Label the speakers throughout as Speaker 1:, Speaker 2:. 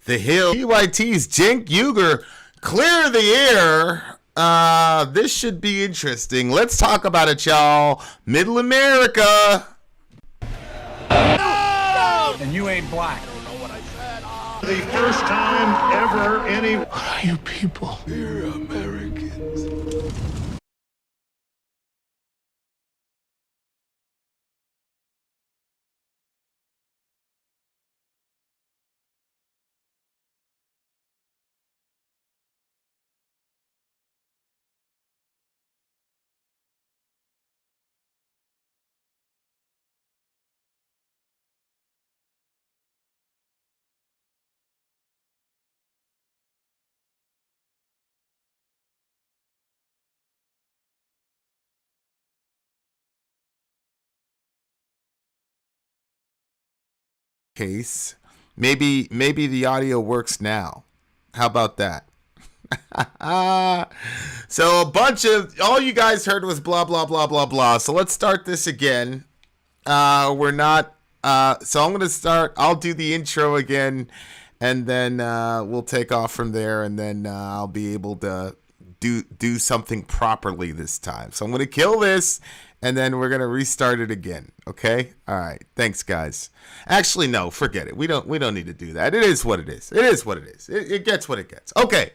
Speaker 1: the Hill. TYT's Cenk Uygur clear the air. This should be interesting. Let's talk about it, y'all. Middle America.
Speaker 2: And you ain't black.
Speaker 3: The first time ever any...
Speaker 4: What are you people?
Speaker 5: We're Americans.
Speaker 1: Case. Maybe the audio works now. How about that? So a bunch of all you guys heard was blah blah blah blah blah. So let's start this again. We're not so I'm gonna start. I'll do the intro again, and then we'll take off from there, and then I'll be able to do something properly this time. So I'm gonna kill this, and then we're gonna restart it again. Okay? All right. Thanks, guys. Actually, no, forget it. We don't need to do that. It is what it is. It is what it is. It gets what it gets. Okay.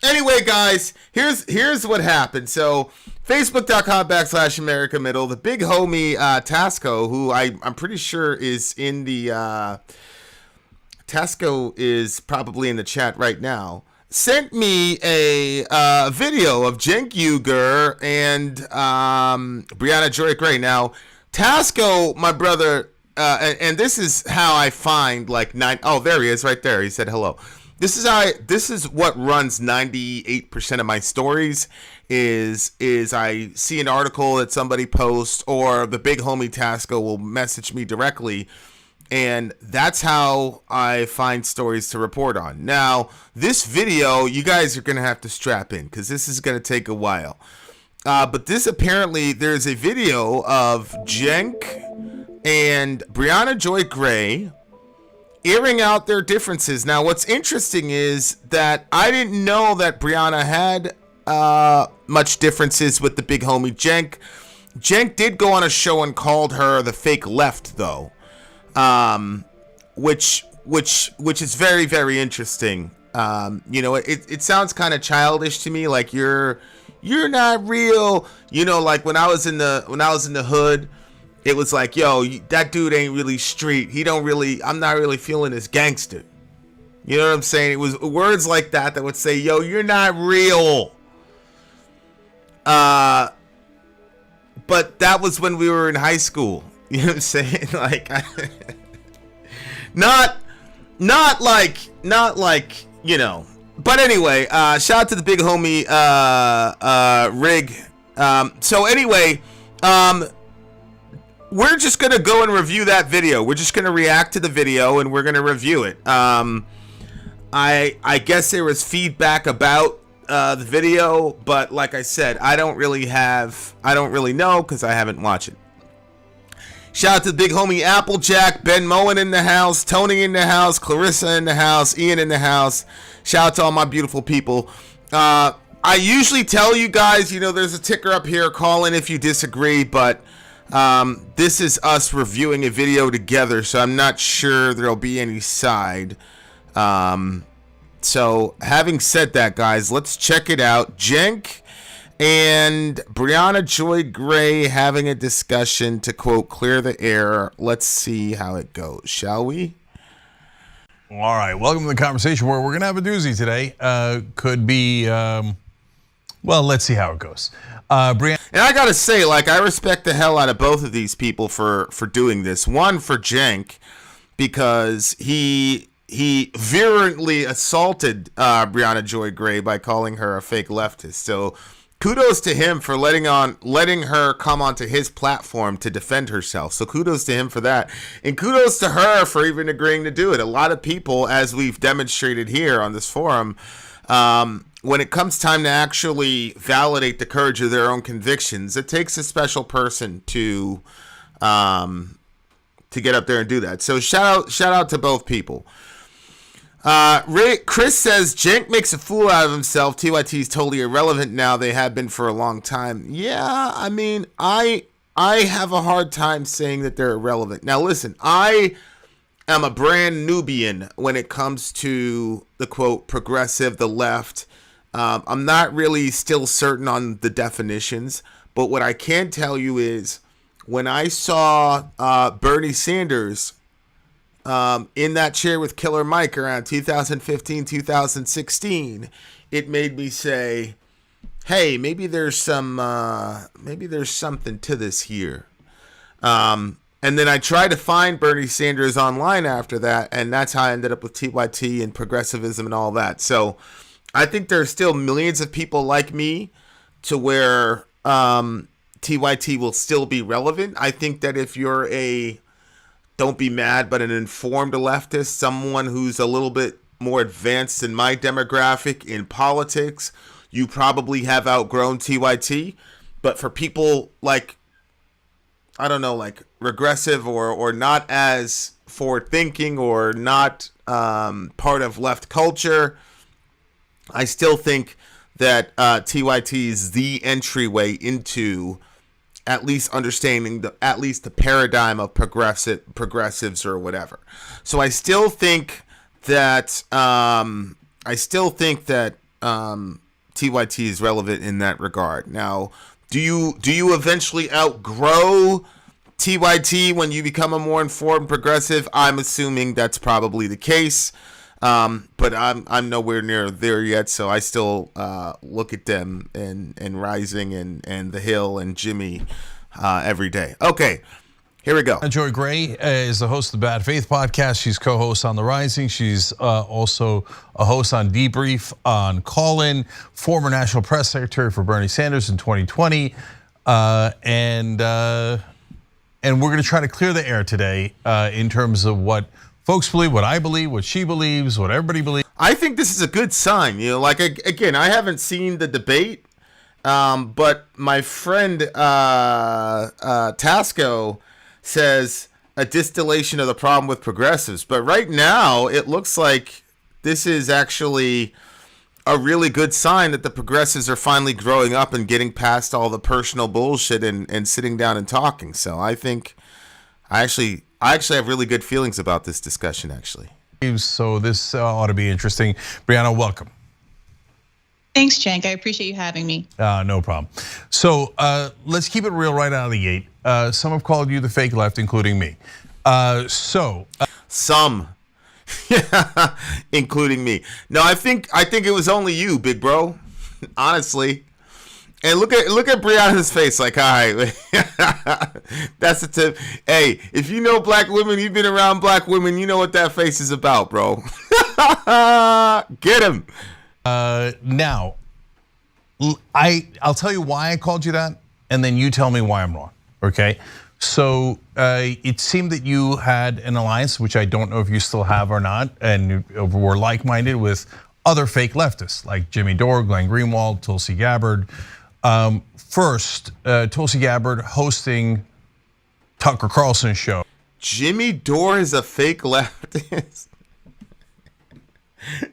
Speaker 1: Anyway, guys, here's what happened. So Facebook.com/America Middle, the big homie Tasco, who I'm pretty sure is in the Tasco is probably in the chat right now, sent me a video of Cenk Uygur and Briahna Joy Gray. Now, Tasco, my brother, and this is how I find like there he is right there. He said hello. This is what runs 98% of my stories is I see an article that somebody posts, or the big homie Tasco will message me directly, and that's how I find stories to report on. Now, this video, you guys are going to have to strap in because this is going to take a while. But this apparently, there's a video of Cenk and Briahna Joy Gray airing out their differences. Now, what's interesting is that I didn't know that Briahna had much differences with the big homie Cenk. Cenk did go on a show and called her the fake left, though, which is very, very interesting. You know, it sounds kind of childish to me, like you're not real. You know, like when I was in the hood, it was like, yo, that dude ain't really street. I'm not really feeling this gangster. You know what I'm saying? It was words like that would say, yo, you're not real. But that was when we were in high school. You know what I'm saying? Like, not like, you know. But anyway, shout out to the big homie, Rig. So anyway, we're just going to go and review that video. We're just going to react to the video and we're going to review it. I guess there was feedback about the video, but like I said, I don't really know because I haven't watched it. Shout out to the big homie Applejack, Ben Moen in the house, Tony in the house, Clarissa in the house, Ian in the house. Shout out to all my beautiful people. I usually tell you guys, you know, there's a ticker up here, call in if you disagree, but this is us reviewing a video together, so I'm not sure there'll be any side. So having said that, guys, let's check it out. Cenk and Briahna Joy Gray having a discussion to, quote, clear the air. Let's see how it goes, shall we?
Speaker 4: All right, welcome to the conversation where we're going to have a doozy today. Could be, well, let's see how it goes. Briahna.
Speaker 1: And I got to say, like, I respect the hell out of both of these people for doing this. One, for Cenk, because he virulently assaulted Briahna Joy Gray by calling her a fake leftist. So kudos to him for letting her come onto his platform to defend herself. So kudos to him for that. And kudos to her for even agreeing to do it. A lot of people, as we've demonstrated here on this forum, when it comes time to actually validate the courage of their own convictions, it takes a special person to get up there and do that. So shout out to both people. Chris says Cenk makes a fool out of himself. TYT is totally irrelevant now. They have been for a long time. Yeah, I mean, I have a hard time saying that they're irrelevant. Now, listen, I am a brand Nubian when it comes to the quote progressive, the left. I'm not really still certain on the definitions, but what I can tell you is when I saw Bernie Sanders in that chair with Killer Mike around 2015, 2016, it made me say, hey, maybe there's something to this here. And then I tried to find Bernie Sanders online after that, and that's how I ended up with TYT and progressivism and all that. So I think there's still millions of people like me to where TYT will still be relevant. I think that if you're don't be mad, but an informed leftist, someone who's a little bit more advanced in my demographic in politics, you probably have outgrown TYT. But for people like, I don't know, like regressive or not as forward thinking or not part of left culture, I still think that TYT is the entryway into at least understanding at least the paradigm of progressives or whatever. So I still think that TYT is relevant in that regard. Now, do you eventually outgrow TYT when you become a more informed progressive? I'm assuming that's probably the case. But I'm nowhere near there yet, so I still look at them and Rising and The Hill and Jimmy every day. Okay, here we go.
Speaker 4: Joy Gray is the host of the Bad Faith podcast. She's co-host on The Rising. She's also a host on Debrief on Call-In, former National Press Secretary for Bernie Sanders in 2020. And we're going to try to clear the air today in terms of what folks believe, what I believe, what she believes, what everybody believes.
Speaker 1: I think this is a good sign. You know, like, again, I haven't seen the debate, but my friend Tasco says a distillation of the problem with progressives. But right now, it looks like this is actually a really good sign that the progressives are finally growing up and getting past all the personal bullshit and sitting down and talking. So I think I actually have really good feelings about this discussion, actually.
Speaker 4: So this ought to be interesting. Briahna, welcome.
Speaker 6: Thanks, Cenk. I appreciate you having me.
Speaker 4: No problem. So let's keep it real right out of the gate. Some have called you the fake left, including me.
Speaker 1: Some, including me. No, I think it was only you, big bro. Honestly. And look at Briahna's face, like, all right, that's the tip. Hey, if you know black women, you've been around black women, you know what that face is about, bro. Get him.
Speaker 4: Now, I'll tell you why I called you that, and then you tell me why I'm wrong. Okay. So it seemed that you had an alliance, which I don't know if you still have or not, and were like-minded with other fake leftists like Jimmy Dore, Glenn Greenwald, Tulsi Gabbard. First, Tulsi Gabbard hosting Tucker Carlson's show.
Speaker 1: Jimmy Dore is a fake leftist.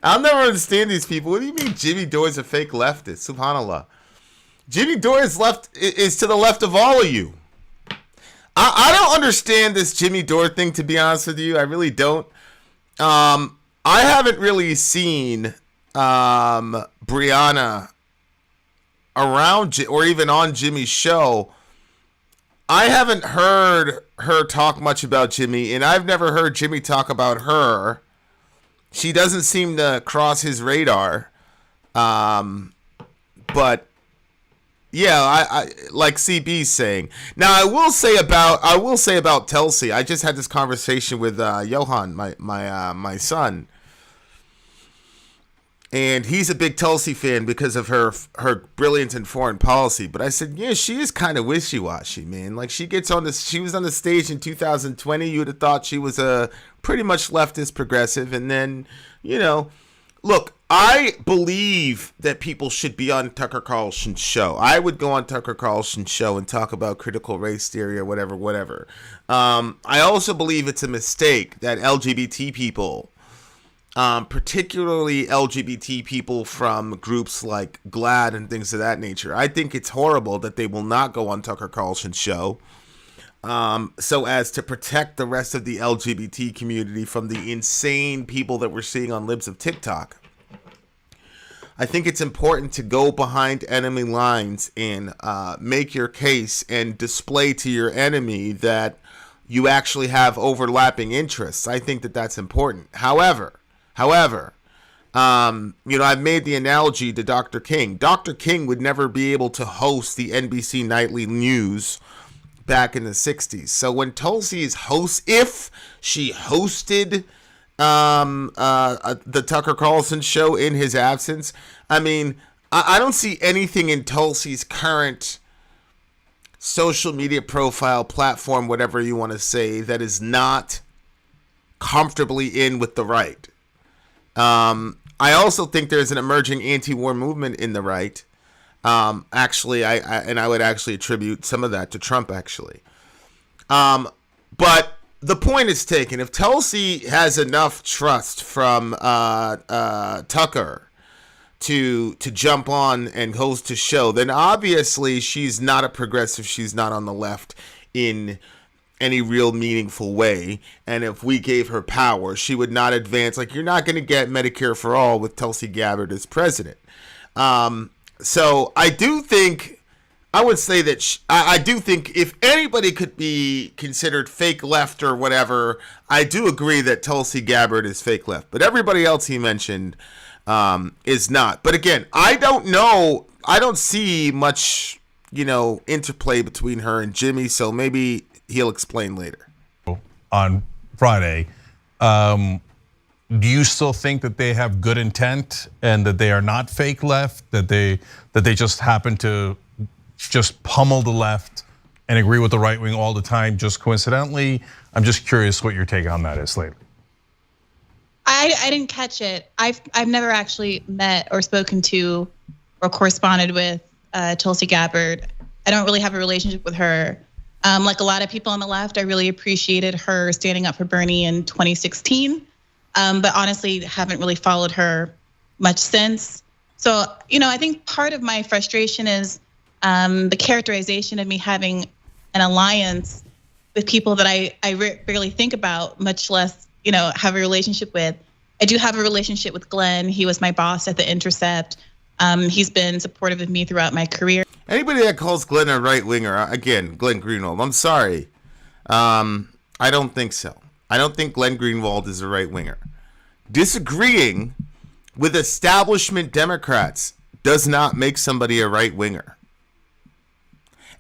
Speaker 1: I'll never understand these people. What do you mean Jimmy Dore is a fake leftist? Subhanallah. Jimmy Dore is to the left of all of you. I don't understand this Jimmy Dore thing, to be honest with you. I really don't. I haven't really seen Briahna around or even on Jimmy's show. I haven't heard her talk much about Jimmy, and I've never heard Jimmy talk about her. She doesn't seem to cross his radar. But yeah, I like CB's saying. Now I will say about Tulsi. I just had this conversation with Johan, my son. And he's a big Tulsi fan because of her brilliance in foreign policy. But I said, yeah, she is kind of wishy-washy, man. Like, she was on the stage in 2020. You would have thought she was a pretty much leftist progressive. And then, you know, look, I believe that people should be on Tucker Carlson's show. I would go on Tucker Carlson's show and talk about critical race theory or whatever. I also believe it's a mistake that LGBT people particularly LGBT people from groups like GLAAD and things of that nature. I think it's horrible that they will not go on Tucker Carlson's show so as to protect the rest of the LGBT community from the insane people that we're seeing on Libs of TikTok. I think it's important to go behind enemy lines and make your case and display to your enemy that you actually have overlapping interests. I think that that's important. However, I've made the analogy to Dr. King. Dr. King would never be able to host the NBC Nightly News back in the 60s. So when Tulsi if she hosted the Tucker Carlson show in his absence, I mean, I don't see anything in Tulsi's current social media profile, platform, whatever you want to say, that is not comfortably in with the right. I also think there's an emerging anti-war movement in the right. Actually, I would actually attribute some of that to Trump, actually. But the point is taken. If Tulsi has enough trust from Tucker to jump on and host a show, then obviously she's not a progressive. She's not on the left in any real meaningful way. And if we gave her power, she would not advance. Like, you're not going to get Medicare for all with Tulsi Gabbard as president. So I do think, I would say that I do think if anybody could be considered fake left or whatever, I do agree that Tulsi Gabbard is fake left. But everybody else he mentioned is not. But again, I don't know. I don't see much, interplay between her and Jimmy. So maybe he'll explain later.
Speaker 4: On Friday, do you still think that they have good intent and that they are not fake left, that they just happen to just pummel the left and agree with the right wing all the time, just coincidentally? I'm just curious what your take on that is lately.
Speaker 6: I didn't catch it. I've never actually met or spoken to or corresponded with Tulsi Gabbard. I don't really have a relationship with her. Like a lot of people on the left, I really appreciated her standing up for Bernie in 2016. But honestly, haven't really followed her much since. So, I think part of my frustration is the characterization of me having an alliance with people that I barely think about, much less, have a relationship with. I do have a relationship with Glenn. He was my boss at The Intercept. He's been supportive of me throughout my career.
Speaker 1: Anybody that calls Glenn a right winger, again, Glenn Greenwald, I'm sorry. I don't think so. I don't think Glenn Greenwald is a right winger. Disagreeing with establishment Democrats does not make somebody a right winger.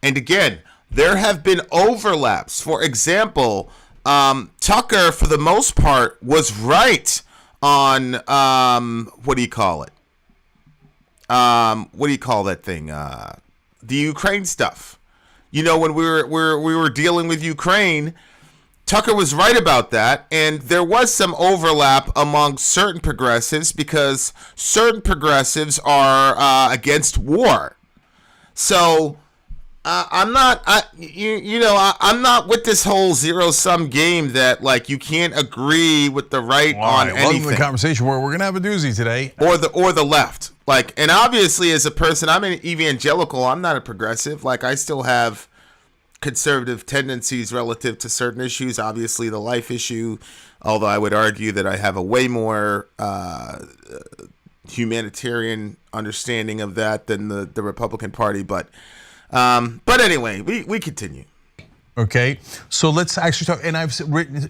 Speaker 1: And again, there have been overlaps. For example, Tucker, for the most part, was right on what do you call it? What do you call that thing? The Ukraine stuff. When we were dealing with Ukraine, Tucker was right about that, and there was some overlap among certain progressives because certain progressives are against war. So I'm not, I'm not with this whole zero-sum game that you can't agree with the right on anything.
Speaker 4: Welcome to the conversation where we're gonna have a doozy today,
Speaker 1: or the left. And obviously, as a person, I'm an evangelical. I'm not a progressive. I still have conservative tendencies relative to certain issues. Obviously, the life issue, although I would argue that I have a way more humanitarian understanding of that than the Republican Party. But anyway, we continue.
Speaker 4: Okay, so let's actually talk. And I've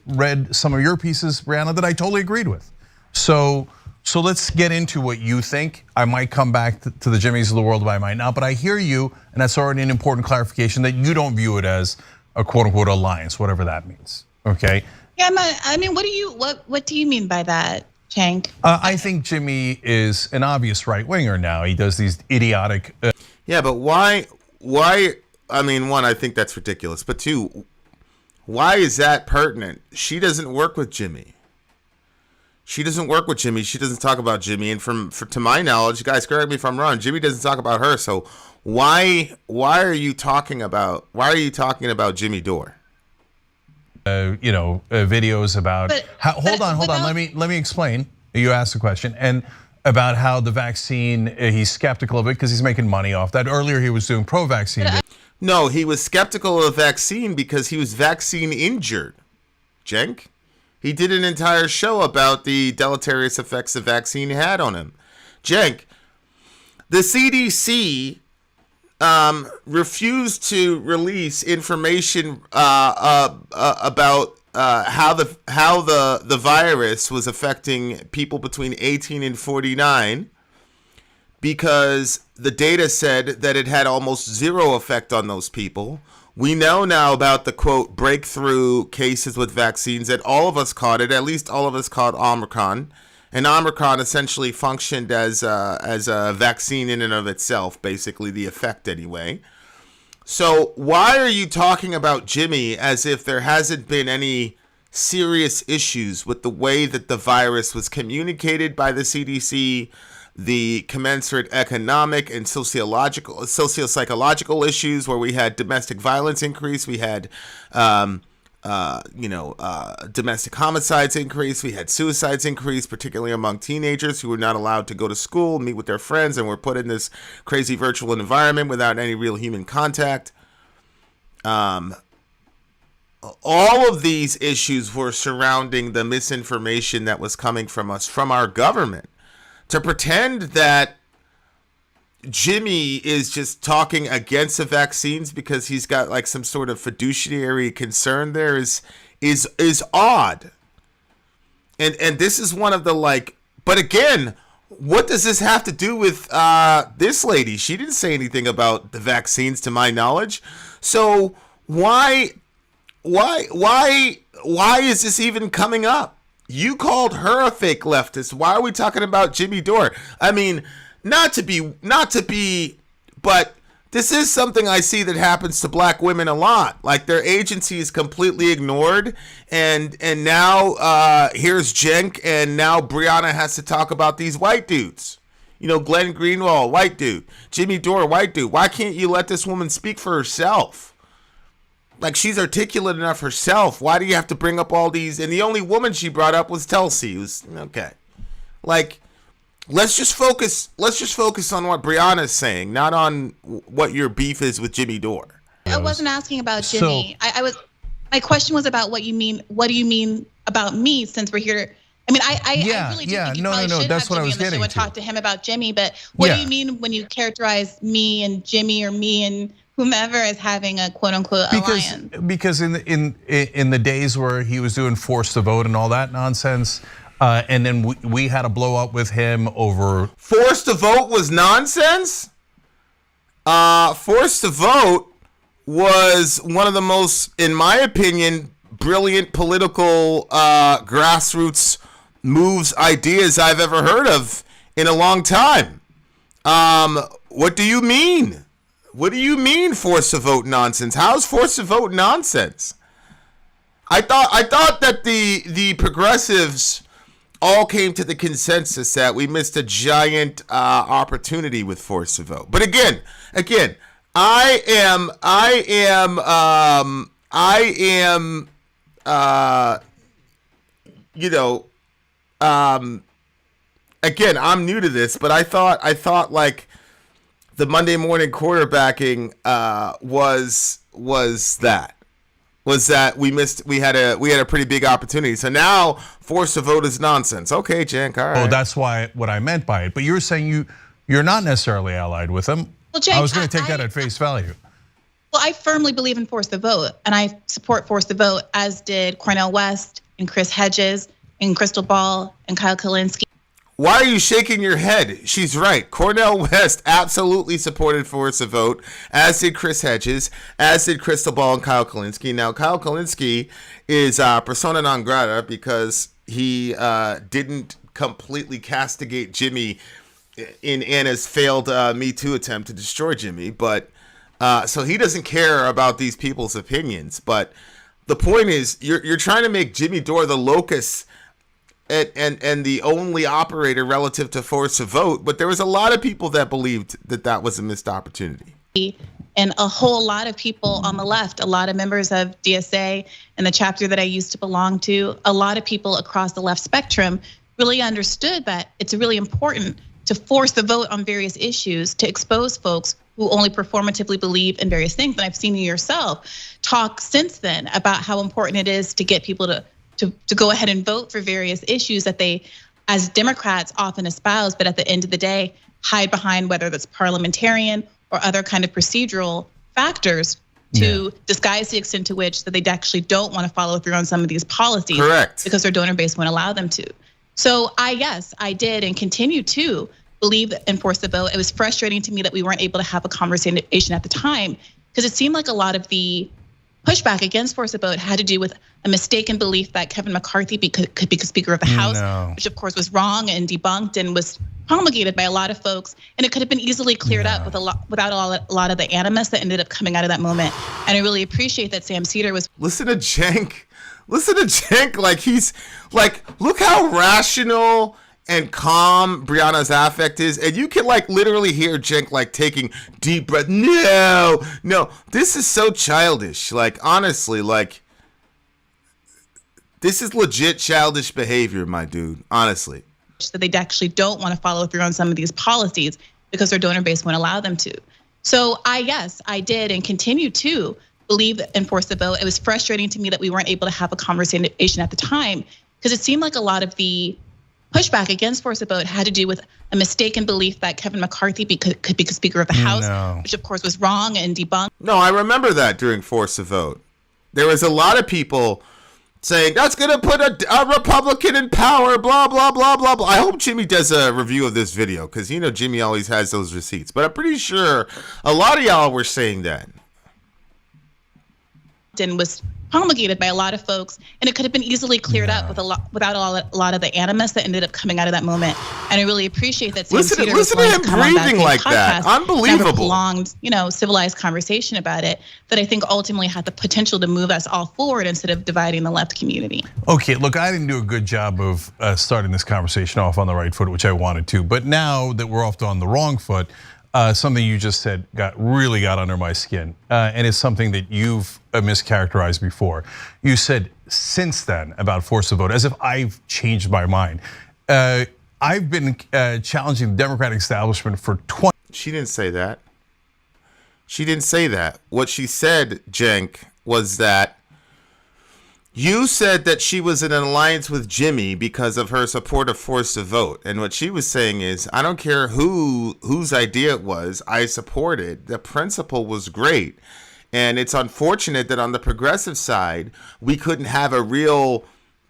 Speaker 4: read some of your pieces, Briahna, that I totally agreed with. So let's get into what you think. I might come back to the Jimmys of the world, but I might not. But I hear you, and that's already an important clarification that you don't view it as a quote unquote alliance, whatever that means. Okay.
Speaker 6: Yeah, what do you mean by that, Cenk?
Speaker 4: I think Jimmy is an obvious right winger now. He does these idiotic.
Speaker 1: Yeah, but why? I mean, one, I think that's ridiculous. But two, why is that pertinent? She doesn't work with Jimmy. She doesn't work with Jimmy. She doesn't talk about Jimmy. And to my knowledge, guys, correct me if I'm wrong, Jimmy doesn't talk about her. So why are you talking about Jimmy Dore?
Speaker 4: Videos about. Hold on. Let me explain. You asked the question, and about how the vaccine, he's skeptical of it because he's making money off that. Earlier, he was doing pro-vaccine.
Speaker 1: No, he was skeptical of the vaccine because he was vaccine injured. Cenk? He did an entire show about the deleterious effects the vaccine had on him. Cenk, the CDC refused to release information about how the virus was affecting people between 18 and 49 because the data said that it had almost zero effect on those people. We know now about the, quote, breakthrough cases with vaccines that all of us caught it, at least all of us caught Omicron. And Omicron essentially functioned as a vaccine in and of itself, basically the effect anyway. So why are you talking about Jimmy as if there hasn't been any serious issues with the way that the virus was communicated by the CDC, the commensurate economic and socio-psychological issues where we had domestic violence increase, we had domestic homicides increase, we had suicides increase, particularly among teenagers who were not allowed to go to school, meet with their friends, and were put in this crazy virtual environment without any real human contact. All of these issues were surrounding the misinformation that was coming from us, from our government. To pretend that Jimmy is just talking against the vaccines because he's got like some sort of fiduciary concern there is odd. And this is one of the but again, what does this have to do with this lady? She didn't say anything about the vaccines to my knowledge. So why is this even coming up? You called her a fake leftist. Why are we talking about Jimmy Dore? I mean, not to be, but this is something I see that happens to black women a lot. Like their agency is completely ignored, and now here's Cenk, and now Briahna has to talk about these white dudes. You know, Glenn Greenwald, white dude. Jimmy Dore, white dude. Why can't you let this woman speak for herself? Like, she's articulate enough herself. Why do you have to bring up all these? And the only woman she brought up was Tulsi. Who's okay. Like, let's just focus on what Briahna's saying, not on what your beef is with Jimmy Dore.
Speaker 6: I wasn't asking about Jimmy. My question was about what you mean. What do you mean about me? Since we're here, I mean, I really do think you probably should have Jimmy on the show and talk to him about Jimmy. But what do you mean when you characterize me and Jimmy or me and whomever as having a quote unquote alliance?
Speaker 4: Because in the days where he was doing forced to vote and all that nonsense, and then we had a blow up with him over
Speaker 1: forced to vote was nonsense. Forced to vote was one of the most, in my opinion, brilliant political grassroots moves, ideas I've ever heard of in a long time. What do you mean? What do you mean forced to vote nonsense? How's forced to vote nonsense? I thought that the progressives all came to the consensus that we missed a giant opportunity with forced to vote. But again, I am again, I'm new to this, but I thought like the Monday morning quarterbacking was that we had a pretty big opportunity. So now forced to vote is nonsense. Okay, Cenk, all right.
Speaker 4: Oh, that's what I meant by it. But you're saying you're not necessarily allied with him.
Speaker 6: Well, Cenk,
Speaker 4: I was going to take that at face value.
Speaker 6: Well, I firmly believe in forced to vote, and I support forced to vote, as did Cornel West and Chris Hedges and Crystal Ball and Kyle Kalinske.
Speaker 1: Why are you shaking your head? She's right. Cornel West absolutely supported forced to vote, as did Chris Hedges, as did Crystal Ball and Kyle Kalinske. Now, Kyle Kalinske is persona non grata because he didn't completely castigate Jimmy in Anna's failed Me Too attempt to destroy Jimmy. But so he doesn't care about these people's opinions. But the point is, you're trying to make Jimmy Dore the locus and the only operator relative to force to vote, but there was a lot of people that believed that was a missed opportunity.
Speaker 6: And a whole lot of people on the left, a lot of members of DSA and the chapter that I used to belong to, a lot of people across the left spectrum really understood that it's really important to force the vote on various issues to expose folks who only performatively believe in various things. And I've seen you yourself talk since then about how important it is to get people to go ahead and vote for various issues that they, as Democrats, often espouse, but at the end of the day, hide behind, whether that's parliamentarian or other kind of procedural factors to disguise the extent to which that they actually don't want to follow through on some of these policies.
Speaker 1: Correct.
Speaker 6: Because their donor base won't allow them to. So I did and continue to believe and enforce the vote. It was frustrating to me that we weren't able to have a conversation at the time, because it seemed like a lot of the pushback against force the vote had to do with a mistaken belief that Kevin McCarthy could be Speaker of the House, which of course was wrong and debunked and was promulgated by a lot of folks, and it could have been easily cleared up without a lot of the animus that ended up coming out of that moment. And I really appreciate that Sam Cedar was.
Speaker 1: Listen to Cenk. Listen to Cenk, like he's like, look how rational and calm Briahna's affect is, and you can like literally hear Cenk like taking deep breath. No, this is so childish. Like honestly, like this is legit childish behavior, my dude. Honestly,
Speaker 6: that they actually don't want to follow through on some of these policies because their donor base won't allow them to. So I did and continue to believe and enforce the vote. It was frustrating to me that we weren't able to have a conversation at the time, because it seemed like a lot of the pushback against force the vote had to do with a mistaken belief that Kevin McCarthy could be Speaker of the House, which of course was wrong and debunked.
Speaker 1: No, I remember that during force the vote. There was a lot of people saying that's going to put a Republican in power, blah, blah, blah, blah, blah. I hope Jimmy does a review of this video, because you know Jimmy always has those receipts. But I'm pretty sure a lot of y'all were saying that.
Speaker 6: And was promulgated by a lot of folks, and it could have been easily cleared up without a lot of the animus that ended up coming out of that moment. And I really appreciate that Sam Cedar was willing to come on that same
Speaker 1: like that. Unbelievable.
Speaker 6: Have a prolonged, civilized conversation about it that I think ultimately had the potential to move us all forward instead of dividing the left community.
Speaker 4: Okay, look, I didn't do a good job of starting this conversation off on the right foot, which I wanted to, but now that we're off on the wrong foot, something you just said really got under my skin, and it's something that you've mischaracterized before. You said since then about force the vote, as if I've changed my mind. I've been challenging the Democratic establishment for 20.
Speaker 1: She didn't say that. She didn't say that. What she said, Cenk, was that you said that she was in an alliance with Jimmy because of her support of force the vote. And what she was saying is, I don't care whose idea it was, I support it. The principle was great. And it's unfortunate that on the progressive side, we couldn't have a real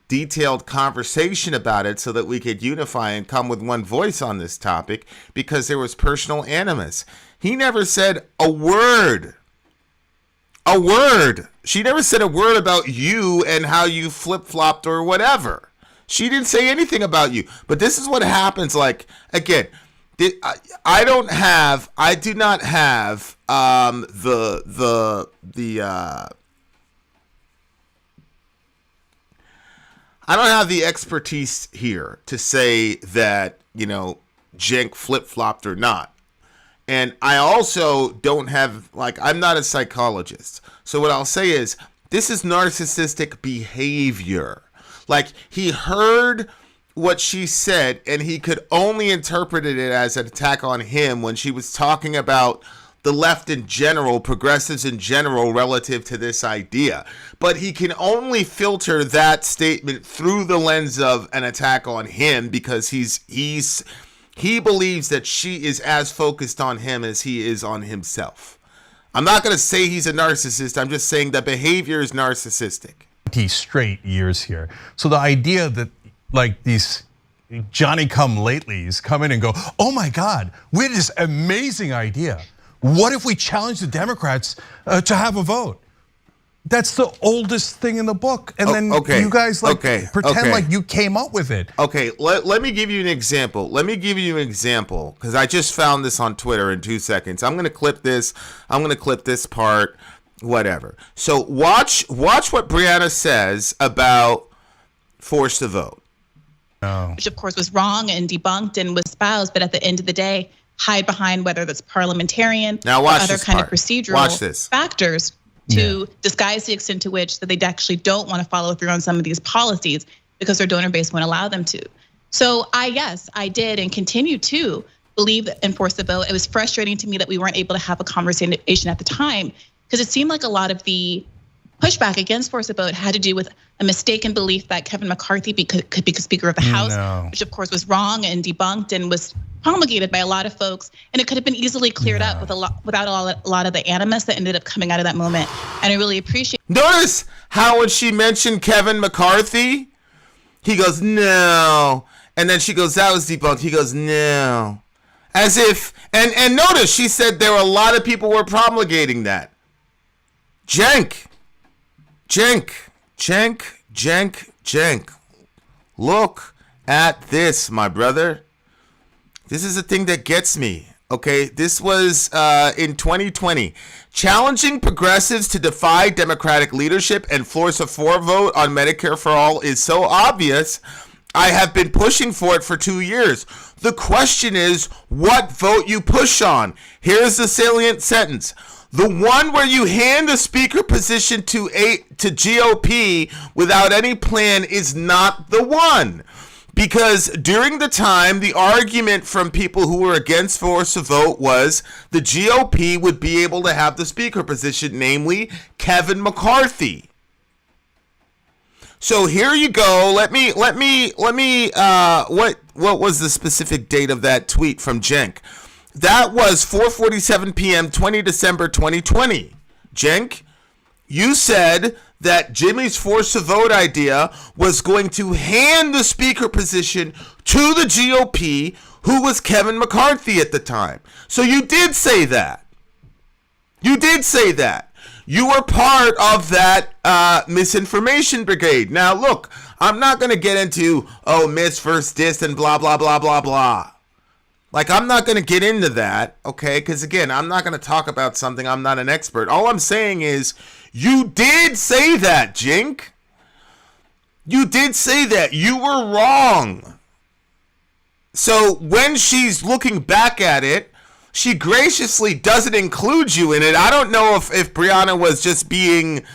Speaker 1: detailed conversation about it so that we could unify and come with one voice on this topic, because there was personal animus. He never said a word. A word. She never said a word about you and how you flip-flopped or whatever. She didn't say anything about you. But this is what happens. Like, again, I do not have I don't have the expertise here to say that, Cenk flip-flopped or not. And I also don't have, I'm not a psychologist. So what I'll say is, this is narcissistic behavior. Like, he heard what she said, and he could only interpret it as an attack on him when she was talking about the left in general, progressives in general, relative to this idea. But he can only filter that statement through the lens of an attack on him, because he believes that she is as focused on him as he is on himself. I'm not going to say he's a narcissist. I'm just saying the behavior is narcissistic.
Speaker 4: Straight years here. So the idea that these Johnny-come-latelys come in and go, oh my God, we had this amazing idea. What if we challenge the Democrats to have a vote? That's the oldest thing in the book. And then you guys pretend like you came up with it.
Speaker 1: Okay, let me give you an example. Because I just found this on Twitter in 2 seconds. I'm going to clip this. I'm going to clip this part, whatever. So watch what Briahna says about force the vote.
Speaker 6: Which of course was wrong and debunked and was espoused, but at the end of the day, hide behind whether that's parliamentarian or other kind of procedural factors to disguise the extent to which that they actually don't want to follow through on some of these policies because their donor base won't allow them to. So yes, I did and continue to believe in force the vote. It was frustrating to me that we weren't able to have a conversation at the time because it seemed like a lot of the pushback against force the vote had to do with a mistaken belief that Kevin McCarthy could be Speaker of the House, which of course was wrong and debunked and was promulgated by a lot of folks, and it could have been easily cleared up without a lot of the animus that ended up coming out of that moment. And I really appreciate.
Speaker 1: Notice how when she mentioned Kevin McCarthy, he goes, no. And then she goes, that was debunked. He goes, no. As if, and notice she said there were a lot of people were promulgating that. Cenk. Look at this, my brother. This is the thing that gets me. Okay, this was in 2020. Challenging progressives to defy Democratic leadership and force a 4 vote on Medicare for all is so obvious. I have been pushing for it for 2 years. The question is what vote you push on. Here's the salient sentence. The one where you hand the speaker position to GOP without any plan is not the one. Because during the time, the argument from people who were against force a vote was the GOP would be able to have the speaker position, namely Kevin McCarthy. So here you go. Let me. What was the specific date of that tweet from Cenk? That was 4:47 p.m. 20 December 2020. Cenk, you said that Jimmy's force a vote idea was going to hand the speaker position to the GOP, who was Kevin McCarthy at the time. So you did say that. You did say that. You were part of that misinformation brigade. Now, look, I'm not going to get into, miss versus dis and blah, blah, blah, blah, blah. Like, I'm not going to get into that, okay? Because, again, I'm not going to talk about something I'm not an expert. All I'm saying is you did say that, Cenk. You did say that. You were wrong. So when she's looking back at it, she graciously doesn't include you in it. I don't know if Briahna was just being,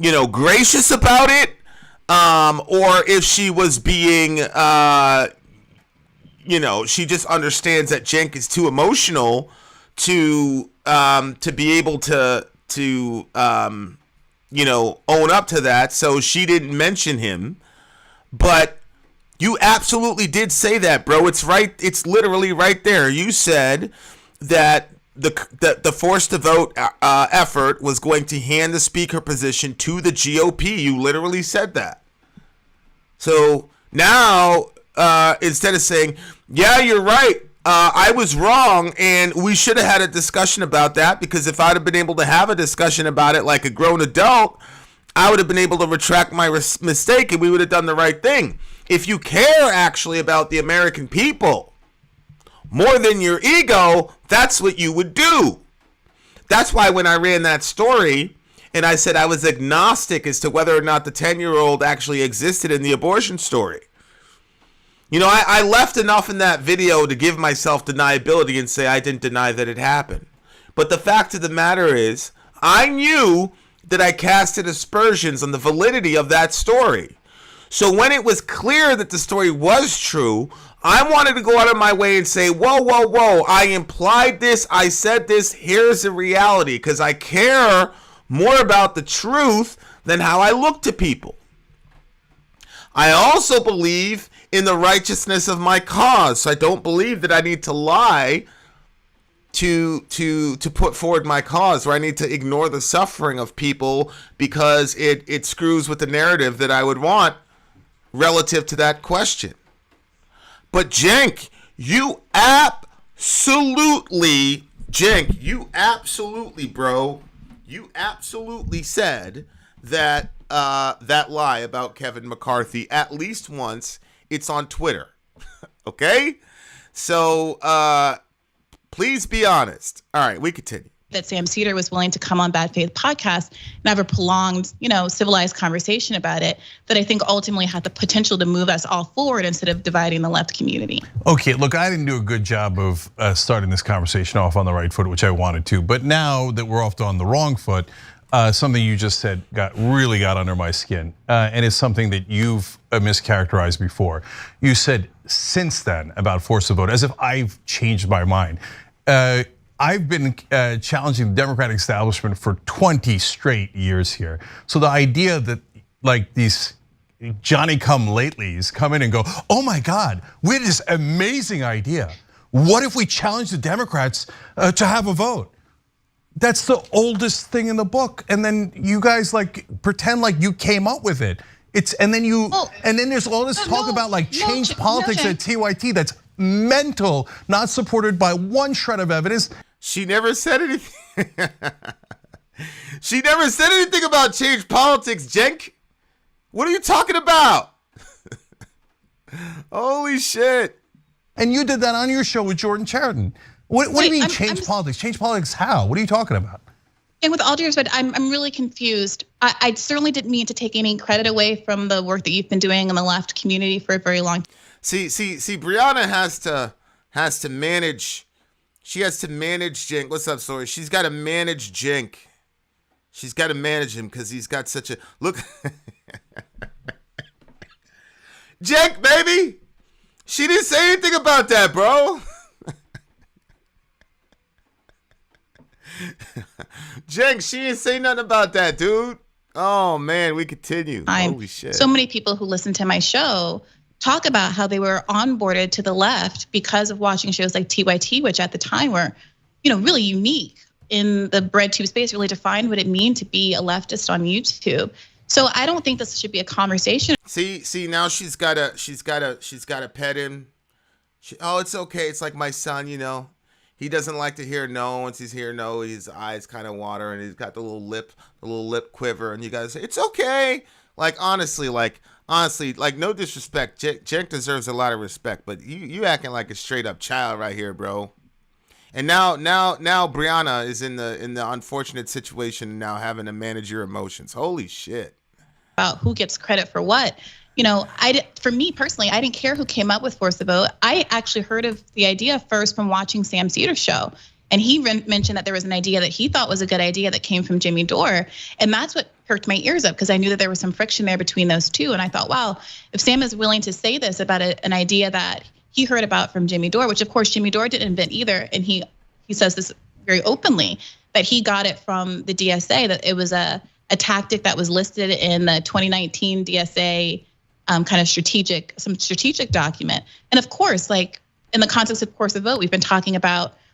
Speaker 1: gracious about it, or if she was being, she just understands that Cenk is too emotional to be able to own up to that. So she didn't mention him, but you absolutely did say that, bro. It's right. It's literally right there. You said that the force to vote effort was going to hand the speaker position to the GOP. You literally said that. So now, instead of saying, yeah, you're right, I was wrong, and we should have had a discussion about that, because if I'd have been able to have a discussion about it like a grown adult, I would have been able to retract my mistake, and we would have done the right thing. If you care actually about the American people more than your ego, that's what you would do. That's why when I ran that story and I said I was agnostic as to whether or not the 10-year-old actually existed in the abortion story. I left enough in that video to give myself deniability and say I didn't deny that it happened. But the fact of the matter is, I knew that I casted aspersions on the validity of that story. So when it was clear that the story was true, I wanted to go out of my way and say, whoa, I implied this, I said this, here's the reality, because I care more about the truth than how I look to people. I also believe in the righteousness of my cause. So I don't believe that I need to lie to put forward my cause, or I need to ignore the suffering of people because it screws with the narrative that I would want relative to that question. But Cenk, you absolutely, bro, you absolutely said that that lie about Kevin McCarthy at least once. It's on Twitter. Okay? So please be honest. All right, we continue.
Speaker 6: That Sam Cedar was willing to come on Bad Faith podcast and have a prolonged, civilized conversation about it that I think ultimately had the potential to move us all forward instead of dividing the left community.
Speaker 4: Okay, look, I didn't do a good job of starting this conversation off on the right foot, which I wanted to. But now that we're off on the wrong foot, something you just said really got under my skin, and it's something that you've mischaracterized before. You said since then about force of vote, as if I've changed my mind. I've been challenging the Democratic establishment for 20 straight years here. So the idea that like these Johnny-come-latelys come in and go, oh my God, we had this amazing idea. What if we challenge the Democrats to have a vote? That's the oldest thing in the book, and then you guys like pretend like you came up with it. And then there's all this talk about like change politics at TYT that's mental, not supported by one shred of evidence.
Speaker 1: She never said anything. She never said anything about change politics, Cenk. What are you talking about? Holy shit.
Speaker 4: And you did that on your show with Jordan Chariton. What do you mean change politics? Change politics how? What are you talking about?
Speaker 6: And with all due respect, I'm really confused. I certainly didn't mean to take any credit away from the work that you've been doing in the left community for a very long time.
Speaker 1: See, Briahna has to manage. She has to manage Cenk. What's up, Sori? She's got to manage Cenk. She's got to manage him because he's got such a look. Cenk, baby. She didn't say anything about that, bro. Cenk, she didn't say nothing about that, dude. Oh man, we continue. Holy shit.
Speaker 6: So many people who listen to my show talk about how they were onboarded to the left because of watching shows like TYT, which at the time were, really unique in the breadtube space, really defined what it means to be a leftist on YouTube. So I don't think this should be a conversation.
Speaker 1: See, now she's gotta pet him. It's okay. It's like my son, He doesn't like to hear no. Once he's hear no, his eyes kind of water, and he's got the little lip quiver, and you guys say it's okay. Honestly, no disrespect. Cenk deserves a lot of respect, but you acting like a straight up child right here, bro. And now Briahna is in the unfortunate situation now having to manage your emotions. Holy shit.
Speaker 6: About who gets credit for what. For me personally, I didn't care who came up with Force the Vote. I actually heard of the idea first from watching Sam Cedar's show. And he mentioned that there was an idea that he thought was a good idea that came from Jimmy Dore. And that's what perked my ears up because I knew that there was some friction there between those two. And I thought, wow, if Sam is willing to say this about an idea that he heard about from Jimmy Dore, which of course Jimmy Dore didn't invent either. And he says this very openly, that he got it from the DSA, that it was a tactic that was listed in the 2019 DSA kind of strategic document. And of course, like in the context of Force the Vote,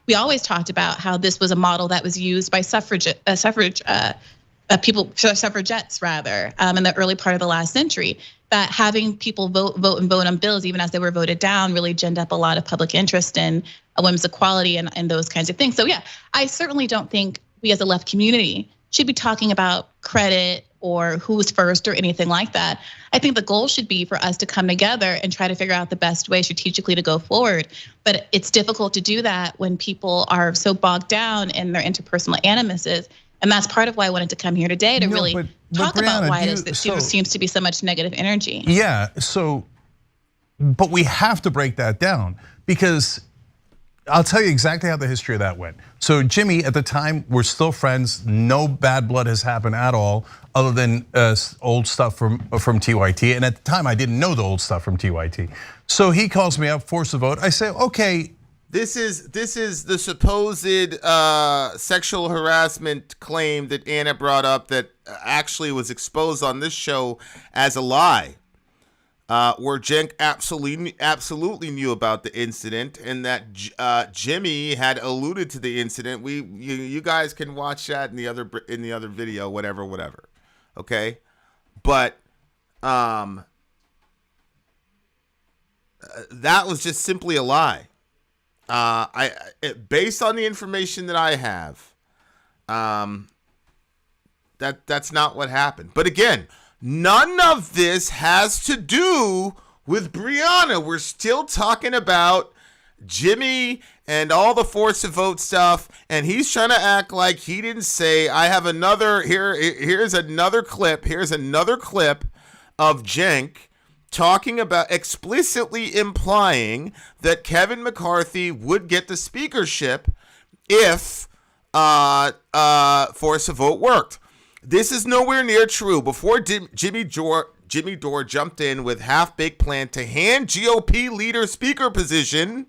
Speaker 6: we always talked about how this was a model that was used by suffragettes rather, in the early part of the last century, that having people vote on bills, even as they were voted down, really ginned up a lot of public interest in women's equality and those kinds of things. So yeah, I certainly don't think we as a left community should be talking about credit or who's first or anything like that. I think the goal should be for us to come together and try to figure out the best way strategically to go forward. But it's difficult to do that when people are so bogged down in their interpersonal animuses. And that's part of why I wanted to come here today to really talk about why it is that there seems to be so much negative energy.
Speaker 4: Yeah, but we have to break that down because I'll tell you exactly how the history of that went. So Jimmy, at the time, we're still friends. No bad blood has happened at all, other than old stuff from TYT. And at the time, I didn't know the old stuff from TYT. So he calls me up, Force the Vote. I say, okay.
Speaker 1: This is the supposed sexual harassment claim that Anna brought up that actually was exposed on this show as a lie. Where Cenk absolutely knew about the incident, and that Jimmy had alluded to the incident. You guys can watch that in the other video, whatever. Okay, but that was just simply a lie. Based on the information that I have, that's not what happened. But again, none of this has to do with Briahna. We're still talking about Jimmy and all the Force the Vote stuff, and he's trying to act like he didn't say. I have another here's another clip. Here's another clip of Cenk talking about, explicitly implying that Kevin McCarthy would get the speakership if Force the Vote worked. This is nowhere near true. Before Jimmy Dore Jimmy Dore jumped in with half-baked plan to hand GOP leader speaker position.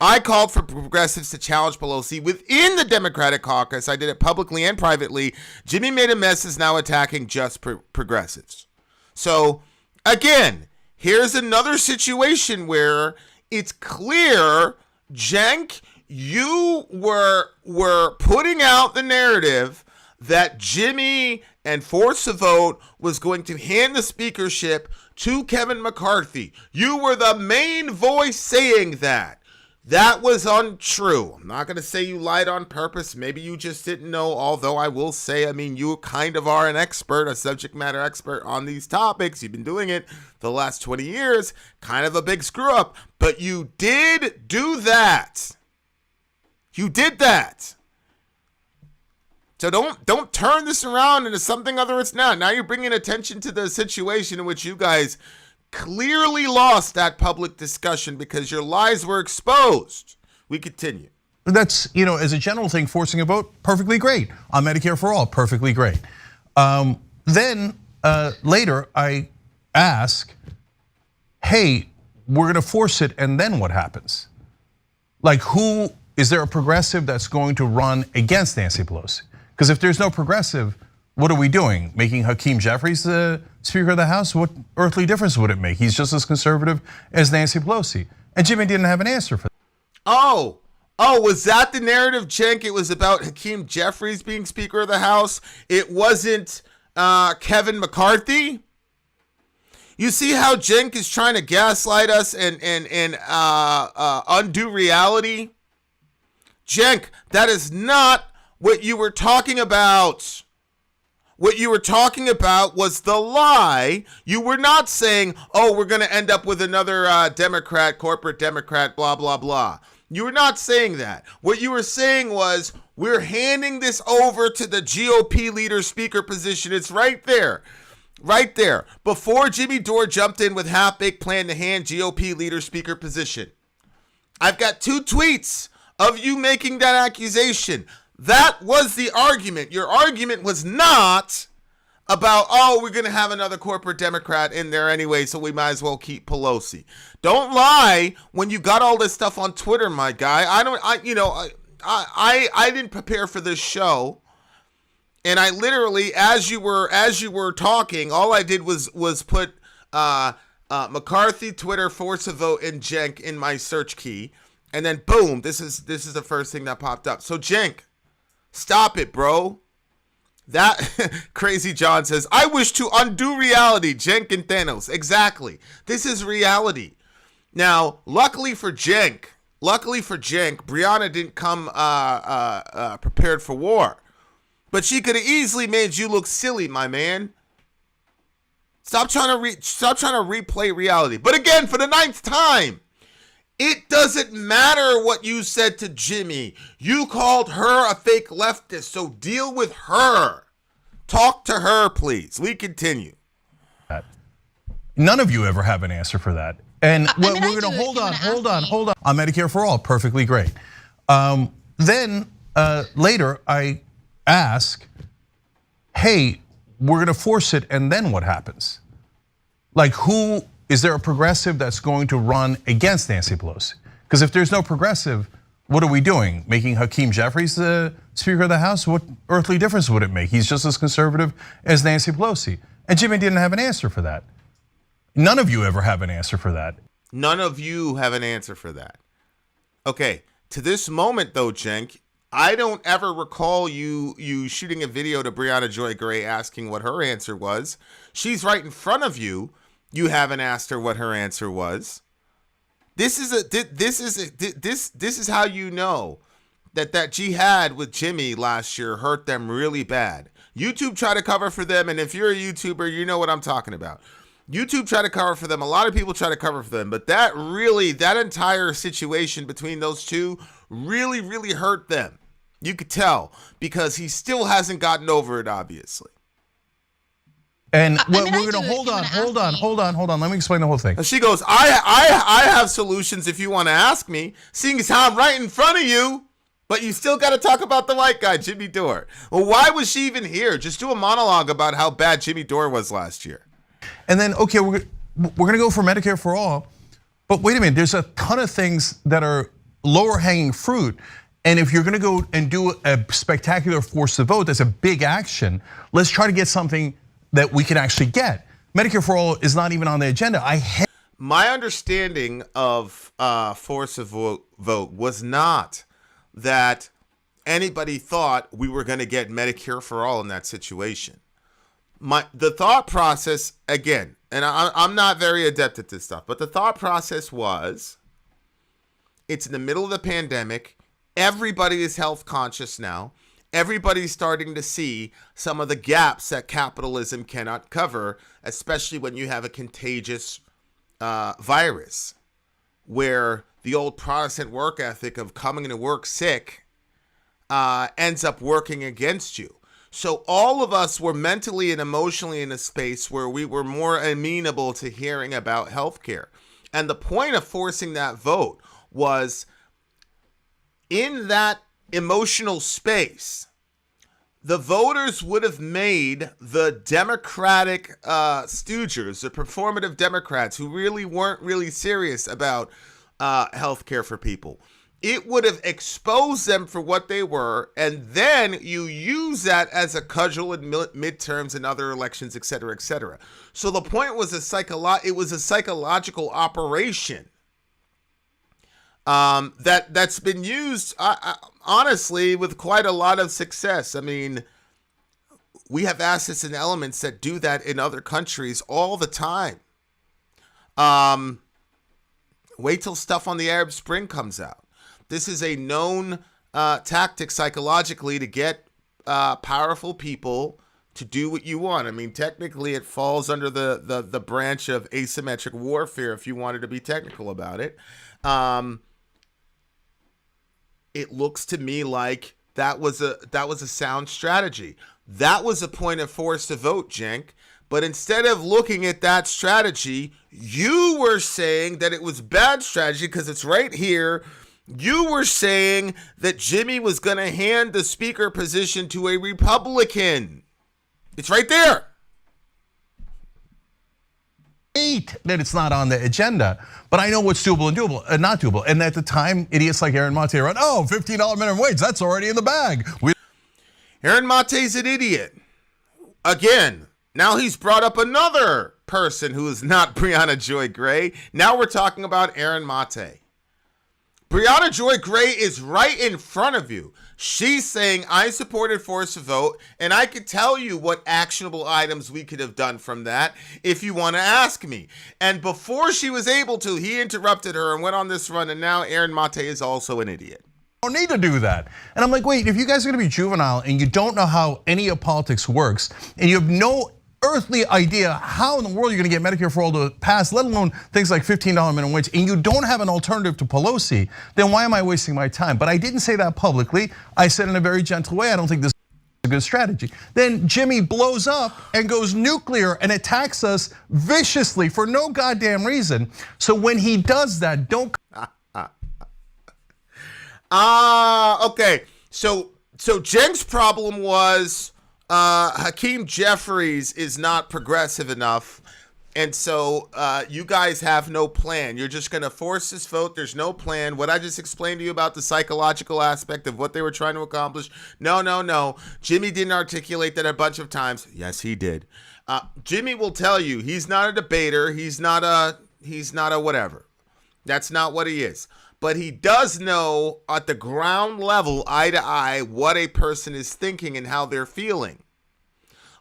Speaker 1: I called for progressives to challenge Pelosi within the Democratic caucus. I did it publicly and privately. Jimmy made a mess, is now attacking just progressives. So, again, here's another situation where it's clear, Cenk, you were putting out the narrative that Jimmy and Force a Vote was going to hand the speakership to Kevin McCarthy. You were the main voice saying that. That was untrue. I'm not going to say you lied on purpose. Maybe you just didn't know, although I will say, I mean, you kind of are an expert, a subject matter expert on these topics. You've been doing it the last 20 years. Kind of a big screw up. But you did do that. You did that. So don't turn this around into something other it's not. Now you're bringing attention to the situation in which you guys clearly lost that public discussion because your lies were exposed. We continue.
Speaker 4: That's, as a general thing, forcing a vote, perfectly great. On Medicare for all, perfectly great. Then later I ask, hey, we're gonna force it, and then what happens? Like, is there a progressive that's going to run against Nancy Pelosi? Because if there's no progressive, what are we doing? Making Hakeem Jeffries the Speaker of the House? What earthly difference would it make? He's just as conservative as Nancy Pelosi. And Jimmy didn't have an answer for that.
Speaker 1: Oh, was that the narrative, Cenk? It was about Hakeem Jeffries being Speaker of the House. It wasn't Kevin McCarthy. You see how Cenk is trying to gaslight us and undo reality? Cenk, that is not what you were talking about. What you were talking about was the lie. You were not saying, oh, we're going to end up with another Democrat, corporate Democrat, blah, blah, blah. You were not saying that. What you were saying was, we're handing this over to the GOP leader speaker position. It's right there. Right there. Before Jimmy Dore jumped in with half-baked plan to hand GOP leader speaker position. I've got 2 tweets of you making that accusation. That was the argument. Your argument was not about, oh, we're going to have another corporate Democrat in there anyway, so we might as well keep Pelosi. Don't lie when you got all this stuff on Twitter, my guy. I didn't prepare for this show. And I literally, as you were talking, all I did was put McCarthy, Twitter, Force a Vote, and Cenk in my search key. And then boom, this is the first thing that popped up. So Cenk, stop it, bro. That Crazy John says, I wish to undo reality, Cenk and Thanos. Exactly. This is reality. Now, luckily for Cenk, Briahna didn't come prepared for war. But she could have easily made you look silly, my man. Stop trying to replay reality. But again, for the 9th time, it doesn't matter what you said to Jimmy. You called her a fake leftist, so deal with her. Talk to her, please. We continue.
Speaker 4: None of you ever have an answer for that. And we're going to hold on. On Medicare for all, perfectly great. Then later I ask, hey, we're going to force it, and then what happens? Like, is there a progressive that's going to run against Nancy Pelosi? Because if there's no progressive, what are we doing? Making Hakeem Jeffries the Speaker of the House? What earthly difference would it make? He's just as conservative as Nancy Pelosi. And Jimmy didn't have an answer for that. None of you ever have an answer for that.
Speaker 1: None of you have an answer for that. Okay, to this moment though, Cenk, I don't ever recall you shooting a video to Briahna Joy Gray asking what her answer was. She's right in front of you. You haven't asked her what her answer was. This is how you know that jihad with Jimmy last year hurt them really bad. YouTube tried to cover for them, and if you're a YouTuber, you know what I'm talking about. YouTube tried to cover for them. A lot of people try to cover for them, but that entire situation between those two really, really hurt them. You could tell because he still hasn't gotten over it, obviously.
Speaker 4: And we're going to hold on. Let me explain the whole thing.
Speaker 1: And she goes, I have solutions if you want to ask me, seeing as how I'm right in front of you, but you still got to talk about the white guy, Jimmy Dore. Well, why was she even here? Just do a monologue about how bad Jimmy Dore was last year.
Speaker 4: And then, okay, we're gonna go for Medicare for all. But wait a minute, there's a ton of things that are lower hanging fruit. And if you're gonna go and do a spectacular force the vote, that's a big action. Let's try to get something that we can actually get. Medicare for all is not even on the agenda.
Speaker 1: My understanding of force of vote was not that anybody thought we were going to get Medicare for all in that situation. The thought process, again, and I'm not very adept at this stuff, but the thought process was, it's in the middle of the pandemic. Everybody is health conscious now. Everybody's starting to see some of the gaps that capitalism cannot cover, especially when you have a contagious virus, where the old Protestant work ethic of coming to work sick ends up working against you. So all of us were mentally and emotionally in a space where we were more amenable to hearing about healthcare. And the point of forcing that vote was, in that emotional space, the voters would have made the Democratic stoogers, the performative Democrats who really weren't really serious about health care for people. It would have exposed them for what they were, and then you use that as a cudgel in midterms and other elections, et cetera, et cetera. So the point was it was a psychological operation that's been used, honestly, with quite a lot of success. I mean, we have assets and elements that do that in other countries all the time. Wait till stuff on the Arab Spring comes out. This is a known tactic psychologically to get powerful people to do what you want. I mean, technically, it falls under the branch of asymmetric warfare, if you wanted to be technical about it. It looks to me like that was a sound strategy. That was a point of force to vote, Cenk. But instead of looking at that strategy, you were saying that it was bad strategy because it's right here. You were saying that Jimmy was going to hand the speaker position to a Republican. It's right there.
Speaker 4: That it's not on the agenda, but I know what's doable and not doable. And at the time, idiots like Aaron Mate are $15 minimum wage, that's already in the bag.
Speaker 1: Aaron Mate's an idiot. Again, now he's brought up another person who is not Briahna Joy Gray. Now we're talking about Aaron Mate. Briahna Joy Gray is right in front of you. She's saying, I supported force of vote, and I could tell you what actionable items we could have done from that if you want to ask me. And before she was able to, he interrupted her and went on this run, and now Aaron Mate is also an idiot.
Speaker 4: Don't need to do that. And I'm like, wait, if you guys are gonna be juvenile and you don't know how any of politics works, and you have no earthly idea how in the world you're gonna get Medicare for all to pass, let alone things like $15 minimum wage, and you don't have an alternative to Pelosi, then why am I wasting my time? But I didn't say that publicly. I said in a very gentle way, I don't think this is a good strategy. Then Jimmy blows up and goes nuclear and attacks us viciously for no goddamn reason. So when he does that, don't.
Speaker 1: Okay. So Cenk's problem was Hakeem Jeffries is not progressive enough. And so you guys have no plan. You're just going to force this vote. There's no plan. What I just explained to you about the psychological aspect of what they were trying to accomplish. No. Jimmy didn't articulate that a bunch of times. Yes, he did. Jimmy will tell you he's not a debater. He's not a whatever. That's not what he is. But he does know at the ground level, eye to eye, what a person is thinking and how they're feeling.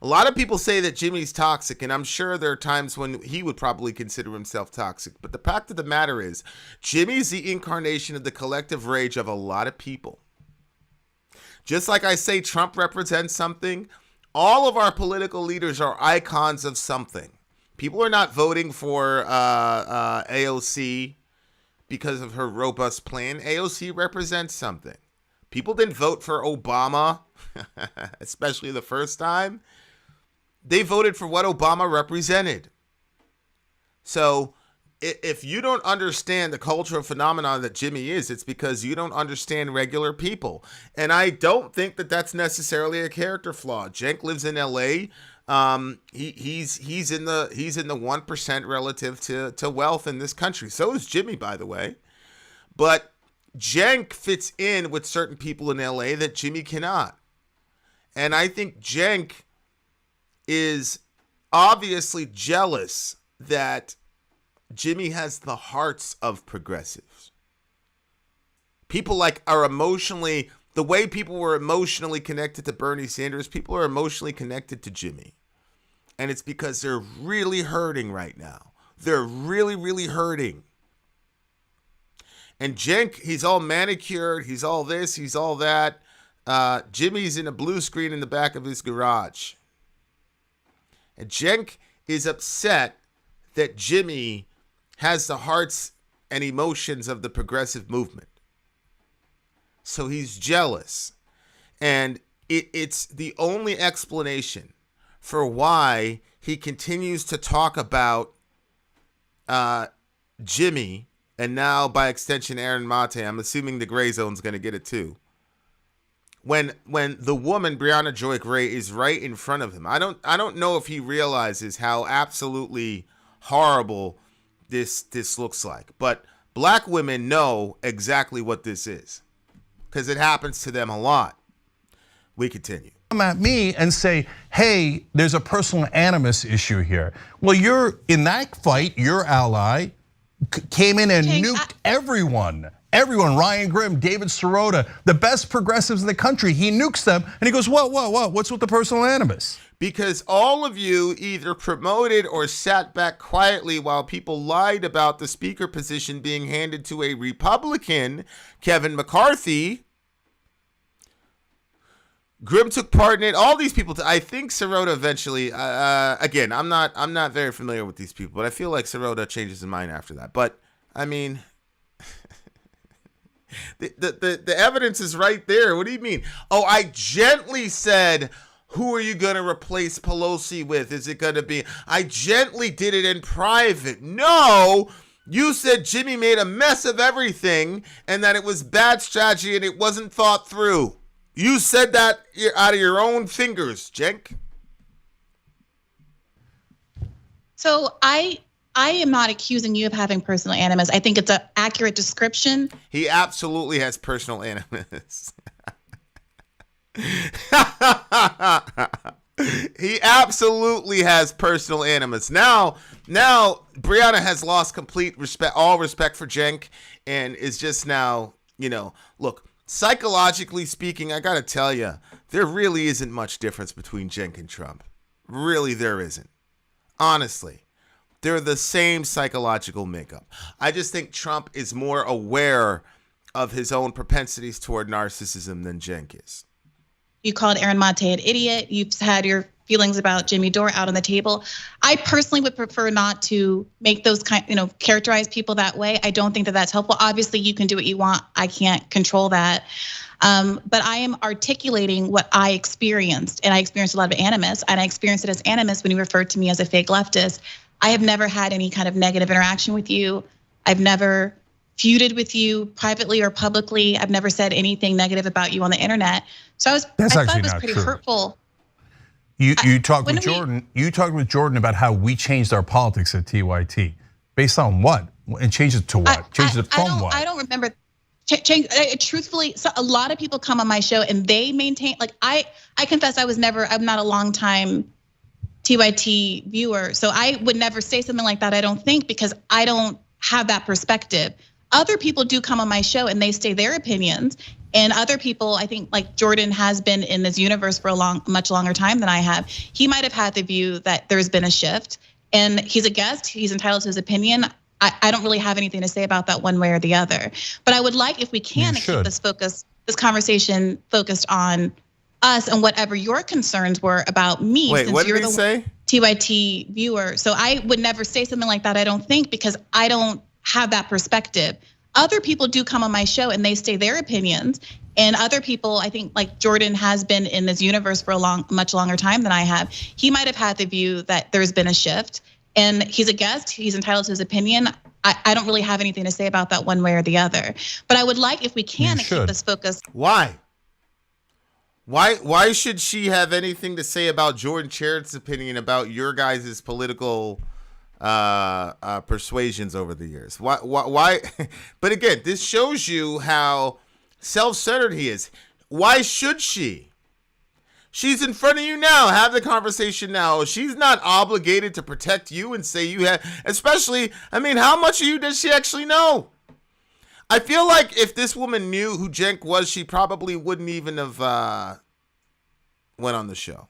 Speaker 1: A lot of people say that Jimmy's toxic, and I'm sure there are times when he would probably consider himself toxic. But the fact of the matter is, Jimmy's the incarnation of the collective rage of a lot of people. Just like I say Trump represents something, all of our political leaders are icons of something. People are not voting for AOC because of her robust plan. AOC represents something. People didn't vote for Obama, especially the first time. They voted for what Obama represented. So if you don't understand the cultural phenomenon that Jimmy is, it's because you don't understand regular people. And I don't think that that's necessarily a character flaw. Cenk lives in LA. He's in the 1% relative to wealth in this country. So is Jimmy, by the way. But Cenk fits in with certain people in LA that Jimmy cannot. And I think Cenk is obviously jealous that Jimmy has the hearts of progressives. People are emotionally, the way people were emotionally connected to Bernie Sanders, people are emotionally connected to Jimmy. And it's because they're really hurting right now. They're really, really hurting. And Cenk, he's all manicured, he's all this, he's all that. Jimmy's in a blue screen in the back of his garage. And Cenk is upset that Jimmy has the hearts and emotions of the progressive movement. So he's jealous. And it's the only explanation for why he continues to talk about Jimmy, and now by extension Aaron Mate. I'm assuming the gray zone's going to get it too. When the woman Briahna Joy Gray is right in front of him, I don't know if he realizes how absolutely horrible this looks like. But black women know exactly what this is, because it happens to them a lot. We continue.
Speaker 4: Come at me and say, hey, there's a personal animus issue here. Well, you're in that fight, your ally came in and nuked everyone. Everyone, Ryan Grimm, David Sirota, the best progressives in the country. He nukes them and he goes, what? What's with the personal animus?
Speaker 1: Because all of you either promoted or sat back quietly while people lied about the speaker position being handed to a Republican, Kevin McCarthy. Grimm took part in it. All these people, I think Sirota eventually, again, I'm not very familiar with these people, but I feel like Sirota changes his mind after that. But I mean, the evidence is right there. What do you mean? Oh, I gently said, who are you going to replace Pelosi with? Is it going to be? I gently did it in private. No, you said Jimmy made a mess of everything and that it was bad strategy and it wasn't thought through. You said that out of your own fingers, Cenk.
Speaker 6: So I am not accusing you of having personal animus. I think it's an accurate description.
Speaker 1: He absolutely has personal animus. He absolutely has personal animus. Now Briahna has lost complete respect, all respect for Cenk, and is just now, look, psychologically speaking, I gotta tell you, there really isn't much difference between Cenk and Trump. Really, there isn't. Honestly. They're the same psychological makeup. I just think Trump is more aware of his own propensities toward narcissism than Cenk is.
Speaker 6: You called Aaron Mate an idiot. You've had your feelings about Jimmy Dore out on the table. I personally would prefer not to make those characterize people that way. I don't think that that's helpful. Obviously, you can do what you want. I can't control that. But I am articulating what I experienced, and I experienced a lot of animus, and I experienced it as animus when you referred to me as a fake leftist. I have never had any kind of negative interaction with you. I've never feuded with you privately or publicly. I've never said anything negative about you on the internet. So I thought it was pretty hurtful.
Speaker 4: You talked with Jordan. You talked with Jordan about how we changed our politics at TYT. Based on what? And changed it to what? Changed it from what?
Speaker 6: I don't remember. Truthfully, so a lot of people come on my show and they maintain, I confess I'm not a long time TYT viewer. So I would never say something like that, I don't think, because I don't have that perspective. Other people do come on my show and they say their opinions. And other people, I think, like Jordan has been in this universe for a much longer time than I have. He might have had the view that there's been a shift, and he's a guest, he's entitled to his opinion. I don't really have anything to say about that one way or the other. But I would like, if we can, to keep this conversation focused on us and whatever your concerns were about me.
Speaker 1: Wait,
Speaker 6: since
Speaker 1: what
Speaker 6: you're
Speaker 1: did he
Speaker 6: the
Speaker 1: say?
Speaker 6: TYT viewer. So I would never say something like that, I don't think, because I don't have that perspective. Other people do come on my show and they say their opinions. And other people, I think, like Jordan has been in this universe for a much longer time than I have. He might have had the view that there's been a shift, and he's a guest, he's entitled to his opinion. I don't really have anything to say about that one way or the other. But I would like, if we can, to keep this focused.
Speaker 1: Why? Why should she have anything to say about Jordan Chariot's opinion about your guys' political persuasions over the years? Why? But again, this shows you how self-centered he is. Why should she? She's in front of you now. Have the conversation now. She's not obligated to protect you and say you have, especially, I mean, how much of you does she actually know? I feel like if this woman knew who Cenk was, she probably wouldn't even have went on the show.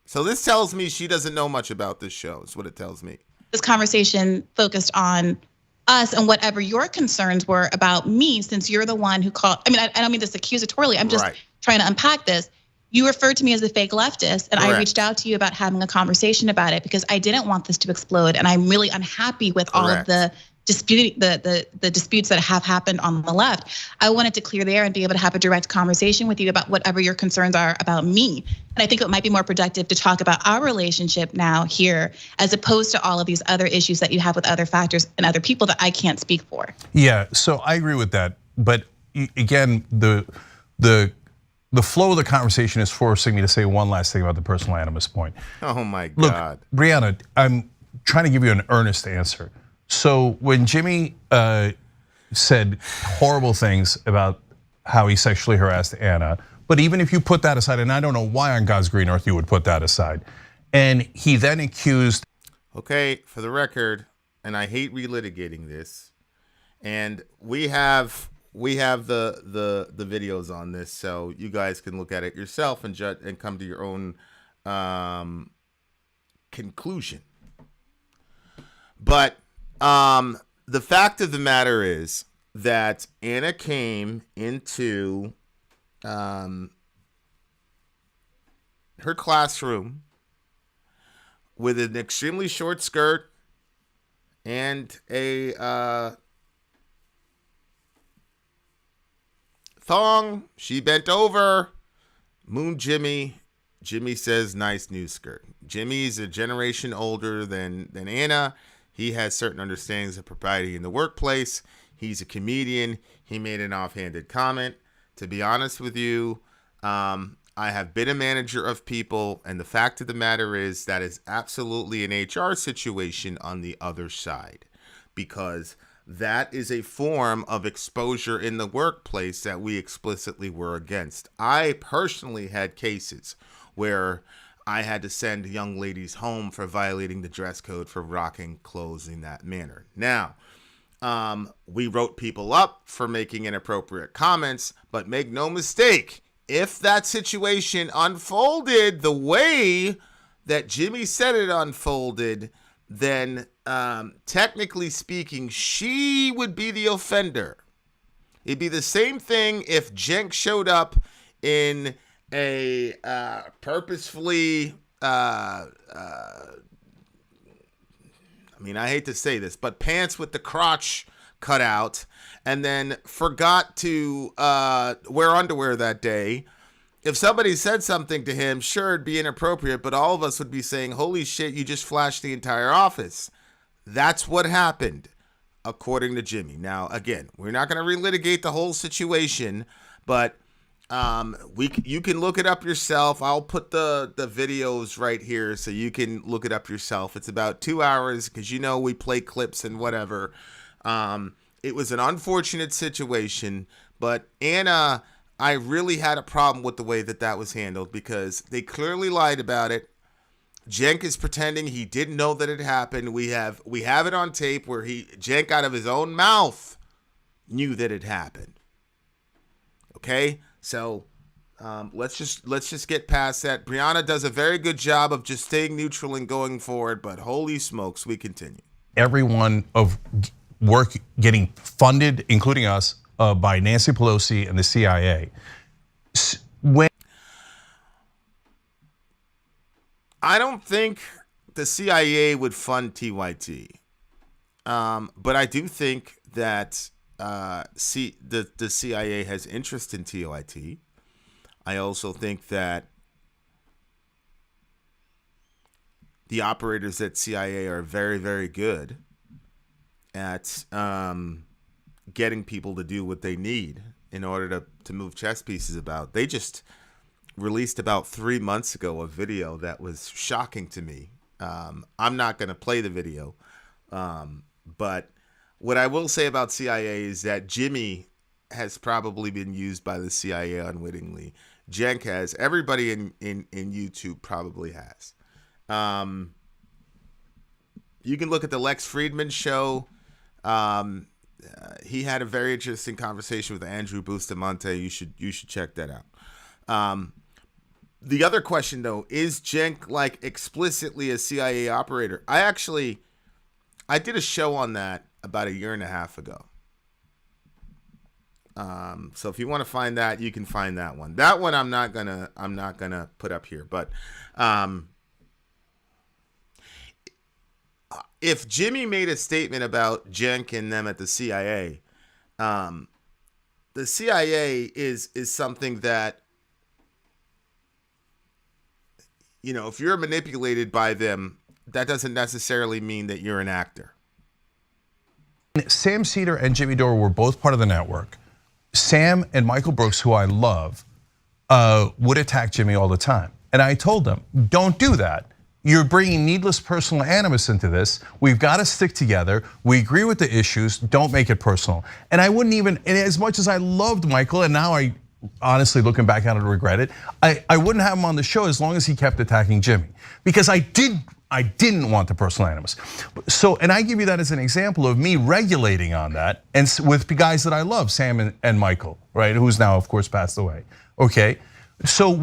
Speaker 1: So this tells me she doesn't know much about this show, is what it tells me.
Speaker 6: This conversation focused on us and whatever your concerns were about me, since you're the one who called. I mean, I don't mean this accusatorily. I'm just trying to unpack this. You referred to me as a fake leftist, and I reached out to you about having a conversation about it because I didn't want this to explode, and I'm really unhappy with all of the disputes that have happened on the left. I wanted to clear the air and be able to have a direct conversation with you about whatever your concerns are about me. And I think it might be more productive to talk about our relationship now here, as opposed to all of these other issues that you have with other factors and other people that I can't speak for.
Speaker 4: Yeah, so I agree with that, but again, the flow of the conversation is forcing me to say one last thing about the personal animus point.
Speaker 1: Oh my God.
Speaker 4: Look, Briahna, I'm trying to give you an earnest answer. So when Jimmy said horrible things about how he sexually harassed Anna, but even if you put that aside, and I don't know why on God's green earth you would put that aside, and he then accused.
Speaker 1: Okay, for the record, and I hate relitigating this, and we have the videos on this, so you guys can look at it yourself and judge and come to your own conclusion. But the fact of the matter is that Anna came into her classroom with an extremely short skirt and a thong. She bent over, mooned Jimmy. Jimmy says, "Nice new skirt." Jimmy's a generation older than Anna. He has certain understandings of propriety in the workplace. He's a comedian. He made an offhanded comment. To be honest with you, I have been a manager of people, and the fact of the matter is that is absolutely an HR situation on the other side, because that is a form of exposure in the workplace that we explicitly were against. I personally had cases where I had to send young ladies home for violating the dress code for rocking clothes in that manner. Now, we wrote people up for making inappropriate comments, but make no mistake, if that situation unfolded the way that Jimmy said it unfolded, then technically speaking, she would be the offender. It'd be the same thing if Cenk showed up in a purposefully, I mean, I hate to say this, but pants with the crotch cut out, and then forgot to wear underwear that day. If somebody said something to him, sure, it'd be inappropriate, but all of us would be saying, holy shit, you just flashed the entire office. That's what happened, according to Jimmy. Now, again, we're not going to relitigate the whole situation, but you can look it up yourself. I'll put the videos right here so you can look it up yourself. It's about 2 hours because, you know, we play clips and whatever. It was an unfortunate situation, but Anna, I really had a problem with the way that was handled because they clearly lied about it. Cenk is pretending he didn't know that it happened. We have it on tape where Cenk out of his own mouth knew that it happened. Okay? So let's just get past that. Briahna does a very good job of just staying neutral and going forward, but holy smokes, we continue.
Speaker 4: Everyone of work getting funded, including us, by Nancy Pelosi and the CIA. When
Speaker 1: I don't think the CIA would fund TYT, but I do think that the CIA has interest in TYT. I also think that the operators at CIA are very, very good at getting people to do what they need in order to move chess pieces about. They just released about 3 months ago a video that was shocking to me. I'm not going to play the video, but what I will say about CIA is that Jimmy has probably been used by the CIA unwittingly. Cenk has. Everybody in YouTube probably has. You can look at the Lex Friedman show. He had a very interesting conversation with Andrew Bustamante. You should check that out. The other question, though, is Cenk like explicitly a CIA operator? I did a show on that about 1.5 years ago. So if you want to find that, you can find that one. That one I'm not gonna put up here. But if Jimmy made a statement about Cenk and them at the CIA is something that, you know, if you're manipulated by them, that doesn't necessarily mean that you're an actor.
Speaker 4: Sam Cedar and Jimmy Dore were both part of the network. Sam and Michael Brooks, who I love, would attack Jimmy all the time. And I told them, don't do that. You're bringing needless personal animus into this. We've got to stick together. We agree with the issues. Don't make it personal. And I wouldn't even, and as much as I loved Michael, and now I honestly, looking back on it, regret it, I wouldn't have him on the show as long as he kept attacking Jimmy, because I didn't want the personal animus. So, and I give you that as an example of me regulating on that, and with guys that I love, Sam and Michael, right, who's now of course passed away. Okay, so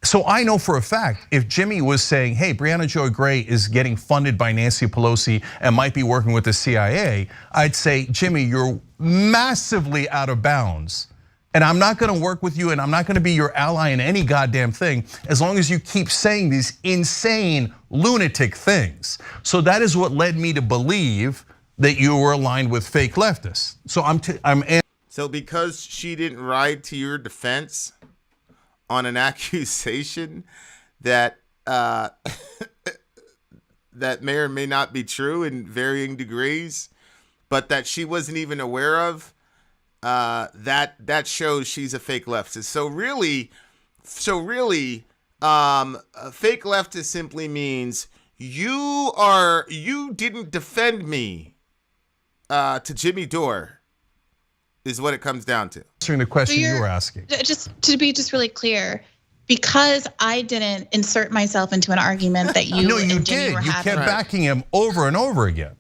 Speaker 4: so I know for a fact if Jimmy was saying, hey, Briahna Joy Gray is getting funded by Nancy Pelosi and might be working with the CIA, I'd say, Jimmy, you're massively out of bounds. And I'm not gonna work with you, and I'm not gonna be your ally in any goddamn thing as long as you keep saying these insane, lunatic things. So that is what led me to believe that you were aligned with fake leftists. So
Speaker 1: So because she didn't ride to your defense on an accusation that that may or may not be true in varying degrees, but that she wasn't even aware of, that shows she's a fake leftist. So really, a fake leftist simply means you didn't defend me to Jimmy Dore, is what it comes down to.
Speaker 4: Answering the question you were asking.
Speaker 6: Just to be really clear, because I didn't insert myself into an argument that you
Speaker 4: no, you
Speaker 6: and Jimmy
Speaker 4: did.
Speaker 6: were
Speaker 4: You
Speaker 6: having.
Speaker 4: kept backing him over and over again.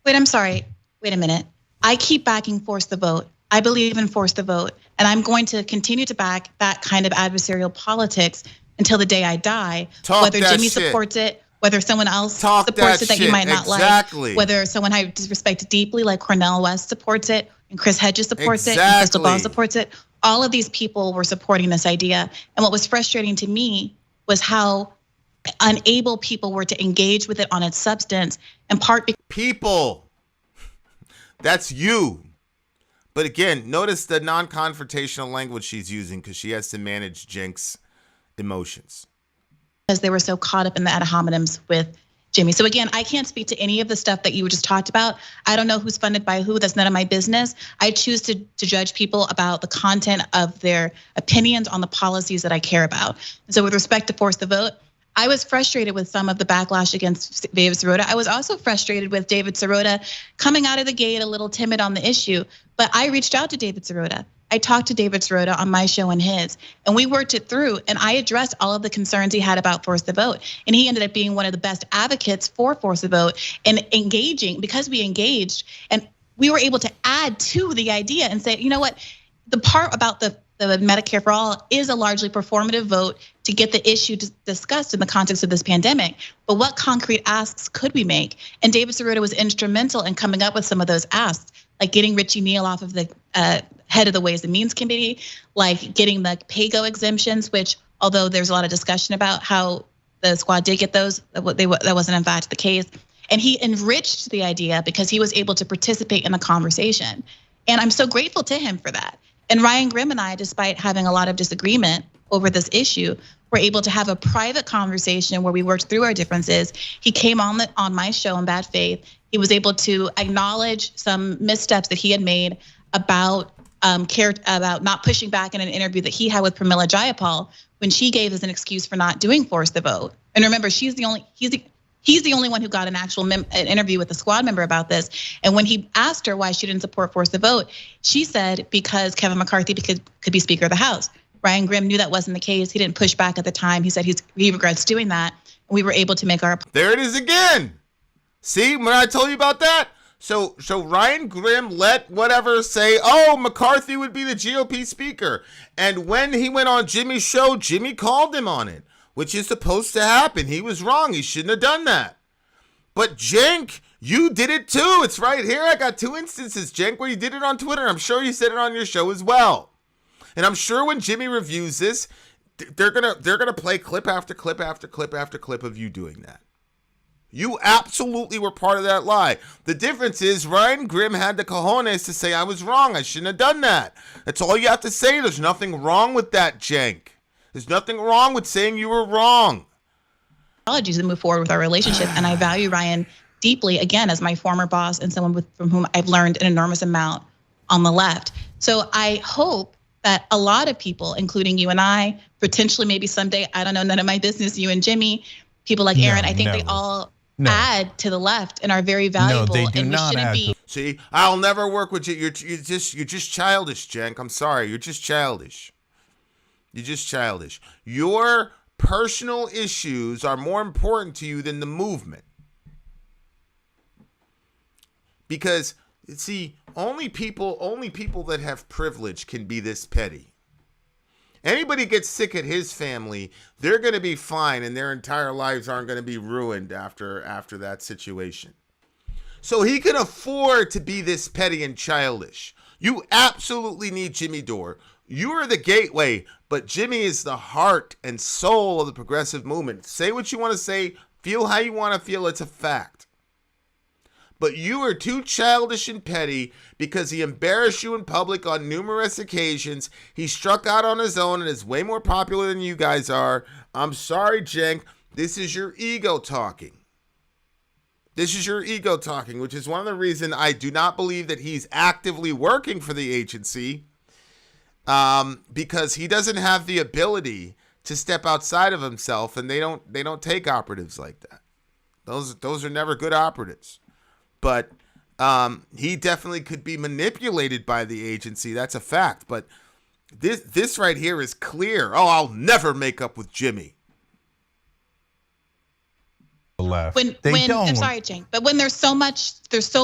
Speaker 6: Wait, I'm sorry. Wait a minute. I keep backing Force the Vote. I believe in Force the Vote, and I'm going to continue to back that kind of adversarial politics until the day I die. Whether Jimmy supports it, whether someone else supports it that you might not like, whether someone I disrespect deeply like Cornel West supports it, and Chris Hedges supports it, and Crystal Ball supports it. All of these people were supporting this idea, and what was frustrating to me was how unable people were to engage with it on its substance, in part because
Speaker 1: people. That's you. But again, notice the non-confrontational language she's using because she has to manage Cenk's emotions.
Speaker 6: Because they were so caught up in the ad hominems with Jimmy. So again, I can't speak to any of the stuff that you just talked about. I don't know who's funded by who. That's none of my business. I choose to judge people about the content of their opinions on the policies that I care about. And so with respect to Force the Vote, I was frustrated with some of the backlash against David Sirota. I was also frustrated with David Sirota coming out of the gate a little timid on the issue. But I reached out to David Sirota. I talked to David Sirota on my show and his, and we worked it through, and I addressed all of the concerns he had about Force the Vote. And he ended up being one of the best advocates for Force the Vote and engaging, because we engaged and we were able to add to the idea and say, you know what, the part about the Medicare for All is a largely performative vote to get the issue discussed in the context of this pandemic. But what concrete asks could we make? And David Sirota was instrumental in coming up with some of those asks, like getting Richie Neal off of the head of the Ways and Means Committee, like getting the PAYGO exemptions, which although there's a lot of discussion about how the squad did get those, that wasn't in fact the case. And he enriched the idea because he was able to participate in the conversation. And I'm so grateful to him for that. And Ryan Grimm and I, despite having a lot of disagreement over this issue, were able to have a private conversation where we worked through our differences. He came on my show in bad faith. He was able to acknowledge some missteps that he had made about cared about not pushing back in an interview that he had with Pramila Jayapal when she gave as an excuse for not doing Force the Vote. And remember, he's the only one who got an actual an interview with a squad member about this. And when he asked her why she didn't support Force the Vote, she said because Kevin McCarthy could be Speaker of the House. Ryan Grimm knew that wasn't the case. He didn't push back at the time. He said he regrets doing that. And we were able to make our.
Speaker 1: There it is again. See, when I told you about that? So Ryan Grimm let whatever say, oh, McCarthy would be the GOP speaker. And when he went on Jimmy's show, Jimmy called him on it, which is supposed to happen. He was wrong. He shouldn't have done that. But Cenk, you did it too. It's right here. I got 2 instances, Cenk, where you did it on Twitter. I'm sure you said it on your show as well. And I'm sure when Jimmy reviews this, they're gonna play clip after clip after clip after clip of you doing that. You absolutely were part of that lie. The difference is Ryan Grimm had the cojones to say I was wrong. I shouldn't have done that. That's all you have to say. There's nothing wrong with that, Cenk. There's nothing wrong with saying you were wrong.
Speaker 6: Apologies to move forward with our relationship, and I value Ryan deeply, again, as my former boss and someone from whom I've learned an enormous amount on the left. So I hope that a lot of people, including you and I, potentially maybe someday, I don't know, none of my business, you and Jimmy, people like Aaron, I think they all add to the left and are very valuable.
Speaker 4: No, they do
Speaker 6: and we
Speaker 4: not
Speaker 6: shouldn't
Speaker 4: add
Speaker 6: be.
Speaker 1: See, I'll never work with you. You're just childish, Cenk. I'm sorry. You're just childish. You're just childish. Your personal issues are more important to you than the movement. Because, see, only people that have privilege can be this petty. Anybody gets sick at his family, they're going to be fine, and their entire lives aren't going to be ruined after that situation. So he can afford to be this petty and childish. You absolutely need Jimmy Dore. You are the gateway, but Jimmy is the heart and soul of the progressive movement. Say what you want to say, feel how you want to feel. It's a fact. But you are too childish and petty because he embarrassed you in public on numerous occasions. He struck out on his own and is way more popular than you guys are. I'm sorry, Cenk. This is your ego talking. This is your ego talking, which is one of the reasons I do not believe that he's actively working for the agency, because he doesn't have the ability to step outside of himself, and they don't take operatives like that. Those are never good operatives. But he definitely could be manipulated by the agency. That's a fact. But this right here is clear. Oh, I'll never make up with Jimmy.
Speaker 4: Left.
Speaker 6: I'm sorry, Cenk, but when there's so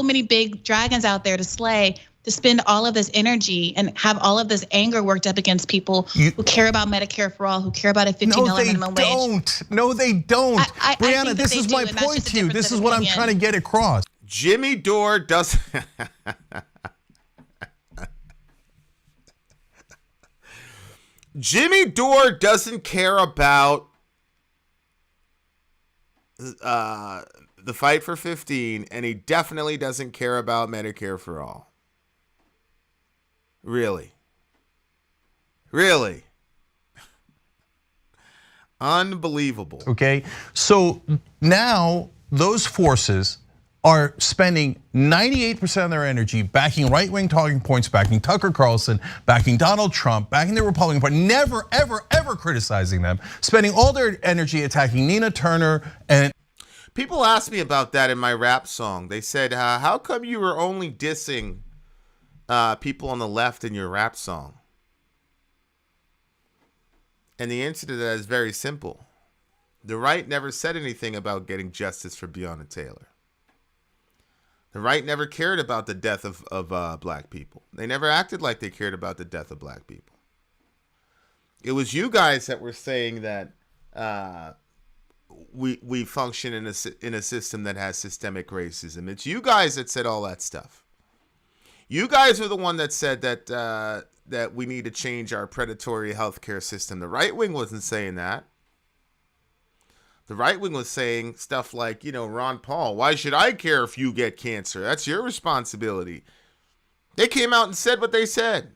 Speaker 6: many big dragons out there to slay, to spend all of this energy and have all of this anger worked up against people who care about Medicare for all, who care about a $15 minimum wage.
Speaker 4: No, they don't.
Speaker 6: think
Speaker 4: Briahna, this
Speaker 6: that
Speaker 4: is
Speaker 6: they
Speaker 4: my
Speaker 6: do, and that's
Speaker 4: point
Speaker 6: just a
Speaker 4: to you.
Speaker 6: difference
Speaker 4: This
Speaker 6: of
Speaker 4: is what I'm
Speaker 6: opinion.
Speaker 4: trying to get across.
Speaker 1: Jimmy Dore doesn't. Jimmy Dore doesn't care about the fight for 15, and he definitely doesn't care about Medicare for all. Really. Unbelievable.
Speaker 4: Okay, so now those forces are spending 98% of their energy backing right-wing talking points, backing Tucker Carlson, backing Donald Trump, backing the Republican Party, never, ever, ever criticizing them, spending all their energy attacking Nina Turner. And
Speaker 1: people asked me about that in my rap song. They said, how come you were only dissing people on the left in your rap song? And the answer to that is very simple. The right never said anything about getting justice for Briahna Taylor. The right never cared about the death of black people. They never acted like they cared about the death of black people. It was you guys that were saying that we function in a system that has systemic racism. It's you guys that said all that stuff. You guys are the one that said that we need to change our predatory healthcare system. The right wing wasn't saying that. The right wing was saying stuff like, Ron Paul, why should I care if you get cancer? That's your responsibility. They came out and said what they said.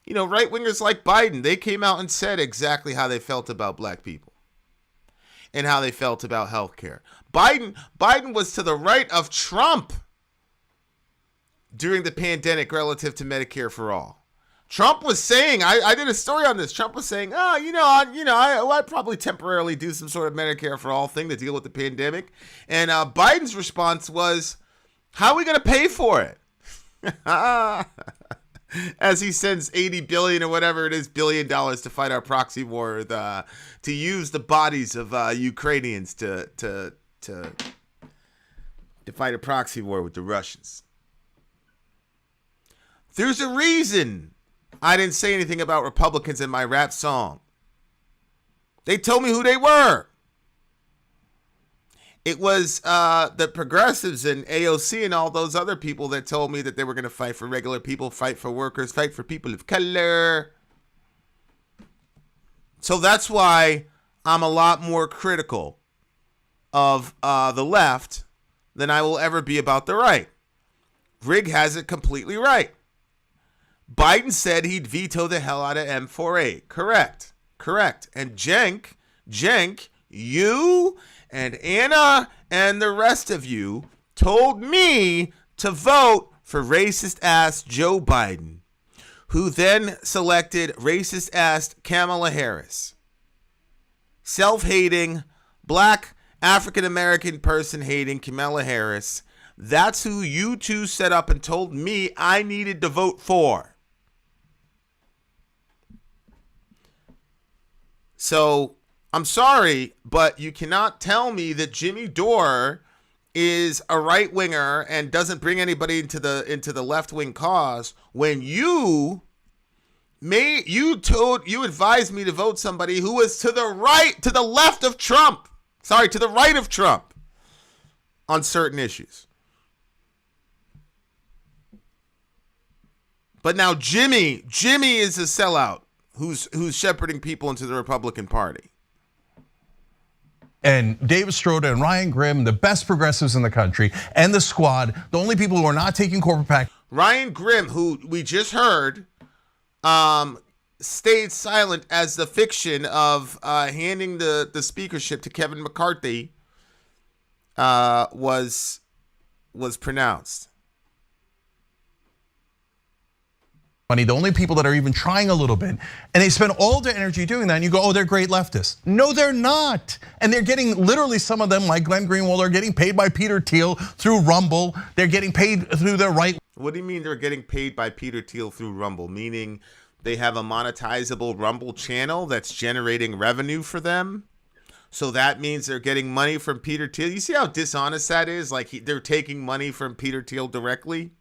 Speaker 1: Right wingers like Biden, they came out and said exactly how they felt about black people and how they felt about healthcare. Biden was to the right of Trump. during the pandemic relative to Medicare for all. Trump was saying, I did a story on this. Trump was saying, I'd probably temporarily do some sort of Medicare for all thing to deal with the pandemic. And Biden's response was, how are we going to pay for it? As he sends $80 billion or whatever it is, $1 billion to fight our proxy war, to use the bodies of Ukrainians to fight a proxy war with the Russians. There's a reason I didn't say anything about Republicans in my rap song. They told me who they were. It was the progressives and AOC and all those other people that told me that they were going to fight for regular people, fight for workers, fight for people of color. So that's why I'm a lot more critical of the left than I will ever be about the right. Greg has it completely right. Biden said he'd veto the hell out of M4A. Correct. And Cenk, you and Anna and the rest of you told me to vote for racist-ass Joe Biden, who then selected racist-ass Kamala Harris. Self-hating, black, African-American person-hating Kamala Harris. That's who you two set up and told me I needed to vote for. So, I'm sorry, but you cannot tell me that Jimmy Dore is a right-winger and doesn't bring anybody into the left-wing cause when you advised me to vote somebody who was to the right of Trump on certain issues. But now Jimmy is a sellout who's shepherding people into the Republican Party.
Speaker 4: And David Stroda and Ryan Grimm, the best progressives in the country, and the squad, the only people who are not taking corporate PAC.
Speaker 1: Ryan Grimm, who we just heard, stayed silent as the fiction of handing the speakership to Kevin McCarthy was pronounced.
Speaker 4: The only people that are even trying a little bit, and they spend all their energy doing that, and you go, oh, they're great leftists. No, they're not. And they're getting, literally some of them, like Glenn Greenwald, are getting paid by Peter Thiel through Rumble. They're getting paid through their right.
Speaker 1: What do you mean they're getting paid by Peter Thiel through Rumble? Meaning they have a monetizable Rumble channel that's generating revenue for them? So that means they're getting money from Peter Thiel? You see how dishonest that is? Like they're taking money from Peter Thiel directly?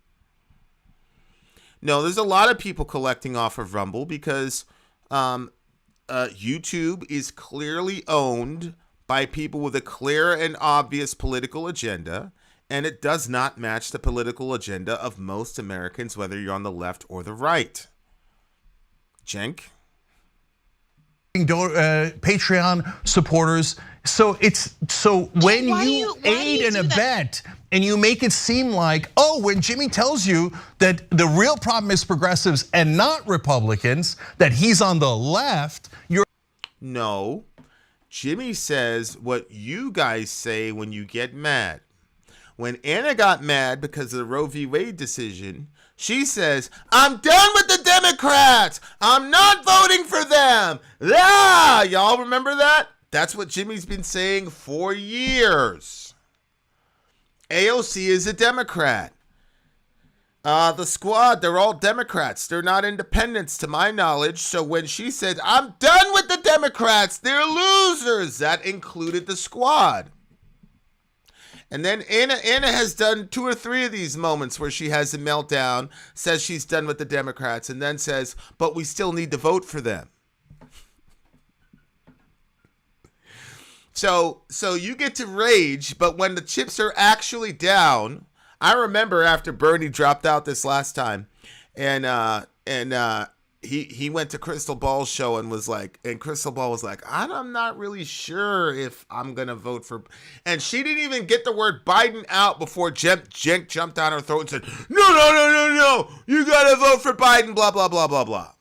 Speaker 1: No, there's a lot of people collecting off of Rumble because YouTube is clearly owned by people with a clear and obvious political agenda, and it does not match the political agenda of most Americans, whether you're on the left or the right. Cenk?
Speaker 4: Patreon supporters. So when you aid and abet and you make it seem like, oh, when Jimmy tells you that the real problem is progressives and not Republicans, that he's on the left, you're.
Speaker 1: No, Jimmy says what you guys say when you get mad. When Anna got mad because of the Roe v. Wade decision, she says, I'm done with the Democrats. I'm not voting for them. Ah, y'all remember that? That's what Jimmy's been saying for years. AOC is a Democrat. The squad, they're all Democrats. They're not independents to my knowledge. So when she said, I'm done with the Democrats, they're losers, that included the squad. And then Anna has done 2 or 3 of these moments where she has a meltdown, says she's done with the Democrats, and then says, but we still need to vote for them. So you get to rage, but when the chips are actually down, I remember after Bernie dropped out this last time, and he went to Crystal Ball's show and was like, and Crystal Ball was like, I'm not really sure if I'm gonna vote for, and she didn't even get the word Biden out before Cenk jumped down her throat and said, no, you gotta vote for Biden, blah blah blah blah blah.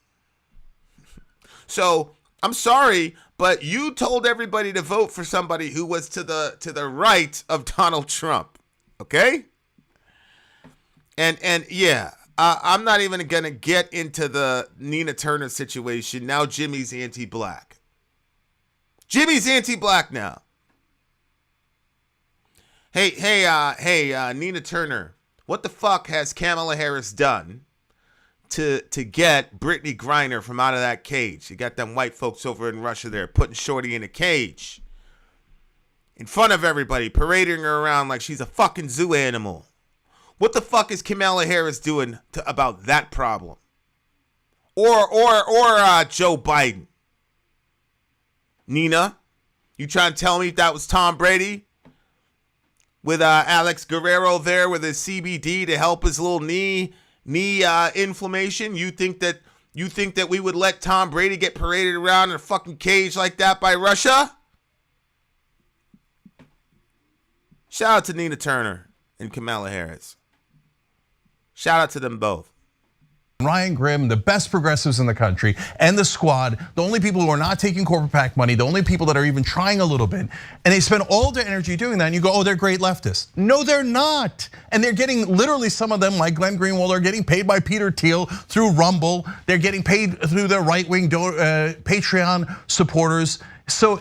Speaker 1: So I'm sorry, but you told everybody to vote for somebody who was to the right of Donald Trump, okay? And yeah, I'm not even going to get into the Nina Turner situation. Now Jimmy's anti-black. Jimmy's anti-black now. Hey, Nina Turner, what the fuck has Kamala Harris done to get Brittany Griner from out of that cage? You got them white folks over in Russia there putting Shorty in a cage in front of everybody, parading her around like she's a fucking zoo animal. What the fuck is Kamala Harris doing about that problem? Or Joe Biden? Nina, you trying to tell me that was Tom Brady with Alex Guerrero there with his CBD to help his little knee inflammation? You think that we would let Tom Brady get paraded around in a fucking cage like that by Russia? Shout out to Nina Turner and Kamala Harris. Shout out to them both.
Speaker 4: Ryan Grimm, the best progressives in the country, and the squad, the only people who are not taking corporate PAC money, the only people that are even trying a little bit, and they spend all their energy doing that, and you go, oh, they're great leftists. No, they're not. And they're getting, literally some of them, like Glenn Greenwald, are getting paid by Peter Thiel through Rumble. They're getting paid through their right-wing Patreon supporters. So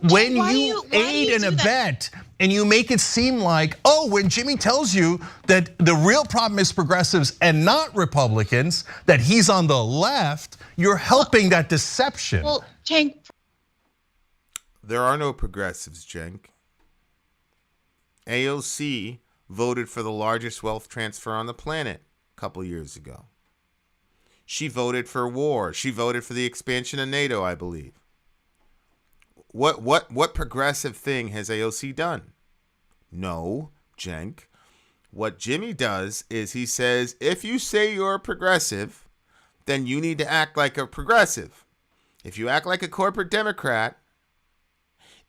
Speaker 4: when you aid and abet and you make it seem like, oh, when Jimmy tells you that the real problem is progressives and not Republicans, that he's on the left, you're helping that deception.
Speaker 6: Well, Cenk.
Speaker 1: There are no progressives, Cenk. AOC voted for the largest wealth transfer on the planet a couple years ago. She voted for war. She voted for the expansion of NATO, I believe. What progressive thing has AOC done? No, Cenk. What Jimmy does is he says, if you say you're a progressive, then you need to act like a progressive. If you act like a corporate Democrat,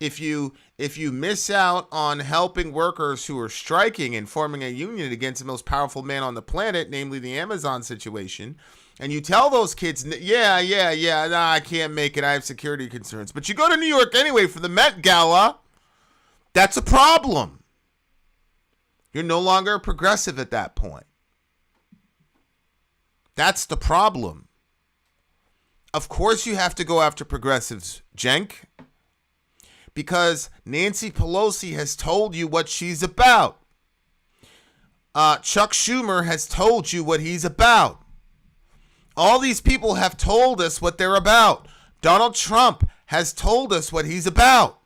Speaker 1: if you miss out on helping workers who are striking and forming a union against the most powerful man on the planet, namely the Amazon situation, and you tell those kids, yeah, nah, I can't make it, I have security concerns, but you go to New York anyway for the Met Gala, that's a problem. You're no longer a progressive at that point. That's the problem. Of course you have to go after progressives, Cenk, because Nancy Pelosi has told you what she's about. Chuck Schumer has told you what he's about. All these people have told us what they're about. Donald Trump has told us what he's about.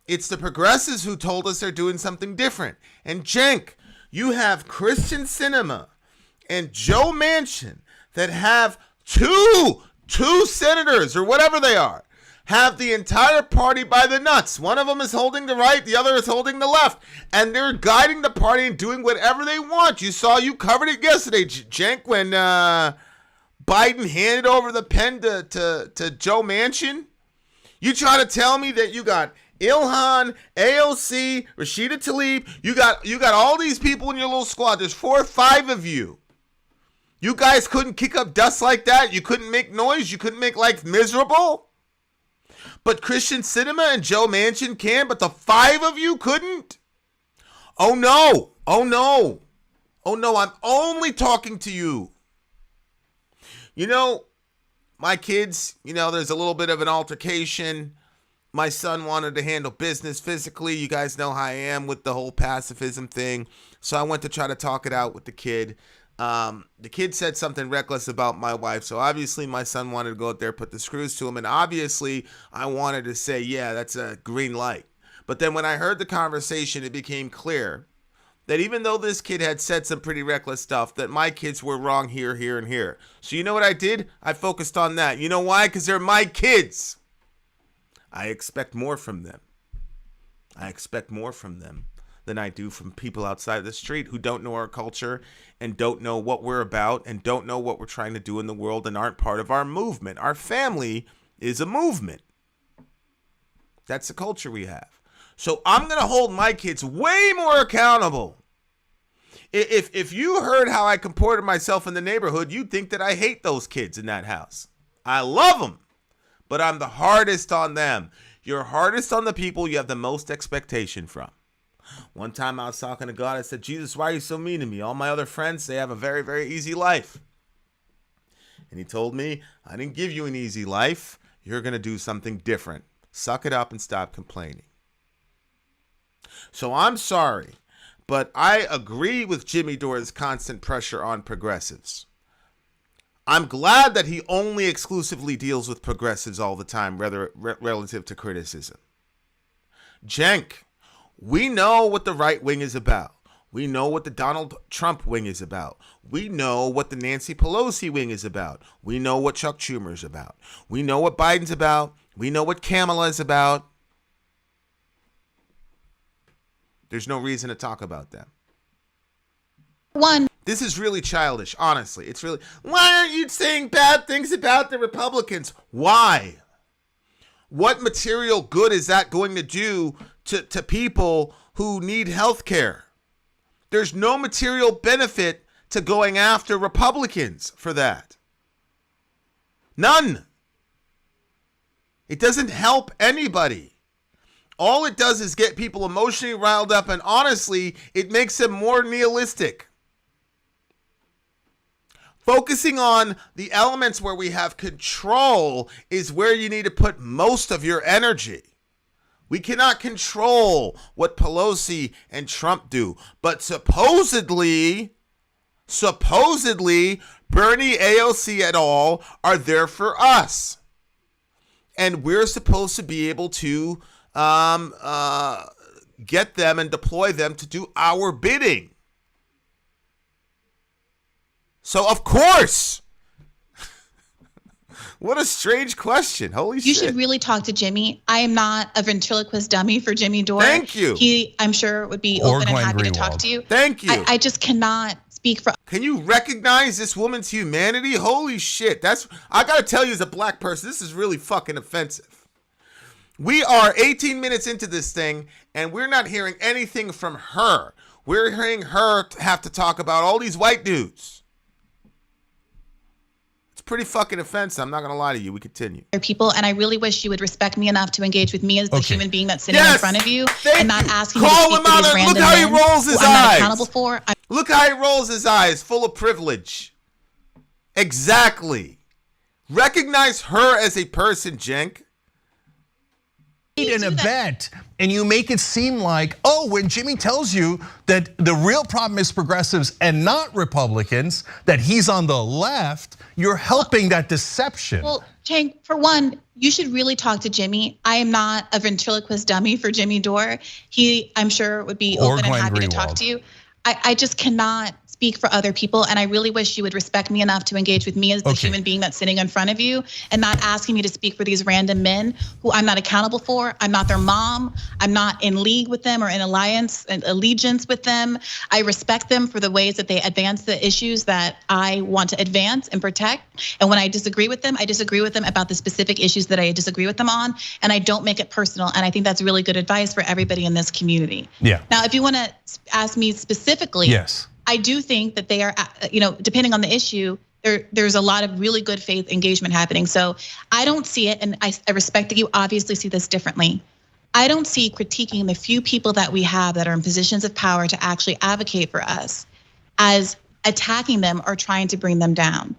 Speaker 1: It's the progressives who told us they're doing something different. And Cenk, you have Christian Sinema and Joe Manchin that have two senators or whatever they are, have the entire party by the nuts. One of them is holding the right, the other is holding the left, and they're guiding the party and doing whatever they want. You covered it yesterday, Cenk, when Biden handed over the pen to Joe Manchin. You try to tell me that you got Ilhan, AOC, Rashida Tlaib, you got all these people in your little squad. There's 4 or 5 of you. You guys couldn't kick up dust like that. You couldn't make noise. You couldn't make life miserable. But Christian Sinema and Joe Manchin can, but the 5 of you couldn't? Oh no, I'm only talking to you. You know, my kids, there's a little bit of an altercation. My son wanted to handle business physically. You guys know how I am with the whole pacifism thing. So I went to try to talk it out with the kid. The kid said something reckless about my wife, so obviously my son wanted to go out there, put the screws to him, and obviously I wanted to say, yeah, that's a green light. But then when I heard the conversation, it became clear that even though this kid had said some pretty reckless stuff, that my kids were wrong here, and here. So you know what I did? I focused on that. You know why? Because they're my kids. I expect more from them. I expect more from them than I do from people outside the street who don't know our culture and don't know what we're about and don't know what we're trying to do in the world and aren't part of our movement. Our family is a movement. That's the culture we have. So I'm going to hold my kids way more accountable. If you heard how I comported myself in the neighborhood, you'd think that I hate those kids in that house. I love them, but I'm the hardest on them. You're hardest on the people you have the most expectation from. One time I was talking to God. I said, Jesus, why are you so mean to me? All my other friends, they have a very, very easy life. And he told me, I didn't give you an easy life. You're going to do something different. Suck it up and stop complaining. So I'm sorry, but I agree with Jimmy Dore's constant pressure on progressives. I'm glad that he only exclusively deals with progressives all the time, relative to criticism. Cenk, we know what the right wing is about. We know what the Donald Trump wing is about. We know what the Nancy Pelosi wing is about. We know what Chuck Schumer's about. We know what Biden's about. We know what Kamala is about. There's no reason to talk about them. This is really childish, honestly. It's really, why aren't you saying bad things about the Republicans? Why? What material good is that going to do to people who need health care? There's no material benefit to going after Republicans for that. None. It doesn't help anybody. All it does is get people emotionally riled up, and honestly, it makes them more nihilistic. Focusing on the elements where we have control is where you need to put most of your energy. We cannot control what Pelosi and Trump do, but supposedly, Bernie, AOC et al. Are there for us. And we're supposed to be able to get them and deploy them to do our bidding. So, of course. What a strange question. Holy shit.
Speaker 6: You should really talk to Jimmy. I am not a ventriloquist dummy for Jimmy Dore.
Speaker 1: Thank you.
Speaker 6: He, I'm sure, would be open and happy to talk to you.
Speaker 1: Thank you.
Speaker 6: I just cannot speak for.
Speaker 1: Can you recognize this woman's humanity? Holy shit. I got to tell you as a black person, this is really fucking offensive. We are 18 minutes into this thing, and we're not hearing anything from her. We're hearing her have to talk about all these white dudes. Pretty fucking offensive. I'm not gonna lie to you. We continue.
Speaker 6: People, and I really wish you would respect me enough to engage with me as the human being that's sitting in front of you, and not asking me to speak to these random men.
Speaker 1: Look how he rolls his eyes.
Speaker 6: I'm not accountable for.
Speaker 1: Look how he rolls his eyes, full of privilege. Exactly. Recognize her as a person, Cenk.
Speaker 4: An event, and you make it seem like, oh, when Jimmy tells you that the real problem is progressives and not Republicans, that he's on the left, you're helping that deception.
Speaker 6: Well, Cenk, for one, you should really talk to Jimmy. I am not a ventriloquist dummy for Jimmy Dore. He, I'm sure, would be open and happy to talk to you. I just cannot speak for other people, and I really wish you would respect me enough to engage with me as the human being that's sitting in front of you, and not asking me to speak for these random men who I'm not accountable for. I'm not their mom. I'm not in league with them or in allegiance with them. I respect them for the ways that they advance the issues that I want to advance and protect. And when I disagree with them, I disagree with them about the specific issues that I disagree with them on, and I don't make it personal. And I think that's really good advice for everybody in this community.
Speaker 4: Yeah.
Speaker 6: Now, if you want to ask me specifically,
Speaker 4: yes,
Speaker 6: I do think that they are, depending on the issue, there's a lot of really good faith engagement happening. So I don't see it, and I respect that you obviously see this differently. I don't see critiquing the few people that we have that are in positions of power to actually advocate for us as attacking them or trying to bring them down.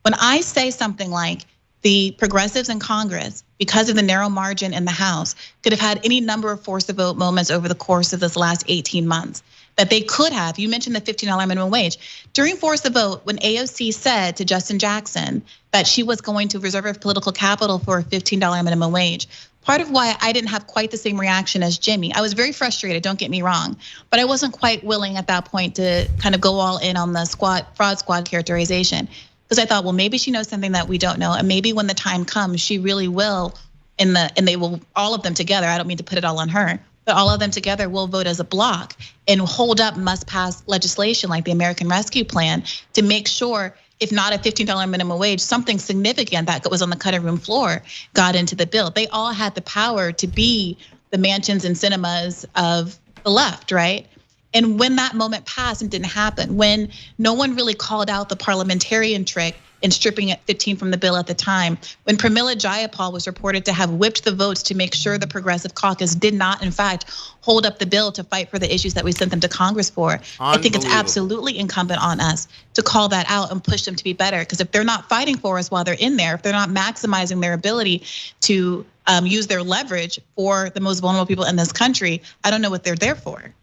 Speaker 6: When I say something like the progressives in Congress, because of the narrow margin in the House, could have had any number of force the vote moments over the course of this last 18 months. That they could have, you mentioned the $15 minimum wage. During Force the Vote, when AOC said to Justin Jackson that she was going to reserve her political capital for a $15 minimum wage, part of why I didn't have quite the same reaction as Jimmy. I was very frustrated, don't get me wrong, but I wasn't quite willing at that point to kind of go all in on the fraud squad characterization. Because I thought, well, maybe she knows something that we don't know, and maybe when the time comes, she really will, and they will, all of them together, I don't mean to put it all on her, but all of them together will vote as a block and hold up must-pass legislation like the American Rescue Plan to make sure, if not a $15 minimum wage, something significant that was on the cutting room floor got into the bill. They all had the power to be the mansions and cinemas of the left, right? And when that moment passed and didn't happen, when no one really called out the parliamentarian trick in stripping at 15 from the bill at the time. When Pramila Jayapal was reported to have whipped the votes to make sure the Progressive Caucus did not, in fact, hold up the bill to fight for the issues that we sent them to Congress for. I think it's absolutely incumbent on us to call that out and push them to be better. Because if they're not fighting for us while they're in there, if they're not maximizing their ability to use their leverage for the most vulnerable people in this country, I don't know what they're there for.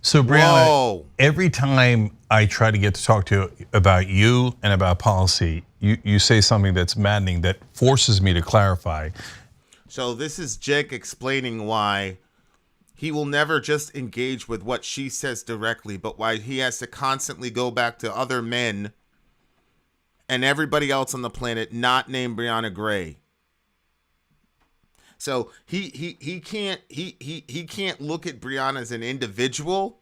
Speaker 4: So Briahna, every time I try to get to talk to you about you and about policy, you say something that's maddening that forces me to clarify.
Speaker 1: So this is Cenk explaining why he will never just engage with what she says directly, but why he has to constantly go back to other men and everybody else on the planet not named Briahna Gray. So he can't look at Briahna as an individual.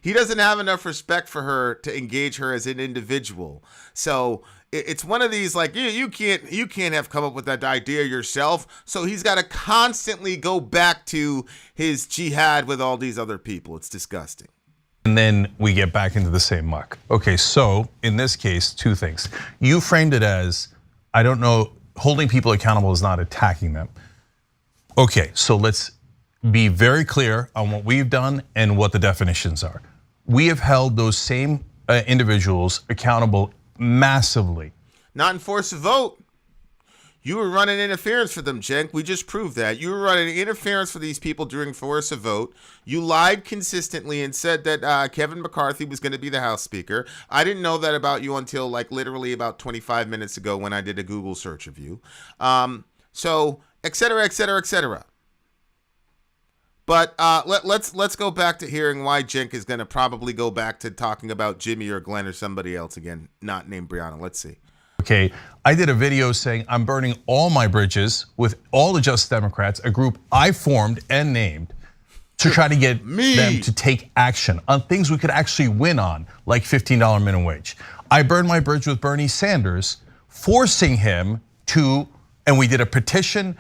Speaker 1: He doesn't have enough respect for her to engage her as an individual. So it's one of these like you can't have come up with that idea yourself. So he's got to constantly go back to his jihad with all these other people. It's disgusting.
Speaker 4: And then we get back into the same muck. Okay, so in this case, two things. You framed it as, I don't know, holding people accountable is not attacking them. Okay, so let's be very clear on what we've done and what the definitions are. We have held those same individuals accountable massively.
Speaker 1: Not enforce a vote. You were running interference for them, Cenk. We just proved that. You were running interference for these people during force a vote. You lied consistently and said that Kevin McCarthy was going to be the House Speaker. I didn't know that about you until like literally about 25 minutes ago when I did a Google search of you. So, et cetera, et cetera, et cetera. But let's go back to hearing why Cenk is going to probably go back to talking about Jimmy or Glenn or somebody else again, not named Briahna. Let's see.
Speaker 4: Okay, I did a video saying I'm burning all my bridges with all the Just Democrats, a group I formed and named to try to get them to take action on things we could actually win on, like $15 minimum wage. I burned my bridge with Bernie Sanders, forcing him to, and we did a petition,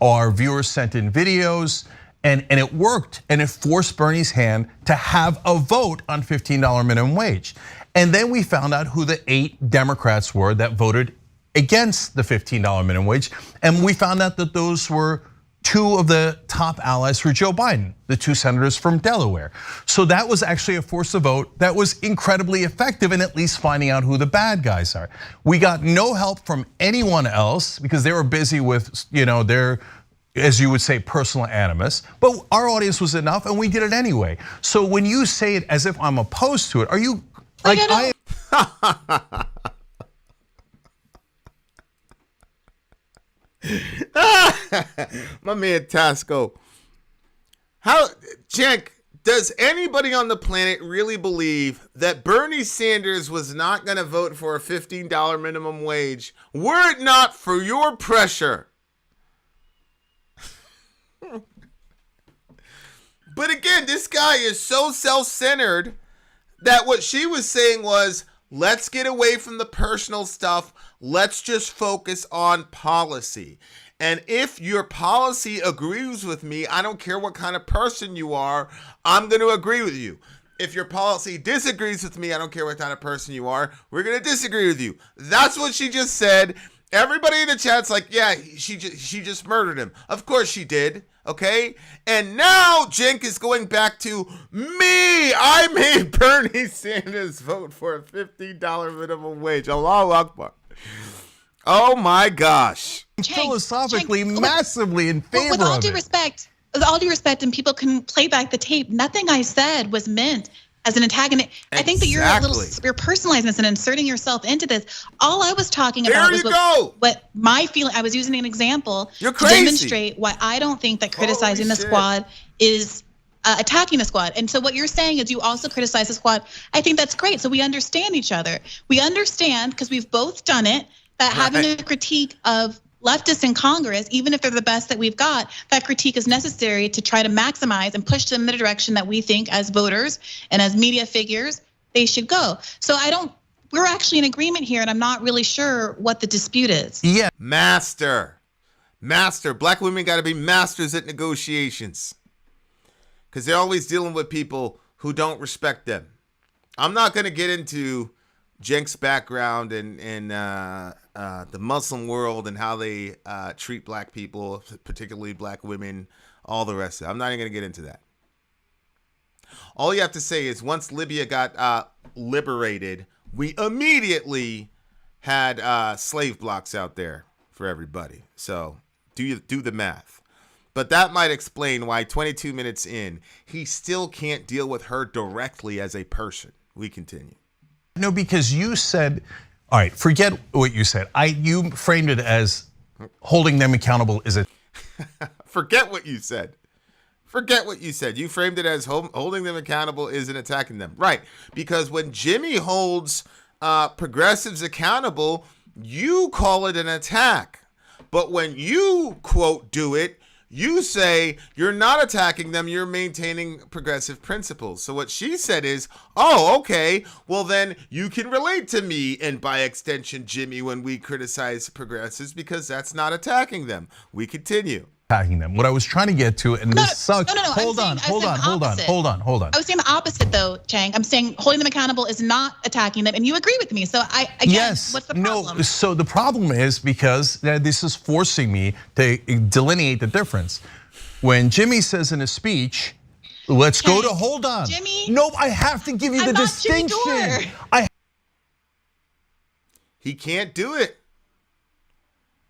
Speaker 4: our viewers sent in videos, and it worked, and it forced Bernie's hand to have a vote on $15 minimum wage. And then we found out who the 8 Democrats were that voted against the $15 minimum wage. And we found out that those were 2 of the top allies for Joe Biden, the 2 senators from Delaware. So that was actually a force of vote that was incredibly effective in at least finding out who the bad guys are. We got no help from anyone else because they were busy with their, as you would say, personal animus, but our audience was enough and we did it anyway. So when you say it as if I'm opposed to it, are you like I?
Speaker 1: My man Tasco. Cenk, does anybody on the planet really believe that Bernie Sanders was not going to vote for a $15 minimum wage were it not for your pressure? But again, this guy is so self-centered that what she was saying was, let's get away from the personal stuff. Let's just focus on policy. And if your policy agrees with me, I don't care what kind of person you are, I'm going to agree with you. If your policy disagrees with me, I don't care what kind of person you are, we're going to disagree with you. That's what she just said. Everybody in the chat's like, yeah, she just murdered him. Of course she did. Okay, and now Cenk is going back to me. I made Bernie Sanders vote for a $15 minimum wage. Allahu Akbar. Oh my gosh.
Speaker 4: Philosophically, massively in favor of it.
Speaker 6: With all due respect, and people can play back the tape, nothing I said was meant as an antagonist. Exactly. I think that you're personalizing this and inserting yourself into this. All I was talking about was what my feeling. I was using an example to demonstrate why I don't think that criticizing the squad is attacking the squad. And so what you're saying is you also criticize the squad. I think that's great. So we understand each other. We understand because we've both done it that having a critique of leftists in Congress, even if they're the best that we've got, that critique is necessary to try to maximize and push them in the direction that we think as voters and as media figures they should go. So we're actually in agreement here, and I'm not really sure what the dispute is.
Speaker 1: Yeah, master. Black women got to be masters at negotiations because they're always dealing with people who don't respect them. I'm not going to get into Cenk's background in the Muslim world and how they treat black people, particularly black women, all the rest of it. I'm not even going to get into that. All you have to say is once Libya got liberated, we immediately had slave blocks out there for everybody. So do the math. But that might explain why 22 minutes in, he still can't deal with her directly as a person. We continue.
Speaker 4: No, because you said, all right, forget what you said. You framed it as holding them accountable is a...
Speaker 1: Forget what you said. Forget what you said. You framed it as holding them accountable isn't attacking them. Right. Because when Jimmy holds progressives accountable, you call it an attack. But when you, quote, do it, you say you're not attacking them, you're maintaining progressive principles. So what she said is, oh, okay, well then you can relate to me and by extension Jimmy when we criticize progressives because that's not attacking them. We continue.
Speaker 4: Attacking them. What I was trying to get to, and this sucks.
Speaker 6: No.
Speaker 4: Hold on.
Speaker 6: I was saying the opposite though, Cenk. I'm saying holding them accountable is not attacking them, and you agree with me. So
Speaker 4: yes.
Speaker 6: What's the problem?
Speaker 4: No, so the problem is because this is forcing me to delineate the difference. When Jimmy says in a speech, let's go to, hold on.
Speaker 6: Jimmy?
Speaker 4: No, I have to give you the distinction.
Speaker 1: He can't do it.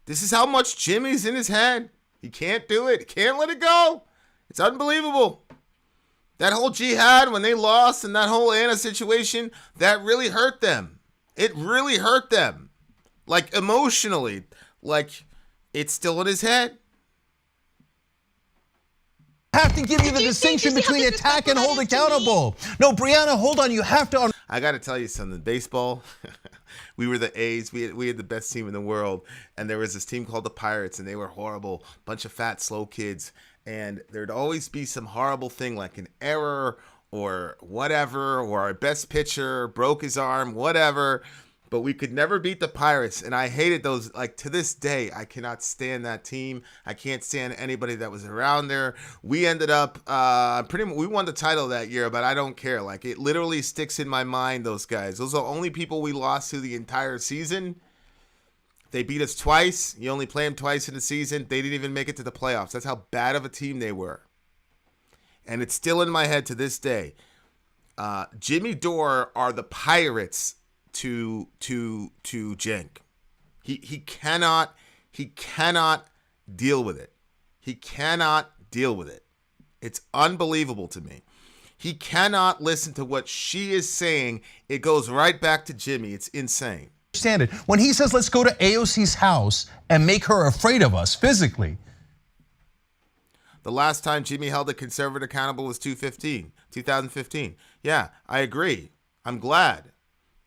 Speaker 1: This is how much Jimmy's in his head. He can't do it. He can't let it go. It's unbelievable. That whole jihad when they lost and that whole Anna situation, that really hurt them. It really hurt them. Like emotionally. Like it's still in his head.
Speaker 4: I have to give you the distinction between attack and hold accountable. No, Briahna, hold on. You have to.
Speaker 1: I got to tell you something. Baseball, we were the A's. We had the best team in the world. And there was this team called the Pirates, and they were horrible. Bunch of fat, slow kids. And there'd always be some horrible thing like an error or whatever, or our best pitcher broke his arm, whatever. But we could never beat the Pirates, and I hated those. Like to this day, I cannot stand that team. I can't stand anybody that was around there. We ended up we won the title that year, but I don't care. Like it literally sticks in my mind. Those guys. Those are the only people we lost to the entire season. They beat us twice. You only play them twice in the season. They didn't even make it to the playoffs. That's how bad of a team they were, and it's still in my head to this day. Jimmy Dore are the Pirates to Cenk. He cannot deal with it. He cannot deal with it. It's unbelievable to me. He cannot listen to what she is saying. It goes right back to Jimmy. It's insane.
Speaker 4: Understand it. When he says let's go to AOC's house and make her afraid of us physically.
Speaker 1: The last time Jimmy held a conservative accountable was 2015. Yeah, I agree. I'm glad.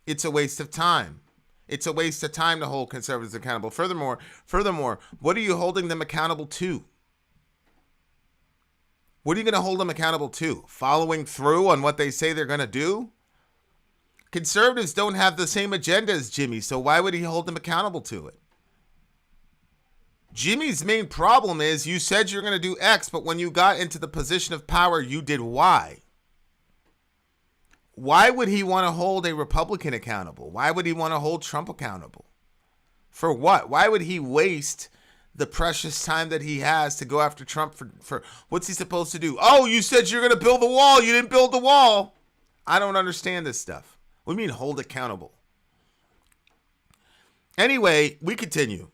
Speaker 1: It's a waste of time. It's a waste of time to hold conservatives accountable. Furthermore, what are you holding them accountable to? What are you going to hold them accountable to? Following through on what they say they're going to do? Conservatives don't have the same agenda as Jimmy, so why would he hold them accountable to it? Jimmy's main problem is you said you're going to do X, but when you got into the position of power, you did Y. Why would he want to hold a Republican accountable? Why would he want to hold Trump accountable? For what? Why would he waste the precious time that he has to go after Trump for what's he supposed to do? Oh, you said you're going to build the wall. You didn't build the wall. I don't understand this stuff. What do you mean hold accountable? Anyway, we continue.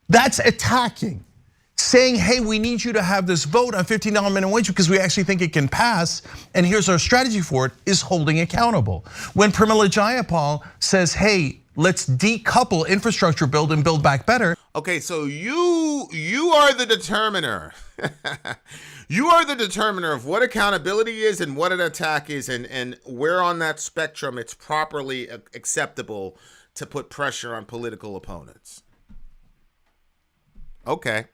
Speaker 4: That's attacking. Saying, hey, we need you to have this vote on $15 minimum wage because we actually think it can pass, and here's our strategy for it, is holding accountable. When Pramila Jayapal says, hey, let's decouple infrastructure build and build back better.
Speaker 1: Okay, so you are the determiner. You are the determiner of what accountability is and what an attack is, and where on that spectrum it's properly acceptable to put pressure on political opponents. Okay.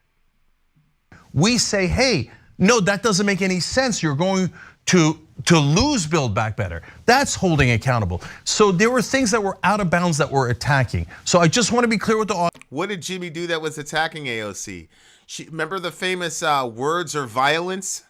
Speaker 4: We say, hey, no, that doesn't make any sense. You're going to lose Build Back Better. That's holding accountable. So there were things that were out of bounds that were attacking. So I just want to be clear with the audience.
Speaker 1: What did Jimmy do that was attacking AOC? Remember the famous words or violence?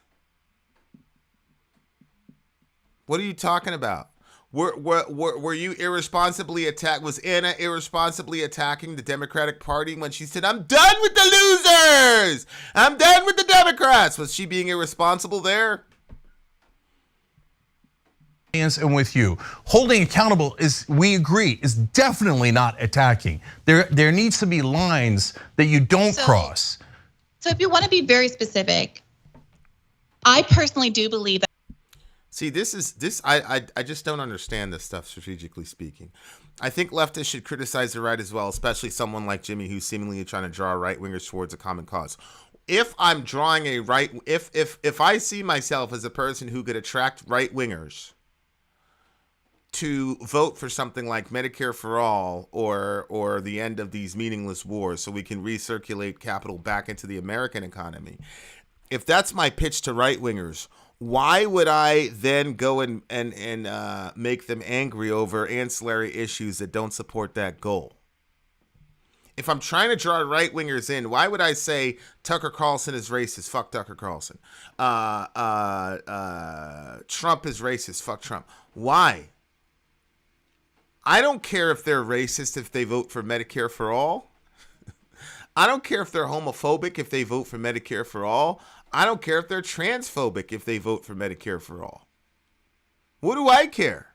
Speaker 1: What are you talking about? Were you irresponsibly attacked? Was Anna irresponsibly attacking the Democratic Party when she said, "I'm done with the losers. I'm done with the Democrats"? Was she being irresponsible there?
Speaker 4: And with you, holding accountable is, we agree, is definitely not attacking. There needs to be lines that you don't cross.
Speaker 6: So if you want to be very specific, I personally do believe that.
Speaker 1: See, I just don't understand this stuff, strategically speaking. I think leftists should criticize the right as well, especially someone like Jimmy who's seemingly trying to draw right-wingers towards a common cause. If I'm drawing a if I see myself as a person who could attract right-wingers to vote for something like Medicare for all or the end of these meaningless wars so we can recirculate capital back into the American economy, if that's my pitch to right-wingers, why would I then go and make them angry over ancillary issues that don't support that goal? If I'm trying to draw right-wingers in, why would I say Tucker Carlson is racist? Fuck Tucker Carlson. Trump is racist. Fuck Trump. Why? I don't care if they're racist if they vote for Medicare for all. I don't care if they're homophobic if they vote for Medicare for all. I don't care if they're transphobic if they vote for Medicare for all. What do I care?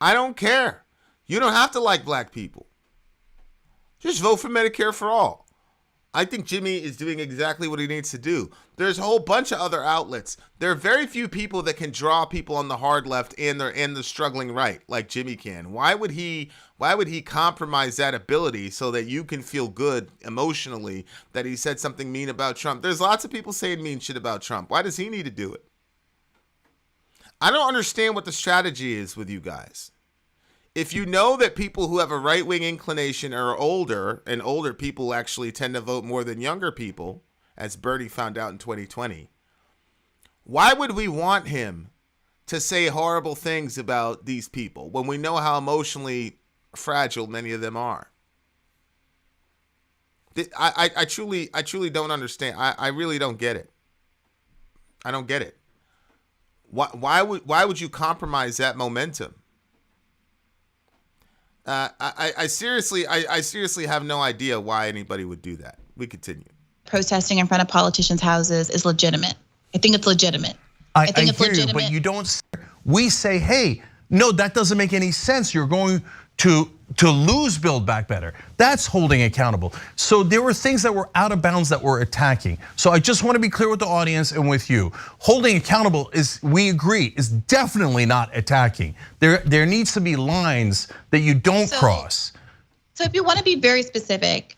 Speaker 1: I don't care. You don't have to like black people. Just vote for Medicare for all. I think Jimmy is doing exactly what he needs to do. There's a whole bunch of other outlets. There are very few people that can draw people on the hard left and the struggling right like Jimmy can. Why would he compromise that ability so that you can feel good emotionally that he said something mean about Trump? There's lots of people saying mean shit about Trump. Why does he need to do it? I don't understand what the strategy is with you guys. If you know that people who have a right-wing inclination are older, and older people actually tend to vote more than younger people, as Bernie found out in 2020, why would we want him to say horrible things about these people when we know how emotionally fragile many of them are? I truly don't understand. I really don't get it. I don't get it. Why would you compromise that momentum? I seriously have no idea why anybody would do that. We continue.
Speaker 6: Protesting in front of politicians' houses is legitimate. I think it's legitimate. I think it's legitimate.
Speaker 4: You, but you don't. We say, hey, no, that doesn't make any sense. You're going to lose Build Back Better. That's holding accountable. So there were things that were out of bounds that were attacking. So I just want to be clear with the audience and with you. Holding accountable is, we agree, is definitely not attacking. There needs to be lines that you don't cross.
Speaker 6: So if you want to be very specific,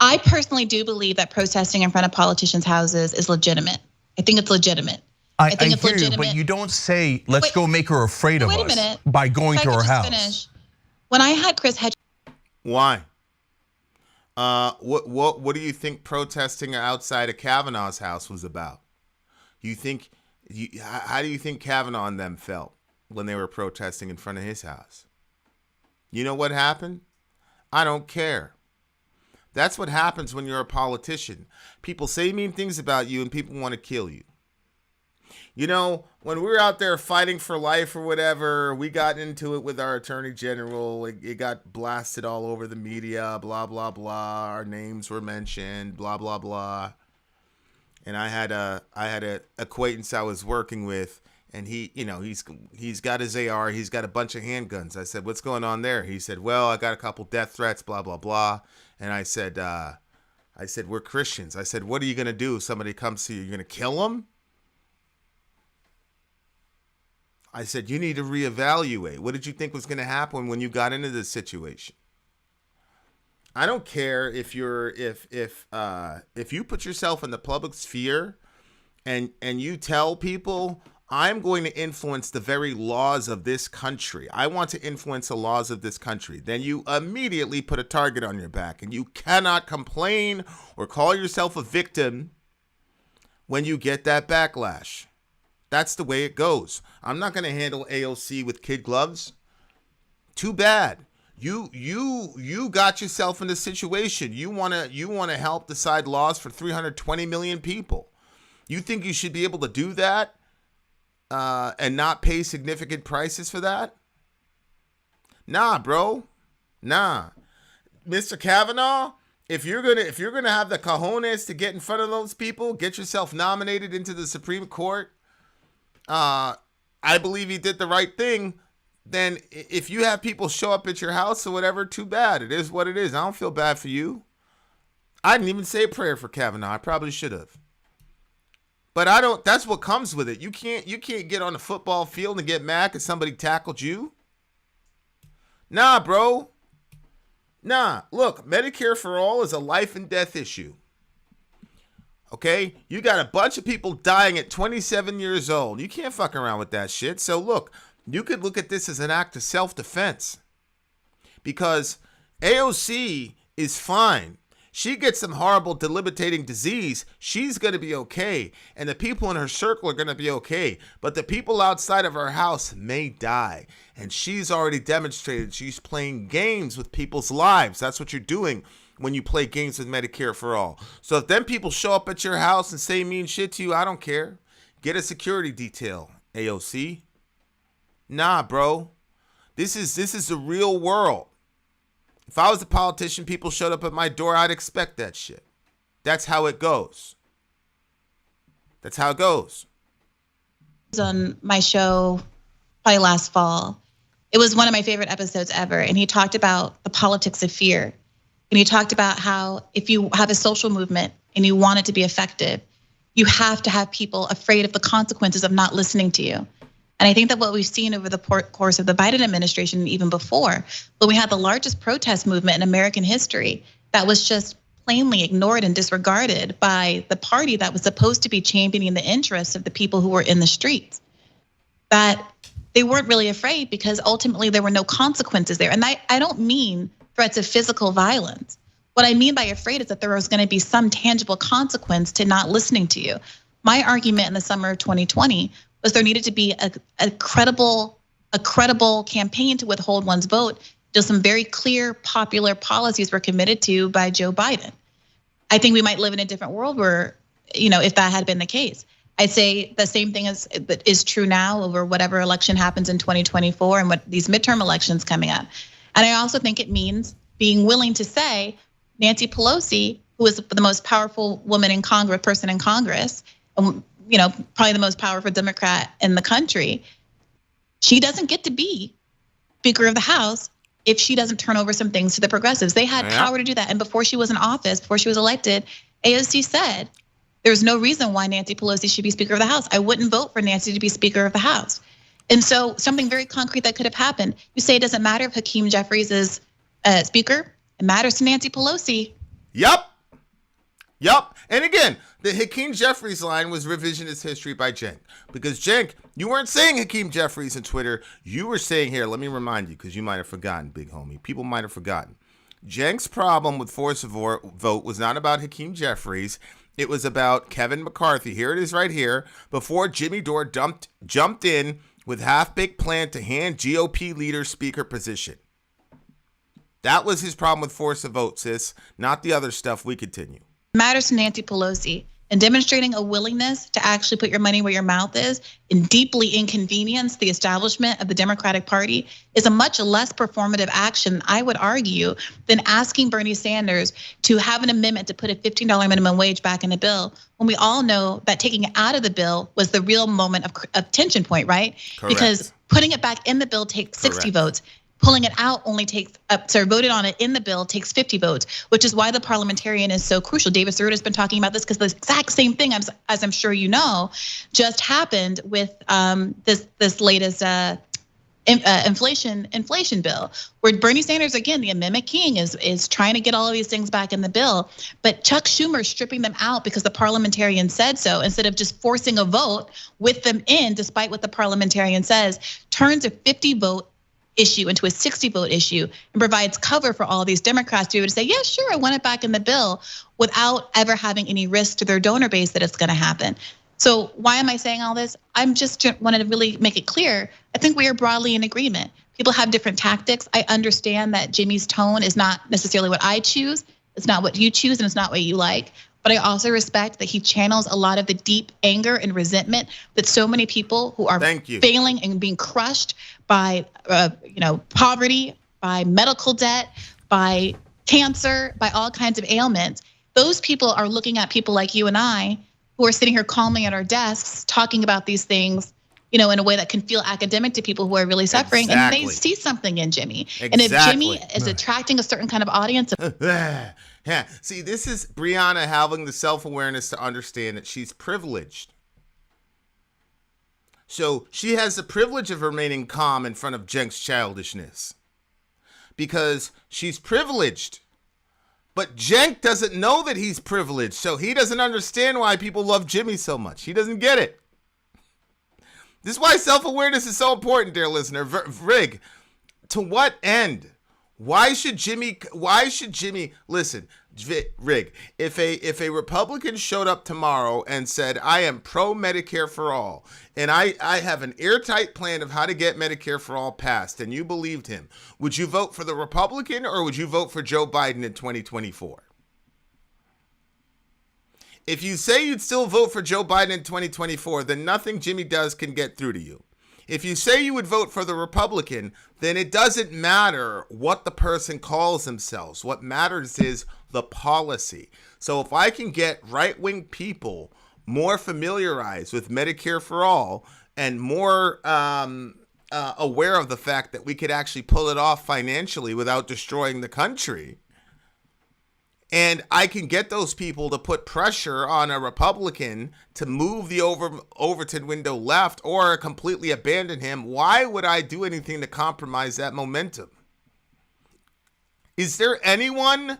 Speaker 6: I personally do believe that protesting in front of politicians' houses is legitimate. I think it's legitimate.
Speaker 4: I think it's legitimate. But you don't say, let's go make her afraid of us by going to her house. Finish.
Speaker 6: When I had Chris Hedges.
Speaker 1: Why? What do you think protesting outside of Kavanaugh's house was about? How do you think Kavanaugh and them felt when they were protesting in front of his house? You know what happened? I don't care. That's what happens when you're a politician. People say mean things about you and people want to kill you. You know, when we were out there fighting for life or whatever, we got into it with our attorney general. It got blasted all over the media, blah, blah, blah. Our names were mentioned, blah, blah, blah. And I had a acquaintance I was working with, and he's got his AR, he's got a bunch of handguns. I said, what's going on there? He said, well, I got a couple death threats, blah, blah, blah. And I said, we're Christians. I said, what are you going to do if somebody comes to you? You're going to kill them? I said, you need to reevaluate. What did you think was going to happen when you got into this situation? I don't care if you put yourself in the public sphere and you tell people, I'm going to influence the very laws of this country. I want to influence the laws of this country. Then you immediately put a target on your back, and you cannot complain or call yourself a victim when you get that backlash. That's the way it goes. I'm not going to handle AOC with kid gloves. Too bad. You got yourself in this situation. You want to help decide laws for 320 million people. You think you should be able to do that and not pay significant prices for that? Nah, bro. Nah. Mr. Kavanaugh, if you're gonna have the cojones to get in front of those people, get yourself nominated into the Supreme Court, I believe he did the right thing. Then if you have people show up at your house or whatever, too bad. It is what it is. I don't feel bad for you. I didn't even say a prayer for Kavanaugh. I probably should have. But I don't. That's what comes with it. You can't get on the football field and get mad because somebody tackled you. Nah, bro. Nah. Look, Medicare for all is a life and death issue. Okay? You got a bunch of people dying at 27 years old. You can't fuck around with that shit. So look, you could look at this as an act of self-defense. Because AOC is fine. She gets some horrible debilitating disease, she's going to be okay. And the people in her circle are going to be okay. But the people outside of her house may die. And she's already demonstrated she's playing games with people's lives. That's what you're doing when you play games with Medicare for all. So if them people show up at your house and say mean shit to you, I don't care. Get a security detail, AOC. Nah, bro. This is the real world. If I was a politician, people showed up at my door, I'd expect that shit. That's how it goes. That's how it goes.
Speaker 6: On my show, probably last fall, it was one of my favorite episodes ever. And he talked about the politics of fear. And he talked about how if you have a social movement and you want it to be effective, you have to have people afraid of the consequences of not listening to you. And I think that what we've seen over the course of the Biden administration, and even before, when we had the largest protest movement in American history that was just plainly ignored and disregarded by the party that was supposed to be championing the interests of the people who were in the streets, that they weren't really afraid because ultimately there were no consequences there. And I don't mean threats of physical violence. What I mean by afraid is that there was going to be some tangible consequence to not listening to you. My argument in the summer of 2020 was there needed to be a credible campaign to withhold one's vote until some very clear popular policies were committed to by Joe Biden. I think we might live in a different world where, if that had been the case. I'd say the same thing is true now over whatever election happens in 2024 and what these midterm elections coming up. And I also think it means being willing to say Nancy Pelosi, who is the most powerful woman in Congress, person in Congress, probably the most powerful Democrat in the country, she doesn't get to be Speaker of the House if she doesn't turn over some things to the progressives. They had power to do that. And before she was in office, before she was elected, AOC said, there's no reason why Nancy Pelosi should be Speaker of the House. I wouldn't vote for Nancy to be Speaker of the House. And so something very concrete that could have happened. You say it doesn't matter if Hakeem Jeffries is Speaker. It matters to Nancy Pelosi.
Speaker 1: Yep. And again, the Hakeem Jeffries line was revisionist history by Cenk. Because Cenk, you weren't saying Hakeem Jeffries on Twitter. You were saying here, let me remind you, because you might have forgotten, big homie. People might have forgotten. Cenk's problem with force of vote was not about Hakeem Jeffries. It was about Kevin McCarthy. Here it is right here. Before Jimmy Dore jumped in with half-baked plan to hand GOP leader speaker position. That was his problem with force of vote, sis. Not the other stuff. We continue.
Speaker 6: Matters to Nancy Pelosi, and demonstrating a willingness to actually put your money where your mouth is and deeply inconvenience the establishment of the Democratic Party is a much less performative action, I would argue, than asking Bernie Sanders to have an amendment to put a $15 minimum wage back in the bill, when we all know that taking it out of the bill was the real moment of tension point, right?
Speaker 1: Correct.
Speaker 6: Because putting it back in the bill takes 60 votes. Pulling it out only takes, voted on it in the bill takes 50 votes, which is why the parliamentarian is so crucial. David Sori has been talking about this because the exact same thing, as I'm sure you know, just happened with this latest inflation bill, where Bernie Sanders, again, the amendment king, is trying to get all of these things back in the bill, but Chuck Schumer stripping them out because the parliamentarian said so, instead of just forcing a vote with them in, despite what the parliamentarian says, turns a 50-vote issue into a 60-vote issue and provides cover for all these Democrats to be able to say, yeah, sure, I want it back in the bill, without ever having any risk to their donor base that it's going to happen. So why am I saying all this? I'm just wanted to really make it clear. I think we are broadly in agreement. People have different tactics. I understand that Jimmy's tone is not necessarily what I choose. It's not what you choose, and it's not what you like. but I also respect that he channels a lot of the deep anger and resentment that so many people who are failing and being crushed by poverty, by medical debt, by cancer, by all kinds of ailments. Those people are looking at people like you and I who are sitting here calmly at our desks talking about these things, in a way that can feel academic to people who are really suffering. And they see something in Jimmy. And if Jimmy is attracting a certain kind of audience.
Speaker 1: Yeah, see, this is Briahna having the self-awareness to understand that she's privileged. So she has the privilege of remaining calm in front of Cenk's childishness. Because she's privileged. But Cenk doesn't know that he's privileged, so he doesn't understand why people love Jimmy so much. He doesn't get it. This is why self-awareness is so important, dear listener. Rig, to what end? Why should Jimmy, listen, Rig, if a Republican showed up tomorrow and said, I am pro-Medicare for all, and I have an airtight plan of how to get Medicare for all passed, and you believed him, would you vote for the Republican or would you vote for Joe Biden in 2024? If you say you'd still vote for Joe Biden in 2024, then nothing Jimmy does can get through to you. If you say you would vote for the Republican, then it doesn't matter what the person calls themselves. What matters is the policy. So if I can get right-wing people more familiarized with Medicare for all and more aware of the fact that we could actually pull it off financially without destroying the country, and I can get those people to put pressure on a Republican to move the Overton window left or completely abandon him, why would I do anything to compromise that momentum? Is there anyone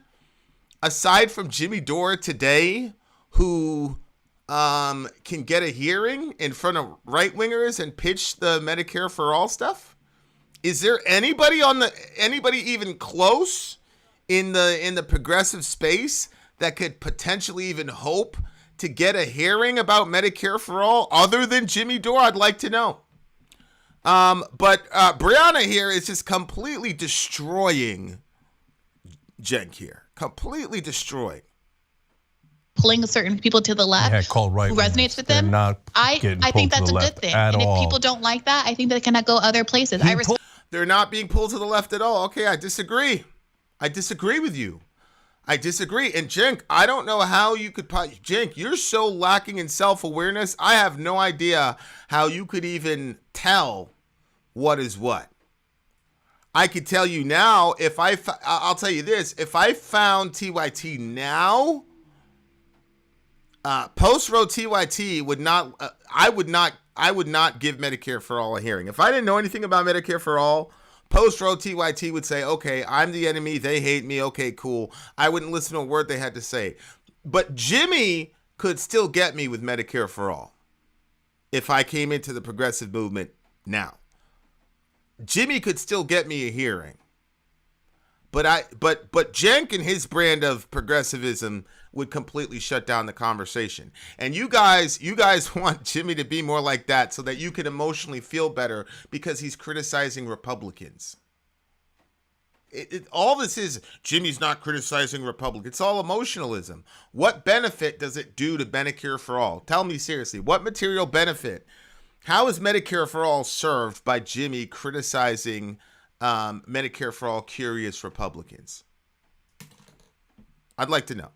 Speaker 1: aside from Jimmy Dore today who can get a hearing in front of right-wingers and pitch the Medicare for all stuff? Is there anybody even close in the progressive space that could potentially even hope to get a hearing about Medicare for all other than Jimmy Dore? I'd like to know. But Briahna here is just completely destroying Cenk here. Completely destroying.
Speaker 6: Pulling certain people to the left who resonates with them. I think that's a good thing. And if people don't like that, I think they cannot go other places.
Speaker 1: They're not being pulled to the left at all. Okay, I disagree. I disagree with you. I disagree. And Cenk, I don't know how you could... Cenk, you're so lacking in self-awareness. I have no idea how you could even tell what is what. I could tell you now, I'll tell you this. If I found TYT now, post-row TYT would not... I would not give Medicare for all a hearing. If I didn't know anything about Medicare for all, post-row TYT would say, okay, I'm the enemy. They hate me. Okay, cool. I wouldn't listen to a word they had to say. But Jimmy could still get me with Medicare for all if I came into the progressive movement now. Jimmy could still get me a hearing. But Cenk and his brand of progressivism would completely shut down the conversation. And you guys want Jimmy to be more like that so that you can emotionally feel better because he's criticizing Republicans. All this is, Jimmy's not criticizing Republicans. It's all emotionalism. What benefit does it do to Medicare for all? Tell me seriously, what material benefit? How is Medicare for all served by Jimmy criticizing Medicare for all curious Republicans? I'd like to know.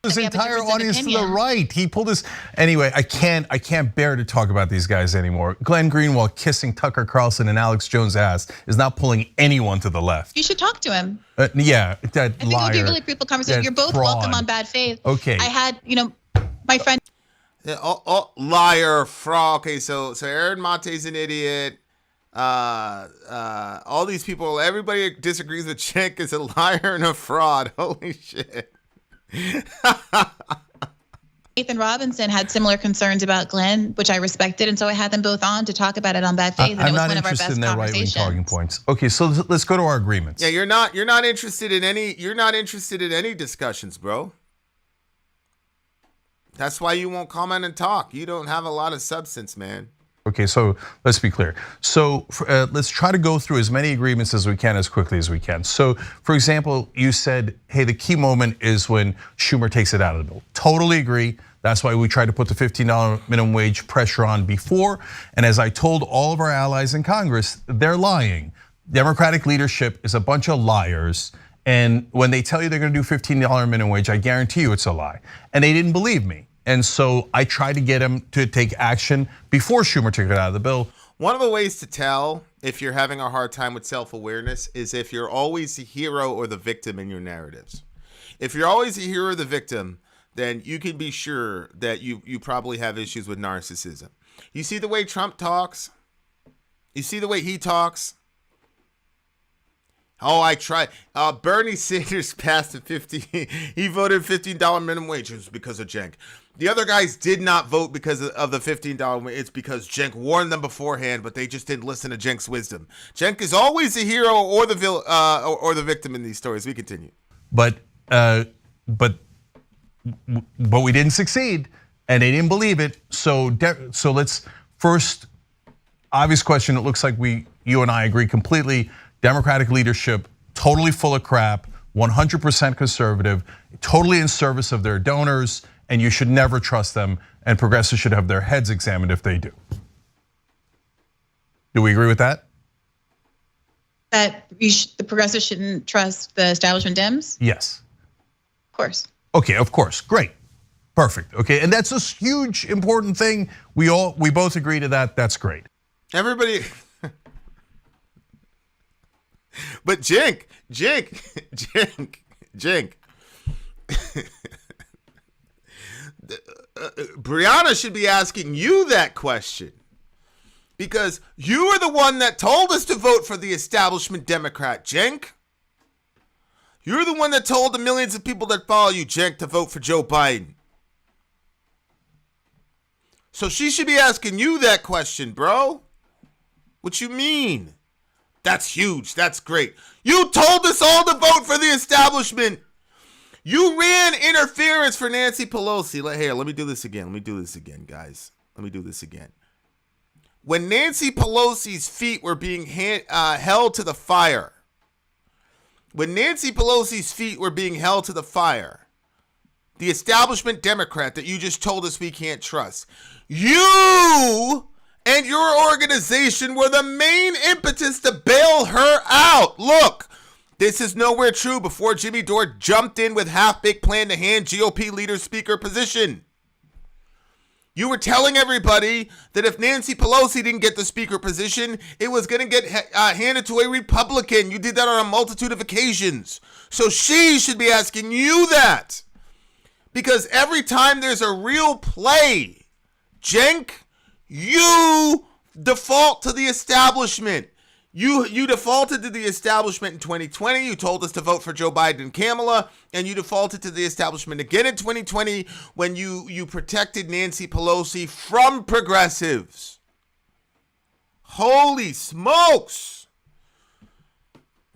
Speaker 4: His entire audience to the right. He pulled his... Anyway, I can't bear to talk about these guys anymore. Glenn Greenwald kissing Tucker Carlson and Alex Jones' ass is not pulling anyone to the left.
Speaker 6: You should talk to him.
Speaker 4: Yeah, that
Speaker 6: I think it would be a really fruitful conversation. You're both welcome on Bad Faith.
Speaker 4: Okay.
Speaker 6: I had, my friend...
Speaker 1: Liar, fraud. Okay, so Aaron Mate's an idiot. All these people, everybody disagrees with Cenk is a liar and a fraud. Holy shit.
Speaker 6: Nathan Robinson had similar concerns about Glenn, which I respected, and so I had them both on to talk about it on Bad Faith. And it was one of our best conversations. I'm not interested in their right-wing talking points.
Speaker 4: Okay, so let's go to our agreements.
Speaker 1: Yeah, you're not interested in any discussions, bro. That's why you won't comment and talk. You don't have a lot of substance, man.
Speaker 4: Okay, so let's be clear. So let's try to go through as many agreements as we can as quickly as we can. So for example, you said, hey, the key moment is when Schumer takes it out of the bill. Totally agree. That's why we tried to put the $15 minimum wage pressure on before. And as I told all of our allies in Congress, they're lying. Democratic leadership is a bunch of liars. And when they tell you they're gonna do $15 minimum wage, I guarantee you it's a lie. And they didn't believe me. And so I tried to get him to take action before Schumer took it out of the bill.
Speaker 1: One of the ways to tell if you're having a hard time with self-awareness is if you're always the hero or the victim in your narratives. If you're always the hero or the victim, then you can be sure that you probably have issues with narcissism. You see the way Trump talks? You see the way he talks? Oh, I tried. Bernie Sanders passed the he voted $15 minimum wage. It was because of Cenk. The other guys did not vote because of the $15. It's because Cenk warned them beforehand, but they just didn't listen to Cenk's wisdom. Cenk is always the hero or the victim in these stories. We continue.
Speaker 4: But we didn't succeed, and they didn't believe it. So let's first, obvious question. It looks like you and I agree completely. Democratic leadership totally full of crap, 100% conservative, totally in service of their donors, and you should never trust them, and progressives should have their heads examined if they do. Do we agree with that?
Speaker 6: That the progressives shouldn't trust the establishment Dems?
Speaker 4: Yes.
Speaker 6: Of course.
Speaker 4: Okay, of course, great, perfect. Okay, and that's a huge, important thing. We both agree to that. That's great.
Speaker 1: Everybody, but Cenk. Briahna should be asking you that question, because you are the one that told us to vote for the establishment Democrat, Cenk. You're the one that told the millions of people that follow you, Cenk, to vote for Joe Biden. So she should be asking you that question, bro. What you mean? That's huge. That's great. You told us all to vote for the establishment. You ran interference for Nancy Pelosi. Let me do this again, guys. Let me do this again. When Nancy Pelosi's feet were being held to the fire, the establishment Democrat that you just told us we can't trust, you and your organization were the main impetus to bail her out. Look, this is nowhere true before Jimmy Dore jumped in with half-baked plan to hand GOP leader speaker position. You were telling everybody that if Nancy Pelosi didn't get the speaker position, it was going to get handed to a Republican. You did that on a multitude of occasions. So she should be asking you that. Because every time there's a real play, Cenk, you default to the establishment. You defaulted to the establishment in 2020. You told us to vote for Joe Biden and Kamala, and you defaulted to the establishment again in 2020 when you protected Nancy Pelosi from progressives. Holy smokes!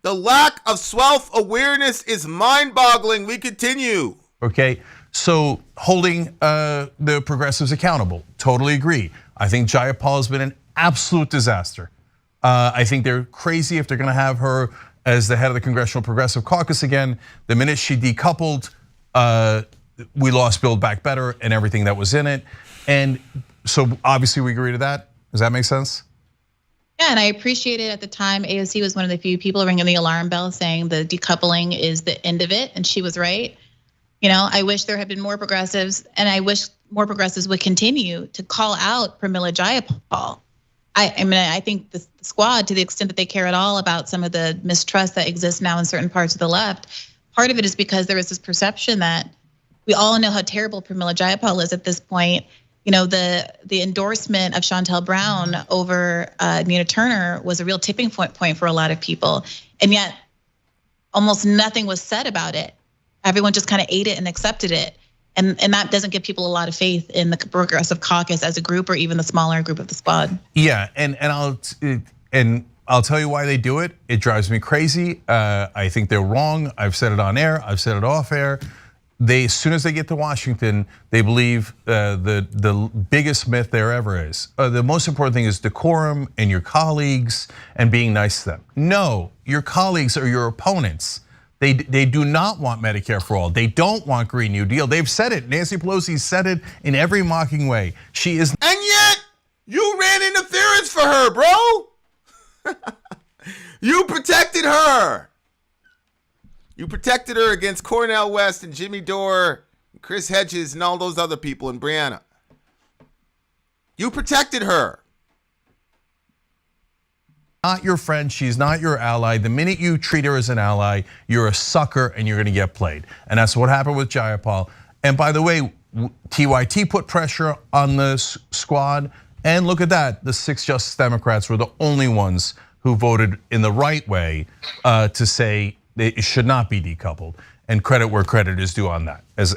Speaker 1: The lack of self-awareness is mind-boggling. We continue.
Speaker 4: Okay, so holding the progressives accountable, totally agree. I think Jayapal has been an absolute disaster. I think they're crazy if they're going to have her as the head of the Congressional Progressive Caucus again. The minute she decoupled, we lost Build Back Better and everything that was in it. And so obviously we agree to that. Does that make sense?
Speaker 6: Yeah, and I appreciate it. At the time, AOC was one of the few people ringing the alarm bell saying the decoupling is the end of it, and she was right. You know, I wish there had been more progressives, and I wish more progressives would continue to call out Pramila Jayapal. I mean, I think the squad, to the extent that they care at all about some of the mistrust that exists now in certain parts of the left, part of it is because there is this perception that we all know how terrible Pramila Jayapal is at this point. You know, the endorsement of Shontel Brown over Nina Turner was a real tipping point for a lot of people, and yet almost nothing was said about it. Everyone just kind of ate it and accepted it. And that doesn't give people a lot of faith in the progressive caucus as a group, or even the smaller group of the squad.
Speaker 4: Yeah, and I'll tell you why they do it. It drives me crazy. I think they're wrong. I've said it on air. I've said it off air. as soon as they get to Washington, they believe the biggest myth there ever is. The most important thing is decorum and your colleagues and being nice to them. No, your colleagues are your opponents. They do not want Medicare for all. They don't want Green New Deal. They've said it. Nancy Pelosi said it in every mocking way. She is.
Speaker 1: And yet, you ran interference for her, bro. You protected her. You protected her against Cornel West and Jimmy Dore, and Chris Hedges, and all those other people in Briahna. You protected her.
Speaker 4: Not your friend, she's not your ally. The minute you treat her as an ally, you're a sucker and you're gonna get played. And that's what happened with Jayapal. And by the way, TYT put pressure on the squad. And look at that, the 6 Justice Democrats were the only ones who voted in the right way to say it should not be decoupled. And credit where credit is due on that. As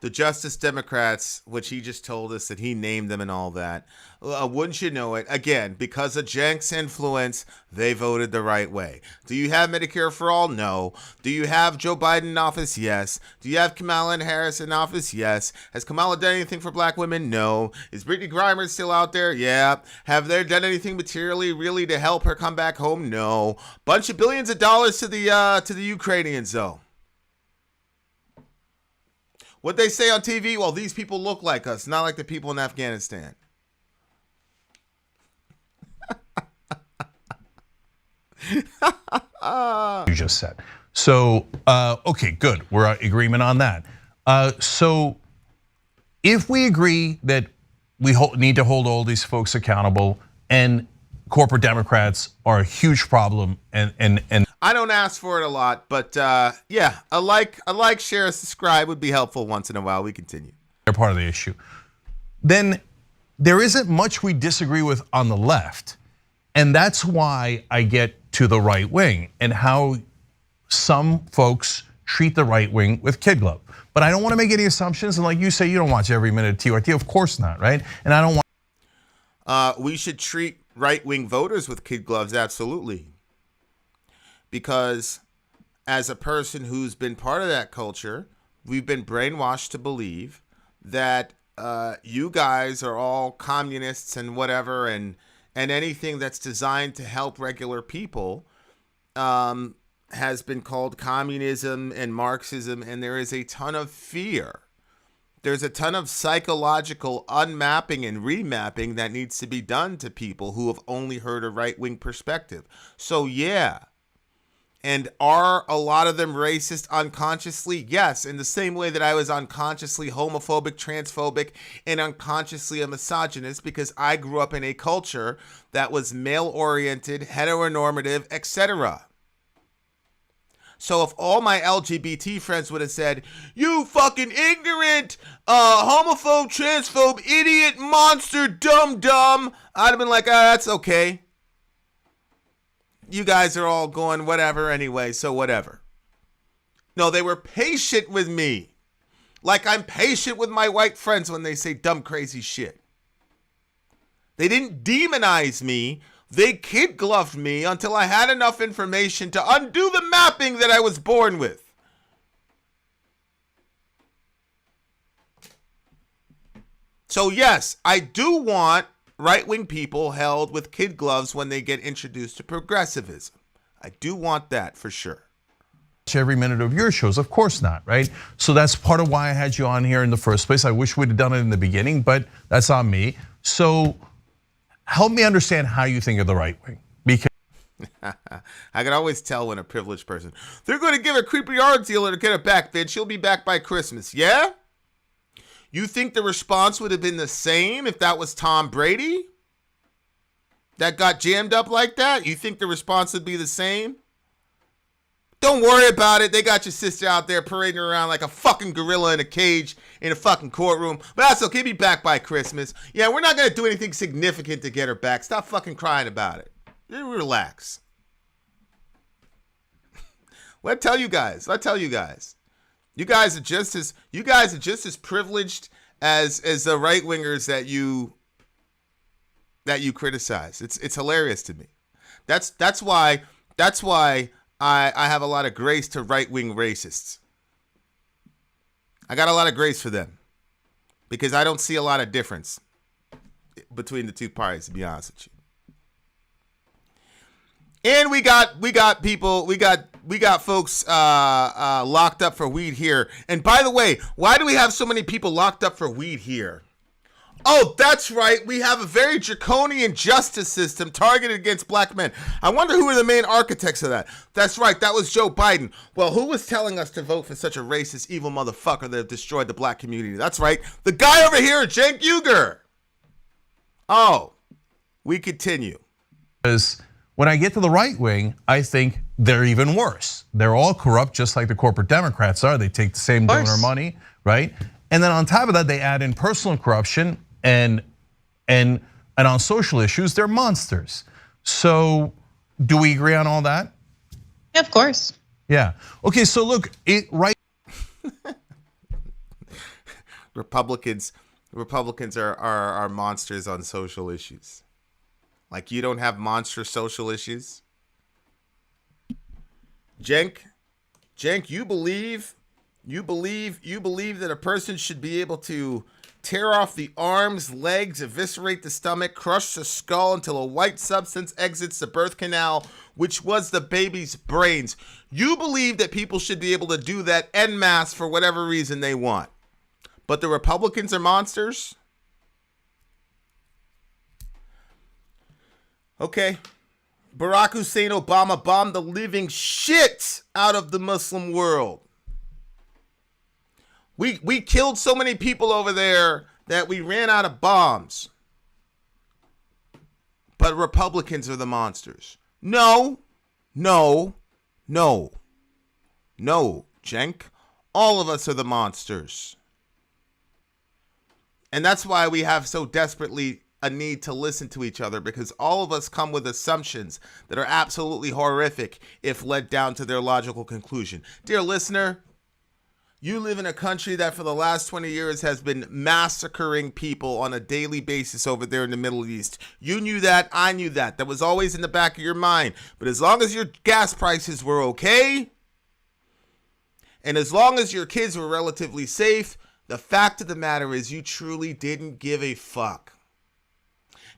Speaker 1: the Justice Democrats, which he just told us that he named them and all that, wouldn't you know it? Again, because of Cenk's influence, they voted the right way. Do you have Medicare for all? No. Do you have Joe Biden in office? Yes. Do you have Kamala Harris in office? Yes. Has Kamala done anything for black women? No. Is Brittany Griner still out there? Yeah. Have they done anything materially really to help her come back home? No. Bunch of billions of dollars to the Ukrainians though. What they say on TV? Well, these people look like us, not like the people in Afghanistan.
Speaker 4: you just said. So, okay, good. We're in agreement on that. So, if we agree that we need to hold all these folks accountable, and corporate Democrats are a huge problem, and
Speaker 1: I don't ask for it a lot, but yeah, a like, share, subscribe would be helpful once in a while. We continue.
Speaker 4: They're part of the issue. Then there isn't much we disagree with on the left, and that's why I get to the right wing and how some folks treat the right wing with kid glove. But I don't want to make any assumptions, and like you say, you don't watch every minute of TYT, of course not, right? And I don't want.
Speaker 1: We should treat right-wing voters with kid gloves, absolutely. Because as a person who's been part of that culture, we've been brainwashed to believe that you guys are all communists and whatever, and anything that's designed to help regular people has been called communism and Marxism, and there is a ton of fear. There's a ton of psychological unmapping and remapping that needs to be done to people who have only heard a right-wing perspective. So yeah. And are a lot of them racist unconsciously? Yes, in the same way that I was unconsciously homophobic, transphobic, and unconsciously a misogynist because I grew up in a culture that was male-oriented, heteronormative, etc. So if all my LGBT friends would have said, you fucking ignorant, homophobe, transphobe, idiot, monster, dumb, I'd have been like, that's okay. You guys are all going whatever anyway, so whatever. No, they were patient with me. Like I'm patient with my white friends when they say dumb, crazy shit. They didn't demonize me. They kid gloved me until I had enough information to undo the mapping that I was born with. So yes, I do want right-wing people held with kid gloves when they get introduced to progressivism. I do want that for sure.
Speaker 4: Every minute of your shows, of course not, right? So that's part of why I had you on here in the first place. I wish we'd have done it in the beginning, but that's on me. So help me understand how you think of the right wing. Because
Speaker 1: I can always tell when a privileged person, they're going to give a creepy art dealer to get her back, bitch. She'll be back by Christmas. Yeah? You think the response would have been the same if that was Tom Brady that got jammed up like that? You think the response would be the same? Don't worry about it. They got your sister out there parading around like a fucking gorilla in a cage in a fucking courtroom. But that's okay. Be back by Christmas. Yeah, we're not going to do anything significant to get her back. Stop fucking crying about it. Relax. What I tell you guys? You guys are just as privileged as the right wingers that you criticize. It's hilarious to me. That's why I have a lot of grace to right wing racists. I got a lot of grace for them because I don't see a lot of difference between the two parties, to be honest with you. And we got folks locked up for weed here. And by the way, why do we have so many people locked up for weed here? Oh, that's right. We have a very draconian justice system targeted against black men. I wonder who are the main architects of that. That's right. That was Joe Biden. Well, who was telling us to vote for such a racist, evil motherfucker that destroyed the black community? That's right. The guy over here, Cenk Uygur. Oh, we continue.
Speaker 4: Because when I get to the right wing, I think they're even worse. They're all corrupt, just like the corporate Democrats are. They take the same donor money, right? And then on top of that, they add in personal corruption and on social issues, they're monsters. So, do we agree on all that?
Speaker 6: Yeah, of course.
Speaker 4: Yeah. Okay. So look,
Speaker 1: Republicans are monsters on social issues. Like, you don't have monster social issues. Cenk, you believe that a person should be able to tear off the arms, legs, eviscerate the stomach, crush the skull until a white substance exits the birth canal, which was the baby's brains. You believe that people should be able to do that en masse for whatever reason they want. But the Republicans are monsters? Okay. Barack Hussein Obama bombed the living shit out of the Muslim world. We killed so many people over there that we ran out of bombs. But Republicans are the monsters. No, Cenk. All of us are the monsters. And that's why we have so desperately a need to listen to each other, because all of us come with assumptions that are absolutely horrific if led down to their logical conclusion. Dear listener, you live in a country that for the last 20 years has been massacring people on a daily basis over there in the Middle East. You knew that. I knew that. That was always in the back of your mind. But as long as your gas prices were okay, and as long as your kids were relatively safe, the fact of the matter is you truly didn't give a fuck.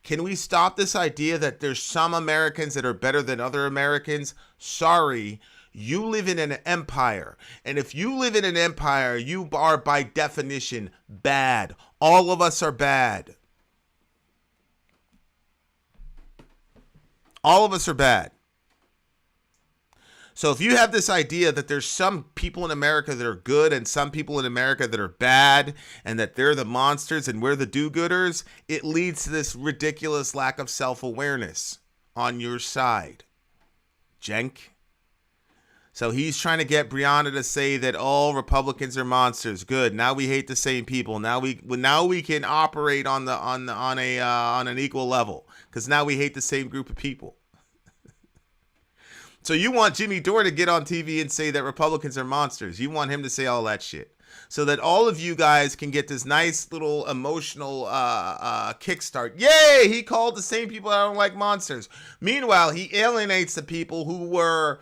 Speaker 1: Can we stop this idea that there's some Americans that are better than other Americans? Sorry. You live in an empire, and if you live in an empire, you are by definition bad. All of us are bad. All of us are bad. So if you have this idea that there's some people in America that are good and some people in America that are bad, and that they're the monsters and we're the do-gooders, it leads to this ridiculous lack of self-awareness on your side. Cenk. So he's trying to get Briahna to say that all Republicans are monsters. Good. Now we hate the same people. Now we can operate on an equal level, because now we hate the same group of people. So you want Jimmy Dore to get on TV and say that Republicans are monsters. You want him to say all that shit, so that all of you guys can get this nice little emotional kickstart. Yay! He called the same people I don't like monsters. Meanwhile, he alienates the people who were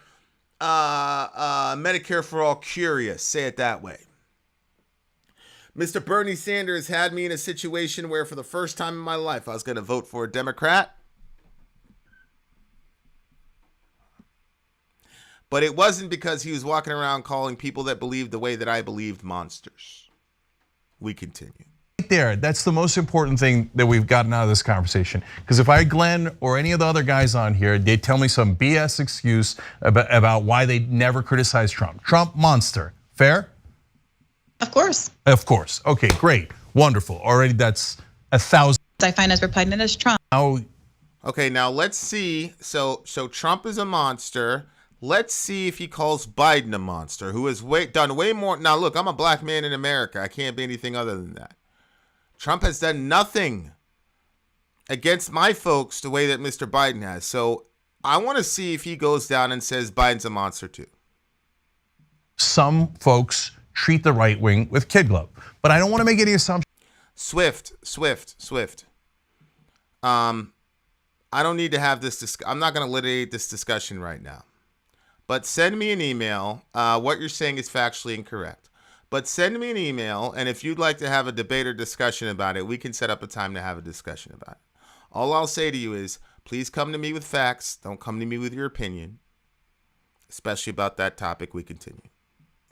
Speaker 1: Medicare for All curious, say it that way. Mr. Bernie Sanders had me in a situation where for the first time in my life I was going to vote for a Democrat. But it wasn't because he was walking around calling people that believed the way that I believed monsters. We continue.
Speaker 4: There, that's the most important thing that we've gotten out of this conversation. Because if I had Glenn or any of the other guys on here, they'd tell me some BS excuse about why they never criticized Trump. Trump monster. Fair?
Speaker 6: Of course.
Speaker 4: Of course. Okay, great. Wonderful. Already that's 1,000.
Speaker 6: I find as repugnant as Trump.
Speaker 1: Okay, now let's see. So Trump is a monster. Let's see if he calls Biden a monster, who has done way more. Now look, I'm a black man in America. I can't be anything other than that. Trump has done nothing against my folks the way that Mr. Biden has. So I want to see if he goes down and says Biden's a monster too.
Speaker 4: Some folks treat the right wing with kid glove, but I don't want to make any assumptions.
Speaker 1: Swift. I don't need to have this. I'm not going to litigate this discussion right now. But send me an email. What you're saying is factually incorrect. But send me an email, and if you'd like to have a debate or discussion about it, we can set up a time to have a discussion about it. All I'll say to you is, please come to me with facts. Don't come to me with your opinion, especially about that topic. We continue.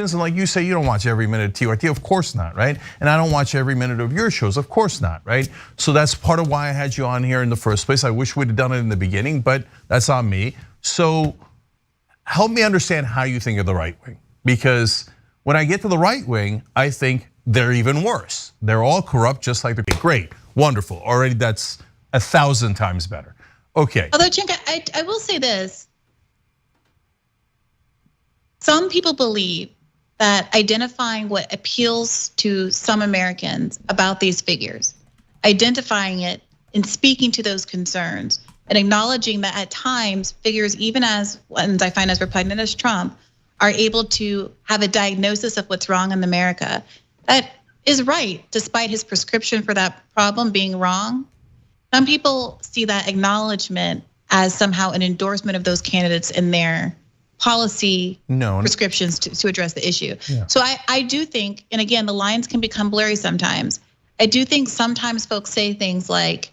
Speaker 4: And like you say, you don't watch every minute of TYT, of course not, right? And I don't watch every minute of your shows, of course not, right? So that's part of why I had you on here in the first place. I wish we'd have done it in the beginning, but that's on me. So help me understand how you think of the right wing, because when I get to the right wing, I think they're even worse. They're all corrupt, just like the great, wonderful. Already that's 1,000 times better. Okay.
Speaker 6: Although, Cenk, I will say this. Some people believe that identifying what appeals to some Americans about these figures, identifying it and speaking to those concerns, and acknowledging that at times figures, even as ones I find as repugnant as Trump, are able to have a diagnosis of what's wrong in America. That is right, despite his prescription for that problem being wrong. Some people see that acknowledgement as somehow an endorsement of those candidates in their policy prescriptions to address the issue. Yeah. So I do think, and again, the lines can become blurry sometimes. I do think sometimes folks say things like,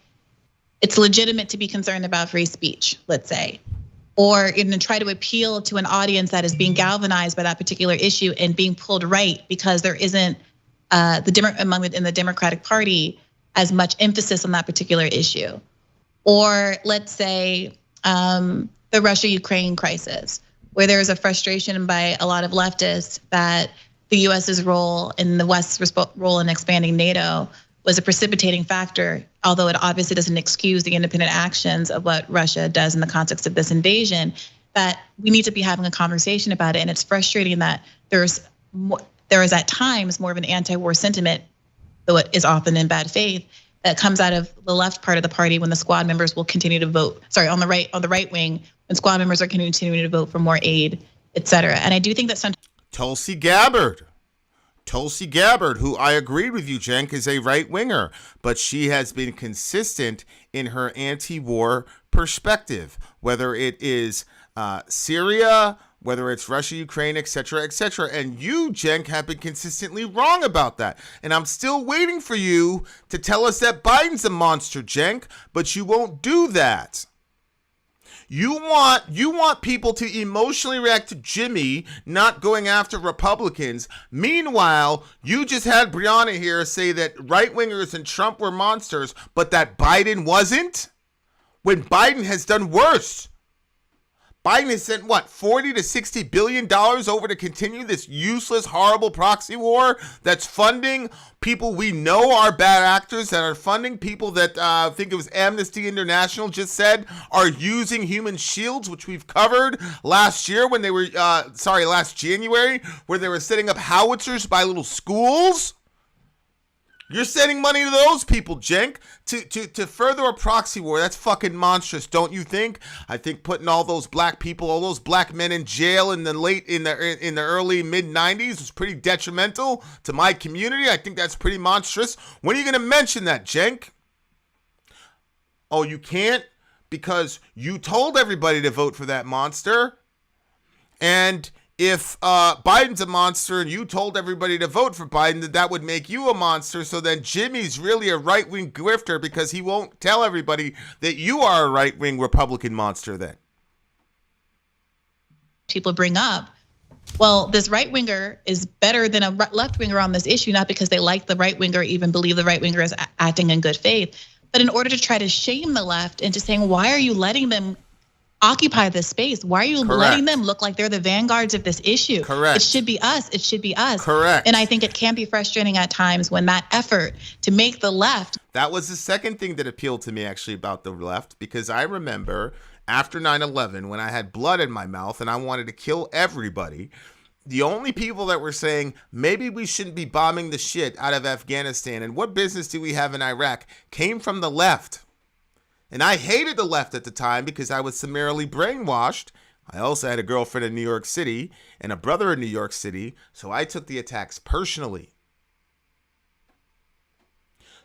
Speaker 6: it's legitimate to be concerned about free speech, let's say, or try to appeal to an audience that is being galvanized by that particular issue and being pulled right because there isn't in the Democratic Party as much emphasis on that particular issue. Or let's say the Russia-Ukraine crisis, where there is a frustration by a lot of leftists that the US's role and the West's role in expanding NATO was a precipitating factor, although it obviously doesn't excuse the independent actions of what Russia does in the context of this invasion, that we need to be having a conversation about it. And it's frustrating that there is at times more of an anti-war sentiment, though it is often in bad faith, that comes out of the left part of the party when the squad members will continue to vote. On the right wing, when squad members are continuing to vote for more aid, et cetera. And I do think that sometimes
Speaker 1: Tulsi Gabbard, who I agreed with you, Cenk, is a right winger, but she has been consistent in her anti-war perspective, whether it is Syria, whether it's Russia, Ukraine, et cetera, et cetera. And you, Cenk, have been consistently wrong about that. And I'm still waiting for you to tell us that Biden's a monster, Cenk, but you won't do that. You want people to emotionally react to Jimmy not going after Republicans. Meanwhile, you just had Briahna here say that right-wingers and Trump were monsters, but that Biden wasn't? When Biden has done worse. Biden has sent, what, $40 to $60 billion over to continue this useless, horrible proxy war that's funding people we know are bad actors, that are funding people that I think it was Amnesty International just said are using human shields, which we've covered last year when they were, last January, where they were setting up howitzers by little schools. You're sending money to those people, Cenk, to further a proxy war. That's fucking monstrous, don't you think? I think putting all those black people, all those black men in jail in the early mid 90s was pretty detrimental to my community. I think that's pretty monstrous. When are you going to mention that, Cenk? Oh, you can't? Because you told everybody to vote for that monster. And if Biden's a monster and you told everybody to vote for Biden, that would make you a monster. So then Jimmy's really a right-wing grifter because he won't tell everybody that you are a right-wing Republican monster then.
Speaker 6: People bring up, well, this right-winger is better than a left-winger on this issue, not because they like the right-winger or even believe the right-winger is acting in good faith, but in order to try to shame the left into saying, why are you letting them occupy this space? Why are you letting them look like they're the vanguards of this issue?
Speaker 1: Correct.
Speaker 6: It should be us. It should be us.
Speaker 1: Correct.
Speaker 6: And I think it can be frustrating at times when that effort to make the left.
Speaker 1: That was the second thing that appealed to me actually about the left, because I remember after 9/11 when I had blood in my mouth and I wanted to kill everybody, the only people that were saying maybe we shouldn't be bombing the shit out of Afghanistan and what business do we have in Iraq came from the left. And I hated the left at the time because I was summarily brainwashed. I also had a girlfriend in New York City and a brother in New York City, so I took the attacks personally.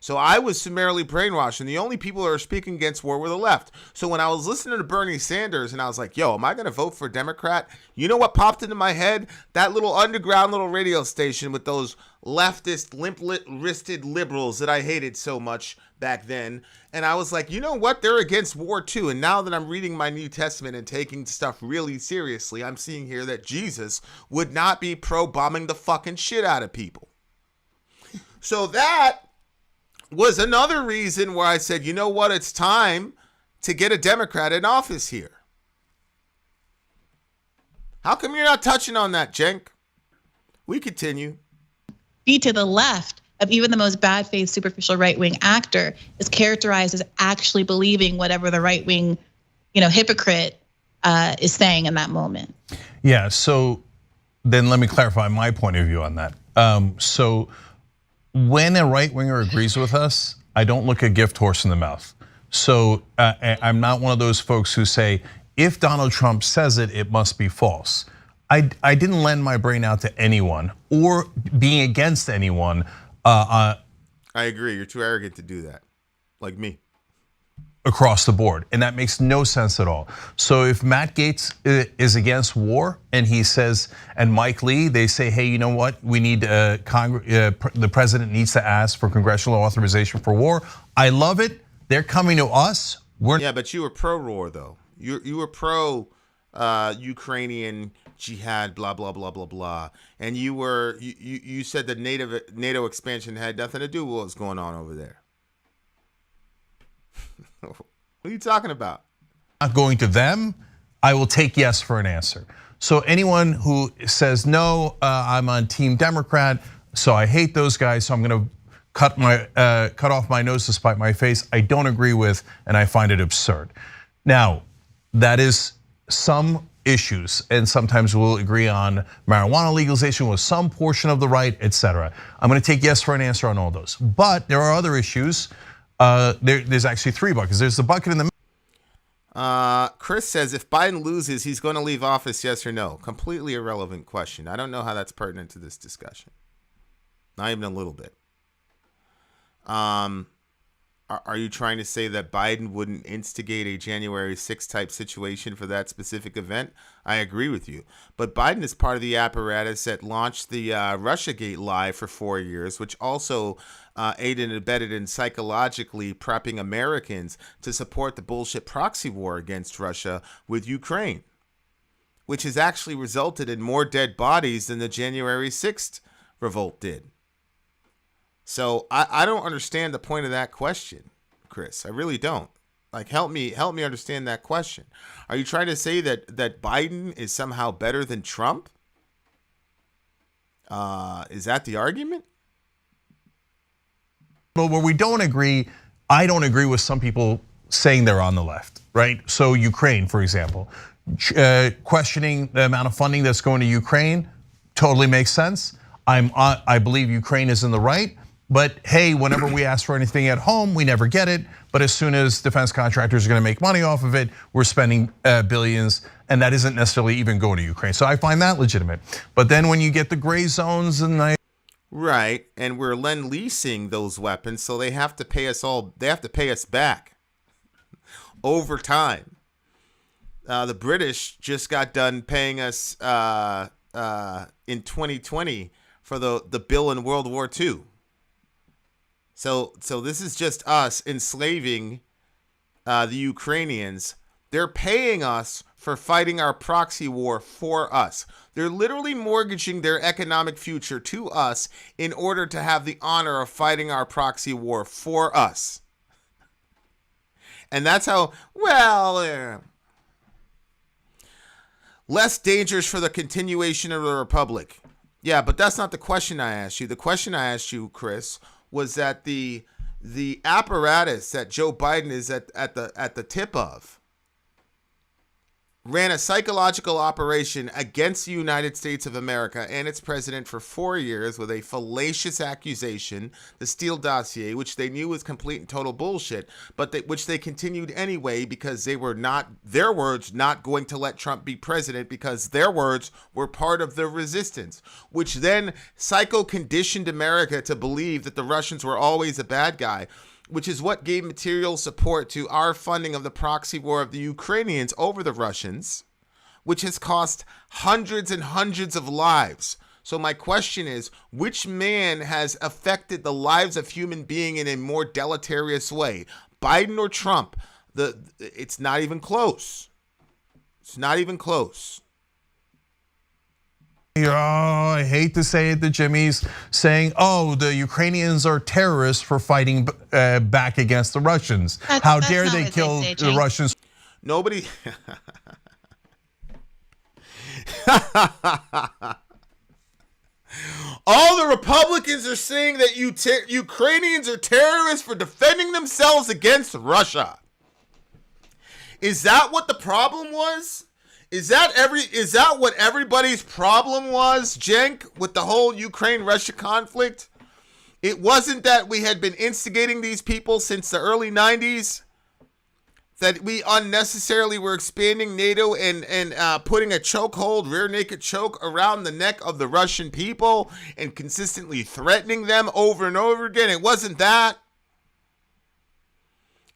Speaker 1: So I was summarily brainwashed, and the only people who are speaking against war were the left. So when I was listening to Bernie Sanders and I was like, yo, am I going to vote for Democrat? You know what popped into my head? That little underground little radio station with those leftist, limp-wristed liberals that I hated so much back then. And I was like, you know what? They're against war too. And now that I'm reading my New Testament and taking stuff really seriously, I'm seeing here that Jesus would not be pro-bombing the fucking shit out of people. So that was another reason why I said, you know what, it's time to get a Democrat in office here. How come you're not touching on that, Cenk? We continue.
Speaker 6: Be to the left of even the most bad-faced, superficial right-wing actor is characterized as actually believing whatever the right-wing, hypocrite is saying in that moment.
Speaker 4: Yeah, so then let me clarify my point of view on that. So when a right-winger agrees with us, I don't look a gift horse in the mouth. So I'm not one of those folks who say, if Donald Trump says it, it must be false. I didn't lend my brain out to anyone or being against anyone.
Speaker 1: I agree, you're too arrogant to do that, like me.
Speaker 4: Across the board, and that makes no sense at all. So if Matt Gaetz is against war and he says, and Mike Lee, they say, hey, you know what? We need the president needs to ask for congressional authorization for war. I love it. They're coming to us.
Speaker 1: Yeah, but you were pro-war though. You were pro Ukrainian jihad, blah blah blah blah blah, and you said that NATO expansion had nothing to do with what was going on over there. What are you talking about?
Speaker 4: Not going to them, I will take yes for an answer. So anyone who says no, I'm on Team Democrat, so I hate those guys, so I'm going to cut off my nose to spite my face, I don't agree with, and I find it absurd. Now, that is some issues, and sometimes we'll agree on marijuana legalization with some portion of the right, etc. I'm going to take yes for an answer on all those. But there are other issues. There's actually 3 buckets. There's the bucket in the
Speaker 1: Chris says, if Biden loses, he's going to leave office, yes or no? Completely irrelevant question. I don't know how that's pertinent to this discussion. Not even a little bit. Are you trying to say that Biden wouldn't instigate a January 6th type situation for that specific event? I agree with you. But Biden is part of the apparatus that launched the Russiagate lie for 4 years, which also aided and abetted in psychologically prepping Americans to support the bullshit proxy war against Russia with Ukraine, which has actually resulted in more dead bodies than the January 6th revolt did. So I don't understand the point of that question, Chris. I really don't. Like, help me understand that question. Are you trying to say that Biden is somehow better than Trump? Is that the argument?
Speaker 4: Well, where we don't agree, I don't agree with some people saying they're on the left, right? So Ukraine, for example, questioning the amount of funding that's going to Ukraine totally makes sense. I believe Ukraine is in the right. But hey, whenever we ask for anything at home, we never get it. But as soon as defense contractors are going to make money off of it, we're spending billions, and that isn't necessarily even going to Ukraine. So I find that legitimate. But then when you get the gray zones and
Speaker 1: right, and we're leasing those weapons, so they have to pay us all. They have to pay us back over time. The British just got done paying us in 2020 for the bill in World War II. So this is just us enslaving the Ukrainians. They're paying us for fighting our proxy war for us. They're literally mortgaging their economic future to us in order to have the honor of fighting our proxy war for us. And that's how, less dangerous for the continuation of the republic. Yeah, but that's not the question I asked you. The question I asked you, Chris, was that the apparatus that Joe Biden is at the tip of ran a psychological operation against the United States of America and its president for 4 years with a fallacious accusation, the Steele dossier, which they knew was complete and total bullshit, but which they continued anyway because they were not, their words, not going to let Trump be president because their words were part of the resistance, which then psycho-conditioned America to believe that the Russians were always a bad guy, which is what gave material support to our funding of the proxy war of the Ukrainians over the Russians, which has cost hundreds and hundreds of lives. So my question is, which man has affected the lives of human beings in a more deleterious way, Biden or Trump? It's not even close. It's not even close.
Speaker 4: Oh, I hate to say it, the Jimmy's saying, oh, the Ukrainians are terrorists for fighting back against the Russians. How dare they kill the Russians?
Speaker 1: Nobody. All the Republicans are saying that Ukrainians are terrorists for defending themselves against Russia. Is that what the problem was? Is that what everybody's problem was, Cenk, with the whole Ukraine-Russia conflict? It wasn't that we had been instigating these people since the early 90s, that we unnecessarily were expanding NATO and putting a chokehold, rear naked choke around the neck of the Russian people and consistently threatening them over and over again. It wasn't that.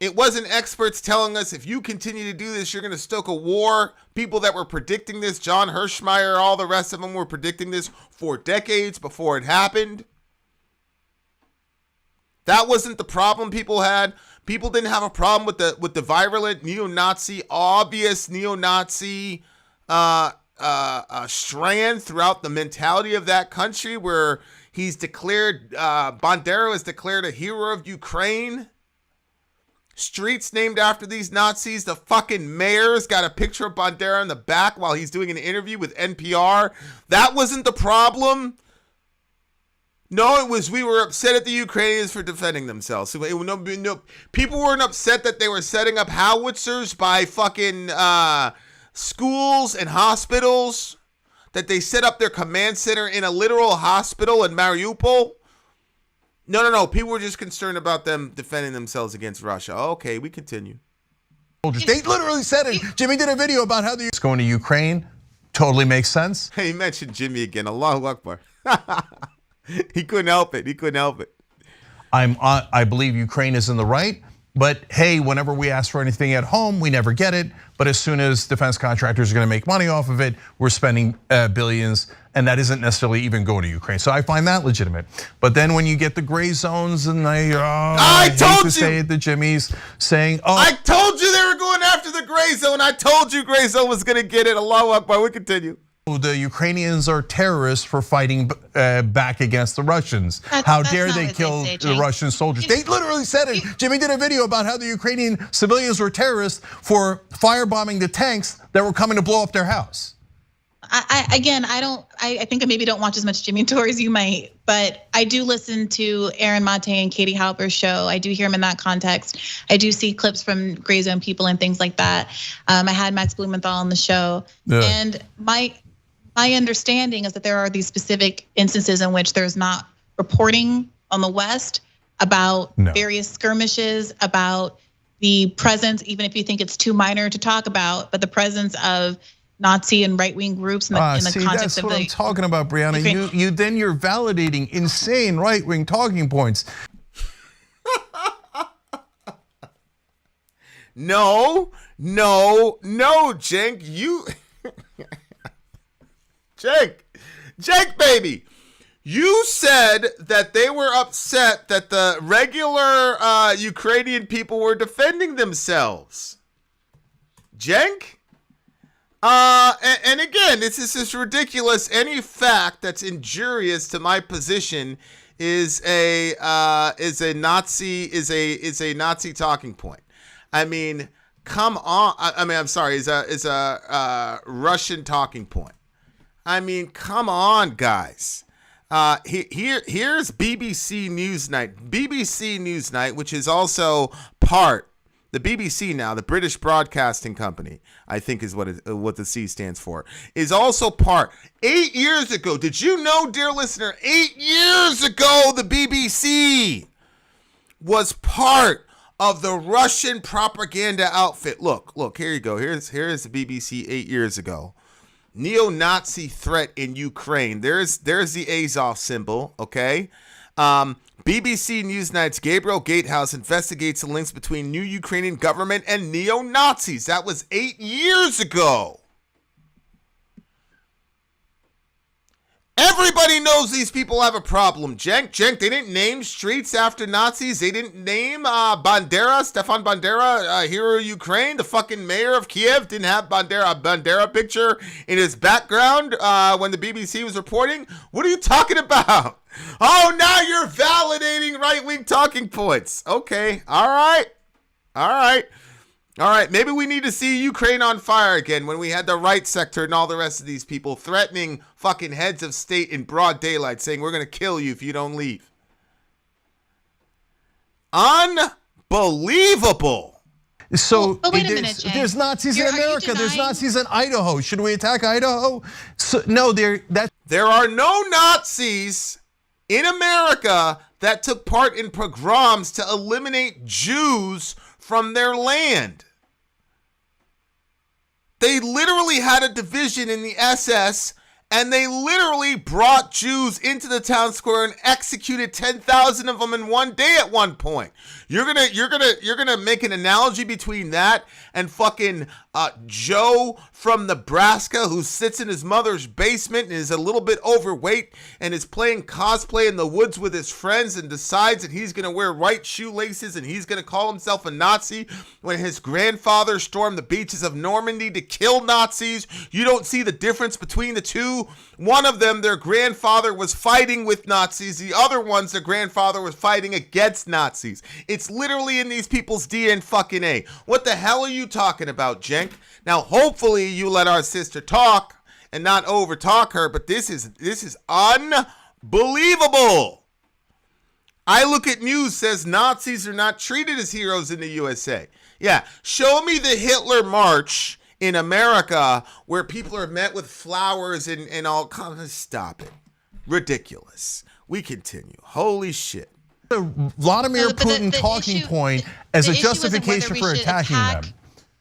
Speaker 1: It wasn't experts telling us if you continue to do this, you're going to stoke a war. People that were predicting this, John Hirschmeyer, all the rest of them were predicting this for decades before it happened. That wasn't the problem people had. People didn't have a problem with the virulent neo-Nazi, obvious neo-Nazi strand throughout the mentality of that country, where he's declared, Bandera is declared a hero of Ukraine. Streets named after these Nazis. The fucking mayor's got a picture of Bandera in the back while he's doing an interview with NPR. That wasn't the problem. No, it was we were upset at the Ukrainians for defending themselves. So people weren't upset that they were setting up howitzers by fucking schools and hospitals, that they set up their command center in a literal hospital in Mariupol. No. People were just concerned about them defending themselves against Russia. Okay, we continue.
Speaker 4: They literally said it. Jimmy did a video about how it's going to Ukraine. Totally makes sense.
Speaker 1: Hey, he mentioned Jimmy again. Allahu Akbar. He couldn't help it.
Speaker 4: I believe Ukraine is in the right. But hey, whenever we ask for anything at home, we never get it. But as soon as defense contractors are going to make money off of it, we're spending billions, and that isn't necessarily even going to Ukraine. So I find that legitimate. But then when you get the gray zones, and I hate to say it, the Jimmy's saying, oh,
Speaker 1: I told you they were going after the gray zone. I told you gray zone was going to get it. Allahu Akbar. We continue.
Speaker 4: The Ukrainians are terrorists for fighting back against the Russians. How dare they kill the Russian soldiers? They literally said it. Jimmy did a video about how the Ukrainian civilians were terrorists for firebombing the tanks that were coming to blow up their house.
Speaker 6: I think I maybe don't watch as much Jimmy Dore as you might, but I do listen to Aaron Mate and Katie Halper's show. I do hear him in that context. I do see clips from Gray Zone people and things like that. I had Max Blumenthal on the show, and my understanding is that there are these specific instances in which there's not reporting on the West about various skirmishes, about the presence, even if you think it's too minor to talk about, but the presence of Nazi and right-wing groups in the context
Speaker 4: that's
Speaker 6: of
Speaker 4: what I'm talking about, Briahna. You're validating insane right-wing talking points.
Speaker 1: No, Cenk, Cenk, baby, you said that they were upset that the regular Ukrainian people were defending themselves. Cenk? And again, this is just ridiculous. Any fact that's injurious to my position is a Nazi talking point. I mean, come on. I'm sorry. Is a Russian talking point. I mean, come on, guys. Here's BBC Newsnight. BBC Newsnight, which is also part The BBC now, the British Broadcasting Company, I think is what the C stands for, is also part. 8 years ago, did you know, dear listener, 8 years ago, the BBC was part of the Russian propaganda outfit. Look, here you go. Here's the BBC 8 years ago. Neo-Nazi threat in Ukraine. There's the Azov symbol, okay? BBC Newsnight's Gabriel Gatehouse investigates the links between new Ukrainian government and neo-Nazis. That was 8 years ago. Everybody knows these people have a problem. Cenk, they didn't name streets after Nazis. They didn't name Stefan Bandera, hero of Ukraine. The fucking mayor of Kiev didn't have Bandera picture in his background when the BBC was reporting. What are you talking about? Oh, now you're validating right-wing talking points. Okay, all right. Maybe we need to see Ukraine on fire again when we had the right sector and all the rest of these people threatening fucking heads of state in broad daylight, saying we're going to kill you if you don't leave. Unbelievable.
Speaker 4: So
Speaker 6: but wait a minute, Cenk.
Speaker 4: there's Nazis in
Speaker 6: Are you
Speaker 4: America. There's
Speaker 6: denying-
Speaker 4: Nazis in Idaho. Should we attack Idaho? So, no,
Speaker 1: There are no Nazis in America that took part in pogroms to eliminate Jews from their land. They literally had a division in the SS, and they literally brought Jews into the town square and executed 10,000 of them in one day at one point. You're gonna make an analogy between that and fucking Joe from Nebraska, who sits in his mother's basement and is a little bit overweight and is playing cosplay in the woods with his friends and decides that he's gonna wear white shoelaces and he's gonna call himself a Nazi when his grandfather stormed the beaches of Normandy to kill Nazis. You don't see the difference between the two. One of them, their grandfather was fighting with Nazis. The other ones, their grandfather was fighting against Nazis. It's literally in these people's DNA. What the hell are you talking about, Cenk? Now, hopefully you let our sister talk and not overtalk her, but this is unbelievable. I Look at News says Nazis are not treated as heroes in the USA. Yeah, show me the Hitler March in America where people are met with flowers and all kinds of. Stop it. Ridiculous. We continue. Holy shit.
Speaker 4: the Vladimir Putin
Speaker 6: the
Speaker 4: talking
Speaker 6: issue-
Speaker 4: point as
Speaker 6: the
Speaker 4: a
Speaker 6: issue isn't
Speaker 4: justification
Speaker 6: whether
Speaker 4: for
Speaker 6: we should
Speaker 4: attacking
Speaker 6: attack-
Speaker 4: them.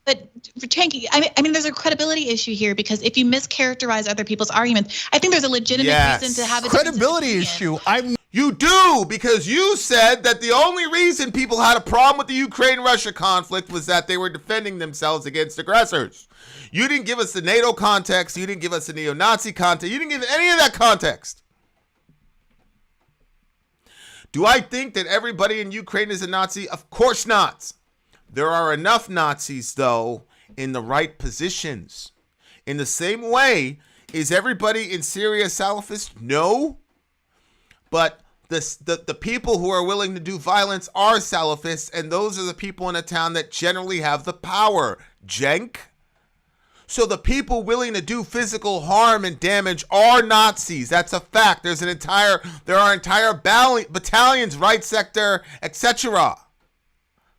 Speaker 6: But Cenk, I mean, there's a credibility issue here because if you mischaracterize other people's arguments, I think there's a legitimate reason to have a difference of
Speaker 4: Credibility
Speaker 6: opinion.
Speaker 4: issue.
Speaker 1: You do, because you said that the only reason people had a problem with the Ukraine-Russia conflict was that they were defending themselves against aggressors. You didn't give us the NATO context. You didn't give us the neo-Nazi context. You didn't give any of that context. Do I think that everybody in Ukraine is a Nazi? Of course not. There are enough Nazis, though, in the right positions. In the same way, is everybody in Syria Salafist? No. But the people who are willing to do violence are Salafists, and those are the people in a town that generally have the power. Cenk? So the people willing to do physical harm and damage are Nazis. That's a fact. There are entire battalions, right sector, etc.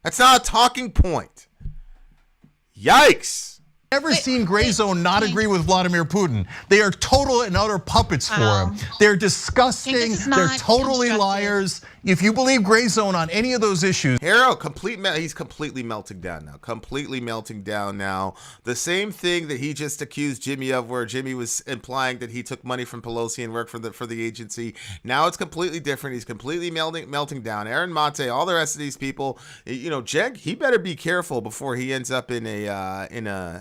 Speaker 1: That's not a talking point. Yikes.
Speaker 4: Never seen Gray Zone not agree with Vladimir Putin. They are total and utter puppets for him. They're disgusting.
Speaker 6: This is
Speaker 4: They're
Speaker 6: not
Speaker 4: totally
Speaker 6: constructive.
Speaker 4: liars. If you believe Gray Zone on any of those issues,
Speaker 1: Hero, he's completely melting down now. The same thing that he just accused Jimmy of, where Jimmy was implying that he took money from Pelosi and worked for the agency. Now it's completely different. He's completely melting down. Aaron Mate, all the rest of these people. You know, Cenk, he better be careful before he ends up in a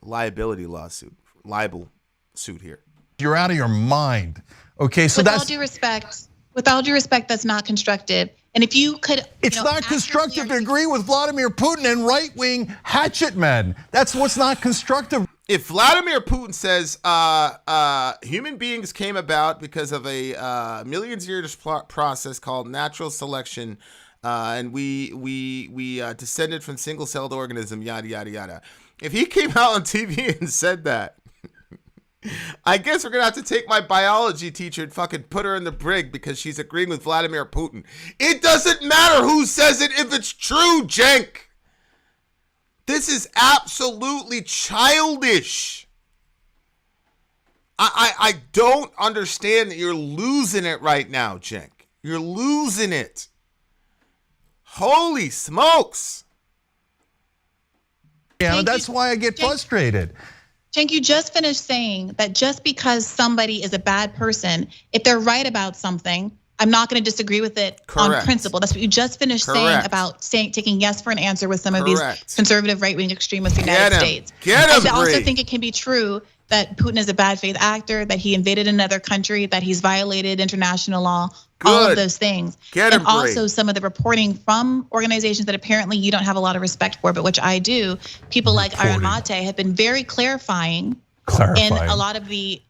Speaker 1: liability lawsuit, libel suit here.
Speaker 4: you're out of your mind. Okay, so
Speaker 6: With all due respect, that's not constructive. And if you could,
Speaker 4: it's not constructive to agree with Vladimir Putin and right-wing hatchet men. That's what's not constructive.
Speaker 1: If Vladimir Putin says human beings came about because of a millions of years process called natural selection, and we descended from single-celled organism, yada yada yada. If he came out on TV and said that, I guess we're gonna have to take my biology teacher and fucking put her in the brig because she's agreeing with Vladimir Putin. It doesn't matter who says it if it's true, Cenk. This is absolutely childish. I don't understand that you're losing it right now, Cenk. You're losing it. Holy smokes.
Speaker 4: Yeah, that's why I get frustrated.
Speaker 6: Cenk, you just finished saying that just because somebody is a bad person, if they're right about something, I'm not going to disagree with it on principle. That's what you just finished saying about taking yes for an answer with some of these conservative right-wing extremists in the United States. I also think it can be true that Putin is a bad faith actor, that he invaded another country, that he's violated international law, all of those things. And also some of the reporting from organizations that apparently you don't have a lot of respect for, but which I do. People like Aaron Mate have been very clarifying in a lot of the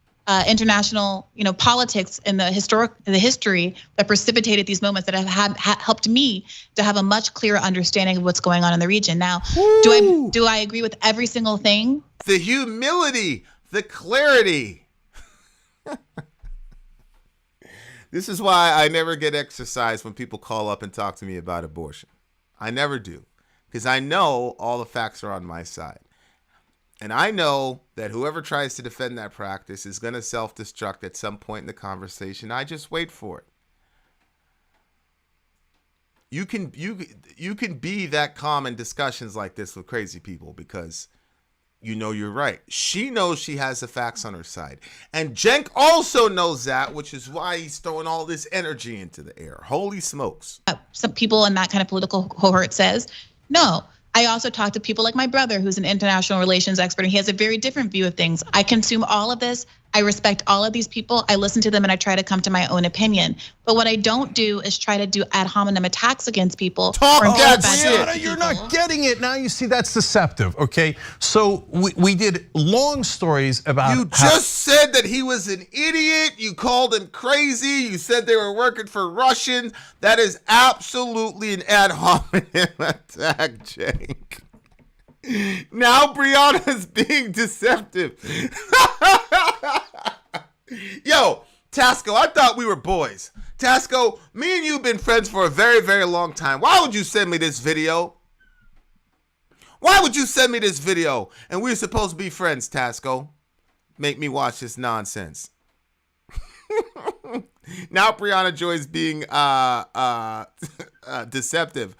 Speaker 6: international, politics and the history that precipitated these moments that have helped me to have a much clearer understanding of what's going on in the region. Now, do I agree with every single thing?
Speaker 1: The humility, the clarity. This is why I never get exercise when people call up and talk to me about abortion. I never do, because I know all the facts are on my side. And I know that whoever tries to defend that practice is going to self-destruct at some point in the conversation. I just wait for it. You can be that calm in discussions like this with crazy people because you know you're right. She knows she has the facts on her side. And Cenk also knows that, which is why he's throwing all this energy into the air. Holy smokes.
Speaker 6: Some people in that kind of political cohort says, no. I also talk to people like my brother, who's an international relations expert, and he has a very different view of things. I consume all of this. I respect all of these people. I listen to them and I try to come to my own opinion. But what I don't do is try to do ad hominem attacks against people.
Speaker 4: Briahna, you're not getting it. Now you see that's deceptive, okay? So we did long stories about
Speaker 1: You just said that he was an idiot. You called him crazy. You said they were working for Russians. That is absolutely an ad hominem attack, Cenk. Now Briahna's being deceptive. Yo, Tasco, I thought we were boys. Tasco, me and you have been friends for a very, very long time. Why would you send me this video? Why would you send me this video? And we're supposed to be friends, Tasco. Make me watch this nonsense. Now Briahna Joy is being deceptive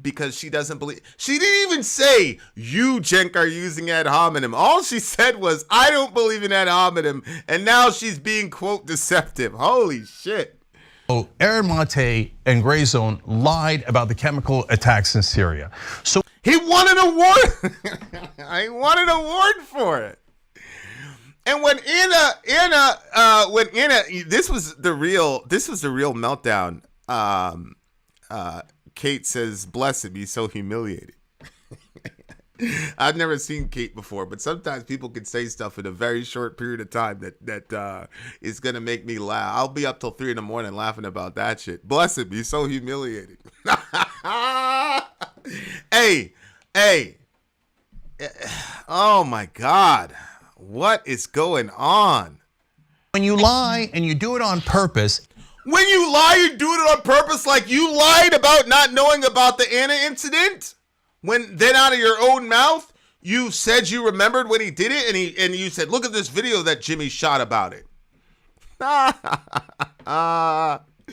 Speaker 1: because she doesn't believe. She didn't even say you, Cenk, are using ad hominem. All she said was, I don't believe in ad hominem. And now she's being, quote, deceptive. Holy shit.
Speaker 4: Oh, Aaron Mate and Gray Zone lied about the chemical attacks in Syria. So
Speaker 1: he won an award. I won an award for it. And when this was the real meltdown. Kate says, "Blessed be so humiliated." I've never seen Kate before, but sometimes people can say stuff in a very short period of time that is gonna make me laugh. I'll be up till 3 a.m. laughing about that shit. Blessed be so humiliated. Hey, oh my God, what is going on?
Speaker 4: When you lie and you do it on purpose.
Speaker 1: When you lie, you do it on purpose, like you lied about not knowing about the Anna incident. When then out of your own mouth, you said you remembered when he did it, and you said, look at this video that Jimmy shot about it.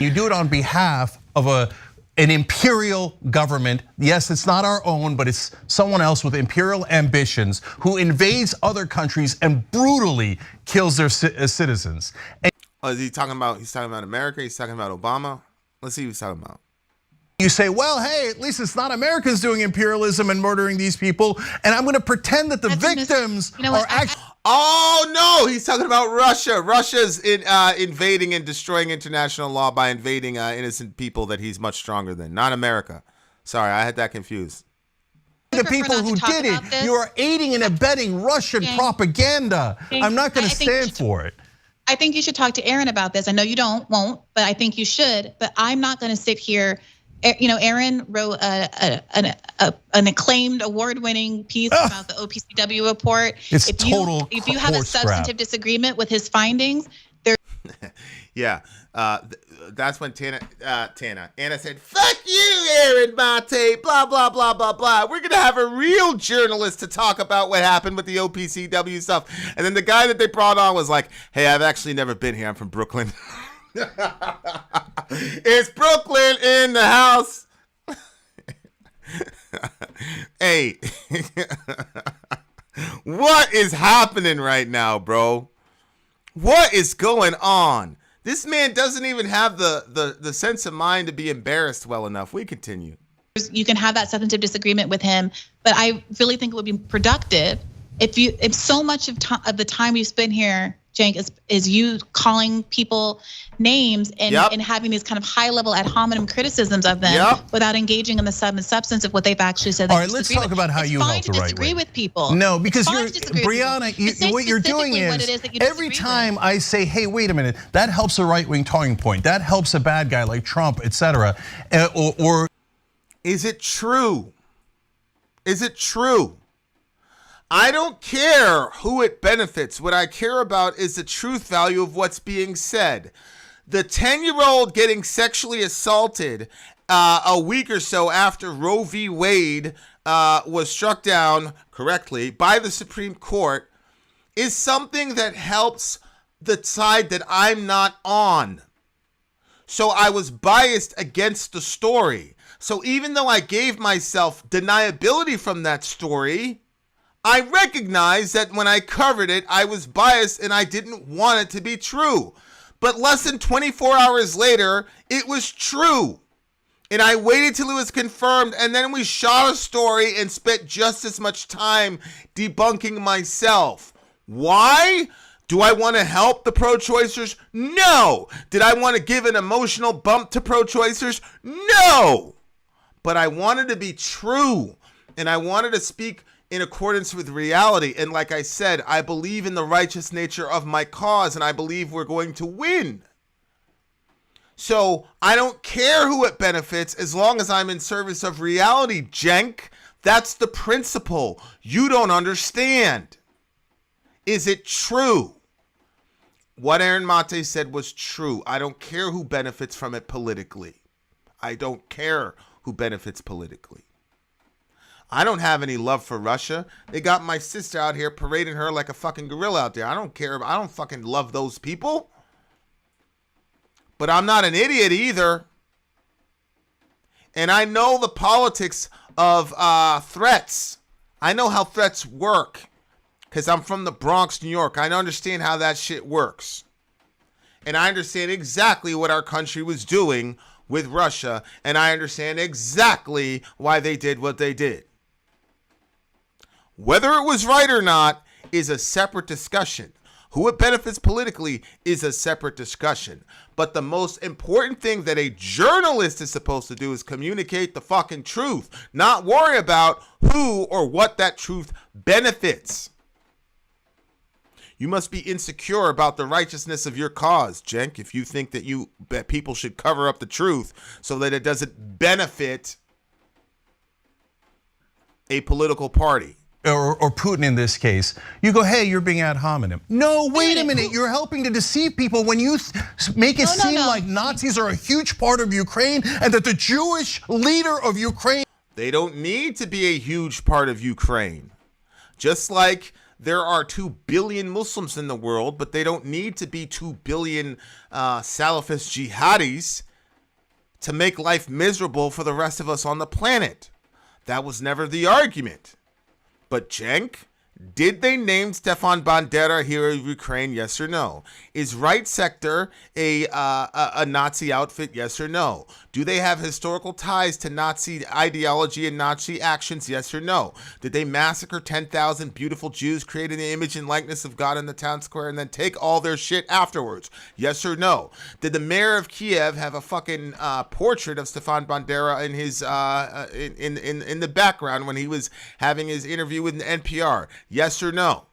Speaker 4: You do it on behalf of an imperial government. Yes, it's not our own, but it's someone else with imperial ambitions who invades other countries and brutally kills their citizens.
Speaker 1: Oh, is he talking about? He's talking about America. He's talking about Obama. Let's see what he's talking about.
Speaker 4: You say, well, hey, at least it's not Americans doing imperialism and murdering these people, and I'm going to pretend that the victims are actually.
Speaker 1: Oh no, he's talking about Russia. Russia's invading and destroying international law by invading innocent people that he's much stronger than. Not America. Sorry, I had that confused.
Speaker 4: The people who did it, you are aiding and abetting Russian propaganda. I'm not going to stand for it.
Speaker 6: I think you should talk to Aaron about this. I know you won't, but I think you should. But I'm not going to sit here Aaron wrote an acclaimed, award-winning piece about the OPCW report.
Speaker 4: It's
Speaker 6: if you have a
Speaker 4: horse
Speaker 6: substantive
Speaker 4: crap.
Speaker 6: disagreement with his findings, there.
Speaker 1: Yeah, that's when Anna said, "Fuck you, Aaron Mate, blah, blah, blah, blah, blah. We're going to have a real journalist to talk about what happened with the OPCW stuff." And then the guy that they brought on was like, "Hey, I've actually never been here. I'm from Brooklyn." It's Brooklyn in the house. Hey, what is happening right now, bro? What is going on? This man doesn't even have the sense of mind to be embarrassed well enough. We continue.
Speaker 6: You can have that substantive disagreement with him, but I really think it would be productive if so much of the time you spend here, Cenk, is you calling people names and having these kind of high level ad hominem criticisms of them without engaging in the substance of what they've actually said.
Speaker 4: All right, let's talk about how you help the right way.
Speaker 6: Disagree with people.
Speaker 4: No, because Briahna, what you're doing is every time I say, "Hey, wait a minute," that helps a right wing talking point. That helps a bad guy like Trump, etc. Or
Speaker 1: is it true? Is it true? I don't care who it benefits. What I care about is the truth value of what's being said. The 10-year-old getting sexually assaulted a week or so after Roe v. Wade was struck down correctly by the Supreme Court is something that helps the side that I'm not on. So I was biased against the story. So even though I gave myself deniability from that story, I recognize that when I covered it, I was biased and I didn't want it to be true. But less than 24 hours later, it was true. And I waited till it was confirmed, and then we shot a story and spent just as much time debunking myself. Why? Do I want to help the pro-choicers? No. Did I want to give an emotional bump to pro-choicers? No. But I wanted to be true, and I wanted to speak in accordance with reality. And like I said, I believe in the righteous nature of my cause, and I believe we're going to win. So I don't care who it benefits as long as I'm in service of reality, Cenk. That's the principle. You don't understand. Is it true? What Aaron Mate said was true. I don't care who benefits from it politically. I don't care who benefits politically. I don't have any love for Russia. They got my sister out here parading her like a fucking gorilla out there. I don't care. I don't fucking love those people. But I'm not an idiot either. And I know the politics of threats. I know how threats work. Because I'm from the Bronx, New York. I understand how that shit works. And I understand exactly what our country was doing with Russia. And I understand exactly why they did what they did. Whether it was right or not is a separate discussion. Who it benefits politically is a separate discussion. But the most important thing that a journalist is supposed to do is communicate the fucking truth, not worry about who or what that truth benefits. You must be insecure about the righteousness of your cause, Cenk, if you think that people should cover up the truth so that it doesn't benefit a political party.
Speaker 4: Or Putin in this case, you go, "Hey, you're being ad hominem." No, wait a minute. You're helping to deceive people when you make it seem like Nazis are a huge part of Ukraine and that the Jewish leader of Ukraine.
Speaker 1: They don't need to be a huge part of Ukraine. Just like there are 2 billion Muslims in the world, but they don't need to be 2 billion Salafist jihadis to make life miserable for the rest of us on the planet. That was never the argument. But Cenk, did they name Stefan Bandera hero of Ukraine? Yes or no? Is Right Sector a Nazi outfit? Yes or no? Do they have historical ties to Nazi ideology and Nazi actions? Yes or no? Did they massacre 10,000 beautiful Jews, create an image and likeness of God in the town square, and then take all their shit afterwards? Yes or no? Did the mayor of Kiev have a fucking portrait of Stefan Bandera in his in the background when he was having his interview with NPR? Yes or no?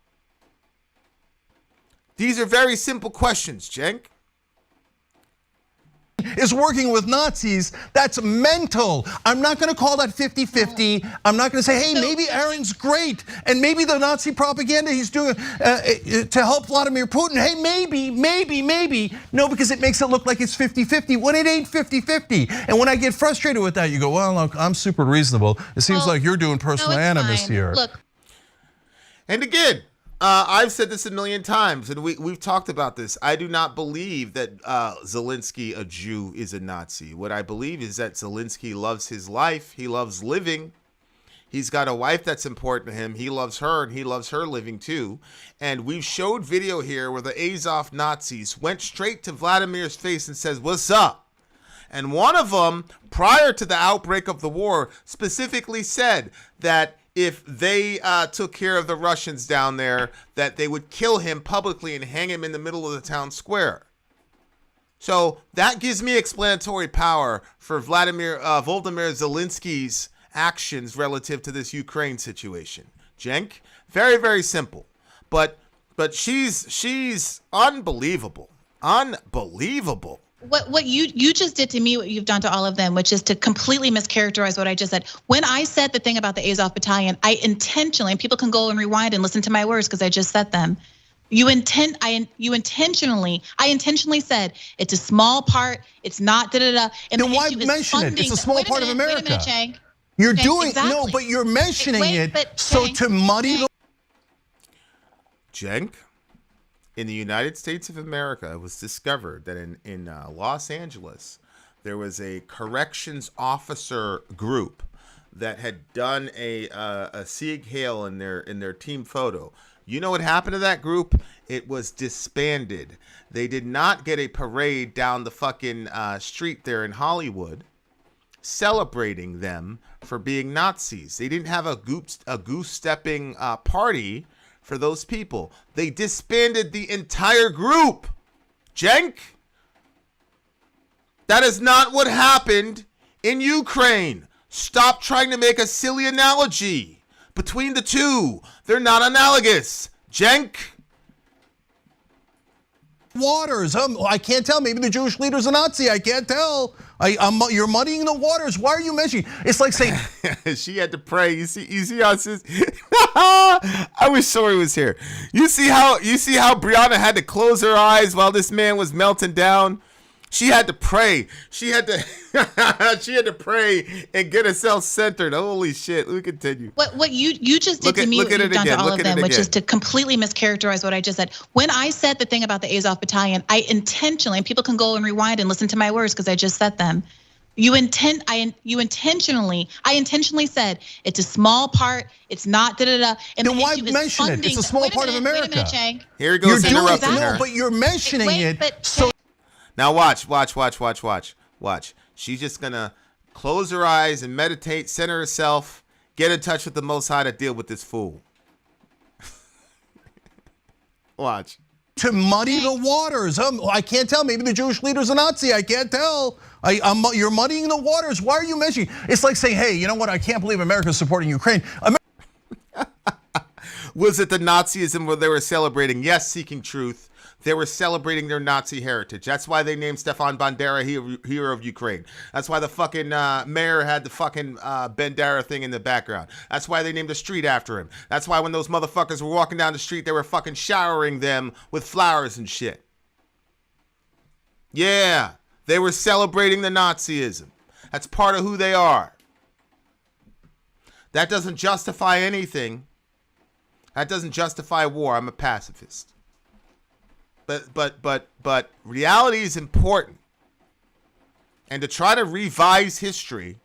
Speaker 1: These are very simple questions, Cenk.
Speaker 4: is working with Nazis. That's mental. I'm not gonna call that 50-50. I'm not gonna say, hey, maybe Aaron's great, and maybe the Nazi propaganda he's doing to help Vladimir Putin, hey, maybe. No, because it makes it look like it's 50-50 when it ain't 50-50. And when I get frustrated with that, you go, well, look, I'm super reasonable. It seems like you're doing personal animus here.
Speaker 6: Look.
Speaker 1: And again, I've said this a million times, and we've talked about this. I do not believe that Zelensky, a Jew, is a Nazi. What I believe is that Zelensky loves his life. He loves living. He's got a wife that's important to him. He loves her, and he loves her living too. And we've showed video here where the Azov Nazis went straight to Vladimir's face and says, "What's up?" And one of them, prior to the outbreak of the war, specifically said that if they took care of the Russians down there, that they would kill him publicly and hang him in the middle of the town square. So that gives me explanatory power for Volodymyr Zelensky's actions relative to this Ukraine situation. Cenk, very, very simple. But she's unbelievable. Unbelievable.
Speaker 6: What you just did to me, what you've done to all of them, which is to completely mischaracterize what I just said. When I said the thing about the Azov Battalion, I intentionally, and people can go and rewind and listen to my words because I just said them. I intentionally said it's a small part. It's not da. And
Speaker 4: then why mention it? It's a small part of America.
Speaker 6: Wait a minute, Cenk.
Speaker 4: You're
Speaker 6: Cenk,
Speaker 4: doing
Speaker 6: exactly.
Speaker 4: no, but you're mentioning it so
Speaker 6: Cenk,
Speaker 4: to muddy the.
Speaker 1: Cenk, in the United States of America, it was discovered that in Los Angeles, there was a corrections officer group that had done a Sieg Heil in their team photo. You know what happened to that group? It was disbanded. They did not get a parade down the fucking street there in Hollywood celebrating them for being Nazis. They didn't have a goose-stepping party for those people. They disbanded the entire group. Cenk, that is not what happened in Ukraine. Stop trying to make a silly analogy between the two. They're not analogous. Cenk.
Speaker 4: Waters. I can't tell. Maybe the Jewish leader's a Nazi. I can't tell. You're muddying the waters. Why are you mentioning? It's like saying
Speaker 1: she had to pray. You see how it says. I wish Sori was here. You see how Briahna had to close her eyes while this man was melting down. She had to pray. She had to pray and get herself centered. Holy shit. We continue.
Speaker 6: What you just did to me, what you've done to all of them, which is to completely mischaracterize what I just said. When I said the thing about the Azov Battalion, I intentionally, and people can go and rewind and listen to my words because I just said them. I intentionally said it's a small part. It's not da. And
Speaker 4: then why mention it? It's a small part of America.
Speaker 6: Wait a minute, Cenk.
Speaker 1: Here he goes interrupting her.
Speaker 4: No, but you're mentioning it. So.
Speaker 1: Now watch. She's just gonna close her eyes and meditate, center herself, get in touch with the Most High to deal with this fool. Watch.
Speaker 4: To muddy the waters. I can't tell. Maybe the Jewish leader's a Nazi. I can't tell. You're muddying the waters. Why are you mentioning? It's like saying, hey, you know what? I can't believe America's supporting Ukraine.
Speaker 1: Was it the Nazism where they were celebrating? Yes, seeking truth. They were celebrating their Nazi heritage. That's why they named Stefan Bandera hero of Ukraine. That's why the fucking mayor had the fucking Bandera thing in the background. That's why they named a street after him. That's why when those motherfuckers were walking down the street, they were fucking showering them with flowers and shit. Yeah, they were celebrating the Nazism. That's part of who they are. That doesn't justify anything. That doesn't justify war. I'm a pacifist. But reality is important. And to try to revise history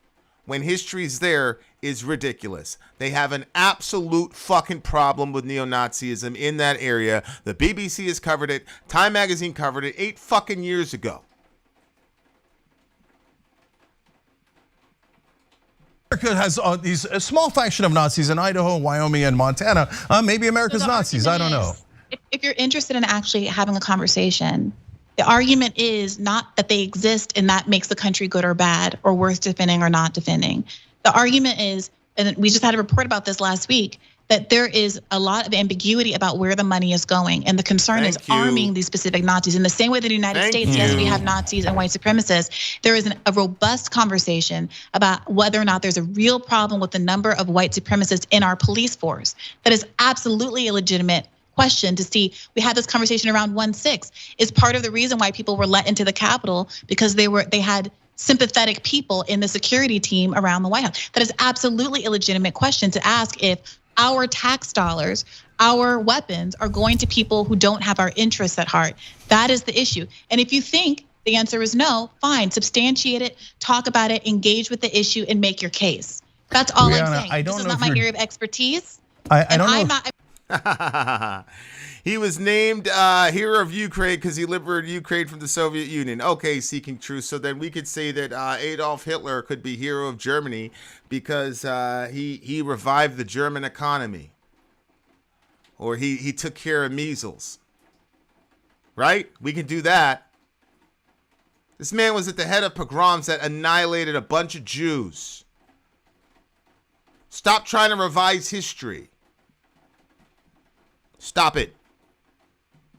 Speaker 1: when history's there is ridiculous. They have an absolute fucking problem with neo-Nazism in that area. The BBC has covered it. Time magazine covered it 8 fucking years ago.
Speaker 4: America has these a small faction of Nazis in Idaho, Wyoming, and Montana. Maybe America's Nazis. I don't know.
Speaker 6: If you're interested in actually having a conversation, the argument is not that they exist and that makes the country good or bad or worth defending or not defending. The argument is, and we just had a report about this last week, that there is a lot of ambiguity about where the money is going. And the concern is arming these specific Nazis. In the same way that the United States, yes, we have Nazis and white supremacists, there is a robust conversation about whether or not there's a real problem with the number of white supremacists in our police force. That is absolutely a legitimate question to see. We had this conversation around 1-6. Is part of the reason why people were let into the Capitol because they had sympathetic people in the security team around the White House. That is absolutely a legitimate question to ask if our tax dollars, our weapons are going to people who don't have our interests at heart. That is the issue. And if you think the answer is no, fine, substantiate it, talk about it, engage with the issue, and make your case. That's all
Speaker 4: Briahna,
Speaker 6: I'm saying.
Speaker 4: I don't
Speaker 6: this is
Speaker 4: know
Speaker 6: not my area of expertise.
Speaker 4: I don't know.
Speaker 1: He was named hero of Ukraine because he liberated Ukraine from the Soviet Union. Okay, seeking truth. So then we could say that Adolf Hitler could be hero of Germany because he revived the German economy, or he took care of measles. Right? We can do that. This man was at the head of pogroms that annihilated a bunch of Jews. Stop trying to revise history. Stop it.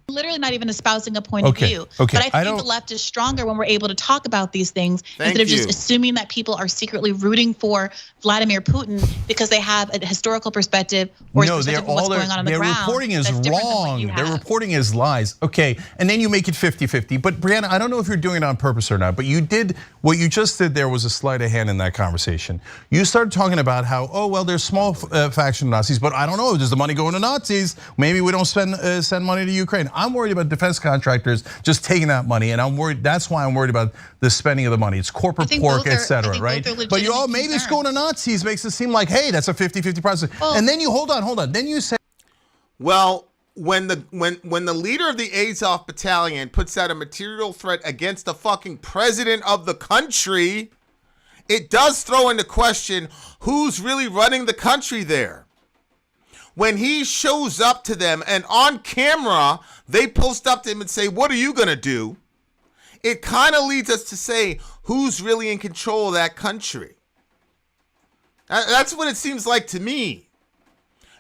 Speaker 6: Literally not even espousing a point of view. But I think the left is stronger when we're able to talk about these things instead of just assuming that people are secretly rooting for Vladimir Putin because they have a historical perspective or
Speaker 4: no,
Speaker 6: what's going on the ground.
Speaker 4: Their reporting is wrong. Their reporting is lies. Okay, and then you make it 50-50. But Briahna, I don't know if you're doing it on purpose or not, but you did, what you just did there was a sleight of hand in that conversation. You started talking about how, oh, well, there's small faction Nazis, but I don't know, does the money go into Nazis? Maybe we don't send money to Ukraine. I'm worried about defense contractors just taking that money, and I'm worried. That's why I'm worried about the spending of the money. It's corporate pork, etc. Right? But you all maybe it's going to Nazis makes it seem like, hey, that's a 50-50 process. And then you hold on. Then you say,
Speaker 1: well, when the leader of the Azov battalion puts out a material threat against the fucking president of the country, it does throw into question who's really running the country there. When he shows up to them and on camera, they post up to him and say, what are you going to do? It kind of leads us to say, who's really in control of that country? That's what it seems like to me.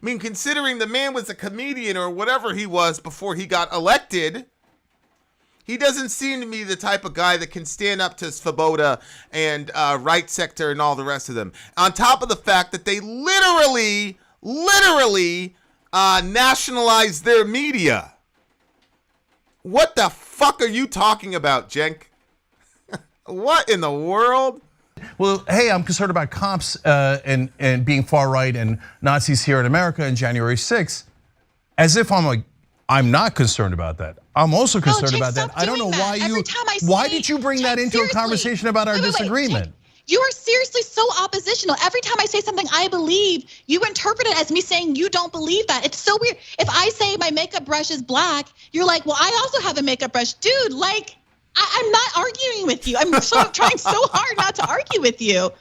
Speaker 1: I mean, considering the man was a comedian or whatever he was before he got elected, he doesn't seem to me the type of guy that can stand up to Svoboda and right sector and all the rest of them. On top of the fact that they literally nationalized their media. What the fuck are you talking about, Cenk? What in the world?
Speaker 4: Well, hey, I'm concerned about cops and being far right and Nazis here in America on January 6th. As if I'm not concerned about that. I'm also concerned about that. I don't know why why did you bring that into a conversation about our disagreement?
Speaker 6: You are seriously so oppositional. Every time I say something I believe, you interpret it as me saying you don't believe that. It's so weird. If I say my makeup brush is black, you're like, well, I also have a makeup brush. Dude, like, I'm not arguing with you. I'm trying so hard not to argue with you.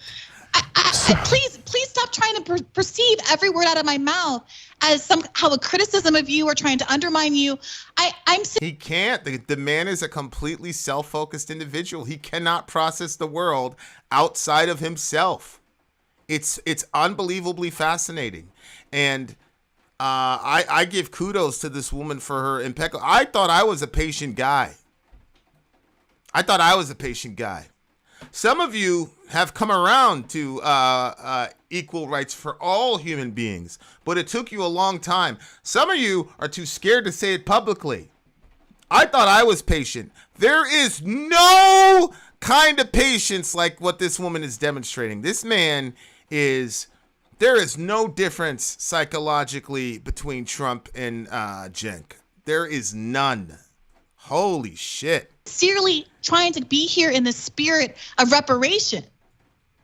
Speaker 6: Please stop trying to perceive every word out of my mouth as somehow a criticism of you or trying to undermine you.
Speaker 1: He can't. The man is a completely self-focused individual. He cannot process the world outside of himself. It's unbelievably fascinating, and I give kudos to this woman for her impeccable. I thought I was a patient guy. Some of you have come around to equal rights for all human beings, but it took you a long time. Some of you are too scared to say it publicly. I thought I was patient. There is no kind of patience like what this woman is demonstrating. This man there is no difference psychologically between Trump and Cenk. There is none. Holy shit.
Speaker 6: Sincerely trying to be here in the spirit of reparation.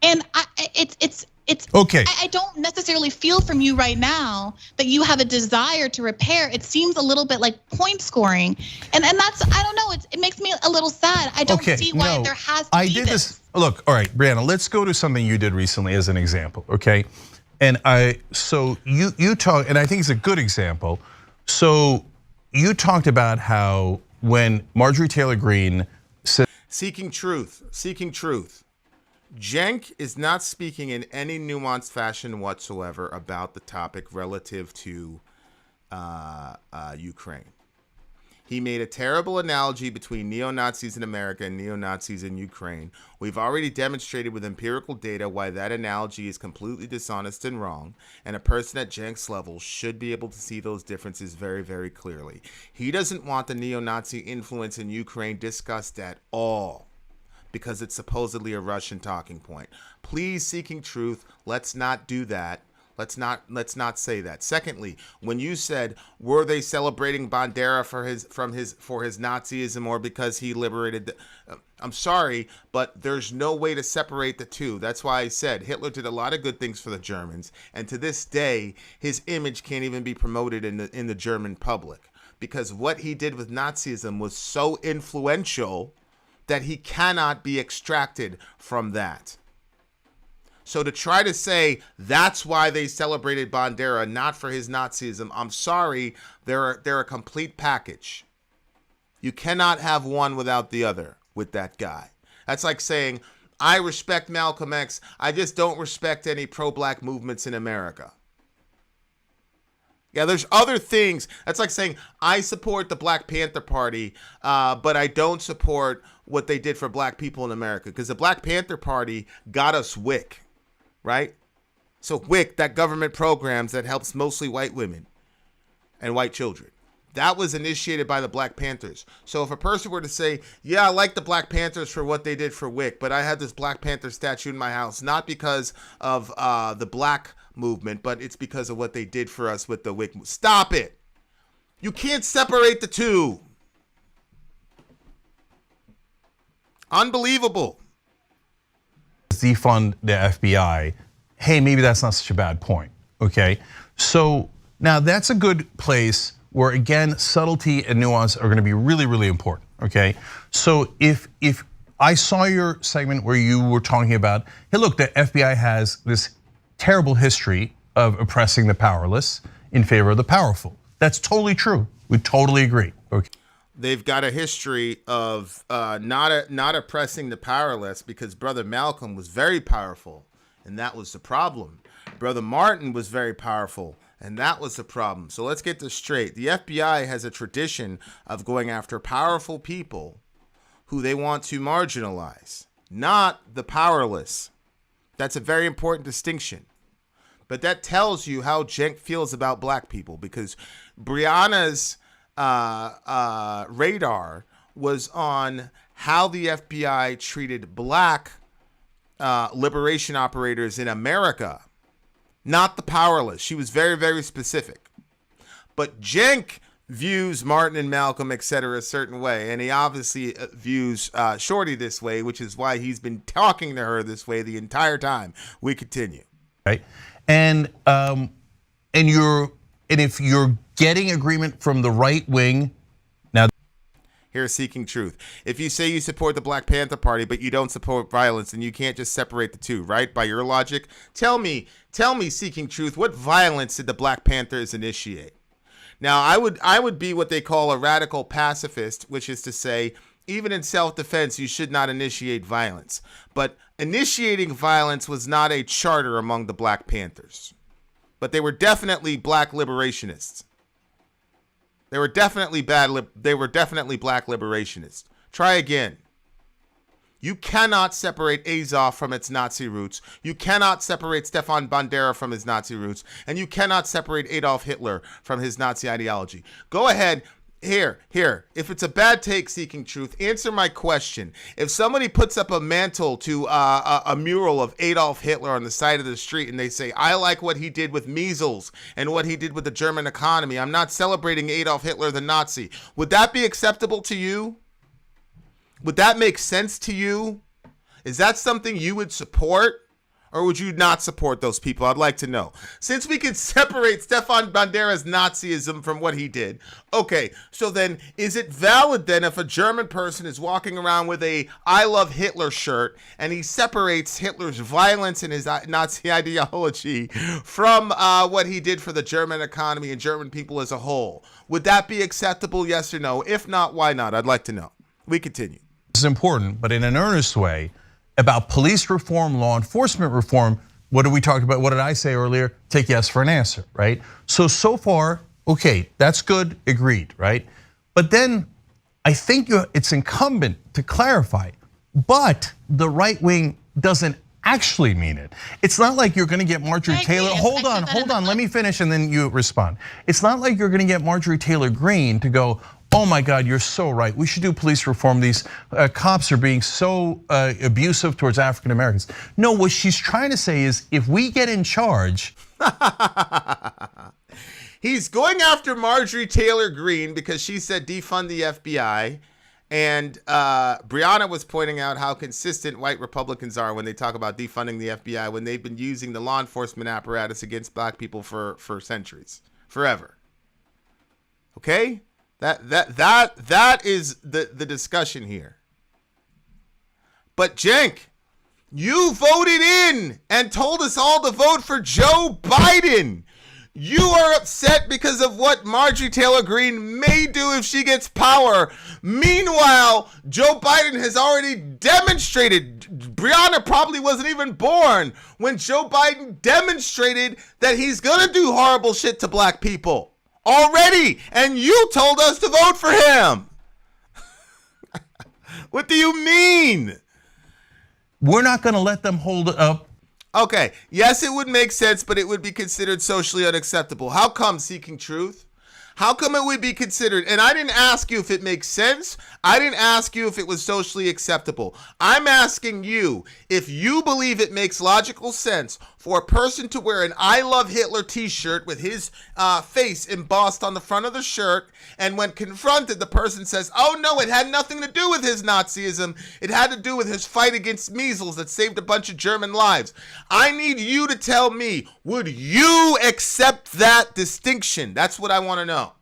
Speaker 6: And it's
Speaker 4: okay.
Speaker 6: I don't necessarily feel from you right now that you have a desire to repair. It seems a little bit like point scoring. And that's, I don't know, it makes me a little sad. I don't see why there has to be this.
Speaker 4: Look, all right, Briahna, let's go to something you did recently as an example, okay? And so you talk, and I think it's a good example. So you talked about how when Marjorie Taylor Greene said,
Speaker 1: seeking truth. Cenk is not speaking in any nuanced fashion whatsoever about the topic relative to Ukraine. He made a terrible analogy between neo-Nazis in America and neo-Nazis in Ukraine. We've already demonstrated with empirical data why that analogy is completely dishonest and wrong, and a person at Cenk's level should be able to see those differences very, very clearly. He doesn't want the neo-Nazi influence in Ukraine discussed at all, because it's supposedly a Russian talking point. Please, Seeking Truth, let's not do that. Let's not say that. Secondly, when you said, were they celebrating Bandera for his Nazism or because he liberated I'm sorry, but there's no way to separate the two. That's why I said Hitler did a lot of good things for the Germans, and to this day his image can't even be promoted in the German public, because what he did with Nazism was so influential that he cannot be extracted from that. So to try to say that's why they celebrated Bandera, not for his Nazism, I'm sorry, they're a complete package. You cannot have one without the other with that guy. That's like saying, I respect Malcolm X, I just don't respect any pro-black movements in America. Yeah, there's other things. That's like saying, I support the Black Panther Party, but I don't support what they did for black people in America, because the Black Panther Party got us WIC. Right? So WIC, that government programs that helps mostly white women and white children, that was initiated by the Black Panthers. So if a person were to say, yeah, I like the Black Panthers for what they did for WIC, but I had this Black Panther statue in my house, not because of the black movement, but it's because of what they did for us with the WIC. Stop it. You can't separate the two. Unbelievable.
Speaker 4: Defund the FBI, hey, maybe that's not such a bad point, okay? So now that's a good place where, again, subtlety and nuance are gonna be really, really important, okay? So if I saw your segment where you were talking about, hey, look, the FBI has this terrible history of oppressing the powerless in favor of the powerful. That's totally true. We totally agree, okay?
Speaker 1: They've got a history of not oppressing the powerless, because Brother Malcolm was very powerful, and that was the problem. Brother Martin was very powerful, and that was the problem. So let's get this straight. The FBI has a tradition of going after powerful people who they want to marginalize, not the powerless. That's a very important distinction. But that tells you how Cenk feels about black people, because Briahna's radar was on how the FBI treated black liberation operators in America, not the powerless. She was very, very specific. But Cenk views Martin and Malcolm, etc., a certain way, and he obviously views Shorty this way, which is why he's been talking to her this way the entire time. We continue.
Speaker 4: Right, and if you're getting agreement from the right wing, now
Speaker 1: here's Seeking Truth. If you say you support the Black Panther Party, but you don't support violence, then you can't just separate the two, right? By your logic, tell me, Seeking Truth, what violence did the Black Panthers initiate? Now, I would be what they call a radical pacifist, which is to say, even in self-defense, you should not initiate violence. But initiating violence was not a charter among the Black Panthers. But they were definitely black liberationists. They were definitely black liberationists. Try again. You cannot separate Azov from its Nazi roots. You cannot separate Stefan Bandera from his Nazi roots. And you cannot separate Adolf Hitler from his Nazi ideology. Go ahead. Here. If it's a bad take, Seeking Truth, answer my question. If somebody puts up a mantle to a mural of Adolf Hitler on the side of the street and they say, I like what he did with measles and what he did with the German economy, I'm not celebrating Adolf Hitler the Nazi, would that be acceptable to you? Would that make sense to you? Is that something you would support? Or would you not support those people? I'd like to know. Since we can separate Stefan Bandera's Nazism from what he did, okay, so then is it valid then if a German person is walking around with a I Love Hitler shirt and he separates Hitler's violence and his Nazi ideology from what he did for the German economy and German people as a whole? Would that be acceptable, yes or no? If not, why not? I'd like to know. We continue.
Speaker 4: This is important, but in an earnest way, about police reform, law enforcement reform. What did we talk about? What did I say earlier? Take yes for an answer, right? So far, okay, that's good, agreed, right? But then I think it's incumbent to clarify, but the right wing doesn't actually mean it. It's not like you're gonna get Marjorie Taylor, hold on, let me finish and then you respond. It's not like you're gonna get Marjorie Taylor Greene to go, oh my God, you're so right. We should do police reform. These cops are being so abusive towards African Americans. No, what she's trying to say is if we get in charge.
Speaker 1: He's going after Marjorie Taylor Greene because she said defund the FBI. And Briahna was pointing out how consistent white Republicans are when they talk about defunding the FBI when they've been using the law enforcement apparatus against black people for centuries, forever. Okay? That is the discussion here. But Cenk, you voted in and told us all to vote for Joe Biden. You are upset because of what Marjorie Taylor Greene may do if she gets power. Meanwhile, Joe Biden has already demonstrated, Briahna probably wasn't even born when Joe Biden demonstrated that he's gonna do horrible shit to black people. Already, and you told us to vote for him. What do you mean?
Speaker 4: We're not gonna let them hold it up.
Speaker 1: Okay, yes, it would make sense, but it would be considered socially unacceptable. How come, Seeking Truth? How come it would be considered? And I didn't ask you if it makes sense. I didn't ask you if it was socially acceptable. I'm asking you if you believe it makes logical sense for a person to wear an I Love Hitler t-shirt with his face embossed on the front of the shirt, and when confronted, the person says, oh no, it had nothing to do with his Nazism. It had to do with his fight against measles that saved a bunch of German lives. I need you to tell me, would you accept that distinction? That's what I want to know.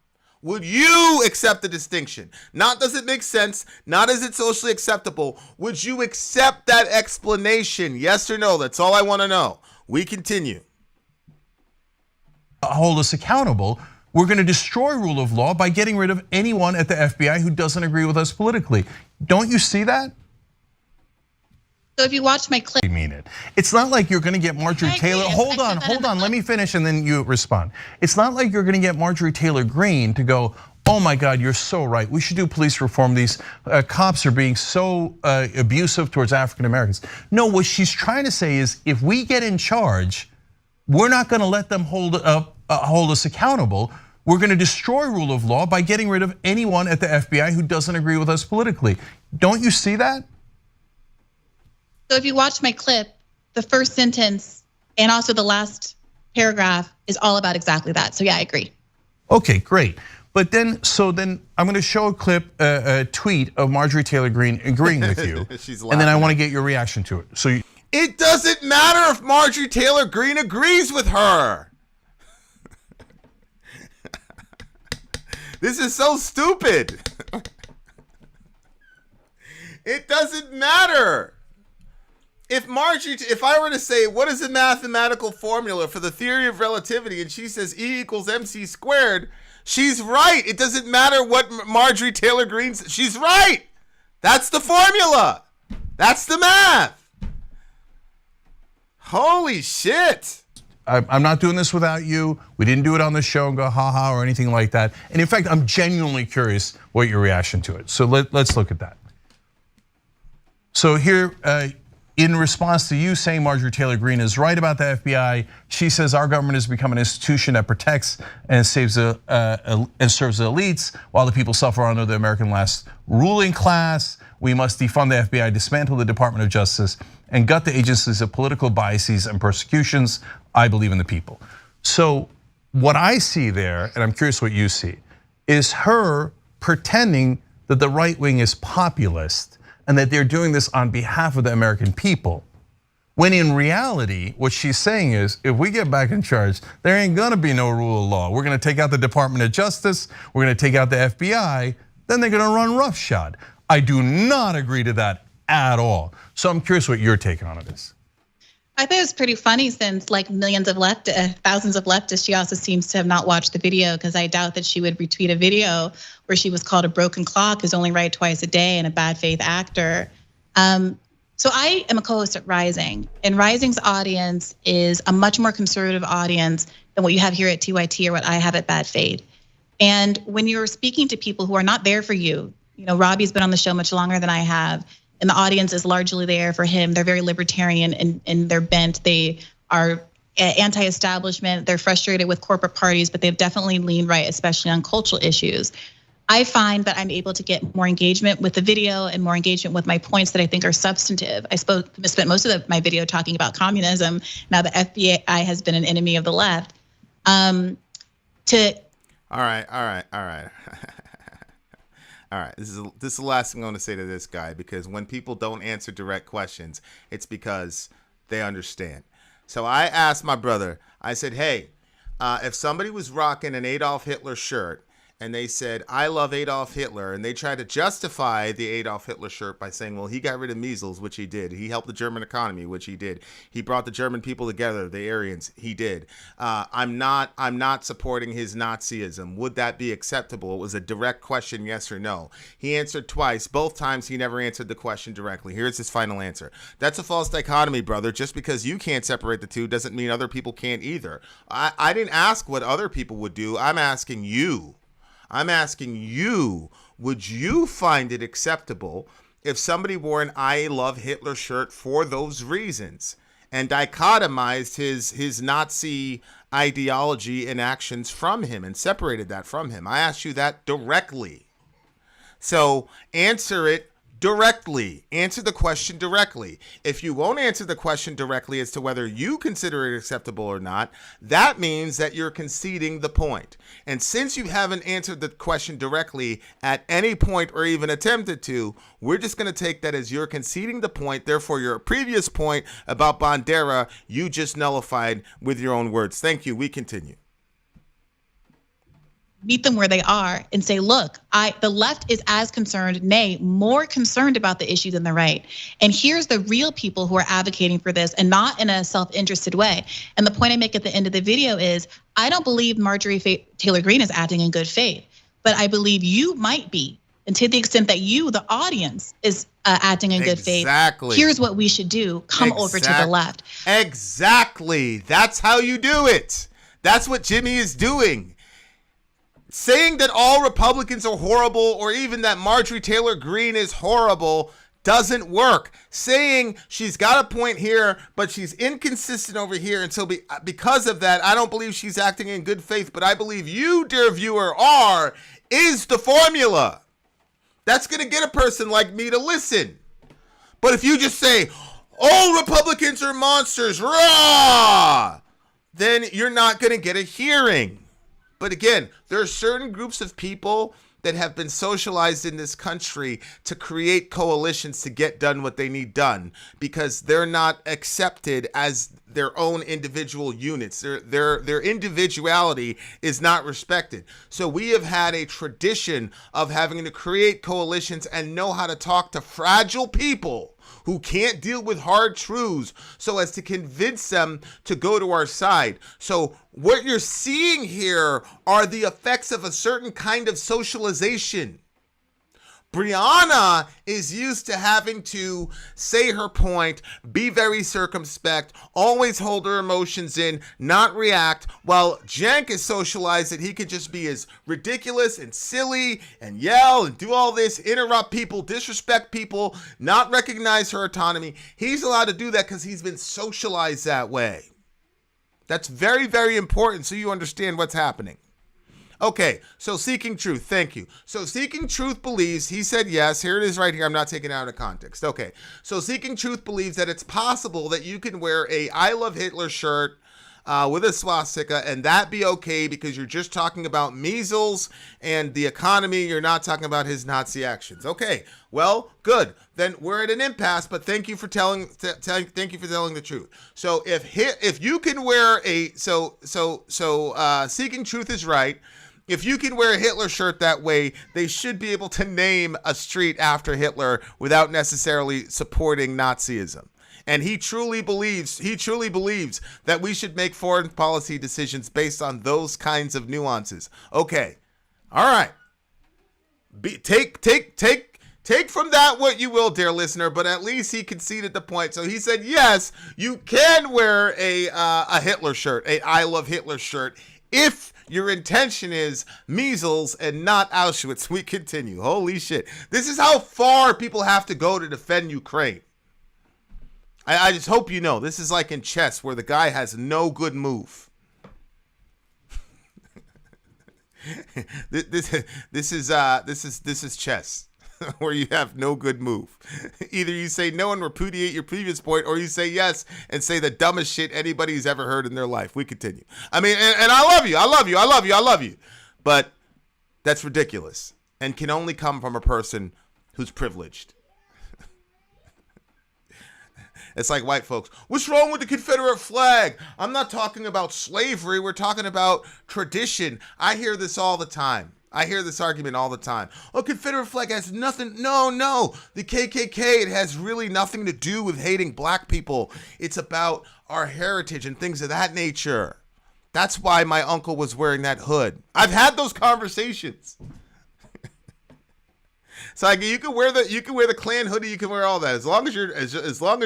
Speaker 1: Would you accept the distinction? Not does it make sense, not is it socially acceptable. Would you accept that explanation? Yes or no? That's all I want to know. We continue.
Speaker 4: Hold us accountable. We're going to destroy rule of law by getting rid of anyone at the FBI who doesn't agree with us politically. Don't you see that?
Speaker 6: So if you watch my clip,
Speaker 4: I mean it. It's not like you're going to get Marjorie Taylor. Hold on, let me finish and then you respond. It's not like you're going to get Marjorie Taylor Greene to go, oh my God, you're so right. We should do police reform. These cops are being so abusive towards African Americans. No, what she's trying to say is if we get in charge, we're not going to let them hold us accountable. We're going to destroy rule of law by getting rid of anyone at the FBI who doesn't agree with us politically. Don't you see that?
Speaker 6: so if you watch my clip, the first sentence and also the last paragraph is all about exactly that. So yeah, I agree.
Speaker 4: Okay, great. But then I'm going to show a clip, a tweet of Marjorie Taylor Greene agreeing with you, and then I want to get your reaction to it. So
Speaker 1: it doesn't matter if Marjorie Taylor Greene agrees with her. This is so stupid. It doesn't matter. If I were to say, what is the mathematical formula for the theory of relativity, and she says E equals MC squared, she's right. It doesn't matter what Marjorie Taylor Greene says. She's right. That's the formula. That's the math. Holy shit.
Speaker 4: I'm not doing this without you. We didn't do it on the show and go ha-ha or anything like that. And in fact, I'm genuinely curious what your reaction to it. So let's look at that. So here, in response to you saying Marjorie Taylor Greene is right about the FBI, she says our government has become an institution that protects and serves the elites while the people suffer under the American last ruling class. We must defund the FBI, dismantle the Department of Justice, and gut the agencies of political biases and persecutions. I believe in the people. So what I see there, and I'm curious what you see, is her pretending that the right wing is populist and that they're doing this on behalf of the American people. When in reality, what she's saying is, if we get back in charge, there ain't gonna be no rule of law. We're gonna take out the Department of Justice, we're gonna take out the FBI, then they're gonna run roughshod. I do not agree to that at all. So I'm curious what your take on it is.
Speaker 6: I think it was pretty funny since like thousands of leftists, she also seems to have not watched the video, because I doubt that she would retweet a video where she was called a broken clock who's only right twice a day and a bad faith actor. So I am a co-host at Rising, and Rising's audience is a much more conservative audience than what you have here at TYT or what I have at Bad Fade. And when you're speaking to people who are not there for you, Robbie's been on the show much longer than I have, and the audience is largely there for him. They're very libertarian in their bent. They are anti-establishment. They're frustrated with corporate parties, but they've definitely leaned right, especially on cultural issues. I find that I'm able to get more engagement with the video and more engagement with my points that I think are substantive. I spent most of my video talking about communism. Now the FBI has been an enemy of the left. All right.
Speaker 1: All right, this is the last thing I'm going to say to this guy, because when people don't answer direct questions, it's because they understand. So I asked my brother, I said, hey, if somebody was rocking an Adolf Hitler shirt and they said, I love Adolf Hitler, and they tried to justify the Adolf Hitler shirt by saying, well, he got rid of measles, which he did. He helped the German economy, which he did. He brought the German people together, the Aryans, he did. I'm not supporting his Nazism. Would that be acceptable? It was a direct question, yes or no. He answered twice. Both times he never answered the question directly. Here's his final answer. That's a false dichotomy, brother. Just because you can't separate the two doesn't mean other people can't either. I didn't ask what other people would do. I'm asking you, would you find it acceptable if somebody wore an I Love Hitler shirt for those reasons and dichotomized his Nazi ideology and actions from him and separated that from him? I asked you that directly. So answer it directly. Answer the question directly. If you won't answer the question directly as to whether you consider it acceptable or not, that means that you're conceding the point. And since you haven't answered the question directly at any point or even attempted to, we're just going to take that as you're conceding the point. Therefore, your previous point about Bandera, you just nullified with your own words. Thank you. We continue.
Speaker 6: Meet them where they are and say, look, the left is as concerned, nay, more concerned about the issue than the right. And here's the real people who are advocating for this, and not in a self-interested way. And the point I make at the end of the video is, I don't believe Marjorie Taylor Greene is acting in good faith, but I believe you might be. And to the extent that you, the audience, is acting in good faith, here's what we should do. Come over to the left.
Speaker 1: Exactly. That's how you do it. That's what Jimmy is doing. Saying that all Republicans are horrible, or even that Marjorie Taylor Greene is horrible, doesn't work. Saying she's got a point here, but she's inconsistent over here, and so because of that, I don't believe she's acting in good faith, but I believe you, dear viewer, are, is the formula. That's going to get a person like me to listen. But if you just say, all Republicans are monsters, rah, then you're not going to get a hearing. But again, there are certain groups of people that have been socialized in this country to create coalitions to get done what they need done, because they're not accepted as their own individual units. Their individuality is not respected. So we have had a tradition of having to create coalitions and know how to talk to fragile people who can't deal with hard truths so as to convince them to go to our side. So what you're seeing here are the effects of a certain kind of socialization. Briahna is used to having to say her point, be very circumspect, always hold her emotions in, not react, while Cenk is socialized that he could just be as ridiculous and silly and yell and do all this, interrupt people, disrespect people, not recognize her autonomy. He's allowed to do that because he's been socialized that way. That's very, very important so you understand what's happening. Okay, so Seeking Truth, thank you. So Seeking Truth believes, he said yes, here it is right here, I'm not taking it out of context. Okay, so Seeking Truth believes that it's possible that you can wear a I Love Hitler shirt with a swastika and that be okay because you're just talking about measles and the economy, you're not talking about his Nazi actions. Okay, well, good. Then we're at an impasse, but thank you for telling the truth. So if you can wear a, Seeking Truth is right. If you can wear a Hitler shirt that way, they should be able to name a street after Hitler without necessarily supporting Nazism. And he truly believes that we should make foreign policy decisions based on those kinds of nuances. Okay. All right. Take from that what you will, dear listener, but at least he conceded the point. So he said, yes, you can wear a Hitler shirt, a I Love Hitler shirt, if your intention is measles and not Auschwitz. We continue. Holy shit. This is how far people have to go to defend Ukraine. I just hope you know, this is like in chess where the guy has no good move. This is chess. Where you have no good move. Either you say no and repudiate your previous point, or you say yes and say the dumbest shit anybody's ever heard in their life. We continue. I mean, and I love you. But that's ridiculous and can only come from a person who's privileged. It's like white folks. What's wrong with the Confederate flag? I'm not talking about slavery. We're talking about tradition. I hear this all the time. I hear this argument all the time. Oh, Confederate flag has nothing. No. The KKK, it has really nothing to do with hating black people. It's about our heritage and things of that nature. That's why my uncle was wearing that hood. I've had those conversations. So like, you can wear the Klan hoodie, you can wear all that as long as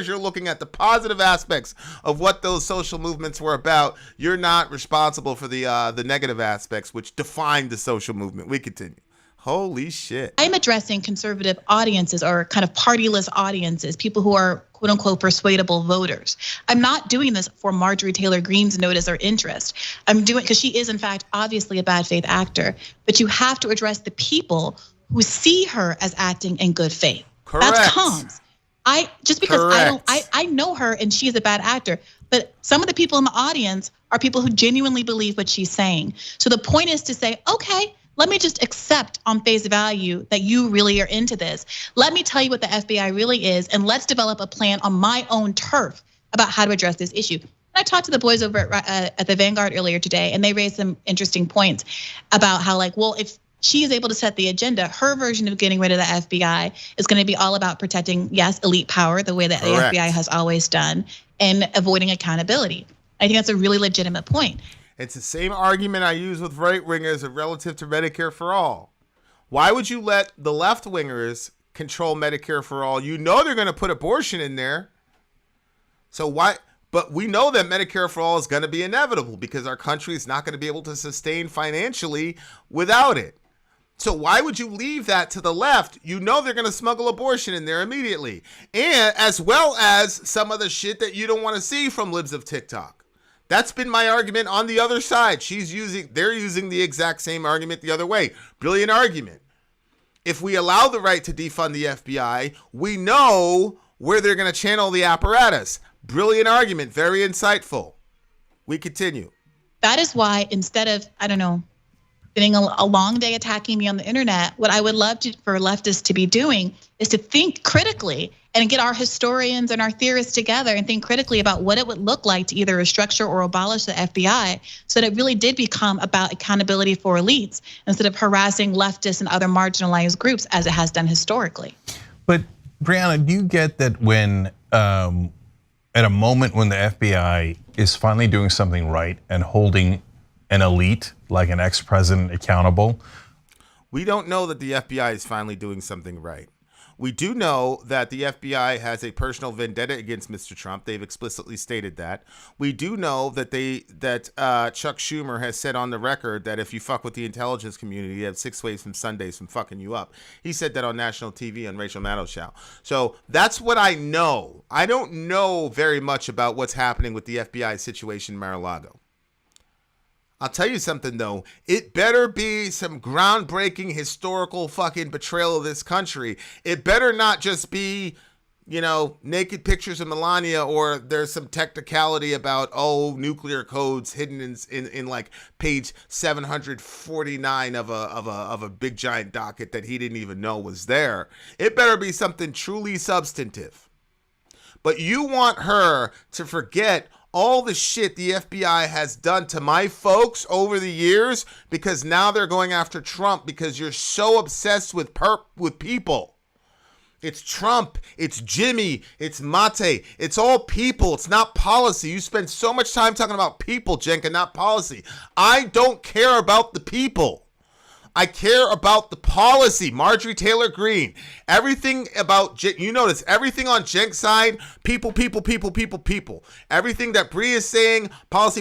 Speaker 1: you're looking at the positive aspects of what those social movements were about. You're not responsible for the negative aspects which defined the social movement. We continue. Holy shit.
Speaker 6: I'm addressing conservative audiences or kind of partyless audiences, people who are quote unquote persuadable voters. I'm not doing this for Marjorie Taylor Greene's notice or interest. I'm doing because she is in fact obviously a bad faith actor, but you have to address the people who see her as acting in good faith.
Speaker 1: Correct.
Speaker 6: That's comms.
Speaker 1: Correct.
Speaker 6: I know her and she is a bad actor, but some of the people in the audience are people who genuinely believe what she's saying. So the point is to say, okay, let me just accept on face value that you really are into this. Let me tell you what the FBI really is, and let's develop a plan on my own turf about how to address this issue. I talked to the boys over at the Vanguard earlier today, and they raised some interesting points about how, like, well, if she is able to set the agenda, her version of getting rid of the FBI is going to be all about protecting, yes, elite power, the way that
Speaker 1: Correct.
Speaker 6: the FBI has always done, and avoiding accountability. I think that's a really legitimate point.
Speaker 1: It's the same argument I use with right-wingers relative to Medicare for all. Why would you let the left-wingers control Medicare for all? You know they're going to put abortion in there. So why? But we know that Medicare for all is going to be inevitable because our country is not going to be able to sustain financially without it. So why would you leave that to the left? You know they're going to smuggle abortion in there immediately. And as well as some of the shit that you don't want to see from libs of TikTok. That's been my argument on the other side. They're using the exact same argument the other way. Brilliant argument. If we allow the right to defund the FBI, we know where they're going to channel the apparatus. Brilliant argument. Very insightful. We continue.
Speaker 6: That is why instead of, I don't know, spending a long day attacking me on the internet, what I would love for leftists to be doing is to think critically and get our historians and our theorists together and think critically about what it would look like to either restructure or abolish the FBI so that it really did become about accountability for elites instead of harassing leftists and other marginalized groups as it has done historically.
Speaker 4: But Briahna, do you get that when at a moment when the FBI is finally doing something right and holding an elite like an ex-president accountable?
Speaker 1: We don't know that the FBI is finally doing something right. We do know that the FBI has a personal vendetta against Mr. Trump. They've explicitly stated that. We do know that Chuck Schumer has said on the record that if you fuck with the intelligence community, you have 6 ways from Sundays from fucking you up. He said that on national TV on Rachel Maddow's show. So that's what I know. I don't know very much about what's happening with the FBI situation in Mar-a-Lago. I'll tell you something, though. It better be some groundbreaking historical fucking betrayal of this country. It better not just be, naked pictures of Melania, or there's some technicality about, nuclear codes hidden in like page 749 of a big giant docket that he didn't even know was there. It better be something truly substantive. But you want her to forget all the shit the FBI has done to my folks over the years because now they're going after Trump because you're so obsessed with people. It's Trump, it's Jimmy, it's Mate, it's all people, it's not policy. You spend so much time talking about people, Cenk, and not policy. I don't care about the people. I care about the policy. Marjorie Taylor Greene. Everything about, you notice, everything on Cenk's side, people. Everything that Bree is saying, policy.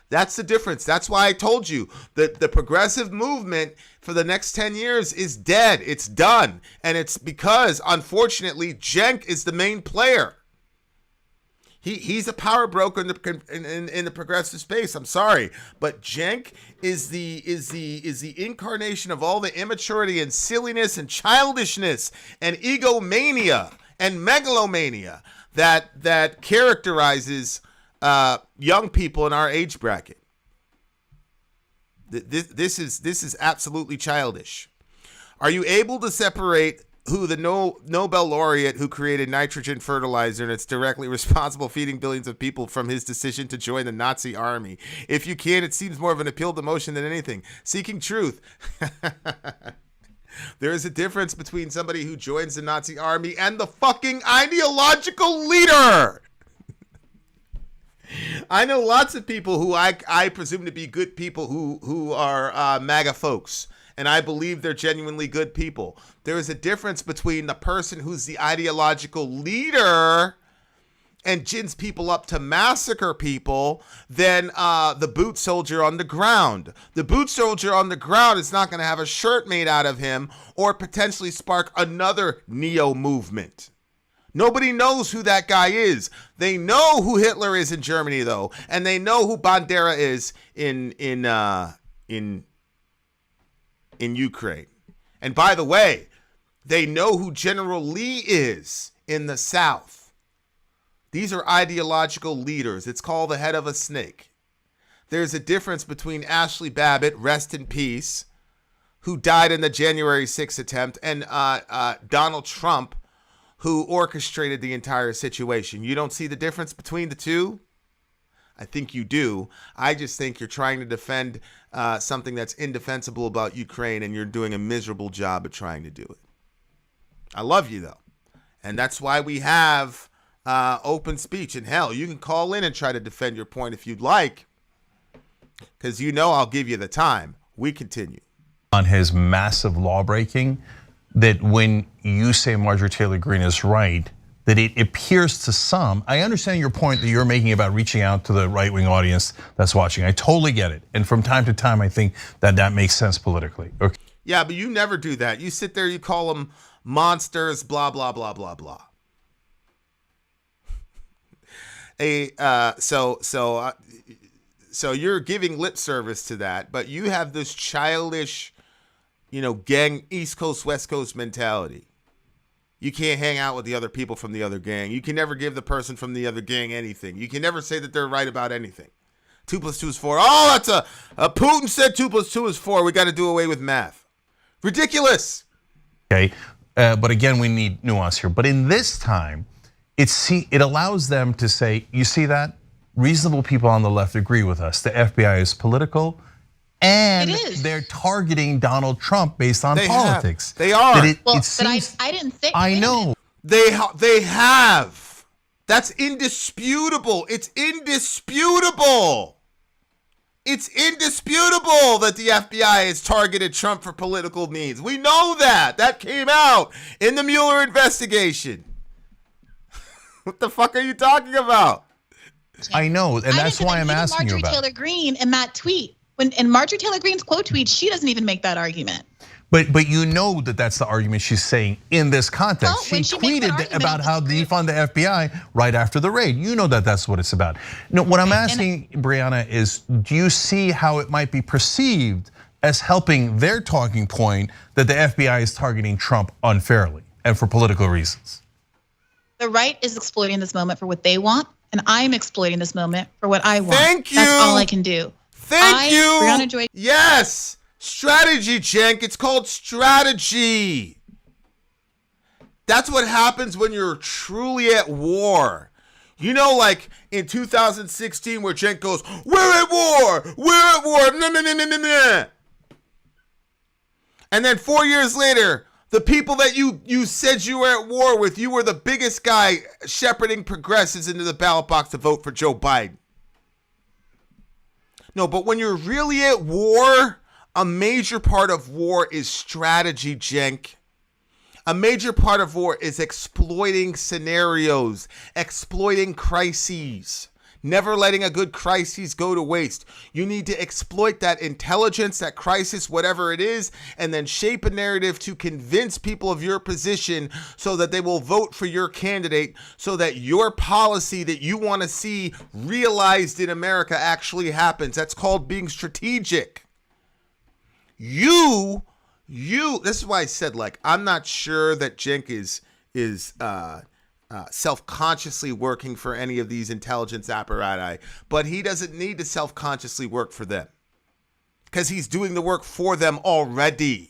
Speaker 1: That's the difference. That's why I told you that the progressive movement for the next 10 years is dead. It's done. And it's because, unfortunately, Cenk is the main player. He's a power broker in the progressive space. I'm sorry, but Cenk is the incarnation of all the immaturity and silliness and childishness and egomania and megalomania that characterizes young people in our age bracket. This is absolutely childish. Are you able to separate who the Nobel laureate who created nitrogen fertilizer and it's directly responsible feeding billions of people from his decision to join the Nazi army? If you can, it seems more of an appeal to emotion than anything. Seeking truth. There is a difference between somebody who joins the Nazi army and the fucking ideological leader. I know lots of people who I presume to be good people who are MAGA folks. And I believe they're genuinely good people. There is a difference between the person who's the ideological leader and gins people up to massacre people than the boot soldier on the ground. The boot soldier on the ground is not going to have a shirt made out of him or potentially spark another neo movement. Nobody knows who that guy is. They know who Hitler is in Germany, though, and they know who Bandera is in Ukraine. And by the way, they know who General Lee is in the South. These are ideological leaders. It's called the head of a snake. There's a difference between Ashley Babbitt, rest in peace, who died in the January 6th attempt, and Donald Trump, who orchestrated the entire situation. You don't see the difference between the two? I think you do. I just think you're trying to defend something that's indefensible about Ukraine, and you're doing a miserable job at trying to do it. I love you, though. And that's why we have open speech. And hell, you can call in and try to defend your point if you'd like, because you know I'll give you the time. We continue.
Speaker 4: On his massive law breaking, that when you say Marjorie Taylor Greene is right, that it appears to some, I understand your point that you're making about reaching out to the right-wing audience that's watching. I totally get it. And from time to time, I think that makes sense politically. Okay.
Speaker 1: Yeah, but you never do that. You sit there, you call them monsters, blah, blah, blah, blah, blah. So you're giving lip service to that, but you have this childish, gang, East Coast, West Coast mentality. You can't hang out with the other people from the other gang. You can never give the person from the other gang anything. You can never say that they're right about anything. 2 + 2 is 4. Oh, that's a Putin said 2 + 2 is 4. We got to do away with math. Ridiculous.
Speaker 4: Okay, but again, we need nuance here. But in this time, it allows them to say, you see that? Reasonable people on the left agree with us. The FBI is political. And they're targeting Donald Trump based on politics.
Speaker 1: They are.
Speaker 6: I didn't think.
Speaker 4: I know.
Speaker 1: They have. That's indisputable. It's indisputable. It's indisputable that the FBI has targeted Trump for political means. We know that. That came out in the Mueller investigation. What the fuck are you talking about?
Speaker 4: I know, and that's why I'm asking you about
Speaker 6: Marjorie Taylor Greene in that tweet. In Marjorie Taylor Greene's quote tweet, she doesn't even make that argument.
Speaker 4: But you know that's the argument she's saying in this context.
Speaker 6: Well,
Speaker 4: she tweeted about how defund the FBI right after the raid. You know that's what it's about. No, what I'm asking, Briahna, is do you see how it might be perceived as helping their talking point that the FBI is targeting Trump unfairly and for political reasons?
Speaker 6: The right is exploiting this moment for what they want, and I'm exploiting this moment for what I want.
Speaker 1: Thank you.
Speaker 6: That's all I can do.
Speaker 1: Thank you.
Speaker 6: Briahna Joy.
Speaker 1: Yes. Strategy, Cenk. It's called strategy. That's what happens when you're truly at war. Like in 2016 where Cenk goes, we're at war. We're at war. Nah. And then 4 years later, the people that you said you were at war with, you were the biggest guy shepherding progressives into the ballot box to vote for Joe Biden. No, but when you're really at war A major part of war is strategy, Cenk. A major part of war is exploiting scenarios, exploiting crises, never letting a good crisis go to waste. You need to exploit that intelligence, that crisis, whatever it is, and then shape a narrative to convince people of your position so that they will vote for your candidate, so that your policy that you want to see realized in America actually happens. That's called being strategic. This is why I said, like, I'm not sure that Cenk is self-consciously working for any of these intelligence apparatus, but he doesn't need to self-consciously work for them because he's doing the work for them already.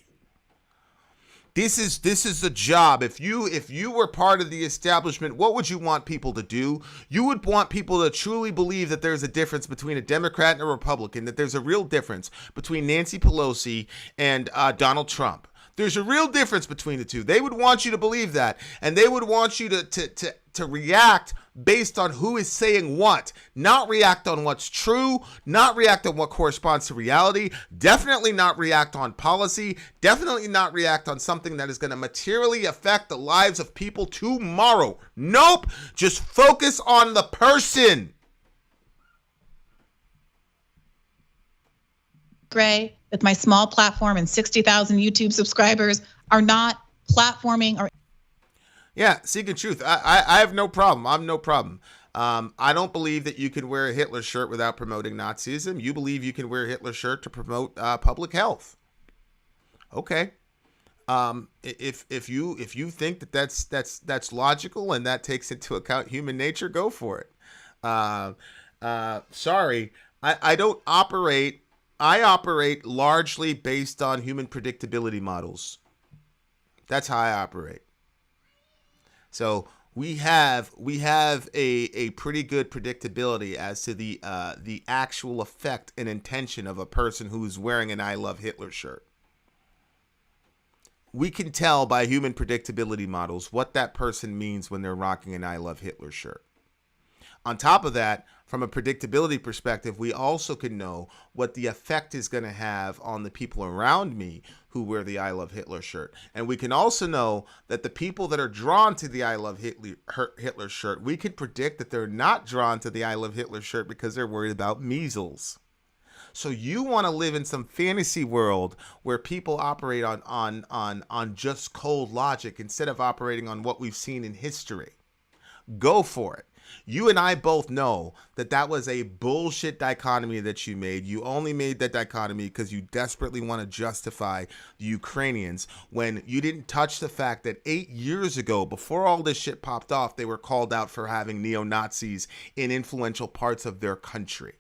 Speaker 1: This is the job. If you were part of the establishment, what would you want people to do? You would want people to truly believe that there's a difference between a Democrat and a Republican, that there's a real difference between Nancy Pelosi and Donald Trump. There's a real difference between the two. They would want you to believe that, and they would want you to react based on who is saying what, not react on what's true, not react on what corresponds to reality, definitely not react on policy, definitely not react on something that is going to materially affect the lives of people tomorrow. Nope, just focus on the person.
Speaker 6: Gray, with my small platform and 60,000 YouTube subscribers, are not platforming or.
Speaker 1: Yeah, seeking truth. I have no problem. I'm no problem. I don't believe that you can wear a Hitler shirt without promoting Nazism. You believe you can wear a Hitler shirt to promote public health. Okay. If you think that that's logical and that takes into account human nature, go for it. Sorry, I don't operate. I operate largely based on human predictability models. That's how I operate. So we have a pretty good predictability as to the actual effect and intention of a person who's wearing an I Love Hitler shirt. We can tell by human predictability models what that person means when they're rocking an I Love Hitler shirt. On top of that, from a predictability perspective, we also can know what the effect is going to have on the people around me who wear the I Love Hitler shirt. And we can also know that the people that are drawn to the I Love Hitler shirt, we can predict that they're not drawn to the I Love Hitler shirt because they're worried about measles. So you want to live in some fantasy world where people operate on just cold logic instead of operating on what we've seen in history. Go for it. You and I both know that that was a bullshit dichotomy that you made. You only made that dichotomy because you desperately want to justify the Ukrainians when you didn't touch the fact that 8 years ago, before all this shit popped off, they were called out for having neo-Nazis in influential parts of their country.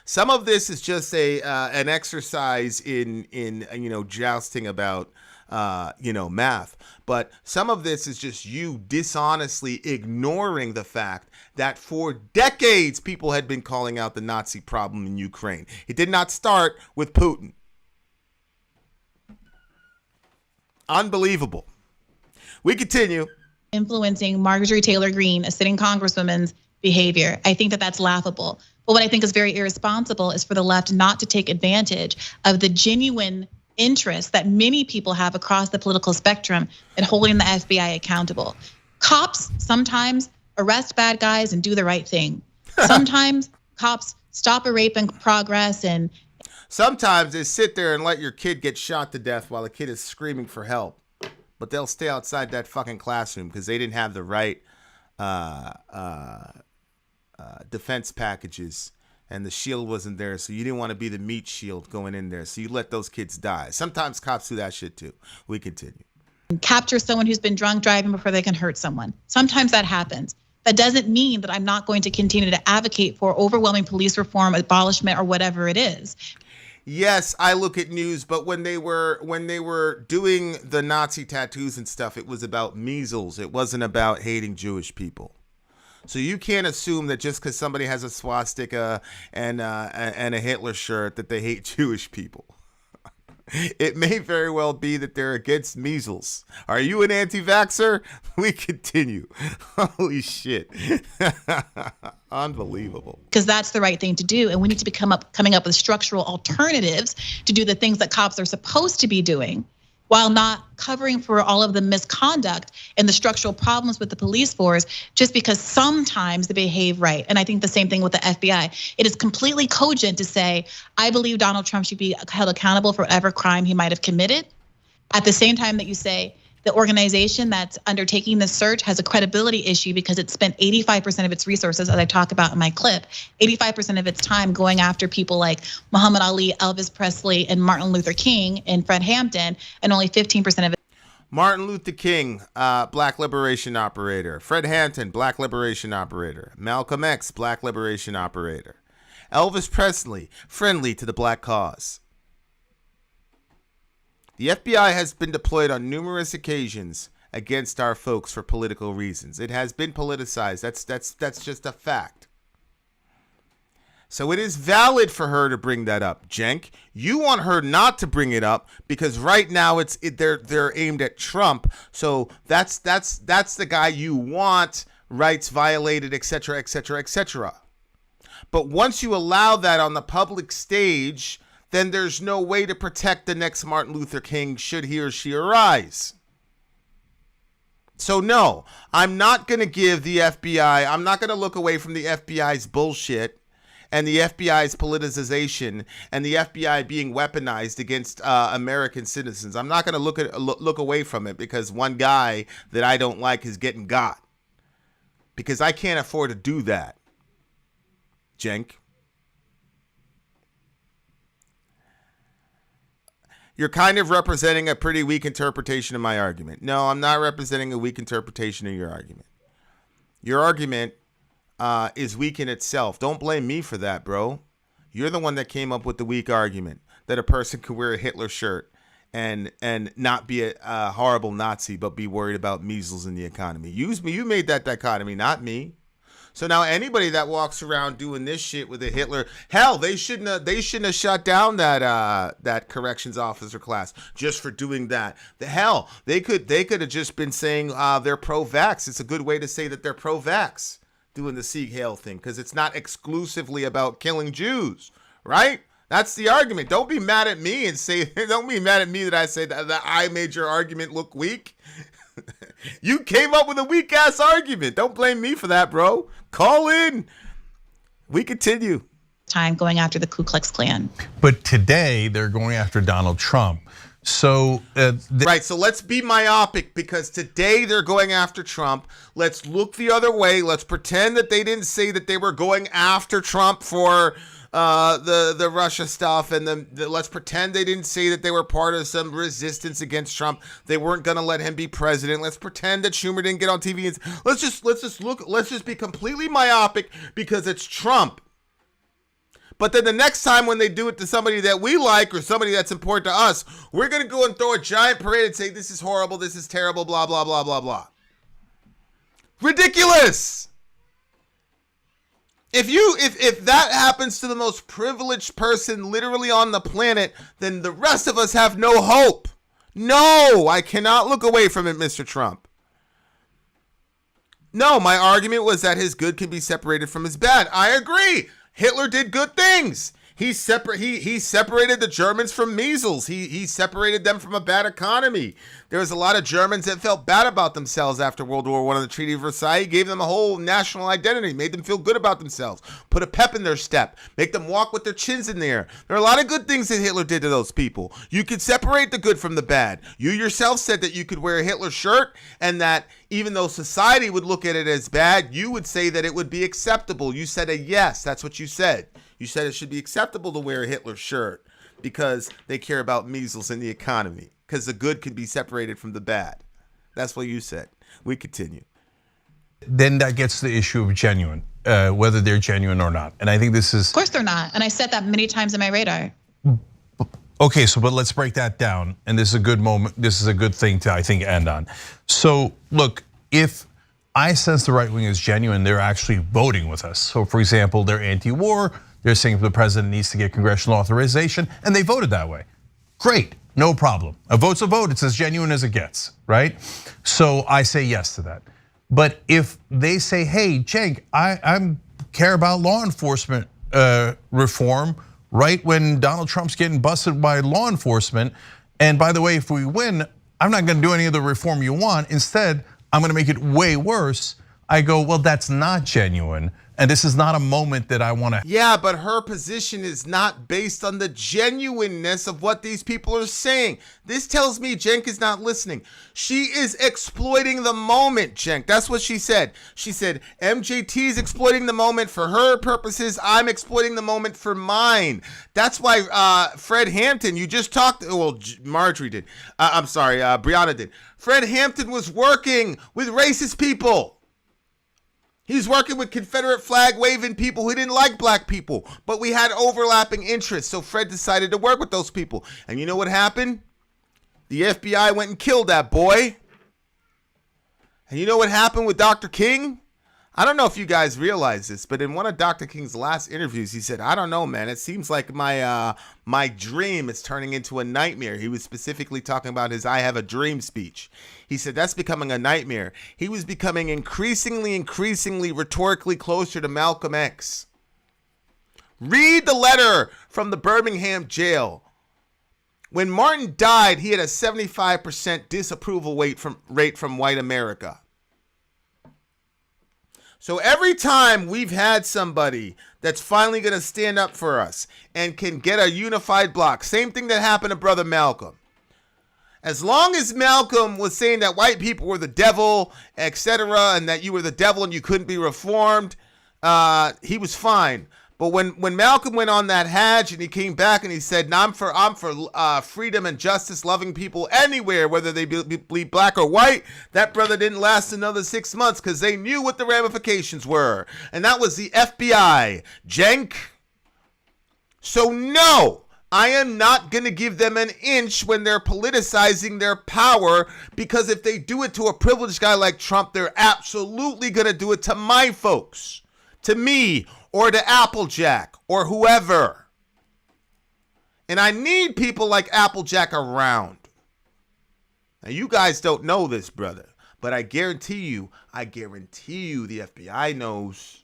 Speaker 1: Some of this is just an exercise in jousting about math, but some of this is just you dishonestly ignoring the fact that for decades people had been calling out the Nazi problem in Ukraine. It did not start with Putin. Unbelievable. We continue.
Speaker 6: Influencing Marjorie Taylor Greene, a sitting congresswoman's behavior. I think that that's laughable. But what I think is very irresponsible is for the left not to take advantage of the genuine interest that many people have across the political spectrum in holding the FBI accountable. Cops sometimes arrest bad guys and do the right thing. Sometimes cops stop a rape in progress, and
Speaker 1: sometimes they sit there and let your kid get shot to death while the kid is screaming for help. But they'll stay outside that fucking classroom because they didn't have the right defense packages, and the shield wasn't there, so you didn't want to be the meat shield going in there, so you let those kids die. Sometimes cops do that shit too. We continue.
Speaker 6: Capture someone who's been drunk driving before they can hurt someone. Sometimes that happens. That doesn't mean that I'm not going to continue to advocate for overwhelming police reform, abolishment, or whatever it is.
Speaker 1: Yes, I look at news, but when they were doing the Nazi tattoos and stuff, it was about measles. It wasn't about hating Jewish people. So you can't assume that just because somebody has a swastika and a Hitler shirt that they hate Jewish people. It may very well be that they're against measles. Are you an anti-vaxxer? We continue. Holy shit. Unbelievable.
Speaker 6: Because that's the right thing to do. And we need to be coming up with structural alternatives to do the things that cops are supposed to be doing, while not covering for all of the misconduct and the structural problems with the police force just because sometimes they behave right. And I think the same thing with the FBI. It is completely cogent to say, I believe Donald Trump should be held accountable for whatever crime he might have committed. At the same time that you say the organization that's undertaking this search has a credibility issue because it spent 85% of its resources, as I talk about in my clip, 85% of its time going after people like Muhammad Ali, Elvis Presley, and Martin Luther King and Fred Hampton, and only 15% of it.
Speaker 1: Martin Luther King, Black Liberation Operator. Fred Hampton, Black Liberation Operator. Malcolm X, Black Liberation Operator. Elvis Presley, friendly to the black cause. The FBI has been deployed on numerous occasions against our folks for political reasons. It has been politicized. That's just a fact. So it is valid for her to bring that up, Cenk. You want her not to bring it up because right now they're aimed at Trump. So that's the guy you want, rights violated, etc., etc., etc. But once you allow that on the public stage, then there's no way to protect the next Martin Luther King should he or she arise. So no, I'm not going to give the FBI, I'm not going to look away from the FBI's bullshit and the FBI's politicization and the FBI being weaponized against American citizens. I'm not going to look away from it because one guy that I don't like is getting got. Because I can't afford to do that, Cenk. You're kind of representing a pretty weak interpretation of my argument. No, I'm not representing a weak interpretation of your argument. Your argument is weak in itself. Don't blame me for that, bro. You're the one that came up with the weak argument that a person could wear a Hitler shirt and not be a horrible Nazi, but be worried about measles in the economy. You made that dichotomy, not me. So now anybody that walks around doing this shit with a Hitler, hell, they shouldn't have shut down that corrections officer class just for doing that. The hell, they could have just been saying they're pro-vax. It's a good way to say that they're pro-vax, doing the Sieg Heil thing, because it's not exclusively about killing Jews, right? That's the argument. Don't be mad at me and say, don't be mad at me that I say that I made your argument look weak. You came up with a weak ass argument. Don't blame me for that, bro. Call in. We continue.
Speaker 6: Time going after the Ku Klux Klan.
Speaker 4: But today they're going after Donald Trump. So
Speaker 1: right, so let's be myopic because today they're going after Trump. Let's look the other way. Let's pretend that they didn't say that they were going after Trump for the Russia stuff, and let's pretend they didn't say that they were part of some resistance against Trump. They weren't gonna let him be president. Let's pretend that Schumer didn't get on TV. And let's just be completely myopic because it's Trump. But then the next time when they do it to somebody that we like or somebody that's important to us, we're gonna go and throw a giant parade and say this is horrible, this is terrible, blah blah blah blah blah. Ridiculous. If that happens to the most privileged person literally on the planet, then the rest of us have no hope. No, I cannot look away from it, Mr. Trump. No, my argument was that his good can be separated from his bad. I agree. Hitler did good things. He separated the Germans from measles. He separated them from a bad economy. There was a lot of Germans that felt bad about themselves after World War I and the Treaty of Versailles. He gave them a whole national identity, made them feel good about themselves, put a pep in their step, make them walk with their chins in the air. There are a lot of good things that Hitler did to those people. You could separate the good from the bad. You yourself said that you could wear a Hitler shirt and that even though society would look at it as bad, you would say that it would be acceptable. You said a yes. That's what you said. You said it should be acceptable to wear a Hitler shirt because they care about measles in the economy, because the good can be separated from the bad. That's what you said. We continue.
Speaker 4: Then that gets to the issue of genuine, whether they're genuine or not. And I think this is...
Speaker 6: Of course they're not. And I said that many times in my radar.
Speaker 4: Okay, so but let's break that down. And this is a good moment. This is a good thing to, I think, end on. So look, if I sense the right wing is genuine, they're actually voting with us. So for example, they're anti-war. They're saying the president needs to get congressional authorization, and they voted that way. Great, no problem. A vote's a vote. It's as genuine as it gets, right? So I say yes to that. But if they say, hey, Cenk, I care about law enforcement reform right when Donald Trump's getting busted by law enforcement. And by the way, if we win, I'm not gonna do any of the reform you want. Instead, I'm gonna make it way worse. I go, well, that's not genuine. And this is not a moment that I wanna.
Speaker 1: Yeah, but her position is not based on the genuineness of what these people are saying. This tells me Cenk is not listening. She is exploiting the moment, Cenk. That's what she said. She said, MJT is exploiting the moment for her purposes. I'm exploiting the moment for mine. That's why Fred Hampton, you just talked, well, Marjorie did. I'm sorry, Briahna did. Fred Hampton was working with racist people. He's working with Confederate flag waving people who didn't like black people, but we had overlapping interests. So Fred decided to work with those people. And you know what happened? The FBI went and killed that boy. And you know what happened with Dr. King? I don't know if you guys realize this, but in one of Dr. King's last interviews, he said, I don't know, man. It seems like my dream is turning into a nightmare. He was specifically talking about his I have a dream speech. He said that's becoming a nightmare. He was becoming increasingly rhetorically closer to Malcolm X. Read the letter from the Birmingham jail. When Martin died, he had a 75% disapproval rate from white America. So every time we've had somebody that's finally going to stand up for us and can get a unified block, same thing that happened to Brother Malcolm. As long as Malcolm was saying that white people were the devil, etc., and that you were the devil and you couldn't be reformed, he was fine. But when Malcolm went on that hajj and he came back and he said, I'm for freedom and justice, loving people anywhere, whether they be black or white, that brother didn't last another 6 months because they knew what the ramifications were. And that was the FBI. Cenk. So no, I am not going to give them an inch when they're politicizing their power, because if they do it to a privileged guy like Trump, they're absolutely going to do it to my folks, to me, or to Applejack, or whoever. And I need people like Applejack around. Now, you guys don't know this, brother, but I guarantee you the FBI knows.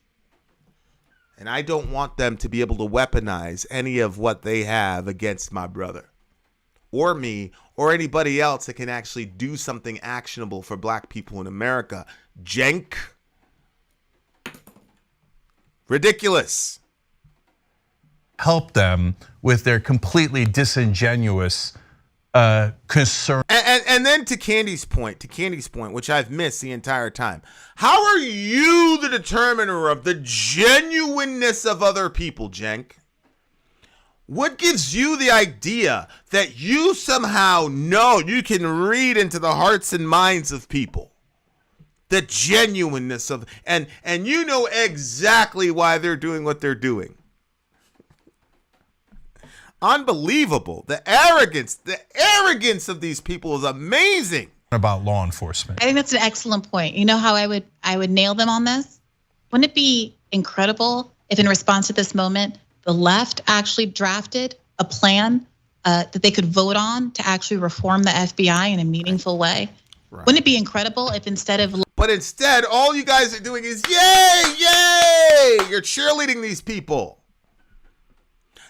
Speaker 1: And I don't want them to be able to weaponize any of what they have against my brother, or me, or anybody else that can actually do something actionable for black people in America. Cenk. Ridiculous.
Speaker 4: Help them with their completely disingenuous concern.
Speaker 1: And then to Candy's point, which I've missed the entire time. How are you the determiner of the genuineness of other people, Cenk? What gives you the idea that you somehow know you can read into the hearts and minds of people? The genuineness of, and you know exactly why they're doing what they're doing. Unbelievable. The arrogance of these people is amazing.
Speaker 4: About law enforcement.
Speaker 6: I think that's an excellent point. You know how I would nail them on this? Wouldn't it be incredible if in response to this moment, the left actually drafted a plan that they could vote on to actually reform the FBI in a meaningful way? Right. Wouldn't it be incredible if instead of...
Speaker 1: But instead, all you guys are doing is, yay, yay! You're cheerleading these people.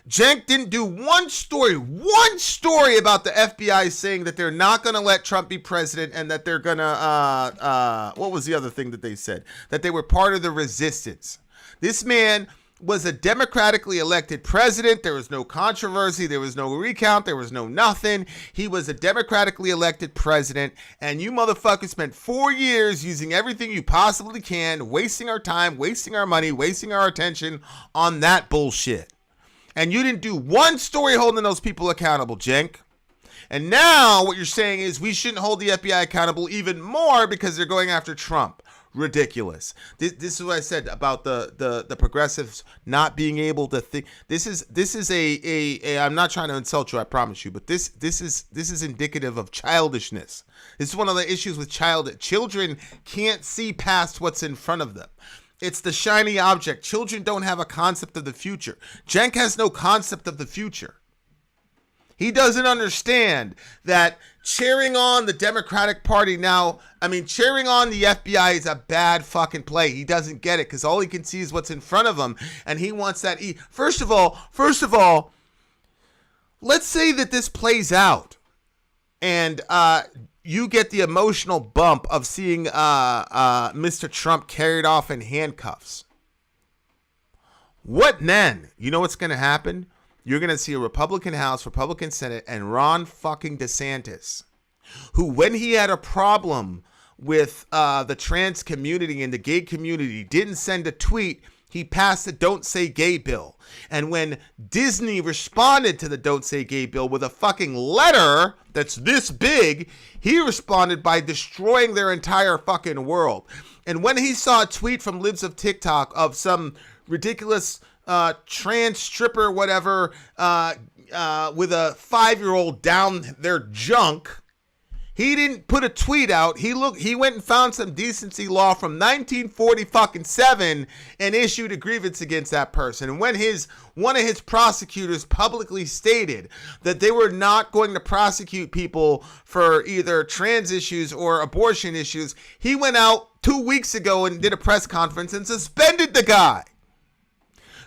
Speaker 1: Cenk didn't do one story about the FBI saying that they're not going to let Trump be president and that they're going to, what was the other thing that they said? That they were part of the resistance. This man was a democratically elected president. There was no controversy. There was no recount. There was no nothing. He was a democratically elected president. And you motherfuckers spent 4 years using everything you possibly can, wasting our time, wasting our money, wasting our attention on that bullshit. And you didn't do one story holding those people accountable, Cenk. And now what you're saying is we shouldn't hold the FBI accountable even more because they're going after Trump. Ridiculous. This is what I said about the progressives not being able to think. This is a I'm not trying to insult you, I promise you, but this is indicative of childishness. This is one of the issues with children can't see past what's in front of them. It's the shiny object. Children don't have a concept of the future. Cenk has no concept of the future. He doesn't understand that cheering on the Democratic Party cheering on the FBI is a bad fucking play. He doesn't get it because all he can see is what's in front of him, and he wants that. First of all, let's say that this plays out, and you get the emotional bump of seeing Mr. Trump carried off in handcuffs. What then? You know what's going to happen? You're going to see a Republican House, Republican Senate, and Ron fucking DeSantis, who, when he had a problem with the trans community and the gay community, didn't send a tweet. He passed the Don't Say Gay bill. And when Disney responded to the Don't Say Gay bill with a fucking letter that's this big, he responded by destroying their entire fucking world. And when he saw a tweet from Libs of TikTok of some ridiculous trans stripper, whatever, with a 5-year-old down their junk, he didn't put a tweet out. He went and found some decency law from 1947 and issued a grievance against that person. And when one of his prosecutors publicly stated that they were not going to prosecute people for either trans issues or abortion issues, he went out 2 weeks ago and did a press conference and suspended the guy.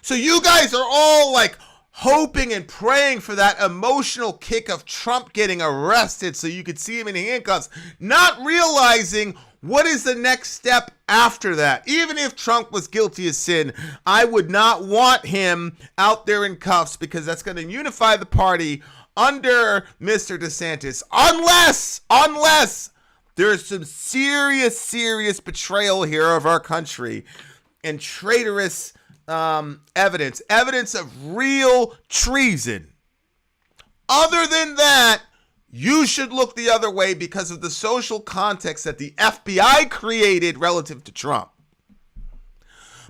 Speaker 1: So you guys are all like hoping and praying for that emotional kick of Trump getting arrested so you could see him in handcuffs, not realizing what is the next step after that. Even if Trump was guilty of sin, I would not want him out there in cuffs because that's going to unify the party under Mr. DeSantis, unless there's some serious betrayal here of our country and traitorous evidence of real treason. Other than that, you should look the other way because of the social context that the FBI created relative to Trump.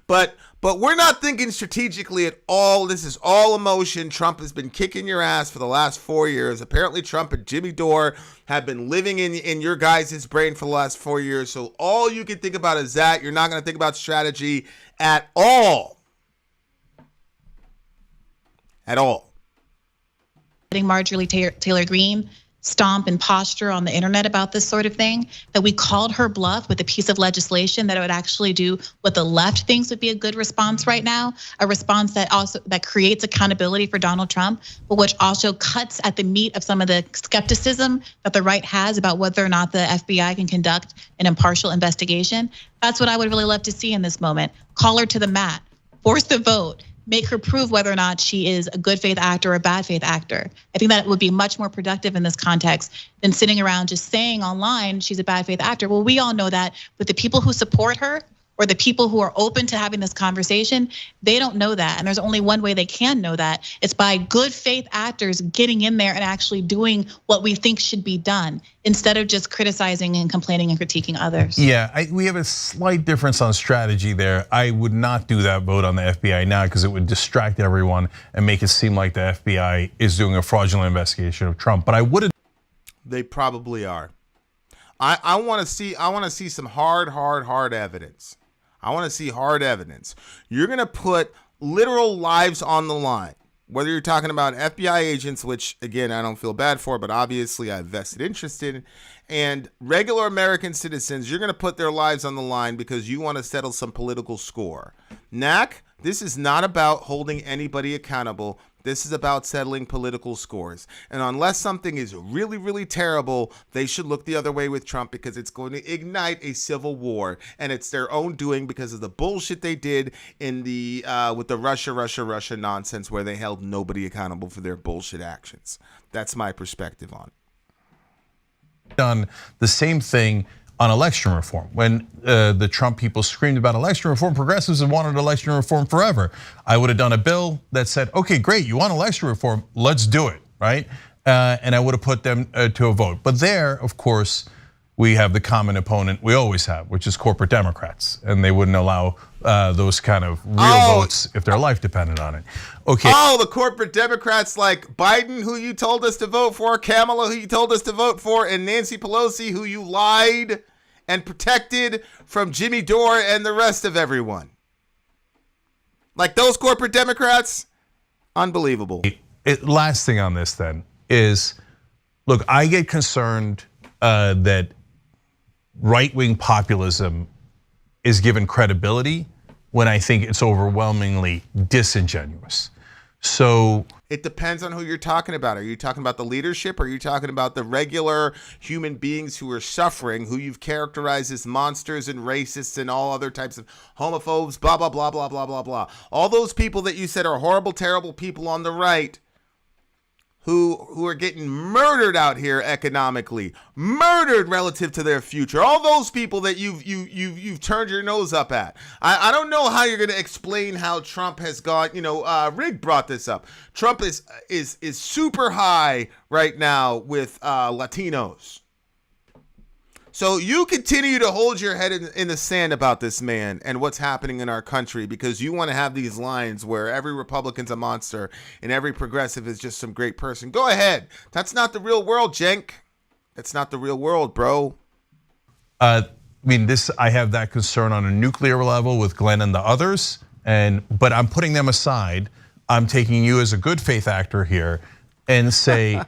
Speaker 1: But we're not thinking strategically at all. This is all emotion. Trump has been kicking your ass for the last 4 years. Apparently Trump and Jimmy Dore have been living in your guys' brain for the last 4 years. So all you can think about is that. You're not going to think about strategy at all. At all.
Speaker 6: Marjorie Taylor Greene stomp and posture on the internet about this sort of thing, that we called her bluff with a piece of legislation that it would actually do what the left thinks would be a good response right now, a response that creates accountability for Donald Trump, but which also cuts at the meat of some of the skepticism that the right has about whether or not the FBI can conduct an impartial investigation. That's what I would really love to see in this moment. Call her to the mat, force the vote, make her prove whether or not she is a good faith actor or a bad faith actor. I think that would be much more productive in this context than sitting around just saying online she's a bad faith actor. Well, we all know that, but the people who support her or the people who are open to having this conversation, they don't know that. And there's only one way they can know that. It's by good faith actors getting in there and actually doing what we think should be done instead of just criticizing and complaining and critiquing others.
Speaker 4: Yeah, we have a slight difference on strategy there. I would not do that vote on the FBI now because it would distract everyone and make it seem like the FBI is doing a fraudulent investigation of Trump. But I would.
Speaker 1: They probably are. I want to see some hard evidence. I want to see hard evidence. You're going to put literal lives on the line, whether you're talking about FBI agents, which, again, I don't feel bad for, but obviously I have vested interest in, and regular American citizens. You're going to put their lives on the line because you want to settle some political score. Knack, this is not about holding anybody accountable. This is about settling political scores. And unless something is really terrible, they should look the other way with Trump because it's going to ignite a civil war. And it's their own doing because of the bullshit they did in the with the Russia nonsense where they held nobody accountable for their bullshit actions. That's my perspective on it.
Speaker 4: Done the same thing on election reform. When the Trump people screamed about election reform, progressives have wanted election reform forever. I would have done a bill that said, okay, great, you want election reform, let's do it, right? And I would have put them to a vote. But there, of course, we have the common opponent we always have, which is corporate Democrats. And they wouldn't allow those kind of real votes if their life depended on it. Okay.
Speaker 1: Oh, the corporate Democrats like Biden, who you told us to vote for, Kamala, who you told us to vote for, and Nancy Pelosi, who you lied and protected from Jimmy Dore and the rest of everyone. Like those corporate Democrats, unbelievable.
Speaker 4: Last thing on this then, is, look, I get concerned that right-wing populism is given credibility when I think it's overwhelmingly disingenuous. So
Speaker 1: it depends on who you're talking about. Are you talking about the leadership? Or are you talking about the regular human beings who are suffering, who you've characterized as monsters and racists and all other types of homophobes, blah, blah, blah, blah, blah, blah, blah. All those people that you said are horrible, terrible people on the right who are getting murdered out here economically, murdered relative to their future. All those people that you've turned your nose up at. I don't know how you're going to explain how Trump has gone. Rig brought this up. Trump is super high right now with Latinos. So you continue to hold your head in the sand about this man and what's happening in our country because you want to have these lines where every Republican's a monster and every progressive is just some great person. Go ahead. That's not the real world, Cenk. That's not the real world, bro.
Speaker 4: I have that concern on a nuclear level with Glenn and the others, but I'm putting them aside. I'm taking you as a good faith actor here and say,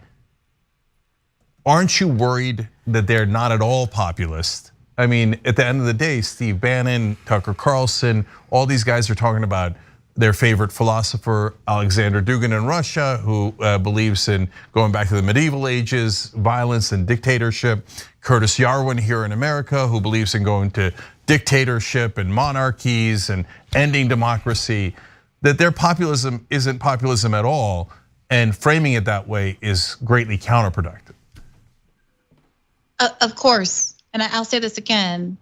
Speaker 4: aren't you worried that they're not at all populist? I mean, at the end of the day, Steve Bannon, Tucker Carlson, all these guys are talking about their favorite philosopher, Alexander Dugin in Russia, who believes in going back to the medieval ages, violence and dictatorship. Curtis Yarwin here in America, who believes in going to dictatorship and monarchies and ending democracy. That their populism isn't populism at all, and framing it that way is greatly counterproductive.
Speaker 6: Of course, and I'll say this again,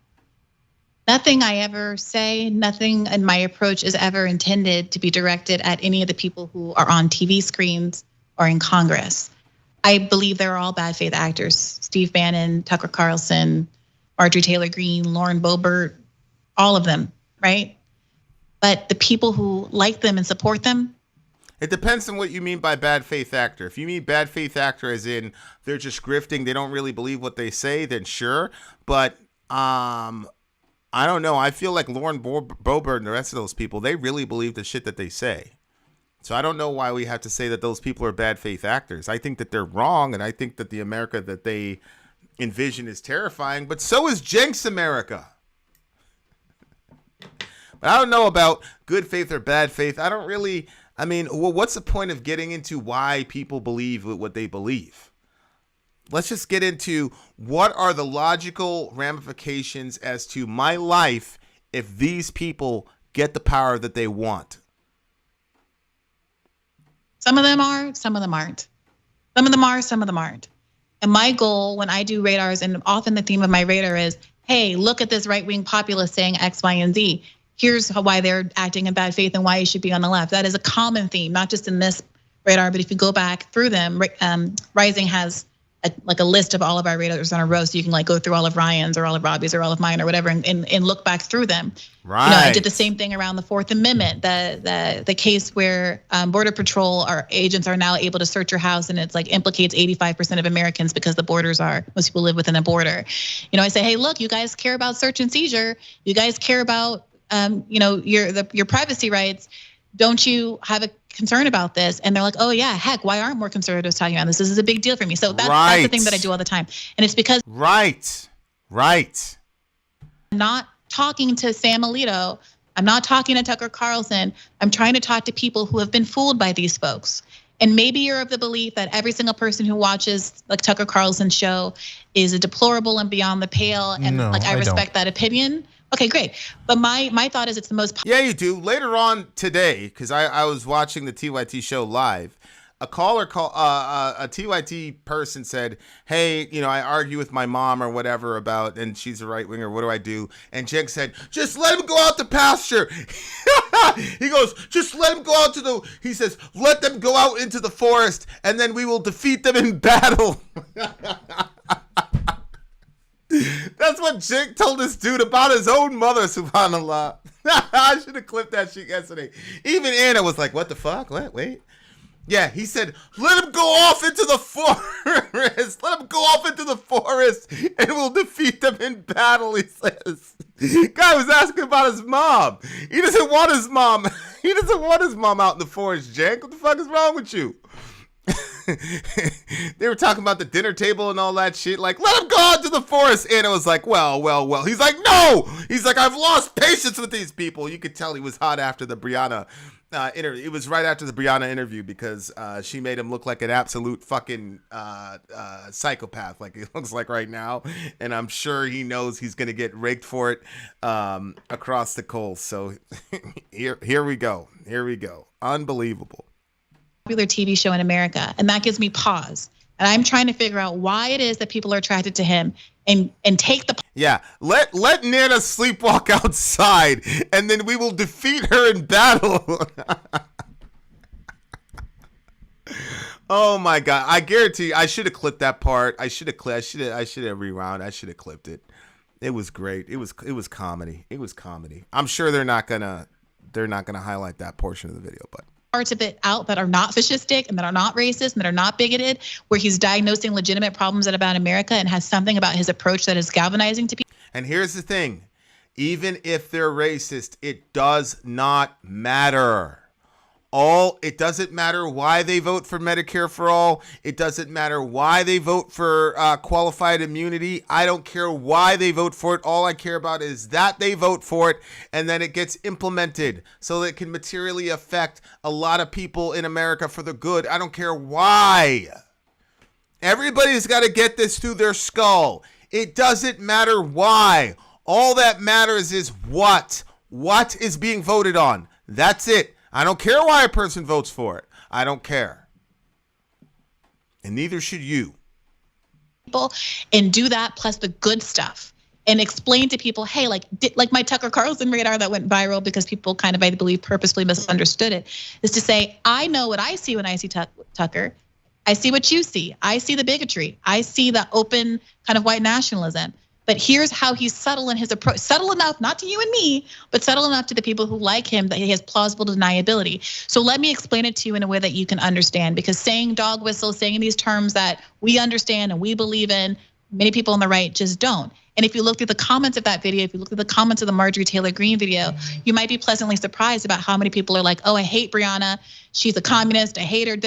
Speaker 6: nothing I ever say, nothing in my approach is ever intended to be directed at any of the people who are on TV screens or in Congress. I believe they're all bad faith actors. Steve Bannon, Tucker Carlson, Marjorie Taylor Greene, Lauren Boebert, all of them, right? But the people who like them and support them,
Speaker 1: it depends on what you mean by bad faith actor. If you mean bad faith actor as in they're just grifting, they don't really believe what they say, then sure. But I don't know. I feel like Lauren Boebert and the rest of those people, they really believe the shit that they say. So I don't know why we have to say that those people are bad faith actors. I think that they're wrong, and I think that the America that they envision is terrifying. But so is Cenk's America. But I don't know about good faith or bad faith. What's the point of getting into why people believe what they believe? Let's just get into what are the logical ramifications as to my life if these people get the power that they want.
Speaker 6: Some of them are, some of them aren't. Some of them are, some of them aren't. And my goal when I do radars, and often the theme of my radar is, hey, look at this right-wing populist saying X, Y, and Z. Here's why they're acting in bad faith and why you should be on the left. That is a common theme, not just in this radar, but if you go back through them, Rising has a list of all of our radars on a row, so you can go through all of Ryan's or all of Robbie's or all of mine or whatever, and look back through them.
Speaker 1: Right.
Speaker 6: I did the same thing around the Fourth Amendment, the case where Border Patrol or agents are now able to search your house, and it's implicates 85% of Americans because most people live within a border. I say, hey, look, you guys care about search and seizure, you guys care about your privacy rights. Don't you have a concern about this? And they're like, oh yeah, heck, why aren't more conservatives talking about this? This is a big deal for me. So that's the thing that I do all the time. And it's because
Speaker 1: Right.
Speaker 6: I'm not talking to Sam Alito. I'm not talking to Tucker Carlson. I'm trying to talk to people who have been fooled by these folks. And maybe you're of the belief that every single person who watches Tucker Carlson's show is a deplorable and beyond the pale. And I respect that opinion. Okay, great. But my thought is it's the most.
Speaker 1: Yeah, you do. Later on today, because I was watching the TYT show live, a TYT person said, hey, I argue with my mom or whatever about, and she's a right winger, what do I do? And Cenk said, just let him go out to pasture. He goes, just let him go out he says, let them go out into the forest and then we will defeat them in battle. That's what Cenk told this dude about his own mother, subhanAllah. I should have clipped that shit yesterday. Even Anna was like, what the fuck? What? Wait. Yeah, he said, let him go off into the forest. Let him go off into the forest and we'll defeat them in battle, he says. Guy was asking about his mom. He doesn't want his mom. He doesn't want his mom out in the forest, Cenk. What the fuck is wrong with you? they were talking about the dinner table and all that shit. Like, let him go out to the forest. And it was like, well. He's like, no. He's like, I've lost patience with these people. You could tell he was hot after the Briahna interview. It was right after the Briahna interview because she made him look like an absolute fucking psychopath, like he looks like right now. And I'm sure he knows he's gonna get raked for it across the coals. So here we go. Unbelievable.
Speaker 6: Popular TV show in America, and that gives me pause. And I'm trying to figure out why it is that people are attracted to him and take the.
Speaker 1: Yeah, let Nana sleepwalk outside, and then we will defeat her in battle. Oh my God! I guarantee you, I should have clipped that part. I should have rewound. I should have clipped it. It was great. It was comedy. I'm sure they're not gonna highlight that portion of the video, but.
Speaker 6: Parts of it out that are not fascistic and that are not racist and that are not bigoted, where he's diagnosing legitimate problems about America and has something about his approach that is galvanizing to people.
Speaker 1: And here's the thing, even if they're racist, it does not matter. It doesn't matter why they vote for Medicare for all. It doesn't matter why they vote for qualified immunity. I don't care why they vote for it. All I care about is that they vote for it and then it gets implemented so that it can materially affect a lot of people in America for the good. I don't care why. Everybody's got to get this through their skull. It doesn't matter why. All that matters is what is being voted on. That's it. I don't care why a person votes for it. I don't care. And neither should you.
Speaker 6: And do that plus the good stuff and explain to people, hey, like my Tucker Carlson radar that went viral because people kind of, I believe, purposely misunderstood it, is to say, I know what I see when I see Tucker. I see what you see. I see the bigotry. I see the open kind of white nationalism. But here's how he's subtle in his approach. Subtle enough, not to you and me, but subtle enough to the people who like him that he has plausible deniability. So let me explain it to you in a way that you can understand. Because saying dog whistle, saying these terms that we understand and we believe in, many people on the right just don't. And if you look through the comments of that video, if you look at the comments of the Marjorie Taylor Greene video, you might be pleasantly surprised about how many people are like, oh, I hate Briahna. She's a communist. I hate her,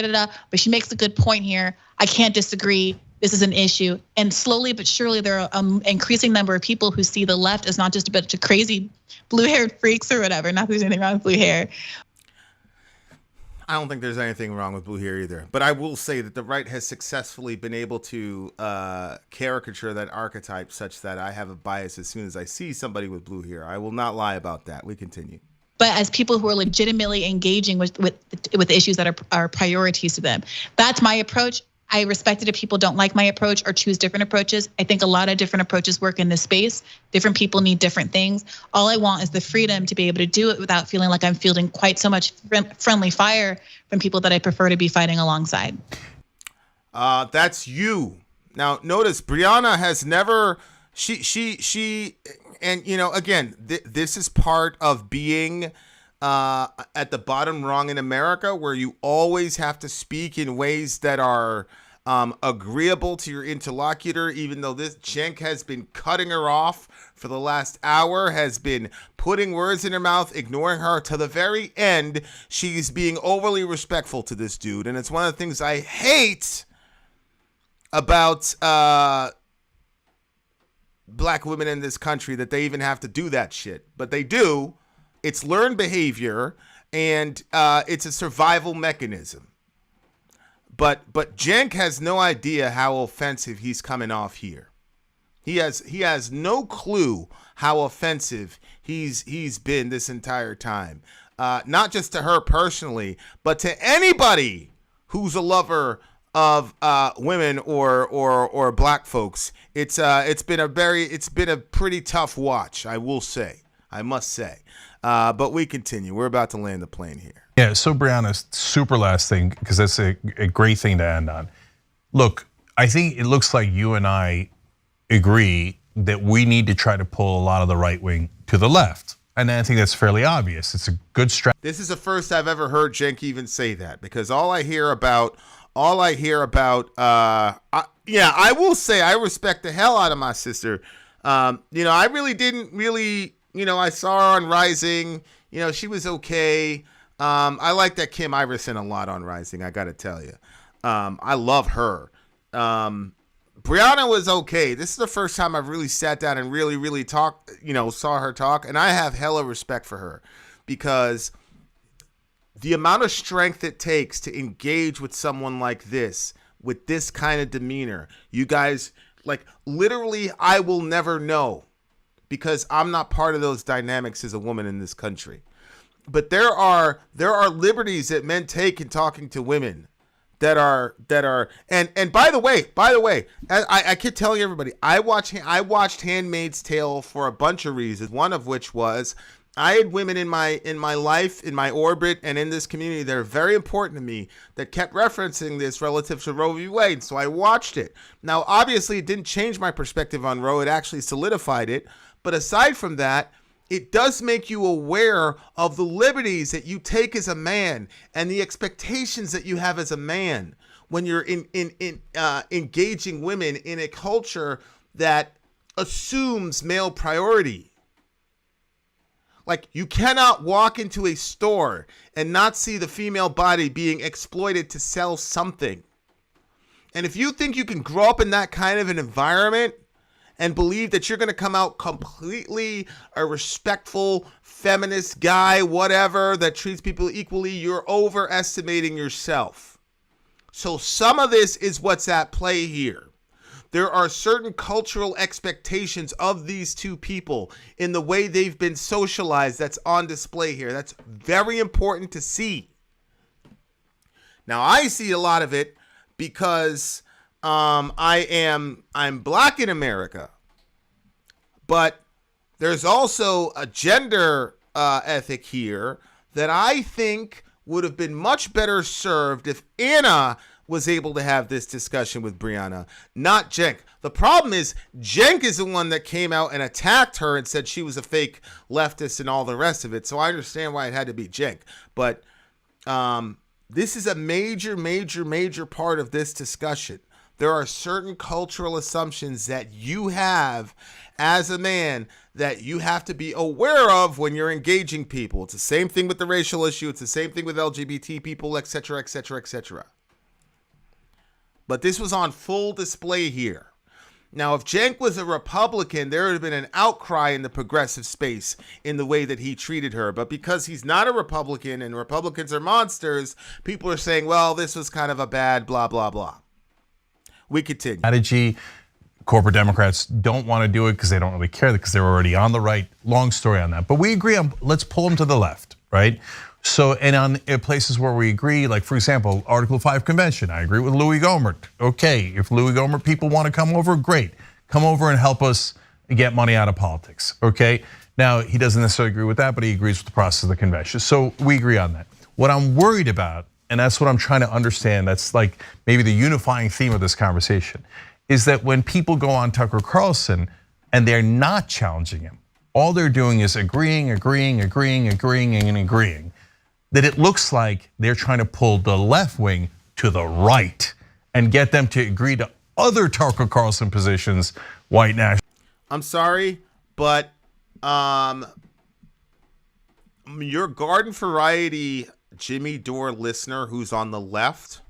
Speaker 6: but she makes a good point here. I can't disagree. This is an issue. And slowly but surely, there are an increasing number of people who see the left as not just a bunch of crazy blue-haired freaks or whatever. Not that there's anything wrong with blue hair.
Speaker 1: I don't think there's anything wrong with blue hair either. But I will say that the right has successfully been able to caricature that archetype such that I have a bias as soon as I see somebody with blue hair. I will not lie about that. We continue.
Speaker 6: But as people who are legitimately engaging with issues that are priorities to them. That's my approach. I respect it if people don't like my approach or choose different approaches. I think a lot of different approaches work in this space. Different people need different things. All I want is the freedom to be able to do it without feeling like I'm fielding quite so much friendly fire from people that I prefer to be fighting alongside.
Speaker 1: That's you. Now, notice Briahna has never, and you know, again, this is part of being at the bottom rung in America, where you always have to speak in ways that are agreeable to your interlocutor, even though this Cenk has been cutting her off for the last hour, has been putting words in her mouth, ignoring her to the very end. She's being overly respectful to this dude. And it's one of the things I hate about black women in this country, that they even have to do that shit. But they do. It's learned behavior, and it's a survival mechanism. But Cenk has no idea how offensive he's coming off here. He has no clue how offensive he's been this entire time. Not just to her personally, but to anybody who's a lover of women or black folks. It's been a pretty tough watch, I must say. But we continue. We're about to land the plane here.
Speaker 4: Yeah, so Briahna, super last thing, because that's a great thing to end on. Look, I think it looks like you and I agree that we need to try to pull a lot of the right wing to the left. And I think that's fairly obvious. It's a good strategy.
Speaker 1: This is the first I've ever heard Cenk even say that, because all I hear about, yeah, I will say I respect the hell out of my sister. I really didn't really, I saw her on Rising. She was okay. I like that Kim Iverson a lot on Rising, I got to tell you. I love her. Briahna was okay. This is the first time I've really sat down and really talked, saw her talk. And I have hella respect for her because the amount of strength it takes to engage with someone like this, with this kind of demeanor, you guys, like, literally, I will never know because I'm not part of those dynamics as a woman in this country. But there are liberties that men take in talking to women that are and by the way, I keep telling everybody, I watched Handmaid's Tale for a bunch of reasons. One of which was I had women in my life, in my orbit, and in this community that are very important to me that kept referencing this relative to Roe v. Wade. So I watched it. Now, obviously, it didn't change my perspective on Roe. It actually solidified it. But aside from that, it does make you aware of the liberties that you take as a man and the expectations that you have as a man when you're engaging women in a culture that assumes male priority. Like, you cannot walk into a store and not see the female body being exploited to sell something. And if you think you can grow up in that kind of an environment and believe that you're going to come out completely a respectful, feminist guy, whatever, that treats people equally, you're overestimating yourself. So some of this is what's at play here. There are certain cultural expectations of these two people in the way they've been socialized that's on display here. That's very important to see. Now, I see a lot of it because I'm black in America, but there's also a gender ethic here that I think would have been much better served if Anna was able to have this discussion with Briahna, not Cenk. The problem is Cenk is the one that came out and attacked her and said she was a fake leftist and all the rest of it. So I understand why it had to be Cenk. But this is a major part of this discussion. There are certain cultural assumptions that you have as a man that you have to be aware of when you're engaging people. It's the same thing with the racial issue. It's the same thing with LGBT people, etc., etc., etc. But this was on full display here. Now, if Cenk was a Republican, there would have been an outcry in the progressive space in the way that he treated her. But because he's not a Republican and Republicans are monsters, people are saying, well, this was kind of a bad blah, blah, blah. We continue.
Speaker 4: Strategy. Corporate Democrats don't want to do it because they don't really care because they're already on the right. Long story on that. But we agree on, let's pull them to the left, right? So, and on places where we agree, like for example, Article 5 convention, I agree with Louis Gohmert. Okay, if Louis Gohmert people want to come over, great. Come over and help us get money out of politics, okay? Now, he doesn't necessarily agree with that, but he agrees with the process of the convention. So we agree on that. What I'm worried about, and that's what I'm trying to understand, that's like maybe the unifying theme of this conversation, is that when people go on Tucker Carlson and they're not challenging him, all they're doing is agreeing, that it looks like they're trying to pull the left wing to the right and get them to agree to other Tucker Carlson positions, white national.
Speaker 1: I'm sorry, but your garden variety Jimmy Dore listener who's on the left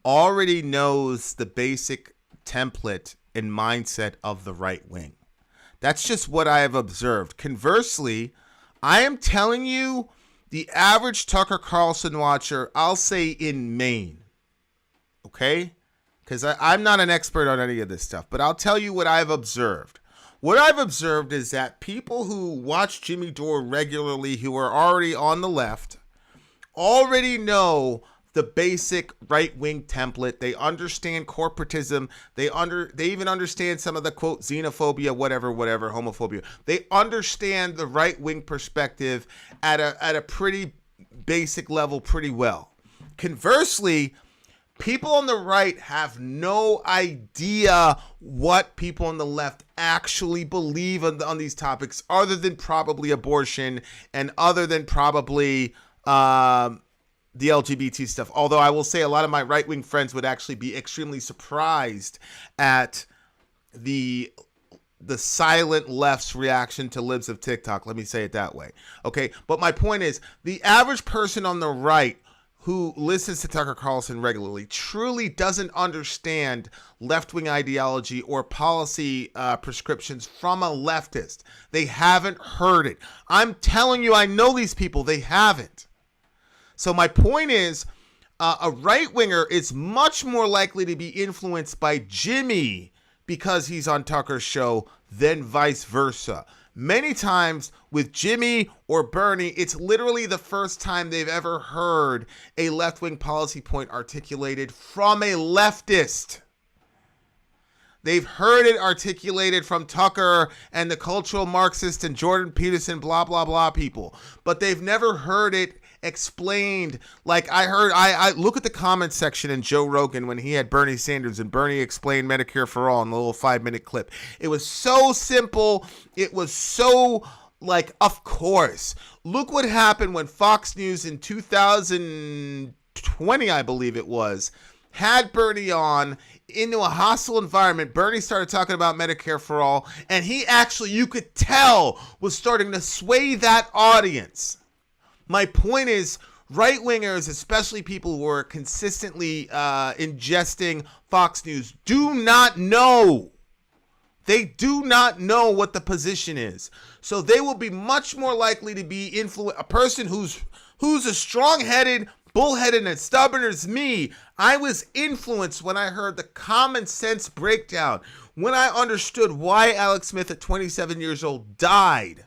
Speaker 1: already knows the basic template and mindset of the right wing. That's just what I have observed. Conversely, I am telling you, the average Tucker Carlson watcher, I'll say in Maine, okay? Because I'm not an expert on any of this stuff, but I'll tell you what I've observed. What I've observed is that people who watch Jimmy Dore regularly, who are already on the left, already know the basic right-wing template. They understand corporatism. They even understand some of the, quote, xenophobia, whatever, homophobia. They understand the right-wing perspective at a pretty basic level pretty well. Conversely, people on the right have no idea what people on the left actually believe on these topics, other than probably abortion and other than probably the LGBT stuff. Although I will say a lot of my right-wing friends would actually be extremely surprised at the silent left's reaction to libs of TikTok. Let me say it that way. Okay, but my point is, the average person on the right who listens to Tucker Carlson regularly truly doesn't understand left-wing ideology or policy prescriptions from a leftist. They haven't heard it. I'm telling you, I know these people. They haven't. So my point is, a right-winger is much more likely to be influenced by Jimmy because he's on Tucker's show than vice versa. Many times with Jimmy or Bernie, it's literally the first time they've ever heard a left-wing policy point articulated from a leftist. They've heard it articulated from Tucker and the cultural Marxist and Jordan Peterson, blah, blah, blah people. But they've never heard it explained. Like I look at the comment section in Joe Rogan when he had Bernie Sanders and Bernie explained Medicare for All in the little 5-minute clip. It was so simple. It was so like, of course. Look what happened when Fox News in 2020, I believe it was, had Bernie on into a hostile environment. Bernie started talking about Medicare for All, and he actually, you could tell, was starting to sway that audience. My point is, right-wingers, especially people who are consistently ingesting Fox News, do not know. They do not know what the position is. So they will be much more likely to be a person who's as strong-headed, bullheaded, and stubborn as me. I was influenced when I heard the common sense breakdown, when I understood why Alex Smith at 27 years old died.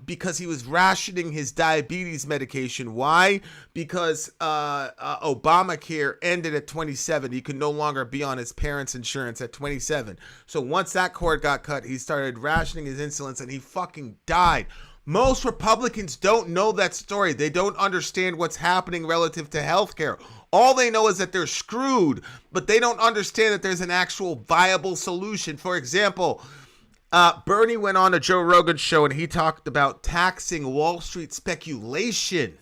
Speaker 1: Because he was rationing his diabetes medication. Why? Because Obamacare ended at 27. He could no longer be on his parents' insurance at 27. So once that cord got cut, he started rationing his insulin and he fucking died. Most Republicans don't know that story. They don't understand what's happening relative to healthcare. All they know is that they're screwed, but they don't understand that there's an actual viable solution. For example, Bernie went on a Joe Rogan show and he talked about taxing Wall Street speculation.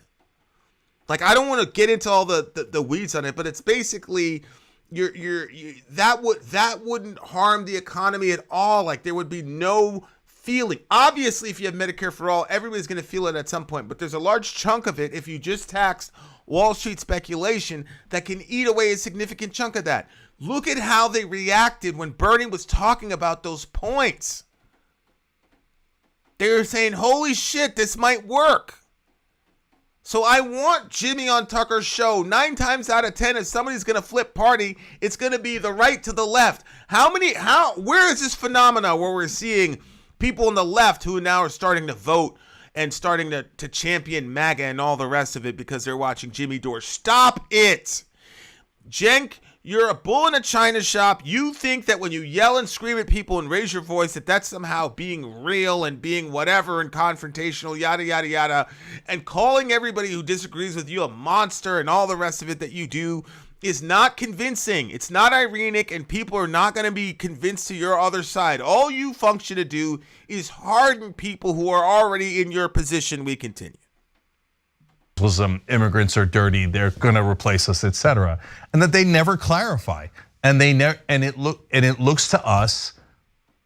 Speaker 1: Like, I don't want to get into all the weeds on it, but it's basically that wouldn't harm the economy at all. Like, there would be no feeling. Obviously, if you have Medicare for All, everybody's going to feel it at some point, but there's a large chunk of it, if you just taxed Wall Street speculation, that can eat away a significant chunk of that. Look at how they reacted when Bernie was talking about those points. They were saying, holy shit, this might work. So I want Jimmy on Tucker's show. 9 times out of 10, if somebody's going to flip party, it's going to be the right to the left. Where is this phenomena where we're seeing people on the left who now are starting to vote and starting to champion MAGA and all the rest of it because they're watching Jimmy Dore? Stop it. Cenk, you're a bull in a china shop. You think that when you yell and scream at people and raise your voice, that that's somehow being real and being whatever and confrontational, yada, yada, yada, and calling everybody who disagrees with you a monster and all the rest of it that you do is not convincing. It's not ironic, and people are not going to be convinced to your other side. All you function to do is harden people who are already in your position. We continue.
Speaker 4: Immigrants are dirty, they're going to replace us, etc., and that they never clarify, and it looks to us,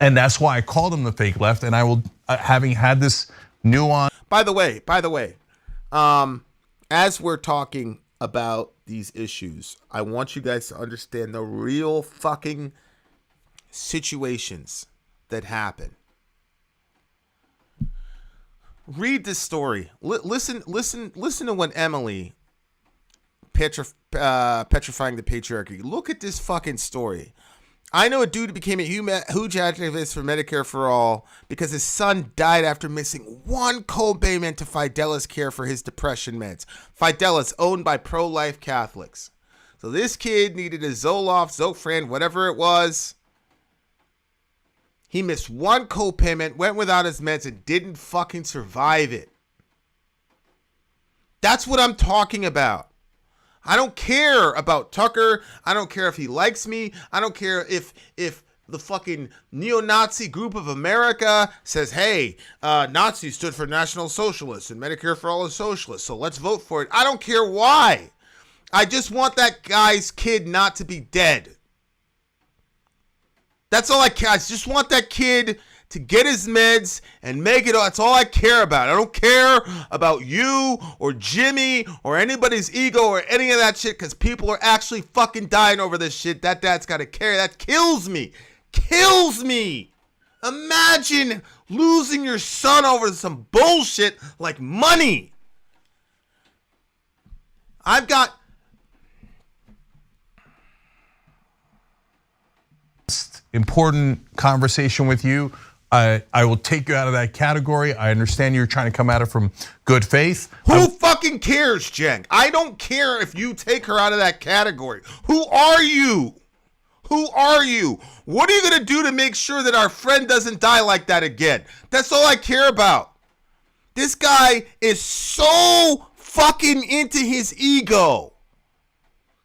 Speaker 4: and that's why I called them the fake left. And I will, having had this nuance.
Speaker 1: By the way, as we're talking about these issues, I want you guys to understand the real fucking situations that happen. Read this story. Listen to when Emily petrifying the patriarchy. Look at this fucking story. I know a dude who became a huge activist for Medicare for All because his son died after missing one co-payment to Fidelis Care for his depression meds. Fidelis, owned by pro-life Catholics. So this kid needed a Zoloft, Zofran, whatever it was. He missed one co-payment, went without his meds, and didn't fucking survive it. That's what I'm talking about. I don't care about Tucker. I don't care if he likes me. I don't care if the fucking neo-Nazi group of America says, hey, Nazis stood for National Socialists and Medicare for All is socialist, so let's vote for it. I don't care why. I just want that guy's kid not to be dead. That's all I care. I just want that kid to get his meds and make it. That's all I care about. I don't care about you or Jimmy or anybody's ego or any of that shit, because people are actually fucking dying over this shit. That dad's got to carry. That kills me. Kills me. Imagine losing your son over some bullshit like money. I've got
Speaker 4: important conversation with you. I will take you out of that category. I understand you're trying to come at it from good faith.
Speaker 1: Who fucking cares, Cenk? I don't care if you take her out of that category. Who are you? Who are you? What are you going to do to make sure that our friend doesn't die like that again? That's all I care about. This guy is so fucking into his ego.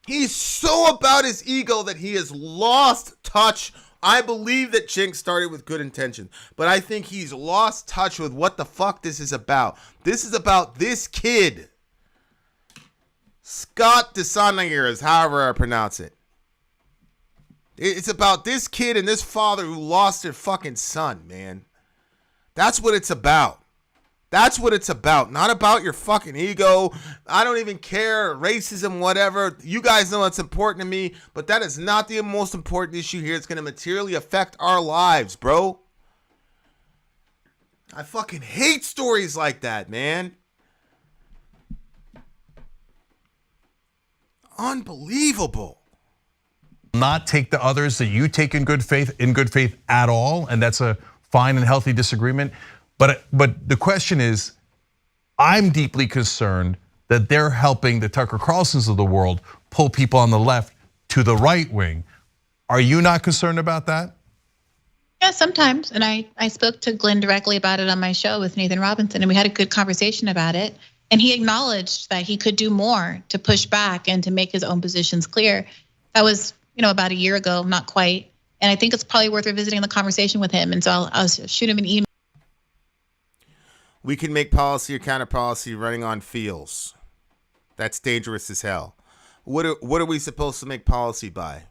Speaker 1: He's so about his ego that he has lost touch. I believe that Cenk started with good intention, but I think he's lost touch with what the fuck this is about. This is about this kid. Scott DeSanager is however I pronounce it. It's about this kid and this father who lost their fucking son, man. That's what it's about. That's what it's about. Not about your fucking ego. I don't even care. Racism, whatever. You guys know it's important to me, but that is not the most important issue here. It's going to materially affect our lives, bro. I fucking hate stories like that, man. Unbelievable.
Speaker 4: Not take the others that you take in good faith at all, and that's a fine and healthy disagreement. But the question is, I'm deeply concerned that they're helping the Tucker Carlsons of the world pull people on the left to the right wing. Are you not concerned about that?
Speaker 6: Yeah, sometimes. And I spoke to Glenn directly about it on my show with Nathan Robinson, and we had a good conversation about it. And he acknowledged that he could do more to push back and to make his own positions clear. That was, about a year ago, not quite. And I think it's probably worth revisiting the conversation with him. And so I'll shoot him an email.
Speaker 1: We can make policy or counter policy running on feels. That's dangerous as hell. What are we supposed to make policy by?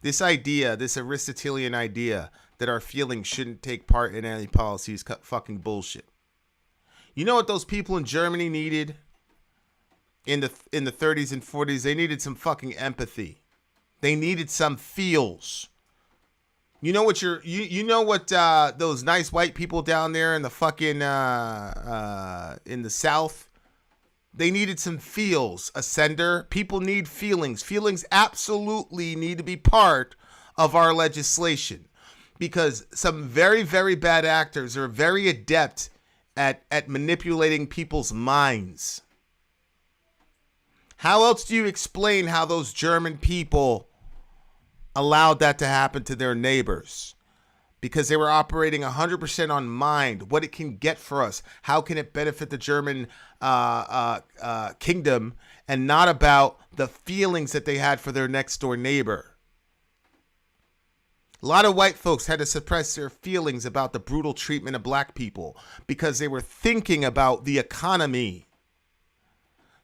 Speaker 1: This idea, this Aristotelian idea that our feelings shouldn't take part in any policy is fucking bullshit. You know what those people in Germany needed in the 30s and 40s? They needed some fucking empathy. They needed some feels. You know what those nice white people down there in the fucking in the South, they needed some feels. Ascender, people need feelings. Feelings absolutely need to be part of our legislation, because some very, very bad actors are very adept at manipulating people's minds. How else do you explain how those German people allowed that to happen to their neighbors? Because they were operating 100% on mind, what it can get for us, how can it benefit the German kingdom, and not about the feelings that they had for their next door neighbor. A lot of white folks had to suppress their feelings about the brutal treatment of black people because they were thinking about the economy.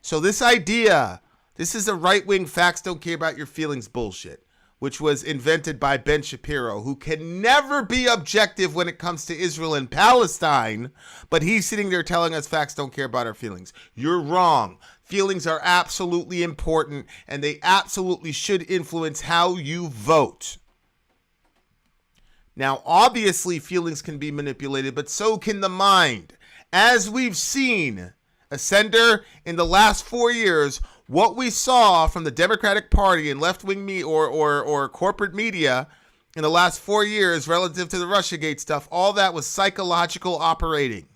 Speaker 1: So this idea, this is a right-wing facts don't care about your feelings bullshit, which was invented by Ben Shapiro, who can never be objective when it comes to Israel and Palestine, but he's sitting there telling us facts don't care about our feelings. You're wrong. Feelings are absolutely important, and they absolutely should influence how you vote. Now, obviously, feelings can be manipulated, but so can the mind. As we've seen, Ascender, in the last 4 years, what we saw from the Democratic Party and left-wing or corporate media in the last 4 years relative to the Russiagate stuff, all that was psychological operating.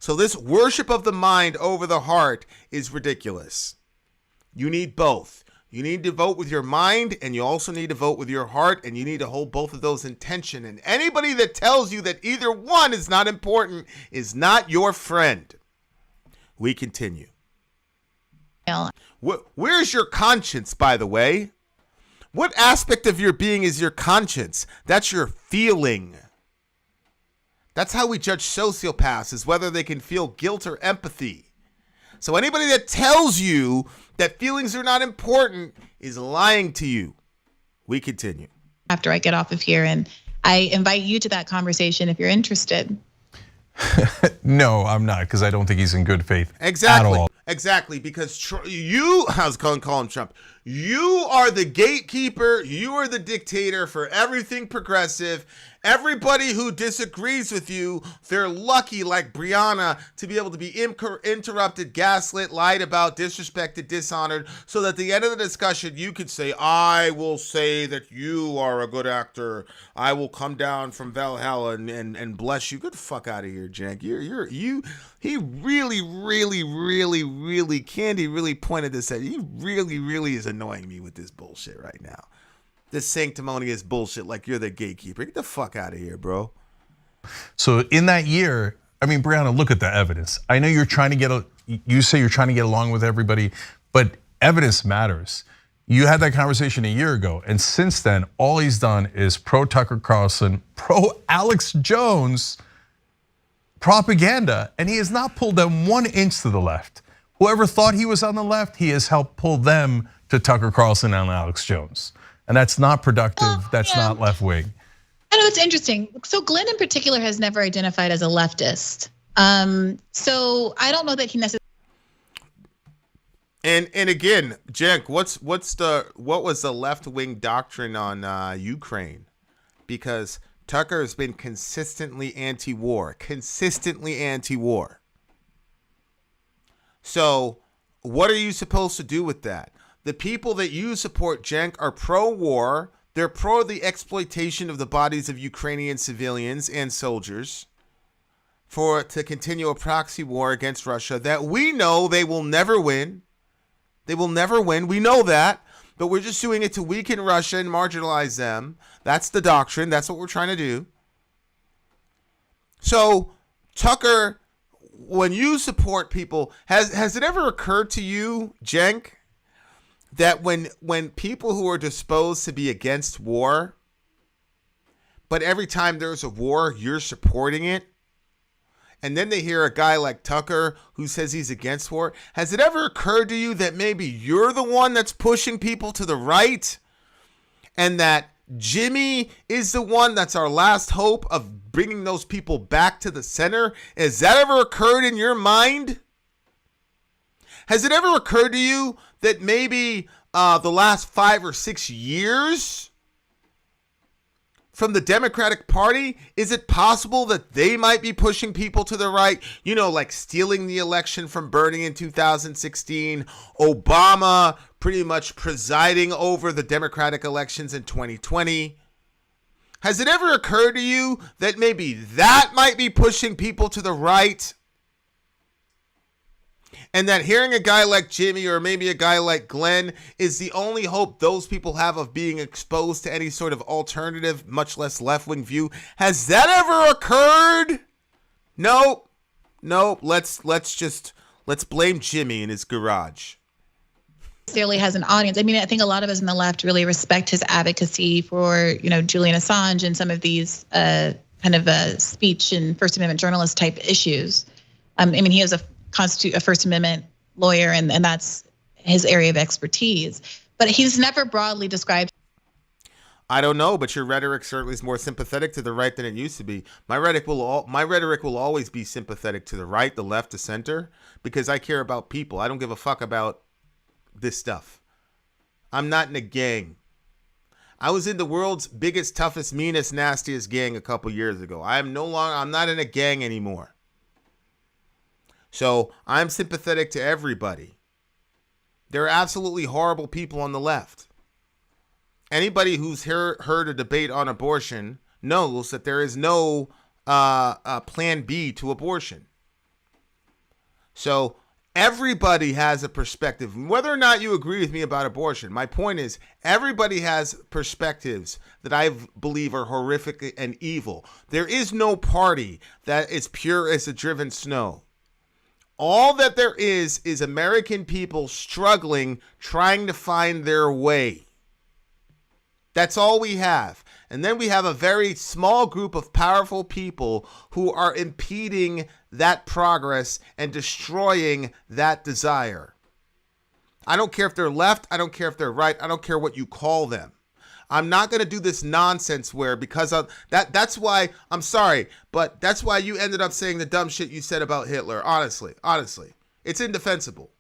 Speaker 1: So this worship of the mind over the heart is ridiculous. You need both. You need to vote with your mind, and you also need to vote with your heart, and you need to hold both of those in tension. And anybody that tells you that either one is not important is not your friend. We continue. Where's your conscience, by the way? What aspect of your being is your conscience? That's your feeling. That's how we judge sociopaths, is whether they can feel guilt or empathy. So anybody that tells you that feelings are not important is lying to you. We continue.
Speaker 6: After I get off of here, and I invite you to that conversation if you're interested.
Speaker 4: No, I'm not, because I don't think he's in good faith
Speaker 1: Exactly.
Speaker 4: at all.
Speaker 1: Exactly, because I was calling him Trump. You are the gatekeeper. You are the dictator for everything progressive. Everybody who disagrees with you, they're lucky, like Briahna, to be able to be interrupted, gaslit, lied about, disrespected, dishonored, so that at the end of the discussion, you could say, I will say that you are a good actor. I will come down from Valhalla and bless you. Get the fuck out of here, Cenk. He really, Candy really pointed this out. He really is annoying me with this bullshit right now. This sanctimonious bullshit, like you're the gatekeeper. Get the fuck out of here, bro.
Speaker 4: So in that year, I mean, Briahna, look at the evidence. I know you're trying to you say you're trying to get along with everybody, but evidence matters. You had that conversation a year ago, and since then, all he's done is pro Tucker Carlson, pro Alex Jones propaganda, and he has not pulled them 1 inch to the left. Whoever thought he was on the left, he has helped pull them to Tucker Carlson and Alex Jones. And that's not productive, that's not left wing.
Speaker 6: I know, it's interesting. So Glenn in particular has never identified as a leftist. So I don't know that he necessarily.
Speaker 1: And again, Cenk, what was the left wing doctrine on Ukraine? Because Tucker has been consistently anti-war. So what are you supposed to do with that? The people that you support, Cenk, are pro-war. They're pro the exploitation of the bodies of Ukrainian civilians and soldiers to continue a proxy war against Russia that we know they will never win. They will never win. We know that. But we're just doing it to weaken Russia and marginalize them. That's the doctrine. That's what we're trying to do. So, Tucker, when you support people, has it ever occurred to you, Cenk, that when people who are disposed to be against war, but every time there's a war, you're supporting it, and then they hear a guy like Tucker who says he's against war, has it ever occurred to you that maybe you're the one that's pushing people to the right, and that Jimmy is the one that's our last hope of bringing those people back to the center? Has that ever occurred in your mind? Has it ever occurred to you that maybe the last 5 or 6 years from the Democratic Party, is it possible that they might be pushing people to the right? You know, like stealing the election from Bernie in 2016, Obama pretty much presiding over the Democratic elections in 2020. Has it ever occurred to you that maybe that might be pushing people to the right? And that hearing a guy like Jimmy or maybe a guy like Glenn is the only hope those people have of being exposed to any sort of alternative, much less left-wing view. Has that ever occurred? Nope. Let's blame Jimmy in his garage.
Speaker 6: Necessarily has an audience. I mean, I think a lot of us in the left really respect his advocacy for, Julian Assange and some of these kind of speech and First Amendment journalist type issues. I mean, he is a First Amendment lawyer, and that's his area of expertise. But he's never broadly described.
Speaker 1: I don't know, but your rhetoric certainly is more sympathetic to the right than it used to be. My rhetoric will always be sympathetic to the right, the left, the center, because I care about people. I don't give a fuck about this stuff. I'm not in a gang. I was in the world's biggest, toughest, meanest, nastiest gang a couple years ago. I'm not in a gang anymore. So I'm sympathetic to everybody. There are absolutely horrible people on the left. Anybody who's heard a debate on abortion knows that there is no plan B to abortion. So everybody has a perspective. Whether or not you agree with me about abortion, my point is everybody has perspectives that I believe are horrific and evil. There is no party that is pure as the driven snow. All that there is American people struggling, trying to find their way. That's all we have. And then we have a very small group of powerful people who are impeding that progress and destroying that desire. I don't care if they're left. I don't care if they're right. I don't care what you call them. I'm not going to do this nonsense where because of that's why I'm sorry, but that's why you ended up saying the dumb shit you said about Hitler. Honestly, it's indefensible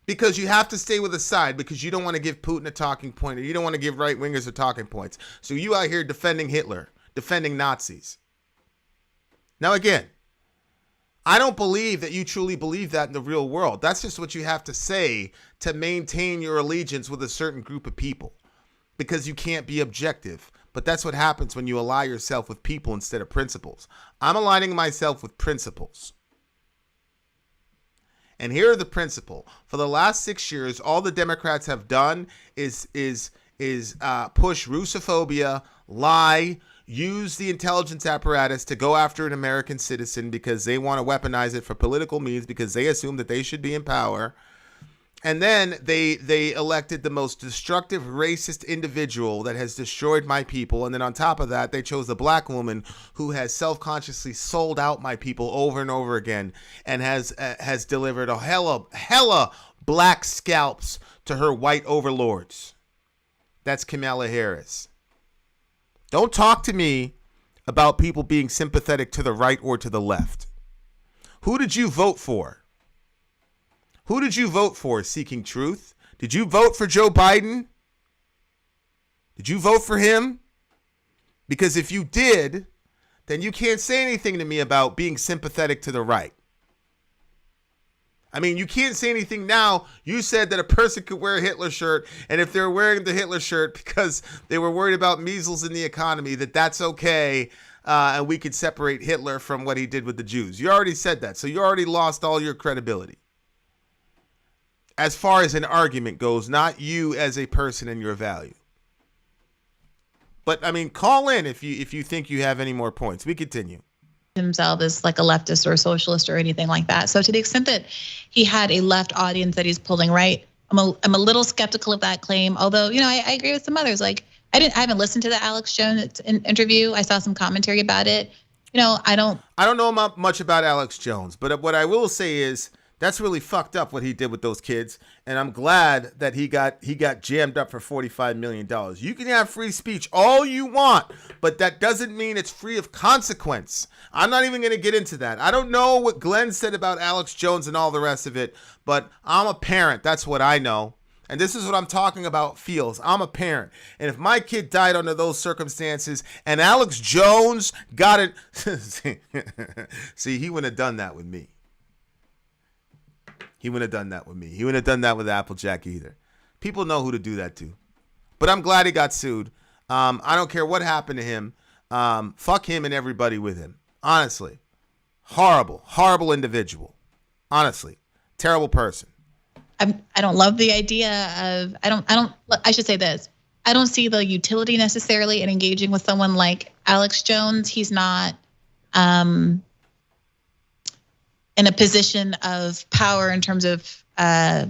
Speaker 1: because you have to stay with a side because you don't want to give Putin a talking point or you don't want to give right wingers a talking points. So you out here defending Hitler, defending Nazis. Now, again, I don't believe that you truly believe that in the real world. That's just what you have to say to maintain your allegiance with a certain group of people. Because you can't be objective. But that's what happens when you ally yourself with people instead of principles. I'm aligning myself with principles. And here are the principle. For the last 6 years, all the Democrats have done is push Russophobia, lie, use the intelligence apparatus to go after an American citizen because they want to weaponize it for political means because they assume that they should be in power. And then they elected the most destructive, racist individual that has destroyed my people. And then on top of that, they chose a black woman who has self-consciously sold out my people over and over again and has delivered a hella black scalps to her white overlords. That's Kamala Harris. Don't talk to me about people being sympathetic to the right or to the left. Who did you vote for? Who did you vote for, Seeking Truth? Did you vote for Joe Biden? Did you vote for him? Because if you did, then you can't say anything to me about being sympathetic to the right. I mean, you can't say anything now. You said that a person could wear a Hitler shirt, and if they're wearing the Hitler shirt because they were worried about measles in the economy, that's okay, and we could separate Hitler from what he did with the Jews. You already said that, so you already lost all your credibility. As far as an argument goes, not you as a person and your value. But I mean, call in if you think you have any more points. We continue.
Speaker 6: Himself as like a leftist or a socialist or anything like that. So to the extent that he had a left audience that he's pulling right, I'm a little skeptical of that claim. Although, I agree with some others. Like I haven't listened to the Alex Jones interview. I saw some commentary about it. I don't
Speaker 1: know much about Alex Jones, but what I will say is that's really fucked up what he did with those kids, and I'm glad that he got jammed up for $45 million. You can have free speech all you want, but that doesn't mean it's free of consequence. I'm not even going to get into that. I don't know what Glenn said about Alex Jones and all the rest of it, but I'm a parent. That's what I know. And this is what I'm talking about feels. I'm a parent. And if my kid died under those circumstances and Alex Jones got it, see, he wouldn't have done that with me. He wouldn't have done that with me. He wouldn't have done that with Applejack either. People know who to do that to. But I'm glad he got sued. I don't care what happened to him. Fuck him and everybody with him. Honestly. Horrible individual. Honestly. Terrible person.
Speaker 6: I don't love the idea of, I should say this. I don't see the utility necessarily in engaging with someone like Alex Jones. He's not in a position of power in terms of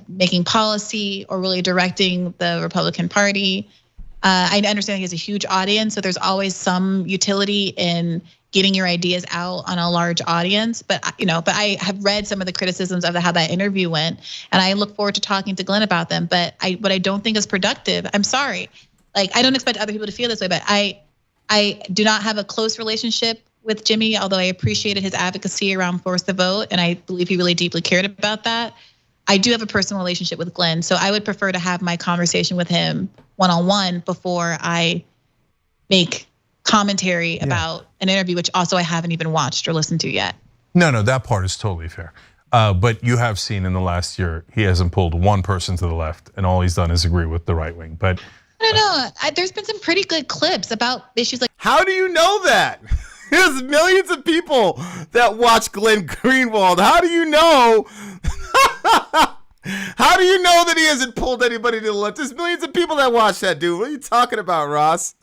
Speaker 6: making policy or really directing the Republican Party. I understand he has a huge audience, so there's always some utility in getting your ideas out on a large audience. But I have read some of the criticisms of how that interview went, and I look forward to talking to Glenn about them. But what I don't think is productive. I'm sorry, like I don't expect other people to feel this way, but I do not have a close relationship with Jimmy, although I appreciated his advocacy around force the vote, and I believe he really deeply cared about that. I do have a personal relationship with Glenn, so I would prefer to have my conversation with him one-on-one before I make commentary about an interview, which also I haven't even watched or listened to yet.
Speaker 4: No, that part is totally fair. But you have seen in the last year, he hasn't pulled one person to the left, and all he's done is agree with the right wing. But
Speaker 6: I don't know. There's been some pretty good clips about issues like.
Speaker 1: How do you know that? There's millions of people that watch Glenn Greenwald. How do you know? How do you know that he hasn't pulled anybody to the left? There's millions of people that watch that dude. What are you talking about, Ross?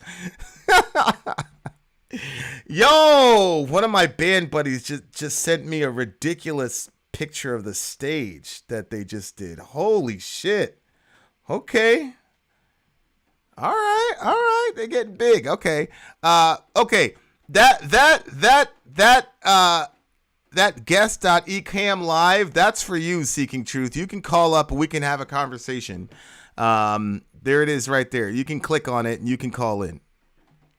Speaker 1: Yo, one of my band buddies just sent me a ridiculous picture of the stage that they just did. Holy shit. Okay. All right. They're getting big. Okay. Okay. That guest.ecam live, that's for you, Seeking Truth. You can call up and we can have a conversation. There it is right there. You can click on it and you can call in.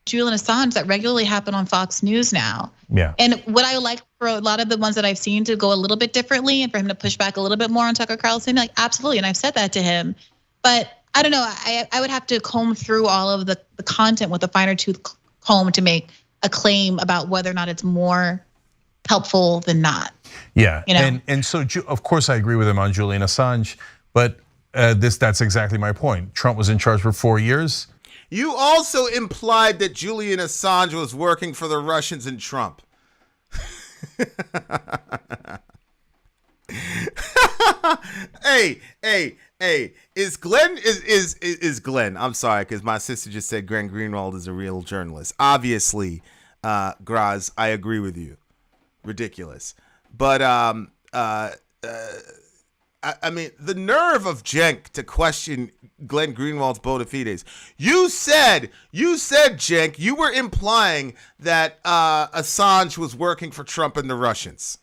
Speaker 6: Julian Assange that regularly happen on Fox News now.
Speaker 4: Yeah.
Speaker 6: And what I like for a lot of the ones that I've seen to go a little bit differently and for him to push back a little bit more on Tucker Carlson, like absolutely. And I've said that to him. But I don't know, I would have to comb through all of the content with a finer tooth comb to make a claim about whether or not it's more helpful than not.
Speaker 4: Yeah,
Speaker 6: you know?
Speaker 4: and so of course I agree with him on Julian Assange, but that's exactly my point. Trump was in charge for 4 years.
Speaker 1: You also implied that Julian Assange was working for the Russians and Trump. Hey, is Glenn? I'm sorry, because my sister just said Glenn Greenwald is a real journalist. Obviously, Graz, I agree with you. Ridiculous, but I mean, the nerve of Cenk to question Glenn Greenwald's bona fides. You said, Cenk, you were implying that Assange was working for Trump and the Russians.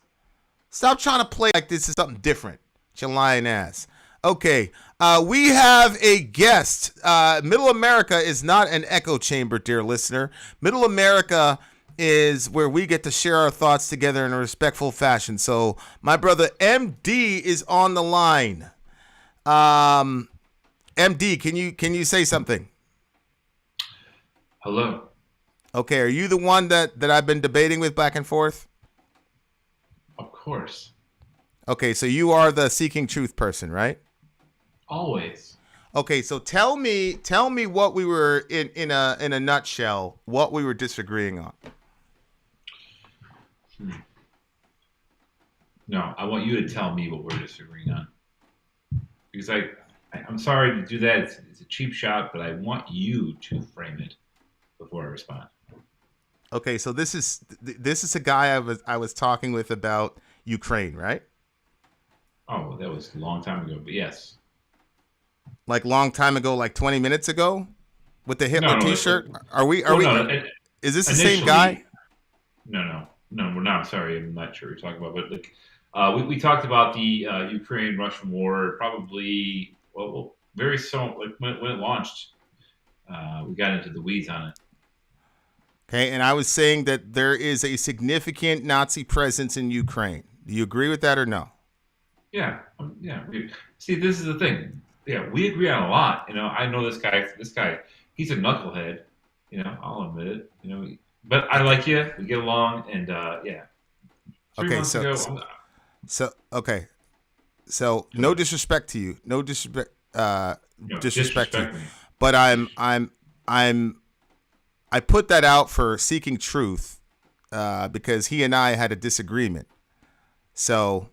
Speaker 1: Stop trying to play like this is something different. Your lying ass. Okay, we have a guest. Middle America is not an echo chamber, dear listener. Middle America is where we get to share our thoughts together in a respectful fashion. So my brother MD is on the line. MD, can you say something?
Speaker 7: Hello.
Speaker 1: Okay, are you the one that I've been debating with back and forth?
Speaker 7: Of course.
Speaker 1: Okay, so you are the Seeking Truth person, right?
Speaker 7: Always.
Speaker 1: Okay, so tell me what we were in a nutshell, what we were disagreeing on.
Speaker 7: No, I want you to tell me what we're disagreeing on. Because I'm sorry to do that. It's a cheap shot, but I want you to frame it before I respond.
Speaker 1: Okay, so this is a guy I was talking with about Ukraine, right?
Speaker 7: Oh, well, that was a long time ago, but yes.
Speaker 1: Like long time ago, like 20 minutes ago, with the Hitler T-shirt. Is this the same guy?
Speaker 7: No, we're not. Sorry, I'm not sure what you're talking about. But like, we talked about the Ukraine-Russian war probably very soon, like when it launched. We got into the weeds on it.
Speaker 1: Okay, and I was saying that there is a significant Nazi presence in Ukraine. Do you agree with that or no?
Speaker 7: Yeah. See, this is the thing. Yeah, we agree on a lot. I know this guy. He's a knucklehead. I'll admit it. But I like you. We get along, and yeah. 3 months ago.
Speaker 1: So no disrespect to you. No disrespect. Disrespect to you.
Speaker 7: Me.
Speaker 1: But I put that out for Seeking Truth because he and I had a disagreement. So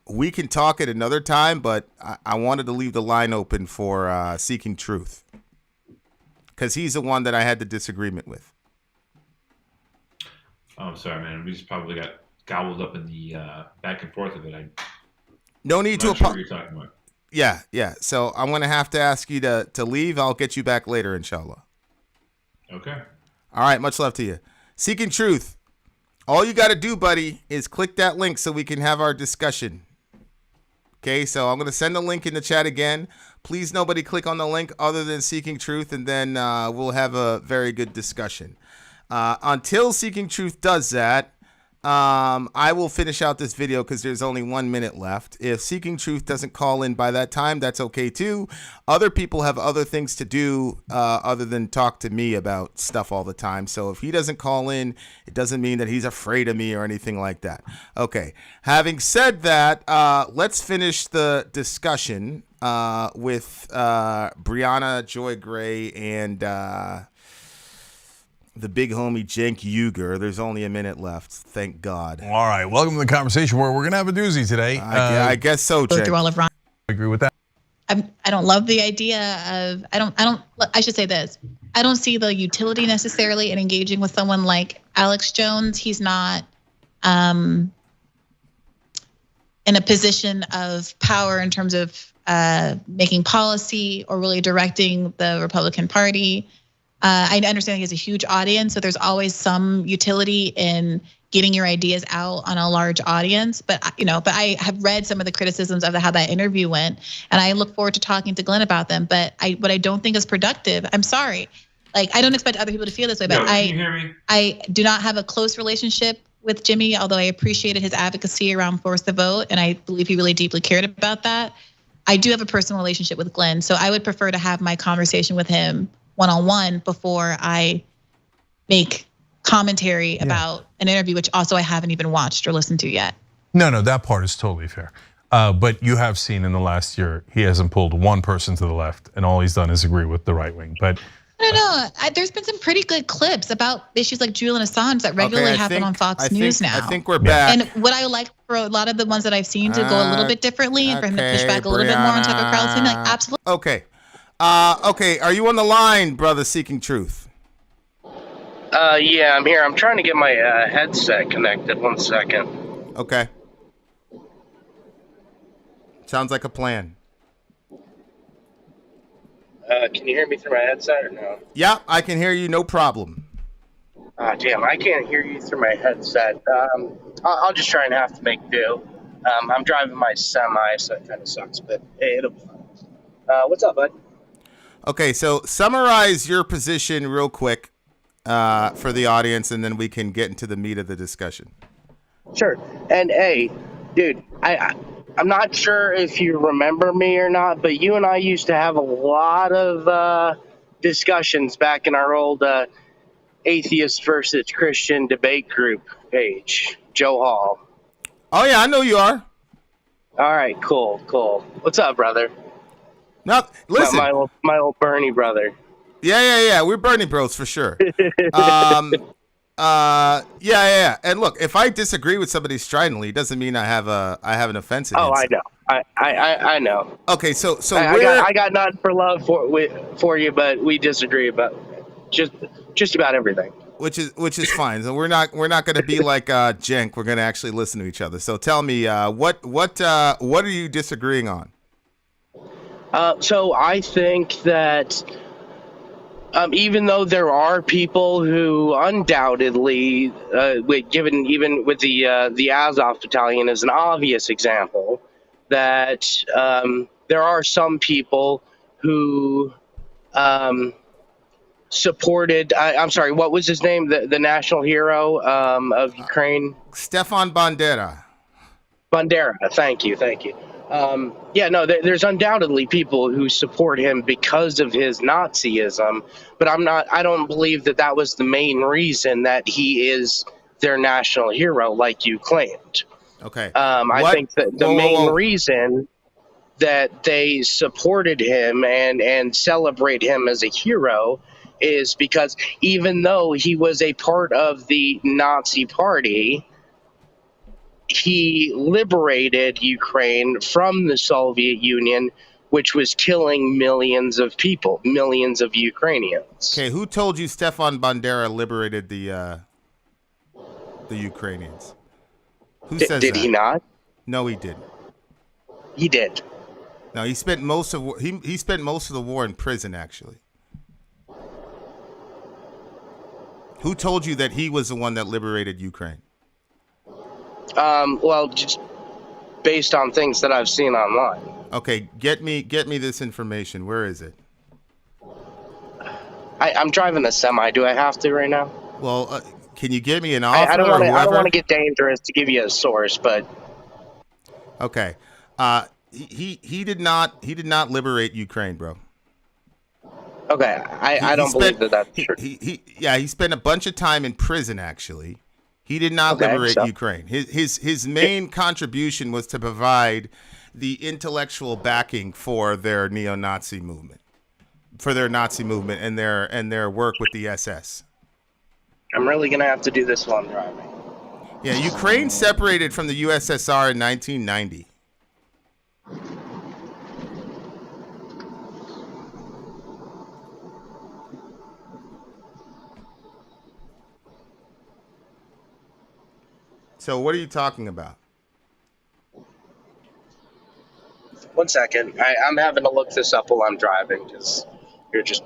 Speaker 1: we can talk at another time, but I wanted to leave the line open for Seeking Truth because he's the one that I had the disagreement with.
Speaker 7: Oh, I'm sorry, man. We just probably got gobbled up in the back and forth of it.
Speaker 1: No need to
Speaker 7: apologize. Sure what you're talking about.
Speaker 1: Yeah. So I'm going to have to ask you to leave. I'll get you back later, inshallah.
Speaker 7: Okay.
Speaker 1: All right. Much love to you. Seeking Truth. All you got to do, buddy, is click that link so we can have our discussion. Okay, so I'm going to send the link in the chat again. Please, nobody click on the link other than Seeking Truth, and then we'll have a very good discussion. Until Seeking Truth does that, I will finish out this video because there's only 1 minute left. If Seeking Truth doesn't call in by that time, that's okay too. Other people have other things to do other than talk to me about stuff all the time. So if he doesn't call in, it doesn't mean that he's afraid of me or anything like that. Okay. Having said that, let's finish the discussion with Briahna, Joy Gray, and the big homie Cenk Uygur. There's only a minute left. Thank God.
Speaker 4: All right, welcome to the conversation where we're gonna have a doozy today.
Speaker 1: I guess so,
Speaker 6: Go
Speaker 1: Cenk.
Speaker 6: through all of Ron.
Speaker 4: I agree with that.
Speaker 6: I don't love the idea of I should say this. I don't see the utility necessarily in engaging with someone like Alex Jones. He's not in a position of power in terms of making policy or really directing the Republican Party. I understand he has a huge audience, so there's always some utility in getting your ideas out on a large audience. But I have read some of the criticisms of how that interview went, and I look forward to talking to Glenn about them. But what I don't think is productive. I'm sorry, like I don't expect other people to feel this way, but
Speaker 7: can you hear me?
Speaker 6: I do not have a close relationship with Jimmy, although I appreciated his advocacy around Force the Vote, and I believe he really deeply cared about that. I do have a personal relationship with Glenn, so I would prefer to have my conversation with him one-on-one before I make commentary about an interview, which also I haven't even watched or listened to yet.
Speaker 4: No, that part is totally fair. But you have seen in the last year, he hasn't pulled one person to the left, and all he's done is agree with the right wing. But
Speaker 6: I don't know. There's been some pretty good clips about issues like Julian Assange that regularly happen on Fox News now.
Speaker 1: I think we're back.
Speaker 6: And what I like for a lot of the ones that I've seen to go a little bit differently and for him to push back a little bit more on Tucker Carlson, like absolutely.
Speaker 1: Okay. Okay, are you on the line, brother seeking truth?
Speaker 8: Yeah, I'm here. I'm trying to get my headset connected. 1 second.
Speaker 1: Okay. Sounds like a plan.
Speaker 8: Can you hear me through my headset or no?
Speaker 1: Yeah, I can hear you, no problem.
Speaker 8: Damn, I can't hear you through my headset. I'll just try and have to make do. I'm driving my semi, so it kind of sucks, but hey, it'll be fun. What's up, bud?
Speaker 1: Okay, so summarize your position real quick for the audience, and then we can get into the meat of the discussion.
Speaker 8: Sure. And hey, dude, I'm not sure if you remember me or not, but you and I used to have a lot of discussions back in our old atheist versus Christian debate group page, Joe Hall.
Speaker 1: Oh yeah, I know you are.
Speaker 8: All right, cool. What's up, brother?
Speaker 1: Now, listen,
Speaker 8: my old Bernie brother.
Speaker 1: Yeah. We're Bernie bros for sure. Yeah. And look, if I disagree with somebody stridently, it doesn't mean I have an offense against.
Speaker 8: Oh, I know. I know.
Speaker 1: Okay, so
Speaker 8: I got nothing for love for you, but we disagree about just about everything.
Speaker 1: Which is fine. So we're not going to be like Cenk. We're going to actually listen to each other. So tell me, what are you disagreeing on?
Speaker 8: So I think that even though there are people who undoubtedly, given even with the Azov Battalion as an obvious example, that there are some people who supported. I'm sorry, what was his name? The national hero of Ukraine,
Speaker 1: Stefan Bandera.
Speaker 8: Bandera. Thank you. There's undoubtedly people who support him because of his Nazism, but I don't believe that was the main reason that he is their national hero, like you claimed.
Speaker 1: Okay.
Speaker 8: I think that the main reason that they supported him and celebrate him as a hero is because even though he was a part of the Nazi party, he liberated Ukraine from the Soviet Union, which was killing millions of people, millions of Ukrainians.
Speaker 1: Okay, who told you Stefan Bandera liberated the Ukrainians? Who says
Speaker 8: did
Speaker 1: that?
Speaker 8: He not?
Speaker 1: No, he didn't.
Speaker 8: He did.
Speaker 1: No, he spent most of he spent most of the war in prison. Actually, who told you that he was the one that liberated Ukraine?
Speaker 8: Well, just based on things that I've seen online.
Speaker 1: Okay, get me this information. Where is it?
Speaker 8: I'm driving a semi. Do I have to right now?
Speaker 1: Well, can you give me an offer?
Speaker 8: I don't want to get dangerous to give you a source, but
Speaker 1: okay. He did not liberate Ukraine, bro.
Speaker 8: Okay, I don't believe that's true.
Speaker 1: He spent a bunch of time in prison. Actually, he did not liberate Ukraine. His main contribution was to provide the intellectual backing for their neo-Nazi movement, and their work with the SS.
Speaker 8: I'm really gonna have to do this while I'm driving.
Speaker 1: Yeah, Ukraine separated from the USSR in 1990. So what are you talking about?
Speaker 8: 1 second. I'm having to look this up while I'm driving because you're just.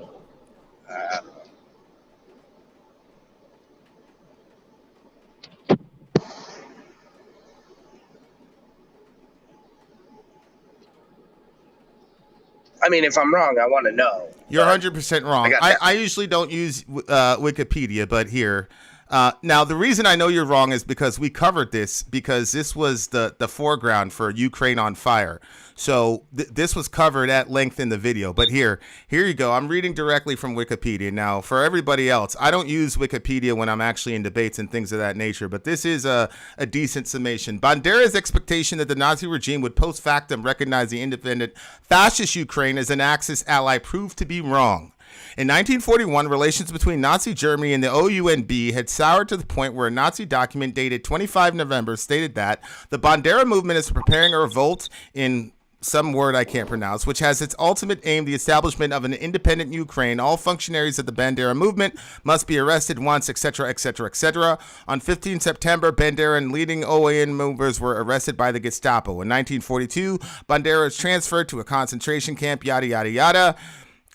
Speaker 8: I mean, if I'm wrong, I want to know.
Speaker 1: You're 100% wrong. I usually don't use Wikipedia, but here. Now, the reason I know you're wrong is because we covered this because this was the foreground for Ukraine on fire. So this was covered at length in the video. But here you go. I'm reading directly from Wikipedia. Now, for everybody else, I don't use Wikipedia when I'm actually in debates and things of that nature. But this is a decent summation. Bandera's expectation that the Nazi regime would post factum recognize the independent fascist Ukraine as an Axis ally proved to be wrong. In 1941, relations between Nazi Germany and the OUNB had soured to the point where a Nazi document dated 25 November stated that the Bandera movement is preparing a revolt in some word I can't pronounce, which has its ultimate aim the establishment of an independent Ukraine. All functionaries of the Bandera movement must be arrested once, etc., etc., etc. On 15 September, Bandera and leading OAN members were arrested by the Gestapo. In 1942, Bandera is transferred to a concentration camp, yada, yada, yada.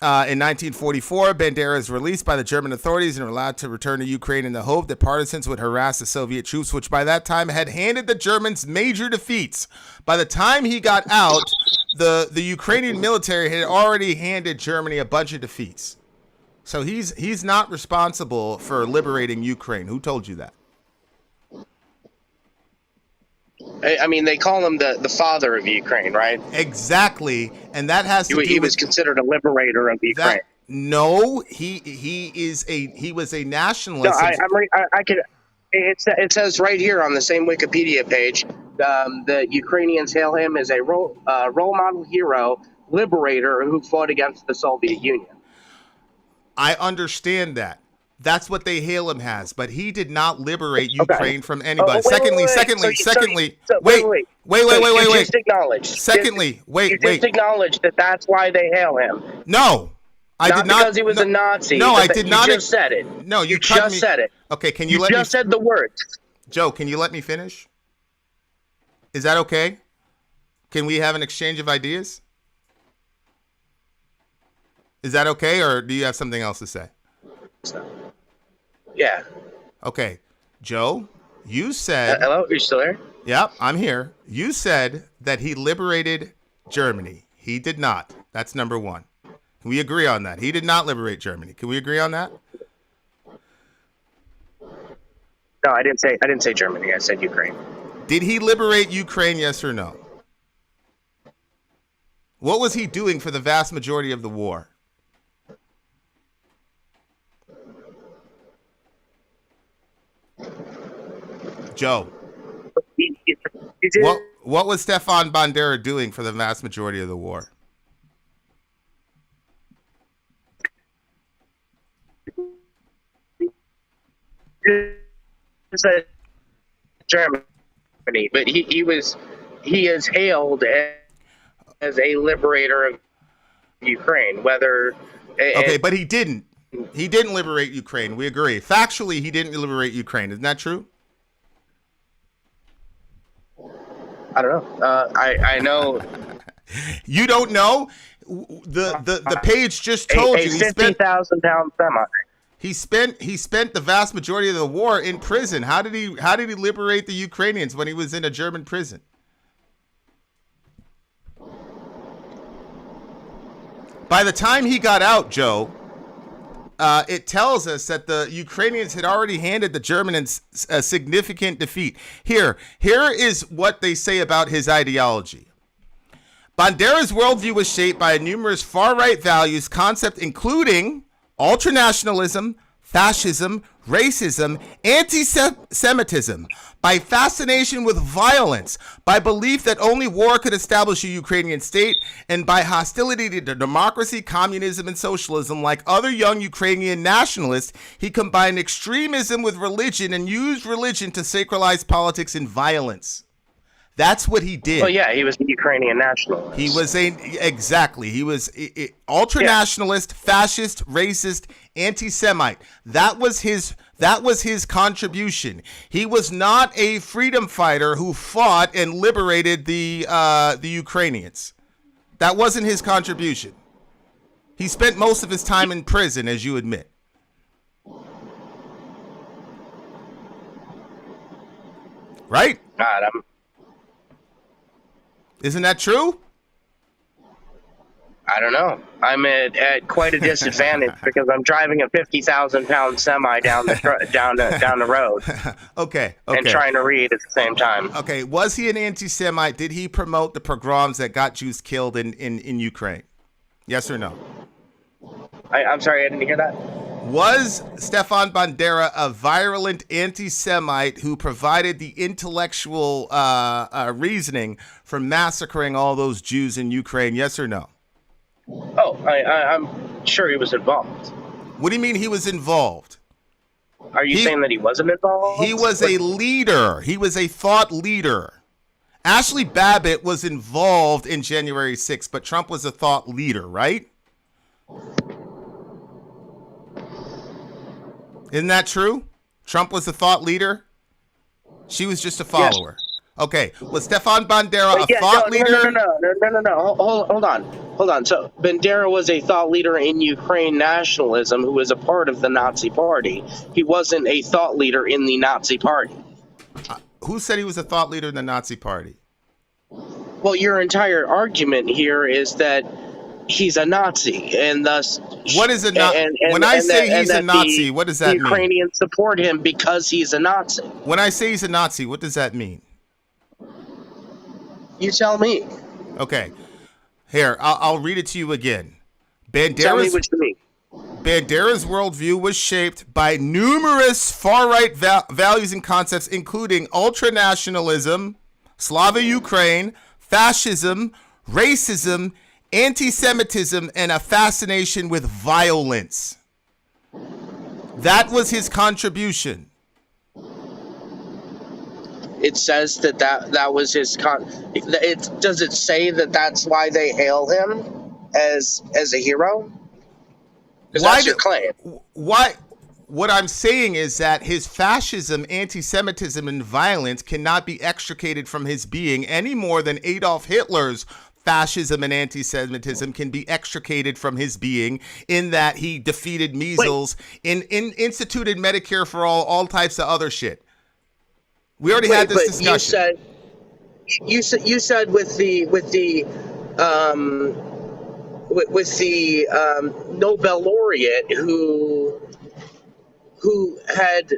Speaker 1: In 1944, Bandera is released by the German authorities and allowed to return to Ukraine in the hope that partisans would harass the Soviet troops, which by that time had handed the Germans major defeats. By the time he got out, the Ukrainian military had already handed Germany a bunch of defeats. So he's not responsible for liberating Ukraine. Who told you that?
Speaker 8: I mean, they call him the father of Ukraine, right?
Speaker 1: Exactly, and that has to do
Speaker 8: He was
Speaker 1: with
Speaker 8: considered a liberator of Ukraine.
Speaker 1: No, he was a nationalist.
Speaker 8: No, I can. It says right here on the same Wikipedia page, the Ukrainians hail him as a role model hero, liberator who fought against the Soviet Union.
Speaker 1: I understand that. That's what they hail him as, but he did not liberate Ukraine from anybody. Secondly, wait.
Speaker 8: Just acknowledge.
Speaker 1: Secondly, wait.
Speaker 8: Just acknowledge that that's why they hail him.
Speaker 1: No, I did not.
Speaker 8: Because he was a Nazi.
Speaker 1: No, I did not.
Speaker 8: You just said it.
Speaker 1: No, you
Speaker 8: just said it.
Speaker 1: Okay, can you let me?
Speaker 8: You just said the words.
Speaker 1: Joe, can you let me finish? Is that okay? Can we have an exchange of ideas? Is that okay, or do you have something else to say?
Speaker 8: Yeah.
Speaker 1: Okay, Joe, you said.
Speaker 8: Hello, are you still there?
Speaker 1: Yep, I'm here. You said that he liberated Germany. He did not. That's number one. Can we agree on that? He did not liberate Germany. Can we agree on that?
Speaker 8: No, I didn't say Germany. I said Ukraine.
Speaker 1: Did he liberate Ukraine, yes or no? What was he doing for the vast majority of the war? Joe, what was Stefan Bandera doing for the vast majority of the war?
Speaker 8: Germany, but he is hailed as a liberator of Ukraine. Okay,
Speaker 1: but he didn't. He didn't liberate Ukraine. We agree. Factually, he didn't liberate Ukraine. Isn't that true?
Speaker 8: I don't know. I know.
Speaker 1: You don't know? The page just told you.
Speaker 8: 50,000-pound semi.
Speaker 1: He spent the vast majority of the war in prison. How did he liberate the Ukrainians when he was in a German prison? By the time he got out, Joe, it tells us that the Ukrainians had already handed the Germans a significant defeat. Here is what they say about his ideology. Bandera's worldview was shaped by numerous far-right values, concepts including ultranationalism, fascism, racism, anti-Semitism, by fascination with violence, by belief that only war could establish a Ukrainian state, and by hostility to democracy, communism, and socialism. Like other young Ukrainian nationalists, he combined extremism with religion and used religion to sacralize politics and violence. That's what he did.
Speaker 8: Well, yeah, he was a Ukrainian nationalist.
Speaker 1: He was He was ultra-nationalist, fascist, racist, anti-Semite. That was his contribution. He was not a freedom fighter who fought and liberated the Ukrainians. That wasn't his contribution. He spent most of his time in prison, as you admit. Right?
Speaker 8: God,
Speaker 1: Isn't that true?
Speaker 8: I don't know. I'm at quite a disadvantage because I'm driving a 50,000-pound semi down the road.
Speaker 1: Okay.
Speaker 8: And trying to read at the same time.
Speaker 1: Okay, was he an anti-Semite? Did he promote the pogroms that got Jews killed in Ukraine? Yes or no?
Speaker 8: I'm sorry, I didn't hear that.
Speaker 1: Was Stefan Bandera a virulent anti-Semite who provided the intellectual reasoning for massacring all those Jews in Ukraine? Yes or no?
Speaker 8: Oh, I'm sure he was involved.
Speaker 1: What do you mean he was involved?
Speaker 8: Are you saying that he wasn't involved?
Speaker 1: He was a leader. He was a thought leader. Ashley Babbitt was involved in January 6th, but Trump was a thought leader, right? Isn't that true? Trump was a thought leader? She was just a follower. Yes. Okay. Was Stefan Bandera a thought leader?
Speaker 8: No. Hold on. So Bandera was a thought leader in Ukraine nationalism who was a part of the Nazi Party. He wasn't a thought leader in the Nazi Party.
Speaker 1: Who said he was a thought leader in the Nazi Party?
Speaker 8: Well, your entire argument here is that he's a Nazi, and thus
Speaker 1: what is a Nazi? When I say he's a Nazi, what does that mean?
Speaker 8: Ukrainians support him because he's a Nazi.
Speaker 1: When I say he's a Nazi, what does that mean?
Speaker 8: You tell me.
Speaker 1: Okay. Here, I'll read it to you again.
Speaker 8: Tell me what you mean.
Speaker 1: Bandera's worldview was shaped by numerous far-right values and concepts, including ultranationalism, Slava Ukraine, fascism, racism, anti-Semitism, and a fascination with violence. That was his contribution.
Speaker 8: It says that was his does it say that that's why they hail him as a hero? Because that's your claim.
Speaker 1: Why? What I'm saying is that his fascism, anti-Semitism, and violence cannot be extricated from his being any more than Adolf Hitler's fascism and anti-Semitism can be extricated from his being, in that he defeated measles, instituted Medicare for all types of other shit. We already had this discussion.
Speaker 8: You said with the Nobel laureate who had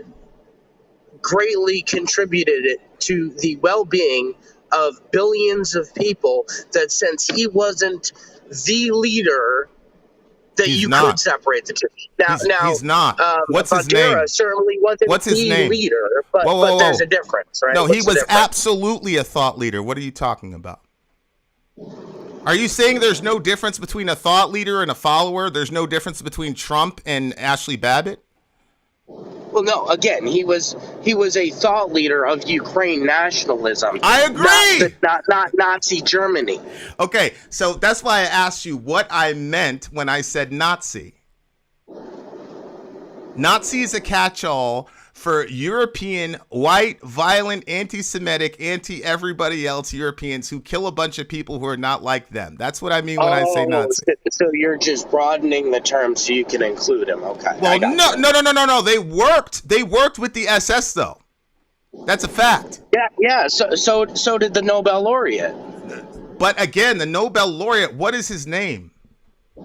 Speaker 8: greatly contributed to the well-being of billions of people, that since he wasn't the leader, that you could separate the two. Now
Speaker 1: he's not. What's his
Speaker 8: Bandera
Speaker 1: name?
Speaker 8: certainly wasn't the leader, but there's a difference, right?
Speaker 1: No, he was absolutely a thought leader. What are you talking about? Are you saying there's no difference between a thought leader and a follower? There's no difference between Trump and Ashley Babbitt?
Speaker 8: Well, no. Again, he was a thought leader of Ukraine nationalism.
Speaker 1: I agree.
Speaker 8: Not Nazi Germany.
Speaker 1: Okay, so that's why I asked you what I meant when I said Nazi. Nazi is a catch-all for European, white, violent, anti-Semitic, anti-everybody else Europeans who kill a bunch of people who are not like them. That's what I mean when I say Nazi.
Speaker 8: So you're just broadening the term so you can include him. Okay.
Speaker 1: Well, no. They worked with the SS though. That's a fact.
Speaker 8: Yeah. So did the Nobel laureate.
Speaker 1: But again, the Nobel laureate, what is his name?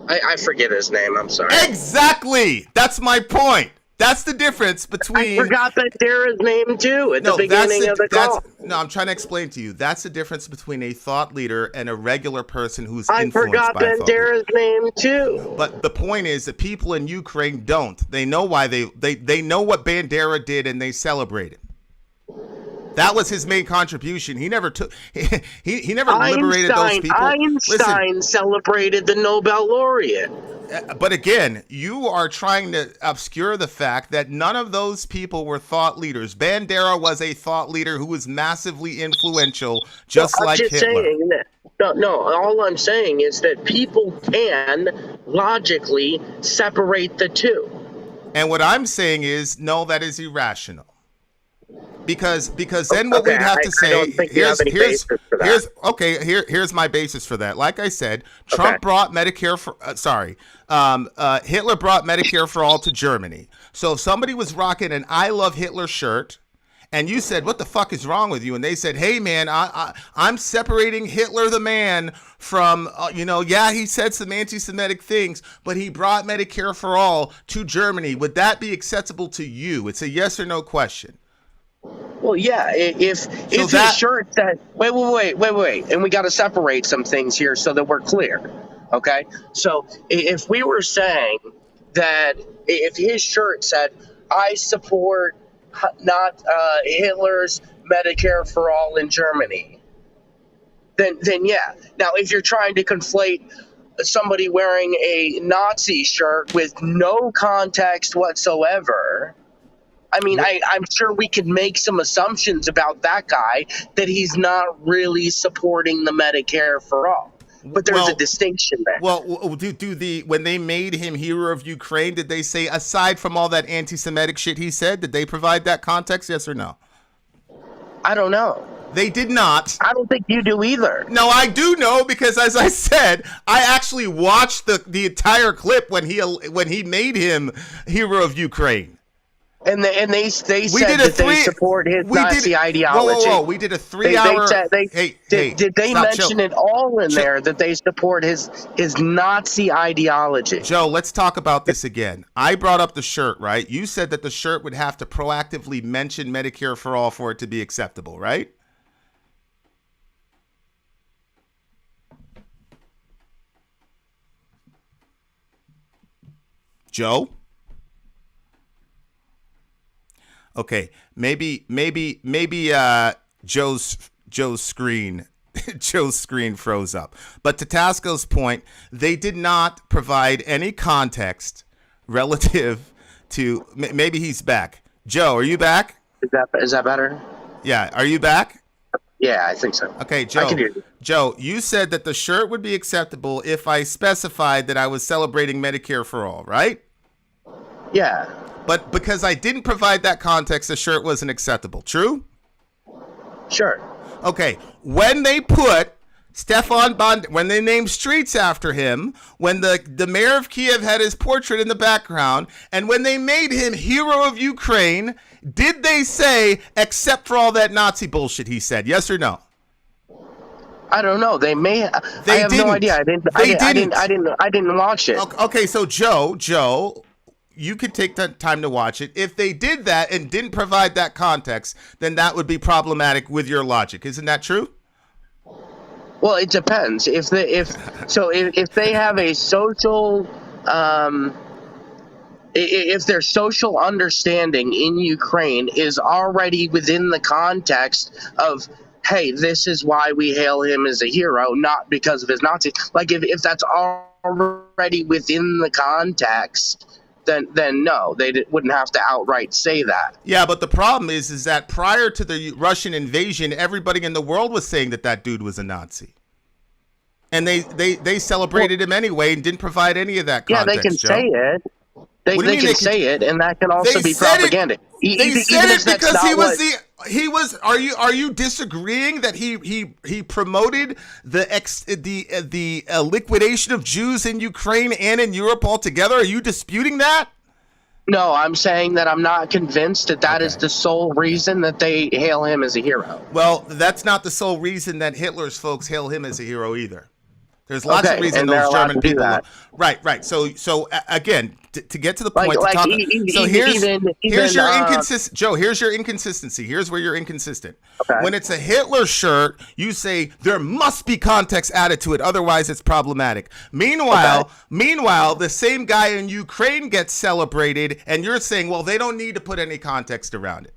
Speaker 8: I forget his name. I'm sorry.
Speaker 1: Exactly. That's my point. That's the difference between...
Speaker 8: I forgot Bandera's name, too, at the beginning of the call.
Speaker 1: No, I'm trying to explain to you. That's the difference between a thought leader and a regular person who's influenced by a thought leader. I forgot
Speaker 8: Bandera's name, too.
Speaker 1: But the point is that people in Ukraine don't. They know why they know what Bandera did, and they celebrate it. That was his main contribution. He never took. He never liberated those people.
Speaker 8: Einstein celebrated the Nobel laureate.
Speaker 1: But again, you are trying to obscure the fact that none of those people were thought leaders. Bandera was a thought leader who was massively influential, just like Hitler.
Speaker 8: Saying that, no, all I'm saying is that people can logically separate the two.
Speaker 1: And what I'm saying is, no, that is irrational. Because then what we'd have to say, here's my basis for that. Like I said, Trump brought Medicare for Hitler brought Medicare for all to Germany. So if somebody was rocking an I Love Hitler shirt And you said, what the fuck is wrong with you? And they said, hey, man, I'm separating Hitler the man from, yeah, he said some anti-Semitic things, but he brought Medicare for all to Germany. Would that be acceptable to you? It's a yes or no question.
Speaker 8: Well, yeah, if his shirt said, wait, and we got to separate some things here so that we're clear, okay? So if we were saying that if his shirt said, I support not Hitler's Medicare for all in Germany, then yeah. Now, if you're trying to conflate somebody wearing a Nazi shirt with no context whatsoever, I mean, I'm sure we could make some assumptions about that guy that he's not really supporting the Medicare for all. But there's a distinction there.
Speaker 1: Well, when they made him hero of Ukraine, did they say, aside from all that anti-Semitic shit he said, did they provide that context? Yes or no?
Speaker 8: I don't know.
Speaker 1: They did not.
Speaker 8: I don't think you do either.
Speaker 1: No, I do know because, as I said, I actually watched the entire clip when he made him hero of Ukraine.
Speaker 8: And they said that they support his Nazi ideology.
Speaker 1: Whoa. We did a 3-hour.
Speaker 8: Did they mention it all in there that they support his Nazi ideology?
Speaker 1: Joe, let's talk about this again. I brought up the shirt, right? You said that the shirt would have to proactively mention Medicare for all for it to be acceptable, right? Joe? Okay, maybe Joe's screen froze up. But to Tasco's point, they did not provide any context relative to maybe he's back. Joe, are you back?
Speaker 8: Is that better?
Speaker 1: Yeah, are you back?
Speaker 8: Yeah, I think so.
Speaker 1: Okay, Joe.
Speaker 8: I can hear you.
Speaker 1: Joe, you said that the shirt would be acceptable if I specified that I was celebrating Medicare for all, right?
Speaker 8: Yeah.
Speaker 1: But because I didn't provide that context, the shirt wasn't acceptable. True?
Speaker 8: Sure.
Speaker 1: Okay. When they put Stefan Bond, when they named streets after him, when the mayor of Kiev had his portrait in the background, and when they made him hero of Ukraine, did they say, except for all that Nazi bullshit he said? Yes or no?
Speaker 8: I don't know. They may. I have no idea. I didn't watch it.
Speaker 1: Okay, so Joe, you could take the time to watch it. If they did that and didn't provide that context, then that would be problematic with your logic. Isn't that true?
Speaker 8: Well, it depends. If they have a social, if their social understanding in Ukraine is already within the context of, hey, this is why we hail him as a hero, not because of his Nazi. Like if that's already within the context, then no, they wouldn't have to outright say that.
Speaker 1: Yeah, but the problem is that prior to the Russian invasion, everybody in the world was saying that dude was a Nazi. And they celebrated him anyway and didn't provide any of that context.
Speaker 8: Yeah, they can
Speaker 1: Joe.
Speaker 8: say it. They can say it, and that can also be propaganda.
Speaker 1: They said it because he was. Are you disagreeing that he promoted the liquidation of Jews in Ukraine and in Europe altogether? Are you disputing that?
Speaker 8: No, I'm saying that I'm not convinced that is the sole reason that they hail him as a hero.
Speaker 1: Well, that's not the sole reason that Hitler's folks hail him as a hero either. There's lots of reasons those German people. Right. So again, to get to the point, here's your inconsistent. Joe, here's your inconsistency. Here's where you're inconsistent.
Speaker 8: Okay.
Speaker 1: When it's a Hitler shirt, you say there must be context added to it, otherwise it's problematic. Meanwhile, the same guy in Ukraine gets celebrated, and you're saying, well, they don't need to put any context around it.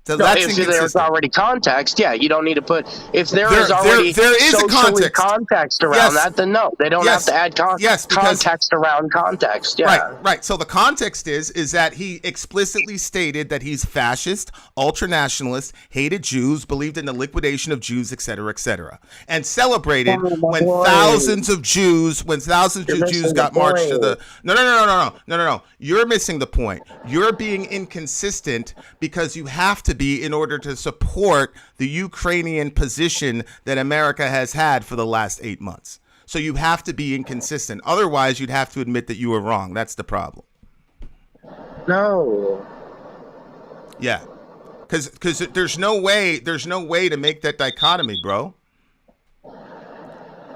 Speaker 1: So that's
Speaker 8: if there's already context, yeah, you don't need to put. If there is already socially context around that, then no, they don't have to add context around context. Yeah,
Speaker 1: right. So the context is that he explicitly stated that he's fascist, ultranationalist, hated Jews, believed in the liquidation of Jews, etc., and celebrated when thousands of Jews got marched to the. No. You're missing the point. You're being inconsistent because you have to be in order to support the Ukrainian position that America has had for the last 8 months. So you have to be inconsistent. Otherwise, you'd have to admit that you were wrong. That's the problem.
Speaker 8: No.
Speaker 1: Yeah. Because there's no way to make that dichotomy, bro.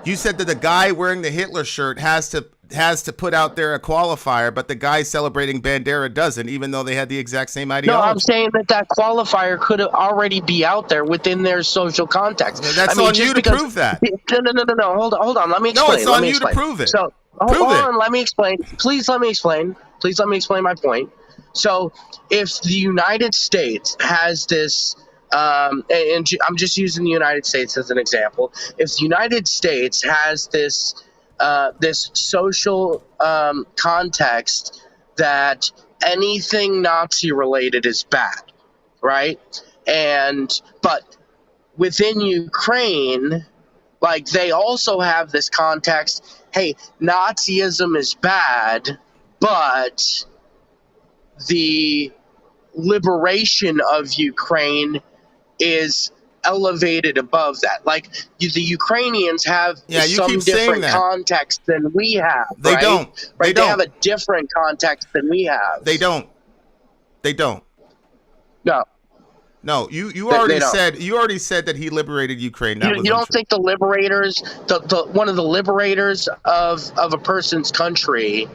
Speaker 1: You said that the guy wearing the Hitler shirt has to put out there a qualifier, but the guy celebrating Bandera doesn't, even though they had the exact same ideology.
Speaker 8: No, I'm saying that qualifier could already be out there within their social context.
Speaker 1: That's on you to prove that.
Speaker 8: No. Hold on. Let me explain.
Speaker 1: No, it's on you to prove it.
Speaker 8: So hold on. Let me explain. Please let me explain. Please let me explain my point. So if the United States has this, and I'm just using the United States as an example. If the United States has this social context that anything Nazi related is bad, right? But within Ukraine, like, they also have this context, hey, Nazism is bad, but the liberation of Ukraine is elevated above that. Like, the Ukrainians have some different context than we have.
Speaker 1: They
Speaker 8: right?
Speaker 1: don't.
Speaker 8: Right? They have a different context than we have.
Speaker 1: They don't. No, you already said that he liberated Ukraine.
Speaker 8: You don't think the liberators, one of the liberators of a person's country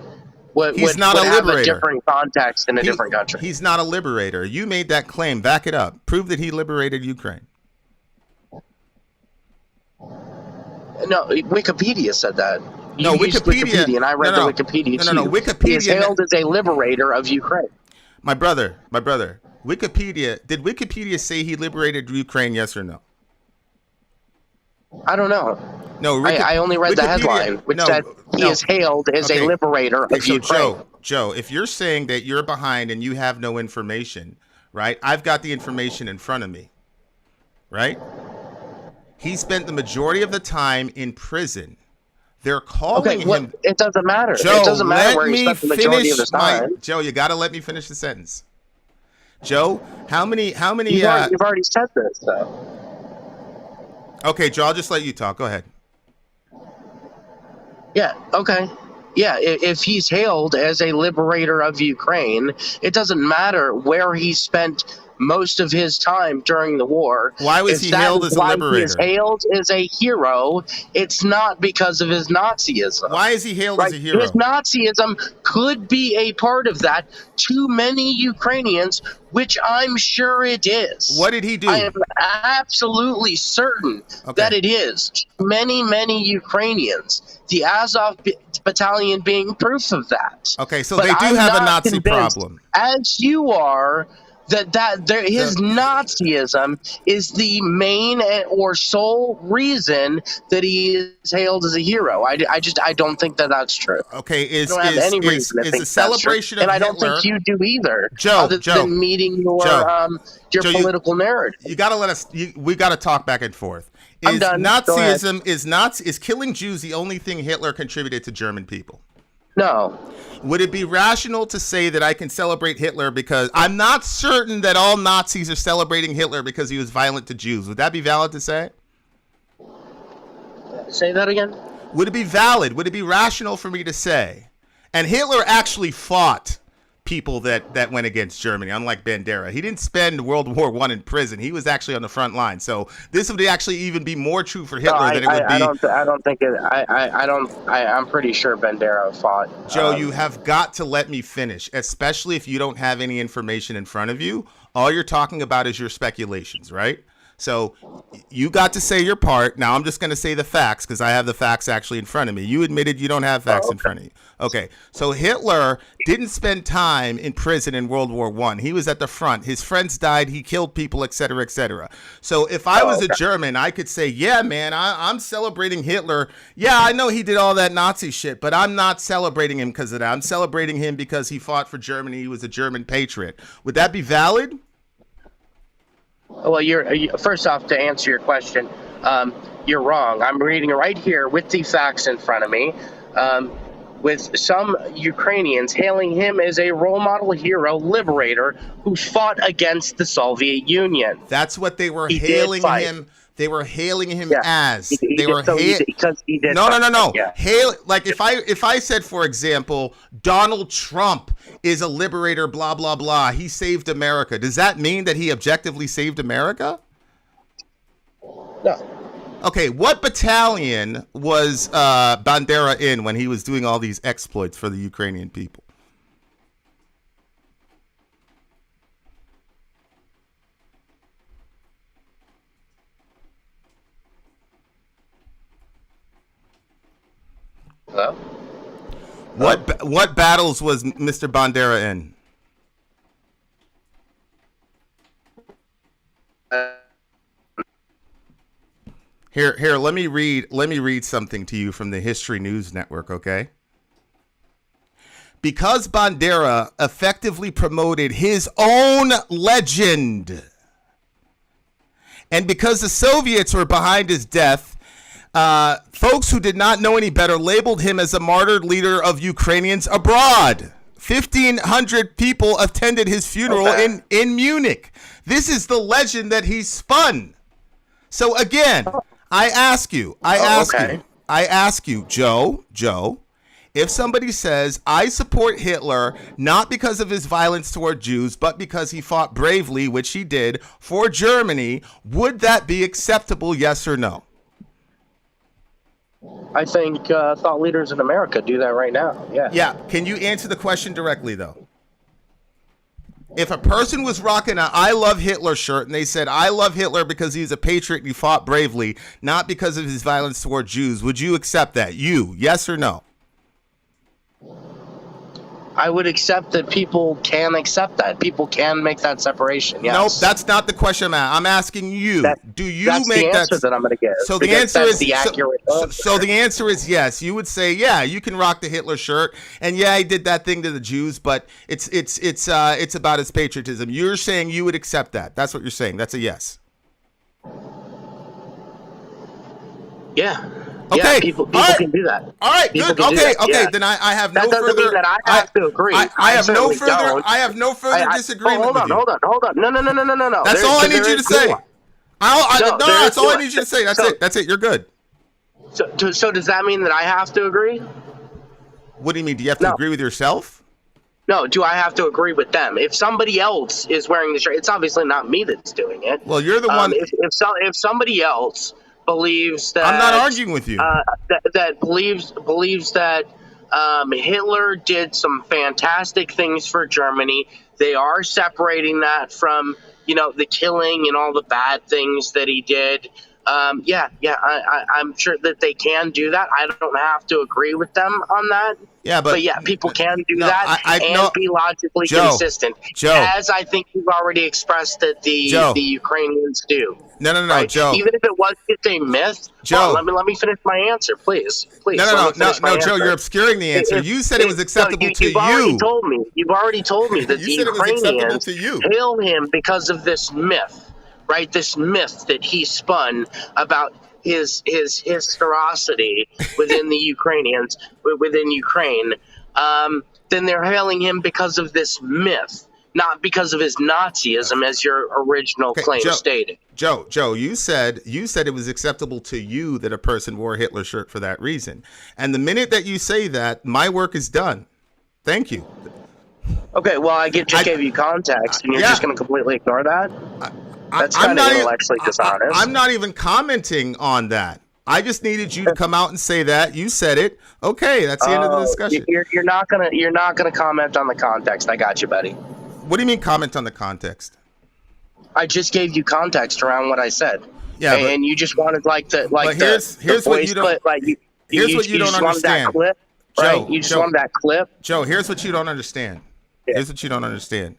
Speaker 8: would have a different context in a different country?
Speaker 1: He's not a liberator. You made that claim. Back it up. Prove that he liberated Ukraine.
Speaker 8: No, Wikipedia said that.
Speaker 1: Wikipedia,
Speaker 8: and I read the Wikipedia too.
Speaker 1: No, Wikipedia.
Speaker 8: He is hailed as a liberator of Ukraine.
Speaker 1: My brother. Wikipedia. Did Wikipedia say he liberated Ukraine? Yes or no?
Speaker 8: I don't know.
Speaker 1: No,
Speaker 8: I only read the headline, which said he is hailed as a liberator of Ukraine.
Speaker 1: Joe, if you're saying that you're behind and you have no information, right? I've got the information in front of me, right? He spent the majority of the time in prison. They're calling him.
Speaker 8: It doesn't matter.
Speaker 1: Joe,
Speaker 8: it doesn't matter where he spent the majority of his time.
Speaker 1: Joe, you got to let me finish the sentence. Joe, how many?
Speaker 8: You've already said this, though.
Speaker 1: Okay, Joe, I'll just let you talk. Go ahead.
Speaker 8: Yeah. Okay. Yeah. If he's hailed as a liberator of Ukraine, it doesn't matter where he spent most of his time during the war.
Speaker 1: Why was he hailed as a liberator?
Speaker 8: He is hailed as a hero. It's not because of his Nazism.
Speaker 1: Why is he hailed as a hero?
Speaker 8: His Nazism could be a part of that to many Ukrainians, which I'm sure it is.
Speaker 1: What did he do?
Speaker 8: I am absolutely certain that it is. Many, many Ukrainians. The Azov battalion being proof of that.
Speaker 1: Okay, so they do have a Nazi problem.
Speaker 8: As you are, his Nazism is the main or sole reason that he is hailed as a hero. I don't think that that's true.
Speaker 1: Okay, is
Speaker 8: the
Speaker 1: celebration of Hitler?
Speaker 8: And I don't think you do either.
Speaker 1: Joe,
Speaker 8: other than meeting your political narrative.
Speaker 1: You got to let us. We got to talk back and forth.
Speaker 8: I'm done.
Speaker 1: Nazism is killing Jews the only thing Hitler contributed to German people?
Speaker 8: No.
Speaker 1: Would it be rational to say that I can celebrate Hitler because I'm not certain that all Nazis are celebrating Hitler because he was violent to Jews? Would that be valid to say?
Speaker 8: Say that again?
Speaker 1: Would it be valid? Would it be rational for me to say? And Hitler actually fought people that went against Germany, unlike Bandera. He didn't spend World War I in prison. He was actually on the front line. So this would actually even be more true for Hitler than it would be.
Speaker 8: I don't think it. I'm pretty sure Bandera fought.
Speaker 1: Joe, you have got to let me finish, especially if you don't have any information in front of you. All you're talking about is your speculations, right? So you got to say your part. Now I'm just going to say the facts because I have the facts actually in front of me. You admitted you don't have facts in front of you. Okay. So Hitler didn't spend time in prison in World War I. He was at the front. His friends died. He killed people, et cetera, et cetera. So if I was a German, I could say, yeah, man, I'm celebrating Hitler. Yeah, I know he did all that Nazi shit, but I'm not celebrating him because of that. I'm celebrating him because he fought for Germany. He was a German patriot. Would that be valid?
Speaker 8: Well, first off, to answer your question, you're wrong. I'm reading it right here with the facts in front of me, with some Ukrainians hailing him as a role model hero liberator who fought against the Soviet Union.
Speaker 1: That's what they were hailing him. They were hailing him
Speaker 8: Yeah.
Speaker 1: as
Speaker 8: He
Speaker 1: they
Speaker 8: did-
Speaker 1: were
Speaker 8: so he did- because he did
Speaker 1: No.
Speaker 8: something, yeah.
Speaker 1: Hail, like if I said, for example, Donald Trump is a liberator, blah blah blah. He saved America. Does that mean that he objectively saved America?
Speaker 8: No.
Speaker 1: Okay, what battalion was Bandera in when he was doing all these exploits for the Ukrainian people?
Speaker 8: Hello?
Speaker 1: What battles was Mr. Bandera in? Here, let me read something to you from the History News Network, okay? Because Bandera effectively promoted his own legend, and because the Soviets were behind his death, folks who did not know any better labeled him as a martyred leader of Ukrainians abroad. 1,500 people attended his funeral in Munich. This is the legend that he spun. So again, I ask you, Joe, if somebody says, I support Hitler not because of his violence toward Jews, but because he fought bravely, which he did, for Germany, would that be acceptable, yes or no?
Speaker 8: I think thought leaders in America do that right now. Yeah.
Speaker 1: Yeah. Can you answer the question directly, though? If a person was rocking a I love Hitler shirt and they said, I love Hitler because he's a patriot and he fought bravely, not because of his violence toward Jews, would you accept that? You, yes or no?
Speaker 8: I would accept that people can accept that. People can make that separation. Yes.
Speaker 1: Nope, that's not the question I'm asking you. Do you
Speaker 8: that's
Speaker 1: make
Speaker 8: the answer that I'm going to give?
Speaker 1: So the answer is the answer is yes. You would say, yeah, you can rock the Hitler shirt, and yeah, he did that thing to the Jews, but it's about his patriotism. You're saying you would accept that. That's what you're saying. That's a yes.
Speaker 8: Yeah.
Speaker 1: Okay.
Speaker 8: Yeah, people right. Can do that.
Speaker 1: All right.
Speaker 8: People
Speaker 1: good. Okay.
Speaker 8: Yeah.
Speaker 1: Then I have
Speaker 8: that
Speaker 1: no
Speaker 8: doesn't
Speaker 1: further.
Speaker 8: Mean that I have to agree.
Speaker 1: I have no further. I have no further disagreement.
Speaker 8: Hold on. No.
Speaker 1: That's all I need you to say. That's all I need you to say. That's it. That's it. You're good.
Speaker 8: So does that mean that I have to agree?
Speaker 1: What do you mean? Do you have to agree with yourself?
Speaker 8: No, do I have to agree with them? If somebody else is wearing the shirt, it's obviously not me that's doing it.
Speaker 1: Well, you're the one.
Speaker 8: If somebody else believes that
Speaker 1: I'm not arguing with you.
Speaker 8: That believes that Hitler did some fantastic things for Germany. They are separating that from the killing and all the bad things that he did. I'm sure that they can do that. I don't have to agree with them on that.
Speaker 1: Yeah, but
Speaker 8: people can do that and be logically consistent.
Speaker 1: Joe,
Speaker 8: as I think you've already expressed that the Ukrainians do.
Speaker 1: No, right?
Speaker 8: Joe. Even if it was just a myth,
Speaker 1: Joe.
Speaker 8: Let me finish my answer, please.
Speaker 1: No, Joe, you're obscuring the answer. You said it was acceptable to you.
Speaker 8: You've already told me that the Ukrainians hail him because of this myth, right? This myth that he spun about his historicity within the Ukrainians, within Ukraine. Then they're hailing him because of this myth, not because of his Nazism, as your original claim stated.
Speaker 1: Joe, you said it was acceptable to you that a person wore a Hitler shirt for that reason. And the minute that you say that, my work is done. Thank you.
Speaker 8: Okay, well, I just gave you context, and you're just going to completely ignore that? That's kind of intellectually dishonest.
Speaker 1: I'm not even commenting on that. I just needed you to come out and say that. You said it. Okay, that's the end of the discussion.
Speaker 8: You're not gonna comment on the context. I got you, buddy.
Speaker 1: What do you mean comment on the context?
Speaker 8: I just gave you context around what I said.
Speaker 1: Yeah,
Speaker 8: and you just wanted
Speaker 1: here's what you don't understand.
Speaker 8: That clip, right? You just wanted that clip.
Speaker 1: Joe, here's what you don't understand. Yeah. Here's what you don't understand.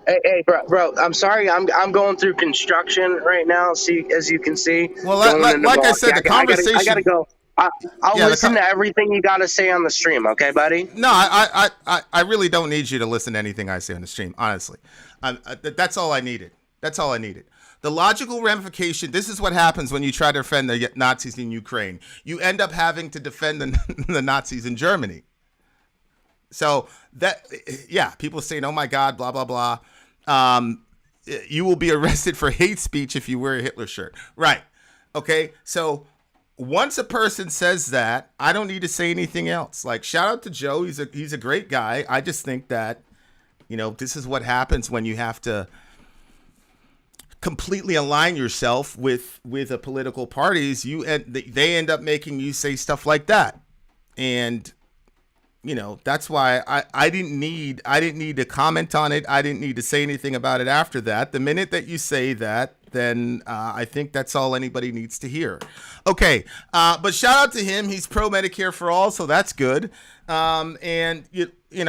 Speaker 8: Hey, bro, I'm sorry. I'm going through construction right now. See, as you can see.
Speaker 1: Well, like I said, the conversation.
Speaker 8: I gotta go. I'll listen to everything you got to say on the stream, okay, buddy?
Speaker 1: No, I really don't need you to listen to anything I say on the stream, honestly. That's all I needed. That's all I needed. The logical ramification, this is what happens when you try to defend the Nazis in Ukraine. You end up having to defend the Nazis in Germany. So, people saying, oh, my God, blah, blah, blah. you will be arrested for hate speech if you wear a Hitler shirt. Right. Okay. So once a person says that, I don't need to say anything else. Like, shout out to Joe. He's a great guy. I just think that, this is what happens when you have to completely align yourself with a political parties. They end up making you say stuff like that. And that's why I didn't need to comment on it. I didn't need to say anything about it after that. The minute that you say that, then I think that's all anybody needs to hear. Okay, but shout out to him. He's pro Medicare for all, so that's good. And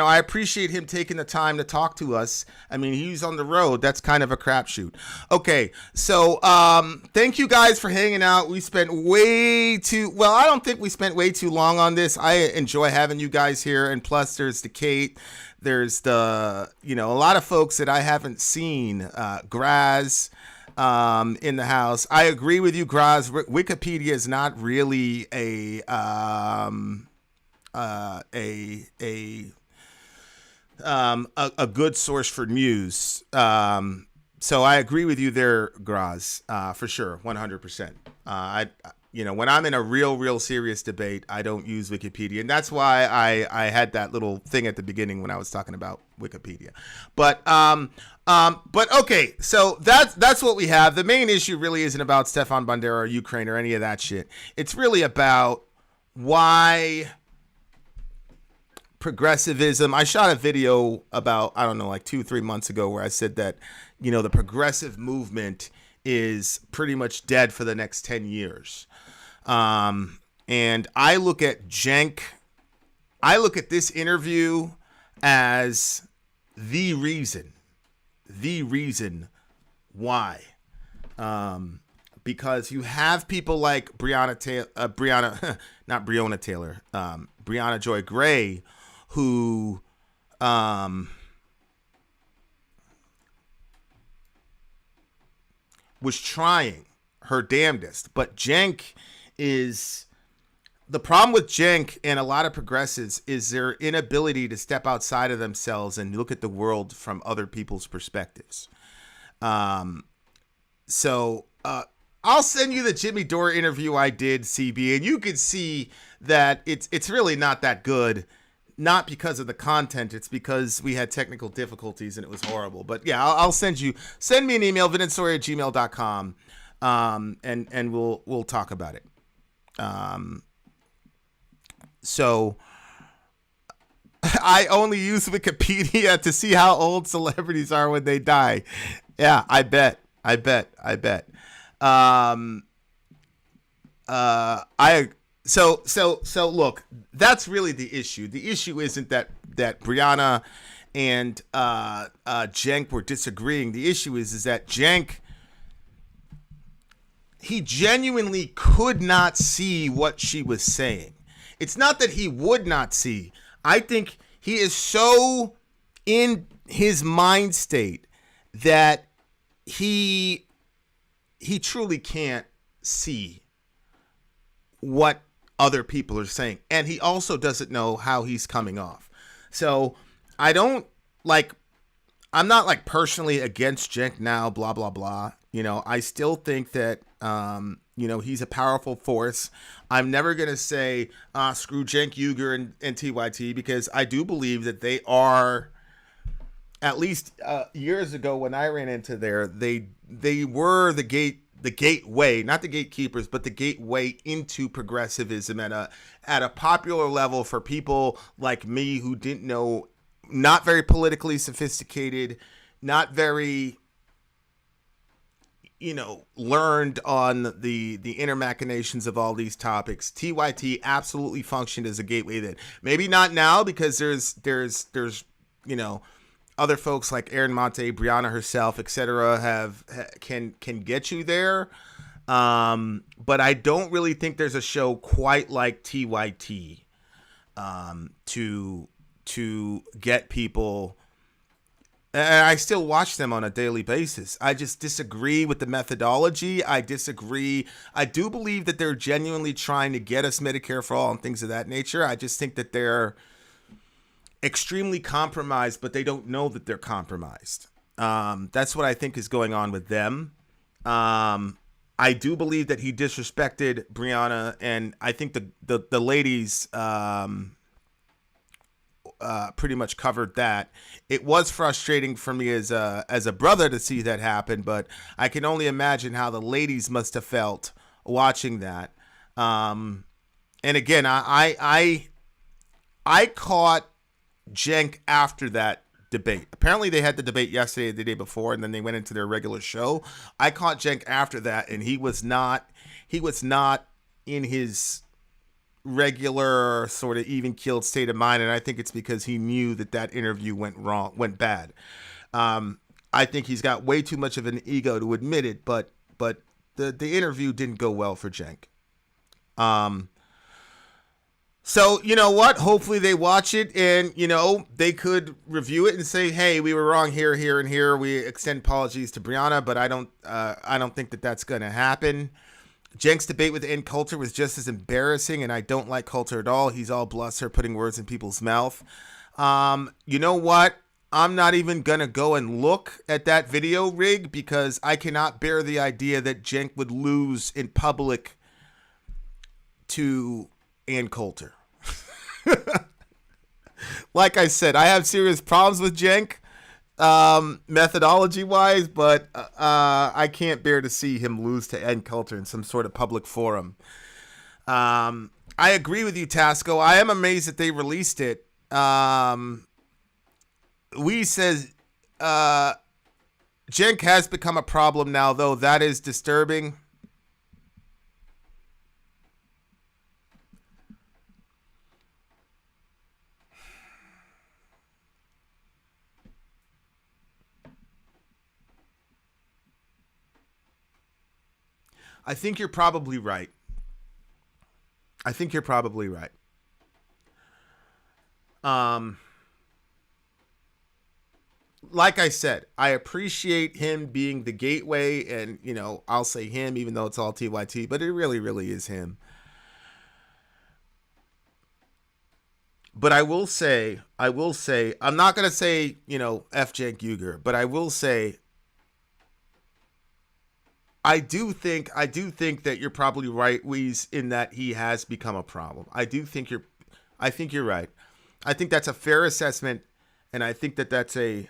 Speaker 1: I appreciate him taking the time to talk to us. I mean, he's on the road. That's kind of a crapshoot. Okay, so thank you guys for hanging out. We spent I don't think we spent way too long on this. I enjoy having you guys here. And plus, there's the Kate. There's a lot of folks that I haven't seen. Graz in the house. I agree with you, Graz. Wikipedia is not really a good source for news. So I agree with you there, Graz, for sure, 100%. When I'm in a real serious debate, I don't use Wikipedia, and that's why I had that little thing at the beginning when I was talking about Wikipedia. But okay, so that's what we have. The main issue really isn't about Stefan Bandera or Ukraine or any of that shit. It's really about why progressivism. I shot a video about, I don't know, like 2-3 months ago where I said that, the progressive movement is pretty much dead for the next 10 years. And I look at Cenk, I look at this interview as the reason why. Because you have people like Briahna Joy Gray, who was trying her damnedest. But Cenk is... The problem with Cenk and a lot of progressives is their inability to step outside of themselves and look at the world from other people's perspectives. So I'll send you the Jimmy Dore interview I did, CB, and you can see that it's really not that good. Not because of the content, it's because we had technical difficulties and it was horrible. But yeah, I'll send me an email, vincentsori@gmail.com, and we'll talk about it. So I only use Wikipedia to see how old celebrities are when they die. Yeah, I bet. So look, that's really the issue. The issue isn't that Briahna and Cenk were disagreeing. The issue is that Cenk, he genuinely could not see what she was saying. It's not that he would not see. I think he is so in his mind state that he truly can't see what other people are saying. And he also doesn't know how he's coming off. So I'm not personally against Cenk now, blah, blah, blah. I still think that, he's a powerful force. I'm never going to say, screw Cenk, Uygur, and TYT, because I do believe that they are, at least years ago when I ran into there, they were the gateway, not the gatekeepers, but the gateway into progressivism at a popular level for people like me who didn't know, not very politically sophisticated, not very, learned on the inner machinations of all these topics. TYT absolutely functioned as a gateway then. Maybe not now, because there's other folks like Aaron Monte, Briahna herself, etc. can get you there. But I don't really think there's a show quite like TYT to get people. And I still watch them on a daily basis. I just disagree with the methodology. I disagree. I do believe that they're genuinely trying to get us Medicare for all and things of that nature. I just think that they're extremely compromised, but they don't know that they're compromised. That's what I think is going on with them. I do believe that he disrespected Briahna, and I think the ladies pretty much covered that. It was frustrating for me as a brother to see that happen, but I can only imagine how the ladies must have felt watching that. And again, I caught Cenk after that debate. Apparently they had the debate yesterday, the day before, and then they went into their regular show. I caught Cenk after that, and he was not in his regular sort of even-keeled state of mind, and I think it's because he knew that interview went bad. I think he's got way too much of an ego to admit it, but the interview didn't go well for Cenk. So, you know what? Hopefully they watch it and, they could review it and say, hey, we were wrong here, here, and here. We extend apologies to Briahna, but I don't think that that's going to happen. Cenk's debate with N. Coulter was just as embarrassing, and I don't like Coulter at all. He's all bluster, putting words in people's mouth. You know what? I'm not even going to go and look at that video rig because I cannot bear the idea that Cenk would lose in public to Ann Coulter. Like I said, I have serious problems with Cenk methodology wise, but I can't bear to see him lose to Ann Coulter in some sort of public forum. I agree with you, Tasco. I am amazed that they released it. We says Cenk has become a problem now, though. That is disturbing. I think you're probably right. Like I said, I appreciate him being the gateway, and, I'll say him even though it's all TYT, but it really, really is him. But I will say, I'm not going to say, F Cenk Uygur, but I will say, I do think that you're probably right, Weez, in that he has become a problem. I think you're right. I think that's a fair assessment, and I think that that's I'm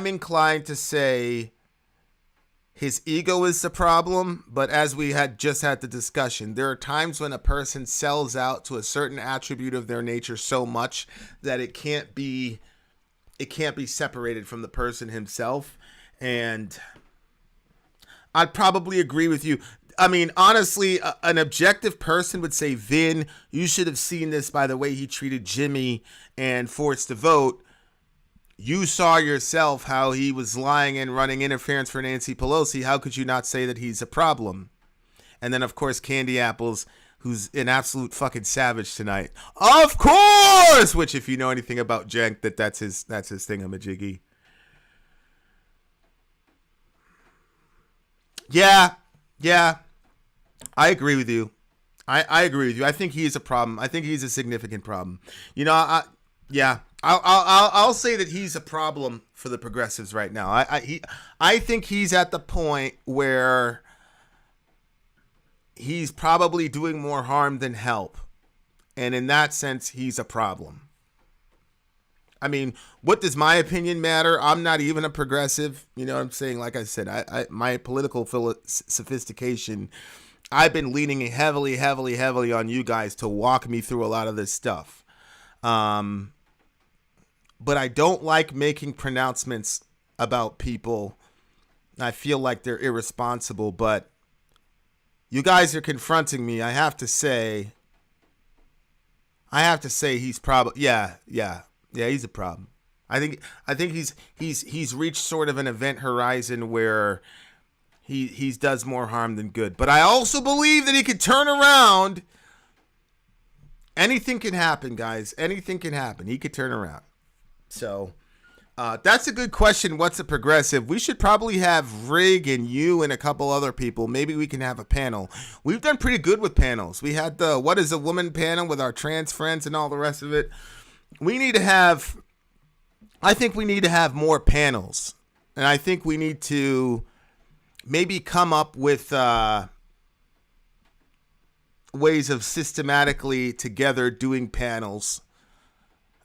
Speaker 1: inclined to say his ego is the problem, but as we had just had the discussion, there are times when a person sells out to a certain attribute of their nature so much that it can't be separated from the person himself, and I'd probably agree with you. I mean, honestly, an objective person would say, Vin, you should have seen this by the way he treated Jimmy and Forced to Vote. You saw yourself how he was lying and running interference for Nancy Pelosi. How could you not say that he's a problem? And then, of course, Candy Apples, who's an absolute fucking savage tonight. Of course! Which, if you know anything about Cenk, that's his thingamajiggy. Yeah, I agree with you. I agree with you. I think he is a problem. I think he's a significant problem. I'll say that he's a problem for the progressives right now. I think he's at the point where he's probably doing more harm than help, and in that sense, he's a problem. I mean, what does my opinion matter? I'm not even a progressive. You know what I'm saying? Like I said, my political sophistication, I've been leaning heavily on you guys to walk me through a lot of this stuff. But I don't like making pronouncements about people. I feel like they're irresponsible, but you guys are confronting me. I have to say he's probably, yeah, he's a problem. I think he's reached sort of an event horizon where he does more harm than good. But I also believe that he could turn around. Anything can happen, guys. Anything can happen. He could turn around. So that's a good question. What's a progressive? We should probably have Rig and you and a couple other people. Maybe we can have a panel. We've done pretty good with panels. We had the What is a Woman panel with our trans friends and all the rest of it. We need to have I think we need to have more panels, and I think we need to maybe come up with ways of systematically together doing panels,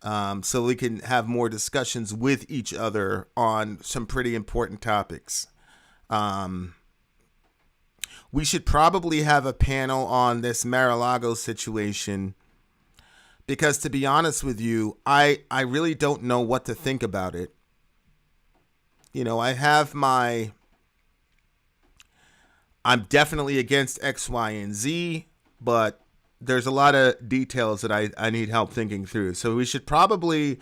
Speaker 1: so we can have more discussions with each other on some pretty important topics. We should probably have a panel on this Mar-a-Lago situation, because to be honest with you, I really don't know what to think about it. You know, I'm definitely against X, Y, and Z, but there's a lot of details that I need help thinking through. So we should probably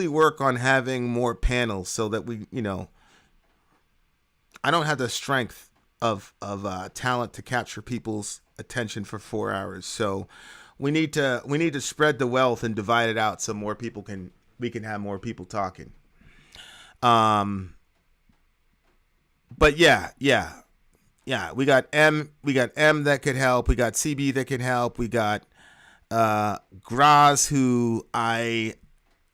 Speaker 1: work on having more panels so that we, you know, I don't have the strength of talent to capture people's attention for 4 hours. So we need to spread the wealth and divide it out so we can have more people talking. But yeah, we got M that could help. We got CB that could help. We got Graz, who I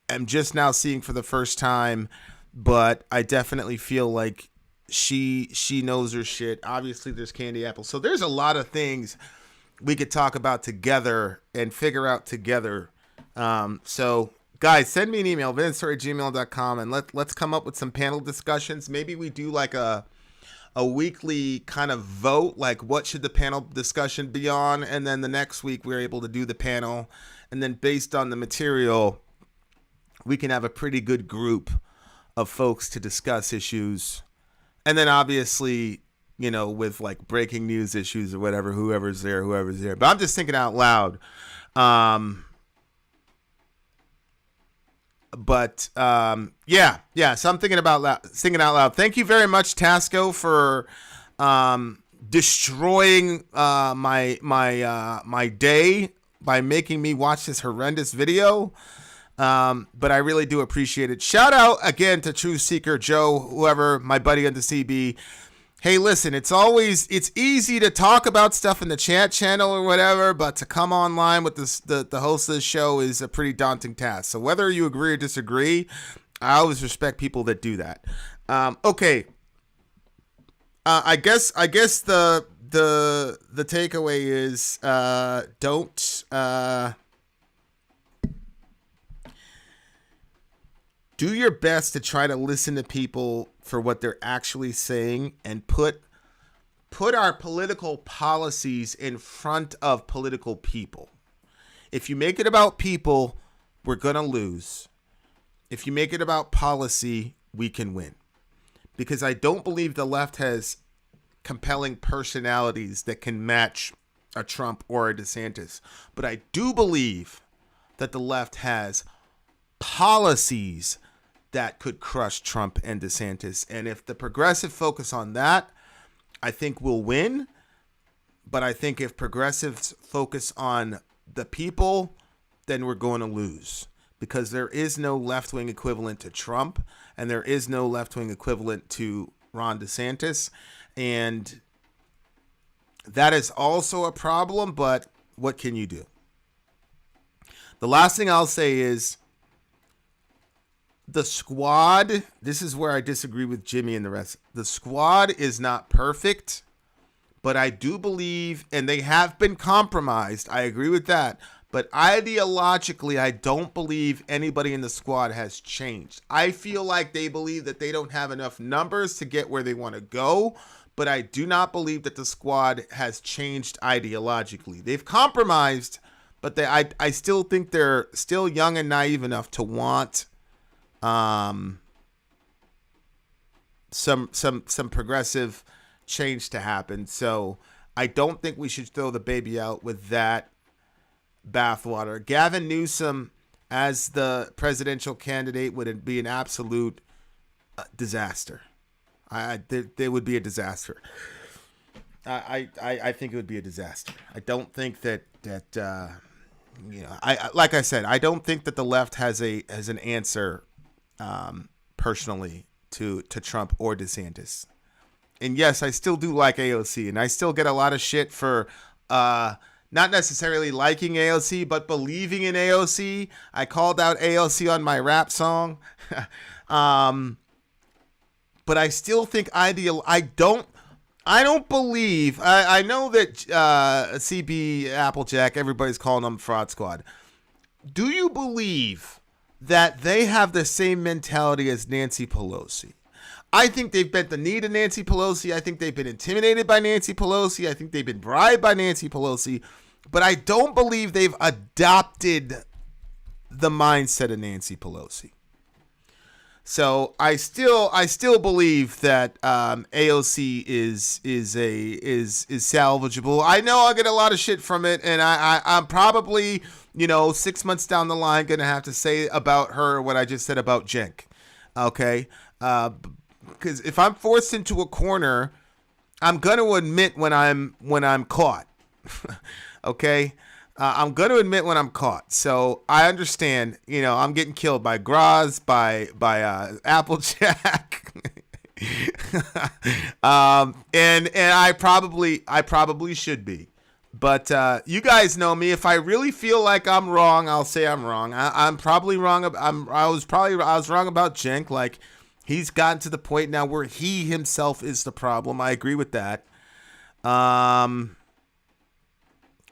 Speaker 1: am just now seeing for the first time, but I definitely feel like she knows her shit. Obviously, there's Candy Apple. So there's a lot of things we could talk about together and figure out together. So guys, send me an email, vincent@gmail.com, and let's come up with some panel discussions. Maybe we do like a weekly kind of vote, like what should the panel discussion be on, and then the next week we're able to do the panel, and then based on the material, we can have a pretty good group of folks to discuss issues. And then obviously, you know, with like breaking news issues or whatever, whoever's there. But I'm just thinking out loud. Yeah. So I'm thinking out loud. Thank you very much, Tasco, for destroying my day by making me watch this horrendous video. But I really do appreciate it. Shout out again to Truth Seeker Joe, whoever, my buddy on the CB. Hey, listen, it's easy to talk about stuff in the chat channel or whatever, but to come online with the host of the show is a pretty daunting task. So whether you agree or disagree, I always respect people that do that. Okay. I guess the takeaway is don't do your best to try to listen to people for what they're actually saying, and put our political policies in front of political people. If you make it about people, we're going to lose. If you make it about policy, we can win. Because I don't believe the left has compelling personalities that can match a Trump or a DeSantis. But I do believe that the left has policies that could crush Trump and DeSantis. And if the progressive focus on that, I think we'll win. But I think if progressives focus on the people, then we're going to lose. Because there is no left-wing equivalent to Trump, and there is no left-wing equivalent to Ron DeSantis. And that is also a problem, but what can you do? The last thing I'll say is, the squad, this is where I disagree with Jimmy and the rest. The squad is not perfect, but I do believe, and they have been compromised. I agree with that. But ideologically, I don't believe anybody in the squad has changed. I feel like they believe that they don't have enough numbers to get where they want to go, but I do not believe that the squad has changed ideologically. They've compromised, but I still think they're still young and naive enough to want some progressive change to happen. So I don't think we should throw the baby out with that bathwater. Gavin Newsom as the presidential candidate would be an absolute disaster. There would be a disaster. I think it would be a disaster. I don't think that like I said, I don't think that the left has an answer personally to Trump or not necessarily liking AOC, but believing in AOC. I called out AOC on my rap song. But I still think I don't believe. I know that CB Applejack, everybody's calling them Fraud Squad. Do you believe that they have the same mentality as Nancy Pelosi? I think they've bent the knee to Nancy Pelosi. I think they've been intimidated by Nancy Pelosi. I think they've been bribed by Nancy Pelosi. But I don't believe they've adopted the mindset of Nancy Pelosi. So I still believe that AOC is salvageable. I know I'll get a lot of shit from it, and I'm probably 6 months down the line gonna have to say about her what I just said about Cenk. Okay, because if I'm forced into a corner, I'm gonna admit when I'm caught. Okay. I'm going to admit when I'm caught. So I understand, I'm getting killed by Graz, by Applejack. And I probably should be. But you guys know me. If I really feel like I'm wrong, I'll say I'm wrong. I'm probably wrong. I was wrong about Cenk. Like, he's gotten to the point now where he himself is the problem. I agree with that.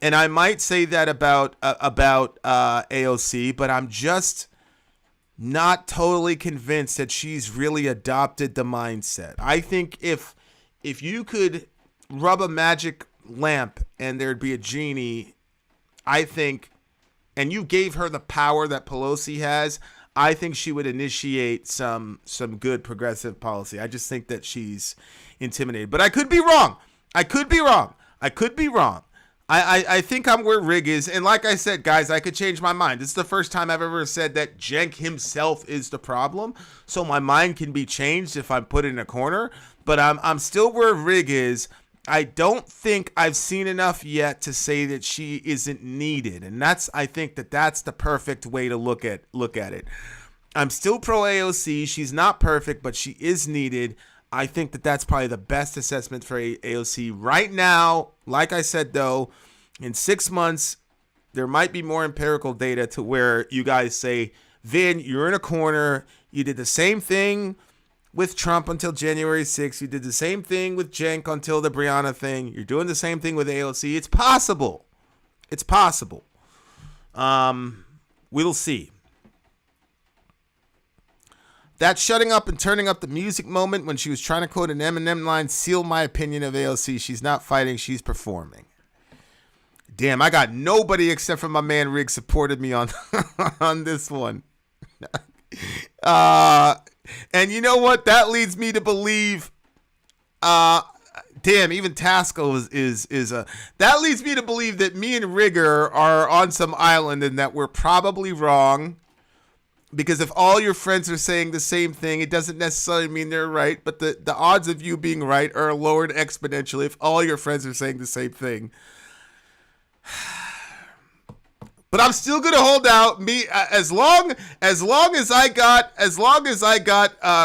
Speaker 1: And I might say that about AOC, but I'm just not totally convinced that she's really adopted the mindset. I think if you could rub a magic lamp and there'd be a genie, I think, and you gave her the power that Pelosi has, I think she would initiate some good progressive policy. I just think that she's intimidated. But I could be wrong. I think I'm where Rig is. And like I said, guys, I could change my mind. This is the first time I've ever said that Cenk himself is the problem. So my mind can be changed if I'm put in a corner. But I'm still where Rig is. I don't think I've seen enough yet to say that she isn't needed. And I think that's the perfect way to look at it. I'm still pro AOC. She's not perfect, but she is needed. I think that's probably the best assessment for AOC right now. Like I said, though, in 6 months, there might be more empirical data to where you guys say, Vin, you're in a corner. You did the same thing with Trump until January 6th. You did the same thing with Cenk until the Briahna thing. You're doing the same thing with AOC. It's possible. We'll see. That shutting up and turning up the music moment when she was trying to quote an Eminem line sealed my opinion of AOC. She's not fighting, she's performing. Damn, I got nobody except for my man Rig supported me on on this one. And you know what? That leads me to believe. Damn, even Tasco is that leads me to believe that me and Rigger are on some island and that we're probably wrong. Because if all your friends are saying the same thing, it doesn't necessarily mean they're right. But the odds of you being right are lowered exponentially if all your friends are saying the same thing. But I'm still gonna hold out. Me as long as I got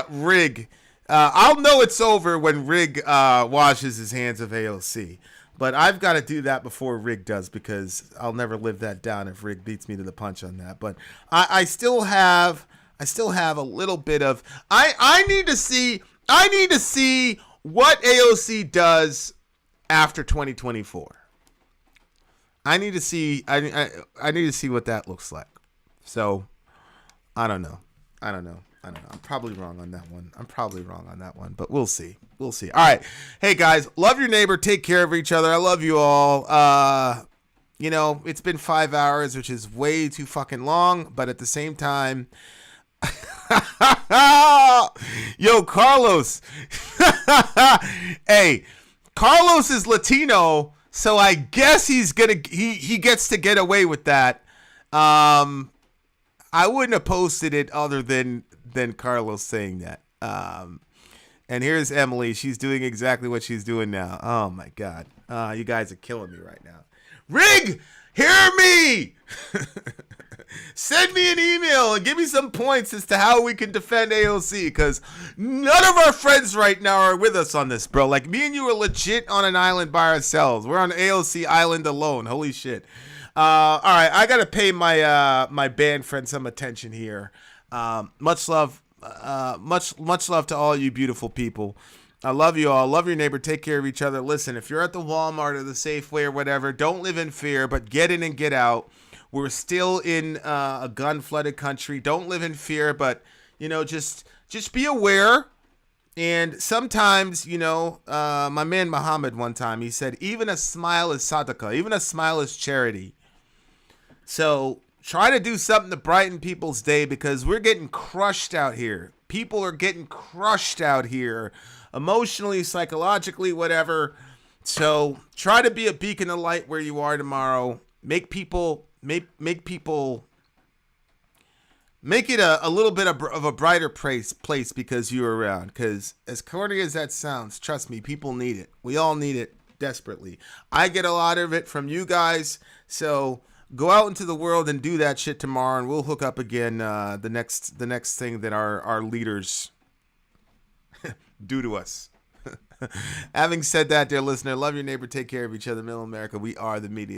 Speaker 1: Rig. I'll know it's over when Rig washes his hands of AOC. But I've got to do that before Rig does because I'll never live that down if Rig beats me to the punch on that. But I still have a little bit of I need to see what AOC does after 2024. I need to see what that looks like. So I don't know. I'm probably wrong on that one. But we'll see. All right. Hey, guys. Love your neighbor. Take care of each other. I love you all. It's been 5 hours, which is way too fucking long. But at the same time... Yo, Carlos. Hey, Carlos is Latino, so I guess he gets to get away with that. I wouldn't have posted it other than Carlos saying that. And here's Emily. She's doing exactly what she's doing now. Oh my God. You guys are killing me right now. Rig, Hear me! Send me an email and give me some points as to how we can defend AOC, because none of our friends right now are with us on this, bro. Like, me and you are legit on an island by ourselves. We're on AOC Island alone. Holy shit. All right, I got to pay my my band friend some attention here. Much love to all you beautiful people. I love you all. Love your neighbor. Take care of each other. Listen, if you're at the Walmart or the Safeway or whatever, don't live in fear, but get in and get out. We're still in a gun-flooded country. Don't live in fear, but, you know, just be aware. And sometimes, you know, my man Muhammad one time, he said, even a smile is sadaqah. Even a smile is charity. So try to do something to brighten people's day, because we're getting crushed out here. People are getting crushed out here, emotionally, psychologically, whatever. So try to be a beacon of light where you are tomorrow. Make it a little bit of a brighter place because you're around. Because as corny as that sounds, trust me, people need it. We all need it desperately. I get a lot of it from you guys. So go out into the world and do that shit tomorrow, and we'll hook up again. The next thing that our leaders do to us. Having said that, dear listener, love your neighbor, take care of each other. Middle America, we are the media.